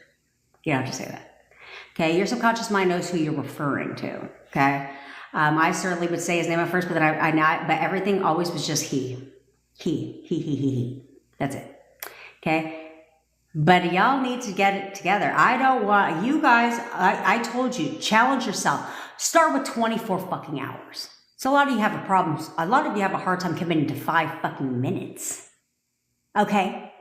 You don't have to say that. Okay, your subconscious mind knows who you're referring to. Okay, I certainly would say his name at first, but then but everything always was just he. That's it. Okay, but y'all need to get it together. I don't want you guys. I told you, challenge yourself. Start with 24 fucking hours. So a lot of you have a problem. A lot of you have a hard time committing to 5 fucking minutes. Okay?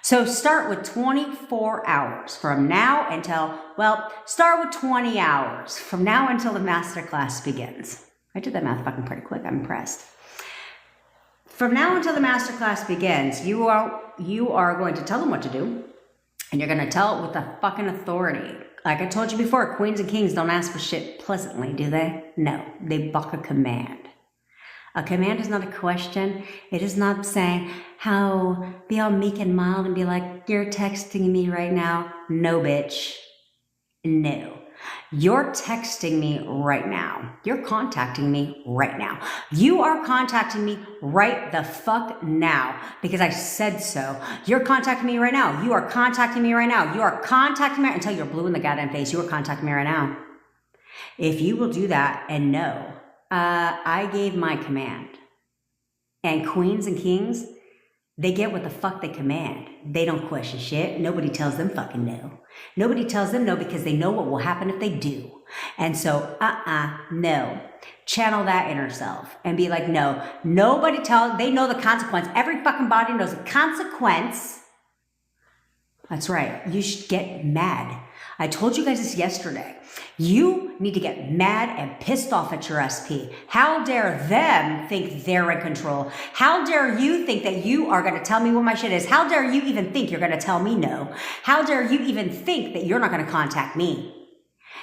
So start with 24 hours from now until, start with 20 hours from now until the masterclass begins. I did that math fucking pretty quick. I'm impressed. From now until the masterclass begins, you are going to tell them what to do, and you're going to tell it with a fucking authority. Like I told you before, queens and kings don't ask for shit pleasantly, do they? No, they buck a command. A command is not a question. It is not saying, be all meek and mild and be like, you're texting me right now. No, bitch. No. You're texting me right now. You're contacting me right now. You are contacting me right the fuck now because I said so. You're contacting me right now. You are contacting me right now. You are contacting me until you're blue in the goddamn face. You are contacting me right now. If you will do that and know, I gave my command. And queens and kings, they get what the fuck they command. They don't question shit. Nobody tells them fucking no. Nobody tells them no because they know what will happen if they do. And so, no. Channel that inner self and be like, no. They know the consequence. Every fucking body knows the consequence. That's right. You should get mad. I told you guys this yesterday. You need to get mad and pissed off at your SP. How dare them think they're in control? How dare you think that you are going to tell me what my shit is? How dare you even think you're going to tell me no? How dare you even think that you're not going to contact me?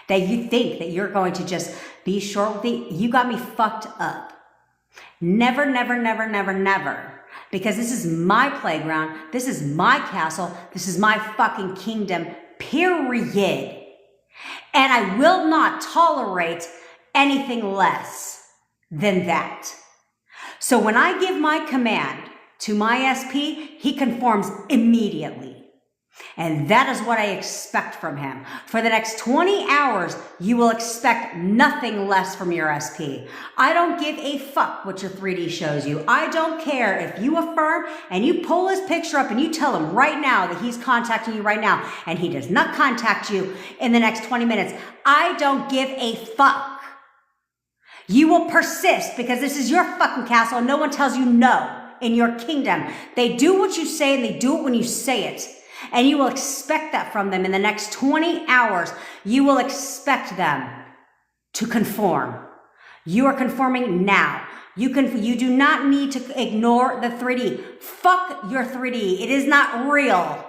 That you think that you're going to just be short with me? You got me fucked up. Never, never, never, never, never. Because this is my playground. This is my castle. This is my fucking kingdom. Period. And I will not tolerate anything less than that. So when I give my command to my SP, he conforms immediately. And that is what I expect from him. For the next 20 hours, you will expect nothing less from your SP. I don't give a fuck what your 3D shows you. I don't care if you affirm and you pull his picture up and you tell him right now that he's contacting you right now and he does not contact you in the next 20 minutes. I don't give a fuck. You will persist because this is your fucking castle and no one tells you no in your kingdom. They do what you say and they do it when you say it. And you will expect that from them in the next 20 hours. You will expect them to conform. You are conforming now. You do not need to ignore the 3D. Fuck your 3D. It is not real.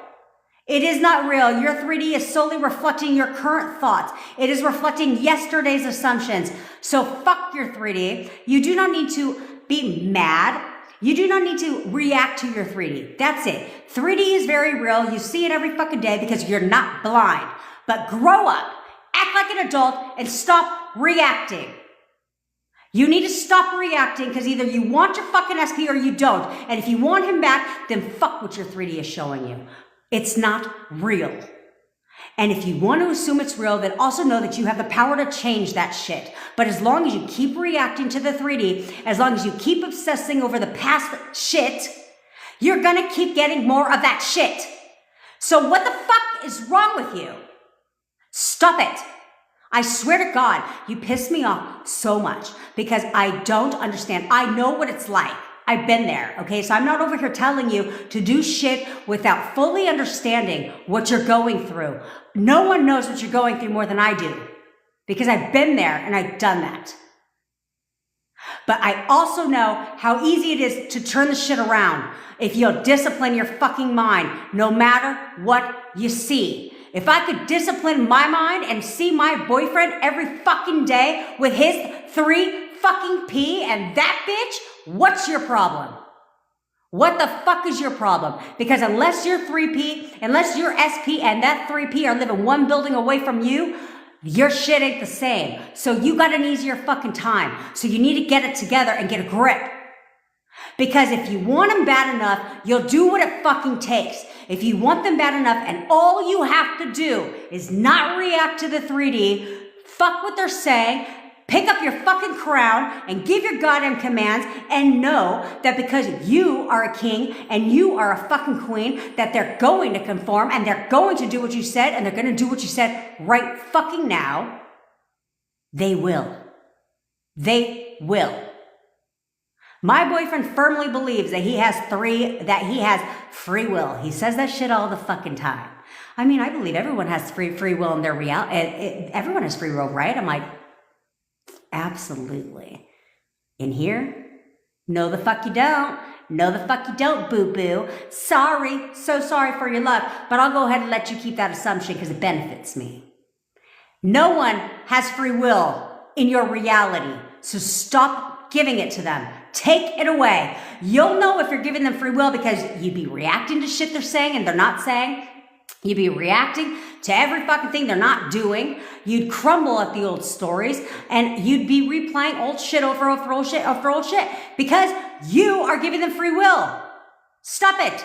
It is not real. Your 3D is solely reflecting your current thoughts. It is reflecting yesterday's assumptions. So fuck your 3D. You do not need to be mad. You do not need to react to your 3D. That's it. 3D is very real. You see it every fucking day because you're not blind. But grow up, act like an adult, and stop reacting. You need to stop reacting because either you want your fucking SP or you don't. And if you want him back, then fuck what your 3D is showing you. It's not real. And if you want to assume it's real, then also know that you have the power to change that shit. But as long as you keep reacting to the 3D, as long as you keep obsessing over the past shit, you're gonna keep getting more of that shit. So what the fuck is wrong with you? Stop it. I swear to God, you piss me off so much because I don't understand. I know what it's like. I've been there, okay? So I'm not over here telling you to do shit without fully understanding what you're going through. No one knows what you're going through more than I do because I've been there and I've done that. But I also know how easy it is to turn the shit around if you'll discipline your fucking mind, no matter what you see. If I could discipline my mind and see my boyfriend every fucking day with his 3 fucking P and that bitch, what's your problem? What the fuck is your problem? Because unless you're 3P, unless you're SP and that 3P are living one building away from you, your shit ain't the same. So you got an easier fucking time. So you need to get it together and get a grip. Because if you want them bad enough, you'll do what it fucking takes. If you want them bad enough and all you have to do is not react to the 3D, fuck what they're saying, pick up your fucking crown and give your goddamn commands and know that because you are a king and you are a fucking queen, that they're going to conform and they're going to do what you said and they're going to do what you said right fucking now. They will. They will. My boyfriend firmly believes that he has free will. He says that shit all the fucking time. I mean, I believe everyone has free will in their reality. Everyone has free will, right? I'm like, absolutely. In here? No, the fuck you don't. No, the fuck you don't, boo-boo. Sorry. So sorry for your luck, but I'll go ahead and let you keep that assumption because it benefits me. No one has free will in your reality, so stop giving it to them. Take it away. You'll know if you're giving them free will because you'd be reacting to shit they're saying and they're not saying. You'd be reacting to every fucking thing they're not doing. You'd crumble at the old stories and you'd be replaying old shit over old shit because you are giving them free will. Stop it.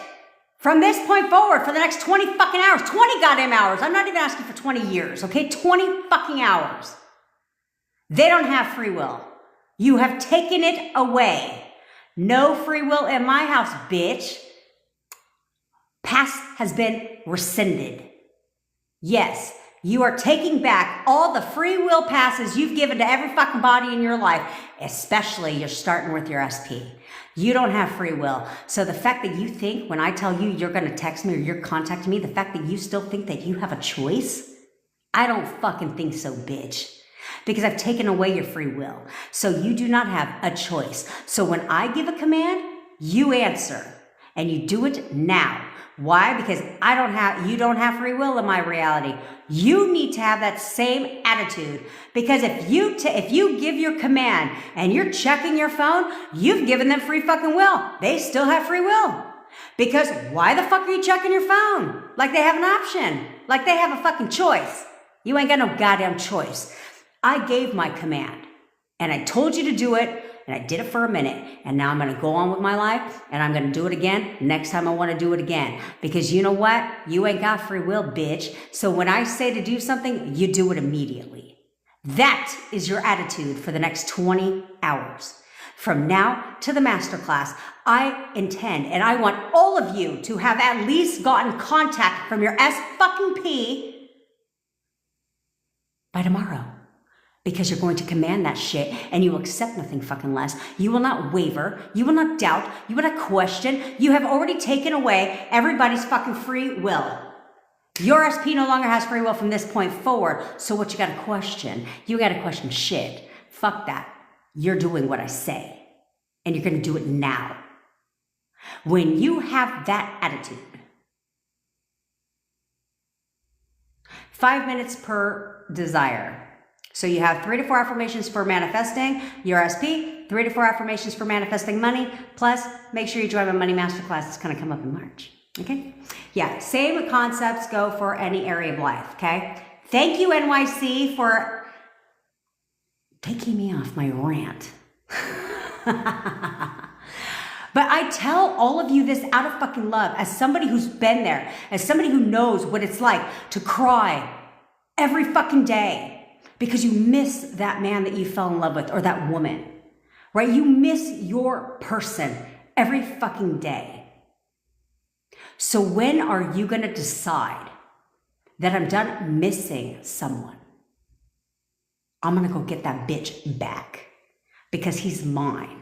From this point forward for the next 20 fucking hours, 20 goddamn hours. I'm not even asking for 20 years, okay? 20 fucking hours. They don't have free will. You have taken it away. No free will in my house, bitch. Past has been rescinded. Yes, you are taking back all the free will passes you've given to every fucking body in your life, especially you're starting with your SP. You don't have free will. So the fact that you think when I tell you you're going to text me or you're contacting me, the fact that you still think that you have a choice, I don't fucking think so, bitch. Because I've taken away your free will. So you do not have a choice. So when I give a command, you answer and you do it now. Why? Because you don't have free will in my reality. You need to have that same attitude because if you give your command and you're checking your phone, you've given them free fucking will. They still have free will. Because why the fuck are you checking your phone? Like they have an option. Like they have a fucking choice. You ain't got no goddamn choice. I gave my command and I told you to do it and I did it for a minute and now I'm going to go on with my life and I'm going to do it again next time I want to do it again because you know what? You ain't got free will, bitch. So when I say to do something, you do it immediately. That is your attitude for the next 20 hours. From now to the masterclass, I intend and I want all of you to have at least gotten contact from your S-fucking-P by tomorrow. Because you're going to command that shit and you will accept nothing fucking less. You will not waver. You will not doubt. You will not question. You have already taken away everybody's fucking free will. Your SP no longer has free will from this point forward. So what you got to question? You got to question shit. Fuck that. You're doing what I say. And you're going to do it now. When you have that attitude, 5 minutes per desire. So you have 3 to 4 affirmations for manifesting your SP, 3 to 4 affirmations for manifesting money, plus make sure you join my money masterclass. It's going to come up in March. Okay? Yeah, same concepts go for any area of life. Okay? Thank you, NYC, for taking me off my rant. But I tell all of you this out of fucking love, as somebody who's been there, as somebody who knows what it's like to cry every fucking day because you miss that man that you fell in love with or that woman, right? You miss your person every fucking day. So when are you going to decide that I'm done missing someone? I'm going to go get that bitch back because he's mine.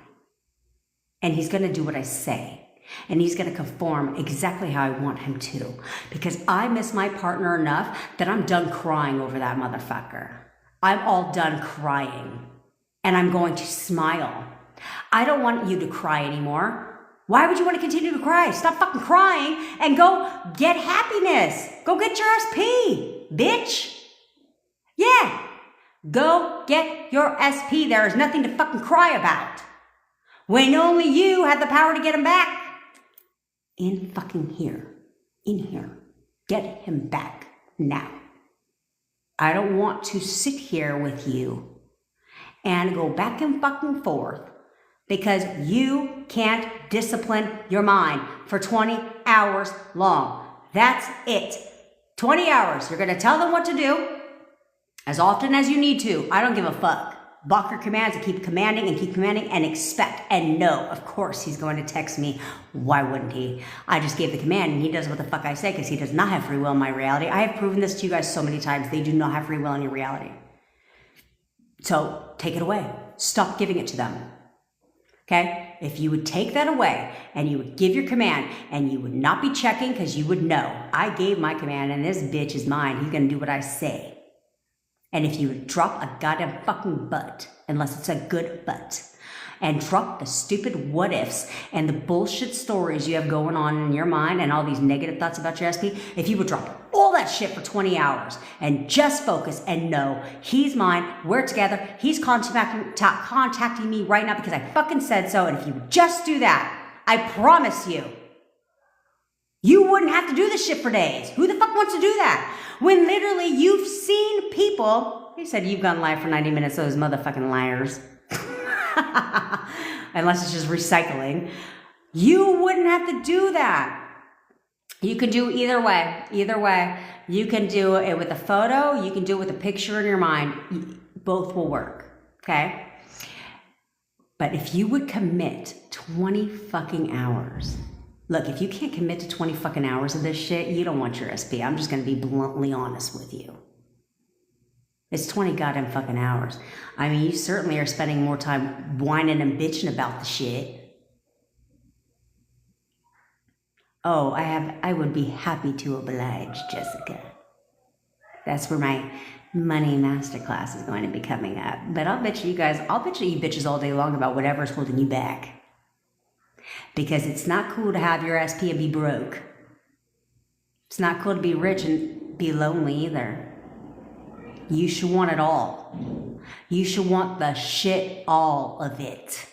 And he's going to do what I say. And he's going to conform exactly how I want him to. Because I miss my partner enough that I'm done crying over that motherfucker. I'm all done crying. And I'm going to smile. I don't want you to cry anymore. Why would you want to continue to cry? Stop fucking crying and go get happiness. Go get your SP, bitch. Yeah. Go get your SP. There is nothing to fucking cry about. When only you had the power to get him back. In fucking here. In here. Get him back now. I don't want to sit here with you and go back and fucking forth because you can't discipline your mind for 20 hours long. That's it. 20 hours. You're going to tell them what to do as often as you need to. I don't give a fuck. Block your commands and keep commanding and expect and know. Of course, he's going to text me. Why wouldn't he? I just gave the command and he does what the fuck I say because he does not have free will in my reality. I have proven this to you guys so many times. They do not have free will in your reality. So take it away. Stop giving it to them. Okay? If you would take that away and you would give your command and you would not be checking because you would know, I gave my command and this bitch is mine. He's going to do what I say. And if you would drop a goddamn fucking butt, unless it's a good butt, and drop the stupid what ifs and the bullshit stories you have going on in your mind and all these negative thoughts about your SP, if you would drop all that shit for 20 hours and just focus and know he's mine, we're together, he's contacting me right now because I fucking said so, and if you would just do that, I promise you, you wouldn't have to do this shit for days. Who the fuck wants to do that? When literally you've seen people, he said you've gone live for 90 minutes, those motherfucking liars. Unless it's just recycling. You wouldn't have to do that. You can do either way. Either way. You can do it with a photo. You can do it with a picture in your mind. Both will work. Okay? But if you would commit 20 fucking hours. Look, if you can't commit to 20 fucking hours of this shit, you don't want your SP. I'm just going to be bluntly honest with you. It's 20 goddamn fucking hours. I mean, you certainly are spending more time whining and bitching about the shit. Oh, I would be happy to oblige, Jessica. That's where my money masterclass is going to be coming up. But I'll bet you bitches all day long about whatever's holding you back. Because it's not cool to have your SP and be broke. It's not cool to be rich and be lonely either. You should want it all. You should want the shit, all of it.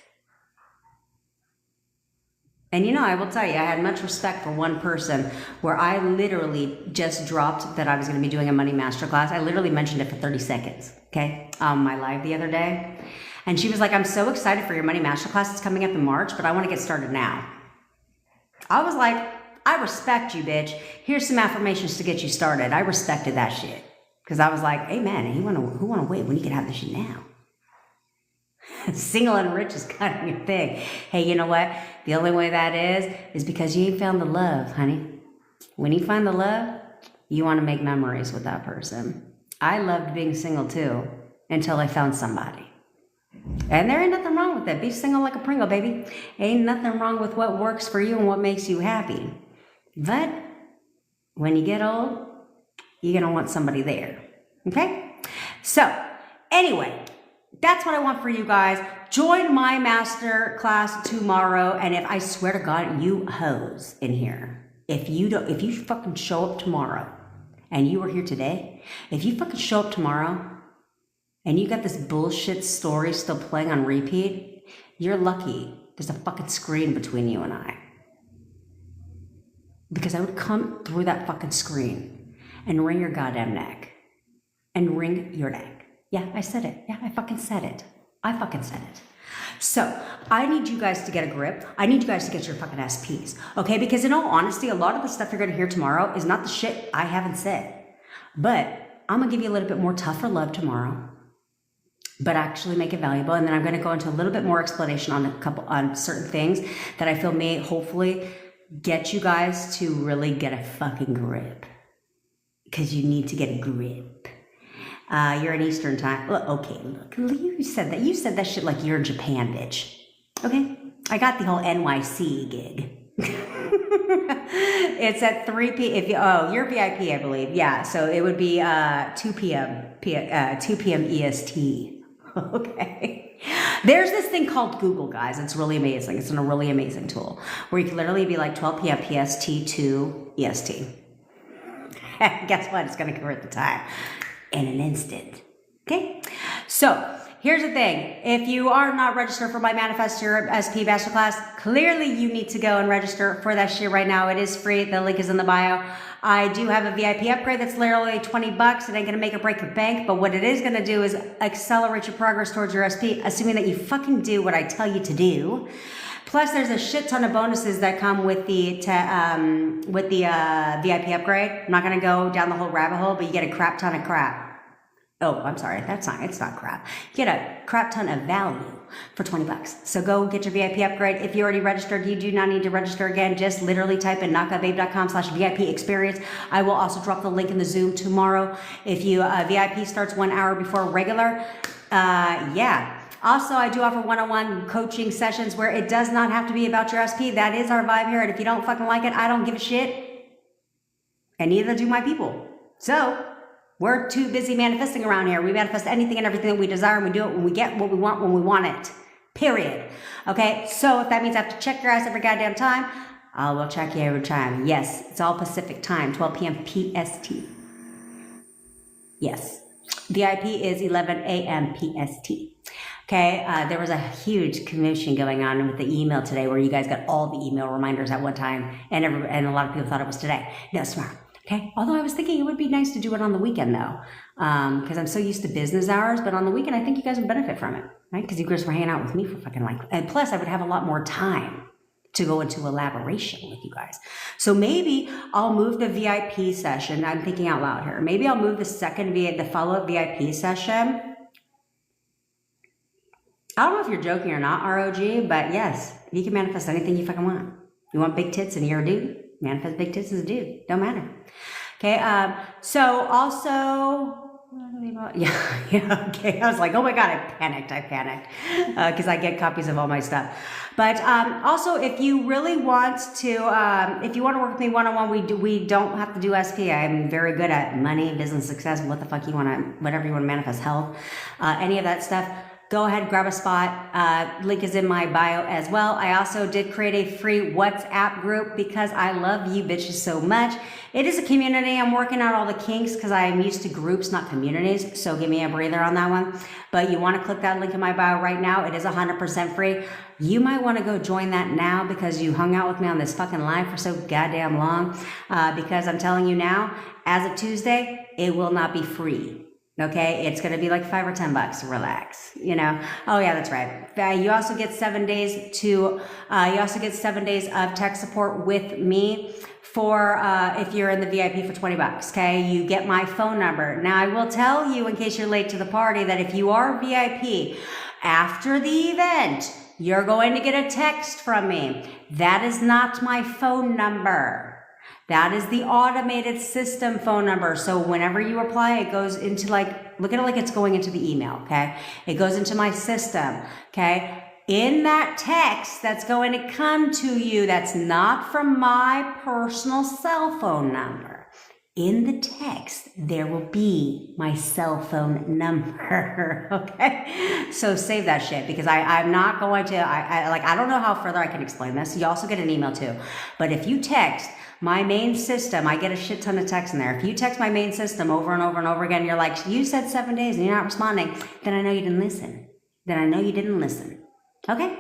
And you know, I will tell you, I had much respect for one person where I literally just dropped that I was going to be doing a money masterclass. I literally mentioned it for 30 seconds, okay, on my live the other day. And she was like, I'm so excited for your money masterclass. It's coming up in March, but I want to get started now. I was like, I respect you, bitch. Here's some affirmations to get you started. I respected that shit. Because I was like, hey man, who want to wait when you can have this shit now? Single and rich is kind of your thing. Hey, you know what? The only way that is because you ain't found the love, honey. When you find the love, you want to make memories with that person. I loved being single too, until I found somebody. And there ain't nothing wrong with it. Be single like a Pringle, baby. Ain't nothing wrong with what works for you and what makes you happy. But when you get old, you're going to want somebody there. Okay? So, anyway, that's what I want for you guys. Join my master class tomorrow. And if I swear to God, you hoes in here, if you fucking show up tomorrow and you were here today, if you fucking show up tomorrow and you got this bullshit story still playing on repeat, you're lucky there's a fucking screen between you and I. Because I would come through that fucking screen and wring your goddamn neck. And wring your neck. Yeah, I said it. Yeah, I fucking said it. I fucking said it. So I need you guys to get a grip. I need you guys to get your fucking SPs, okay? Because in all honesty, a lot of the stuff you're gonna hear tomorrow is not the shit I haven't said. But I'm gonna give you a little bit more tougher love tomorrow, but actually make it valuable. And then I'm gonna go into a little bit more explanation on certain things that I feel may hopefully get you guys to really get a fucking grip. Because you need to get a grip. You're in Eastern time. Okay, look, you said that. You said that shit like you're in Japan, bitch. Okay? I got the whole NYC gig. It's at 3 p.m. You're VIP, I believe. Yeah, so it would be 2 p.m. 2 p.m. EST. Okay. There's this thing called Google, guys. It's really amazing. It's a really amazing tool where you can literally be like 12 p.m. PST to EST. Guess what? It's going to convert the time in an instant. Okay? So, here's the thing. If you are not registered for my Manifest Your SP Masterclass, clearly you need to go and register for that shit right now. It is free. The link is in the bio. I do have a VIP upgrade that's literally $20. It ain't going to make or break your bank, but what it is going to do is accelerate your progress towards your SP, assuming that you fucking do what I tell you to do. Plus, there's a shit ton of bonuses that come with the VIP upgrade. I'm not going to go down the whole rabbit hole, but you get a crap ton of crap. Oh, I'm sorry. It's not crap. You get a crap ton of value for $20. So go get your VIP upgrade. If you already registered, you do not need to register again. Just literally type in knockoutbabe.com/VIP experience. I will also drop the link in the Zoom tomorrow. If you VIP starts 1 hour before regular, yeah. Also, I do offer one-on-one coaching sessions where it does not have to be about your SP. That is our vibe here. And if you don't fucking like it, I don't give a shit. And neither do my people. So, we're too busy manifesting around here. We manifest anything and everything that we desire, and we do it when we get what we want when we want it. Period. Okay? So, if that means I have to check your ass every goddamn time, I will check you every time. Yes, it's all Pacific time, 12 p.m. PST. Yes. VIP is 11 a.m. PST. Okay, there was a huge commotion going on with the email today where you guys got all the email reminders at one time, and a lot of people thought it was today. No, it's tomorrow. Okay, although I was thinking it would be nice to do it on the weekend though, because I'm so used to business hours, but on the weekend I think you guys would benefit from it, right? Because you guys were hanging out with me for fucking and plus I would have a lot more time to go into elaboration with you guys. So maybe I'll move the VIP session. I'm thinking out loud here. Maybe I'll move the follow-up VIP session. I don't know if you're joking or not, ROG, but yes, you can manifest anything you fucking want. You want big tits and you're a dude? Manifest big tits as a dude. Don't matter. Okay, so also, yeah, okay. I was like, oh my God, I panicked, because I get copies of all my stuff. But also, if you really want to, if you want to work with me one-on-one, we don't have to do SP. I'm very good at money, business success, what the fuck you want to, whatever you want to manifest, health, any of that stuff. Go ahead, grab a spot. Link is in my bio as well. I also did create a free WhatsApp group because I love you bitches so much. It is a community. I'm working out all the kinks because I'm used to groups, not communities. So give me a breather on that one. But you want to click that link in my bio right now. It is 100% free. You might want to go join that now because you hung out with me on this fucking live for so goddamn long. Because I'm telling you now, as of Tuesday, it will not be free. Okay, it's going to be like $5 or $10. Relax, you know. Oh yeah, that's right. You also get 7 days to. You also get 7 days of tech support with me for if you're in the VIP for $20. Okay, you get my phone number. Now I will tell you in case you're late to the party that if you are VIP after the event, you're going to get a text from me. That is not my phone number. That is the automated system phone number. So whenever you apply, it goes into like, look at it like it's going into the email, okay? It goes into my system, okay? In that text that's going to come to you, that's not from my personal cell phone number. In the text, there will be my cell phone number, okay? So save that shit because I'm not going to, I don't know how further I can explain this. You also get an email too. But if you text my main system, I get a shit ton of text in there. If you text my main system over and over and over again, you're like, you said 7 days and you're not responding, then I know you didn't listen. Okay?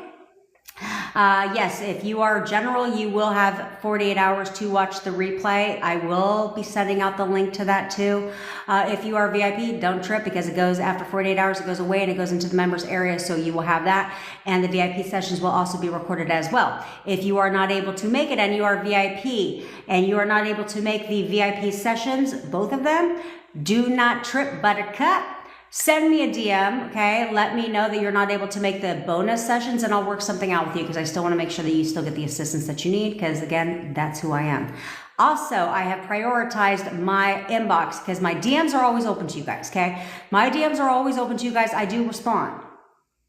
Yes, if you are general, you will have 48 hours to watch the replay. I will be sending out the link to that too. If you are VIP, don't trip because it goes after 48 hours, it goes away and it goes into the members area. So you will have that. And the VIP sessions will also be recorded as well. If you are not able to make it and you are VIP and you are not able to make the VIP sessions, both of them, do not trip, buttercup. Send me a DM, okay? Let me know that you're not able to make the bonus sessions and I'll work something out with you because I still want to make sure that you still get the assistance that you need because, again, that's who I am. Also, I have prioritized my inbox because my DMs are always open to you guys, okay? My DMs are always open to you guys. I do respond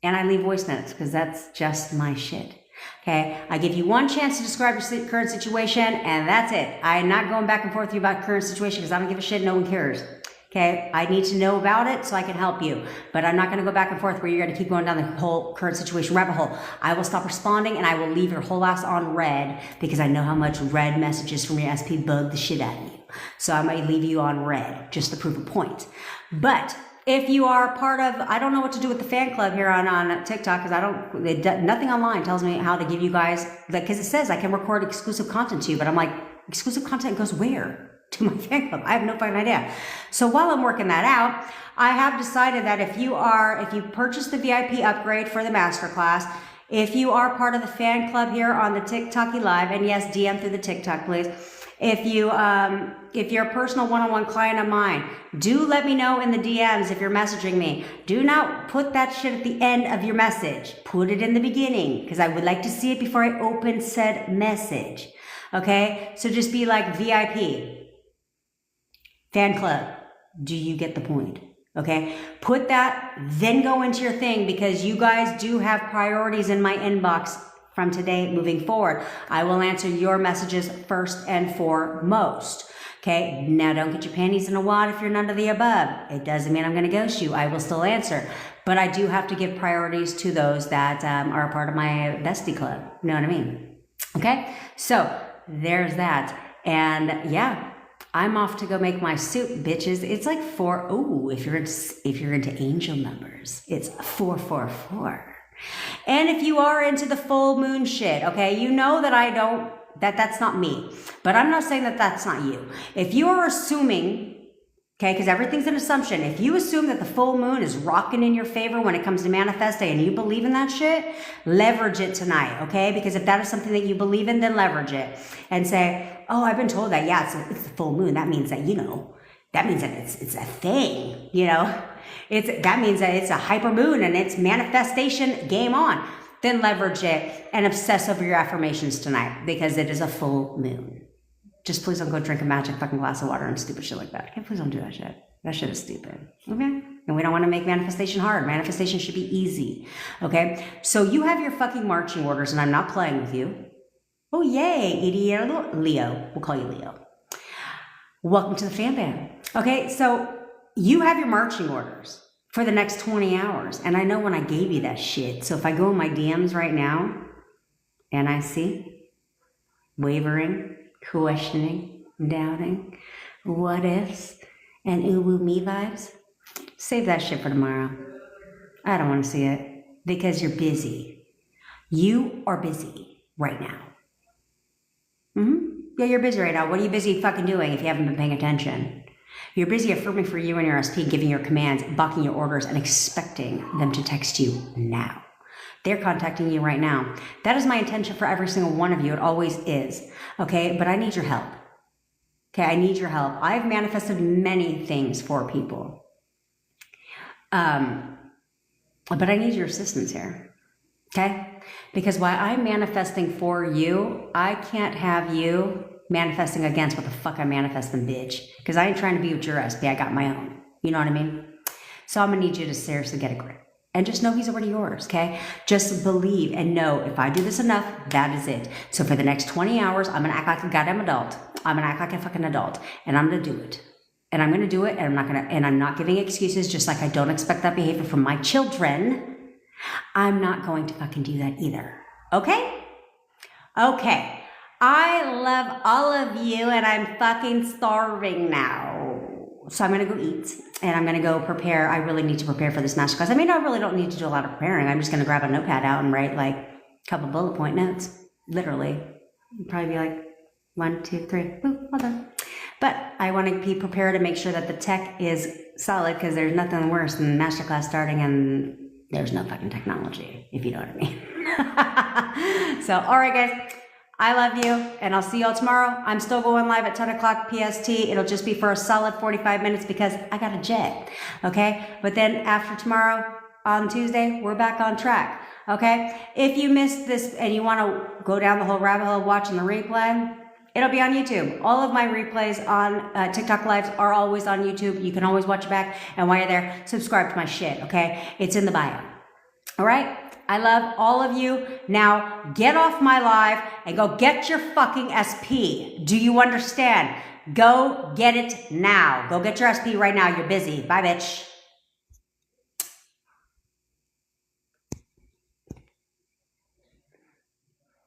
and I leave voice notes because that's just my shit. Okay, I give you one chance to describe your current situation and that's it. I'm not going back and forth with you about current situation because I don't give a shit. No one cares. Okay, I need to know about it so I can help you. But I'm not going to go back and forth where you're going to keep going down the whole current situation rabbit hole. I will stop responding and I will leave your whole ass on red because I know how much red messages from your SP bug the shit out of you. So I might leave you on red just to prove a point. But if you are part of, I don't know what to do with the fan club here on TikTok because nothing online tells me how to give you guys, because it says I can record exclusive content to you, but I'm like, exclusive content goes where? To my fan club. I have no fucking idea. So while I'm working that out, I have decided that if you purchase the VIP upgrade for the masterclass, if you are part of the fan club here on the TikToky Live, and yes, DM through the TikTok, please. If you're a personal one-on-one client of mine, do let me know in the DMs if you're messaging me. Do not put that shit at the end of your message. Put it in the beginning because I would like to see it before I open said message. Okay? So just be like VIP. Fan club, do you get the point? Okay, put that, then go into your thing because you guys do have priorities in my inbox from today moving forward. I will answer your messages first and foremost. Okay, now don't get your panties in a wad if you're none of the above. It doesn't mean I'm going to ghost you. I will still answer. But I do have to give priorities to those that are a part of my bestie club. You know what I mean? Okay, so there's that. And yeah. I'm off to go make my soup, bitches. It's like if you're into angel numbers, it's 444. And if you are into the full moon shit, okay, you know that that's not me. But I'm not saying that that's not you. If you are assuming, okay, because everything's an assumption. If you assume that the full moon is rocking in your favor when it comes to manifesting and you believe in that shit, leverage it tonight, okay? Because if that is something that you believe in, then leverage it and say, oh, I've been told that, yeah, it's the full moon. That means that, that means that it's a thing, that means that it's a hyper moon and it's manifestation game on. Then leverage it and obsess over your affirmations tonight because it is a full moon. Just please don't go drink a magic fucking glass of water and stupid shit like that. Okay, please don't do that shit. That shit is stupid. Okay? And we don't want to make manifestation hard. Manifestation should be easy. Okay? So you have your fucking marching orders and I'm not playing with you. Oh, yay, idiot. Leo. We'll call you Leo. Welcome to the fan band. Okay, so you have your marching orders for the next 20 hours. And I know when I gave you that shit. So if I go in my DMs right now and I see wavering, questioning, doubting, what ifs, and ooh me vibes, save that shit for tomorrow. I don't want to see it because you're busy. You are busy right now. Yeah, you're busy right now. What are you busy fucking doing if you haven't been paying attention? You're busy affirming for you and your SP, giving your commands, bucking your orders, and expecting them to text you now. They're contacting you right now. That is my intention for every single one of you. It always is. Okay, but I need your help. Okay, I need your help. I've manifested many things for people. But I need your assistance here. Okay? Because while I'm manifesting for you, I can't have you manifesting against what the fuck I'm manifesting, bitch. Because I ain't trying to be with your SP. I got my own. You know what I mean? So I'm going to need you to seriously get a grip. And just know he's already yours, okay? Just believe and know if I do this enough, that is it. So for the next 20 hours, I'm going to act like a goddamn adult. I'm going to act like a fucking adult. And I'm going to do it. And I'm going to do it. And I'm not giving excuses, just like I don't expect that behavior from my children. I'm not going to fucking do that either. Okay? Okay. I love all of you and I'm fucking starving now. So I'm going to go eat and I'm going to go prepare. I really need to prepare for this masterclass. I mean, I really don't need to do a lot of preparing. I'm just going to grab a notepad out and write like couple bullet point notes, literally. Probably be like 1, 2, 3, boom, all done. But I want to be prepared to make sure that the tech is solid, because there's nothing worse than masterclass starting and there's no fucking technology, if you know what I mean. So, all right, guys. I love you, and I'll see y'all tomorrow. I'm still going live at 10 o'clock PST. It'll just be for a solid 45 minutes because I got a jet, okay? But then after tomorrow, on Tuesday, we're back on track, okay? If you missed this and you want to go down the whole rabbit hole watching the replay, it'll be on YouTube. All of my replays on TikTok Lives are always on YouTube. You can always watch it back. And while you're there, subscribe to my shit, okay? It's in the bio. All right? I love all of you. Now, get off my live and go get your fucking SP. Do you understand? Go get it now. Go get your SP right now. You're busy. Bye, bitch.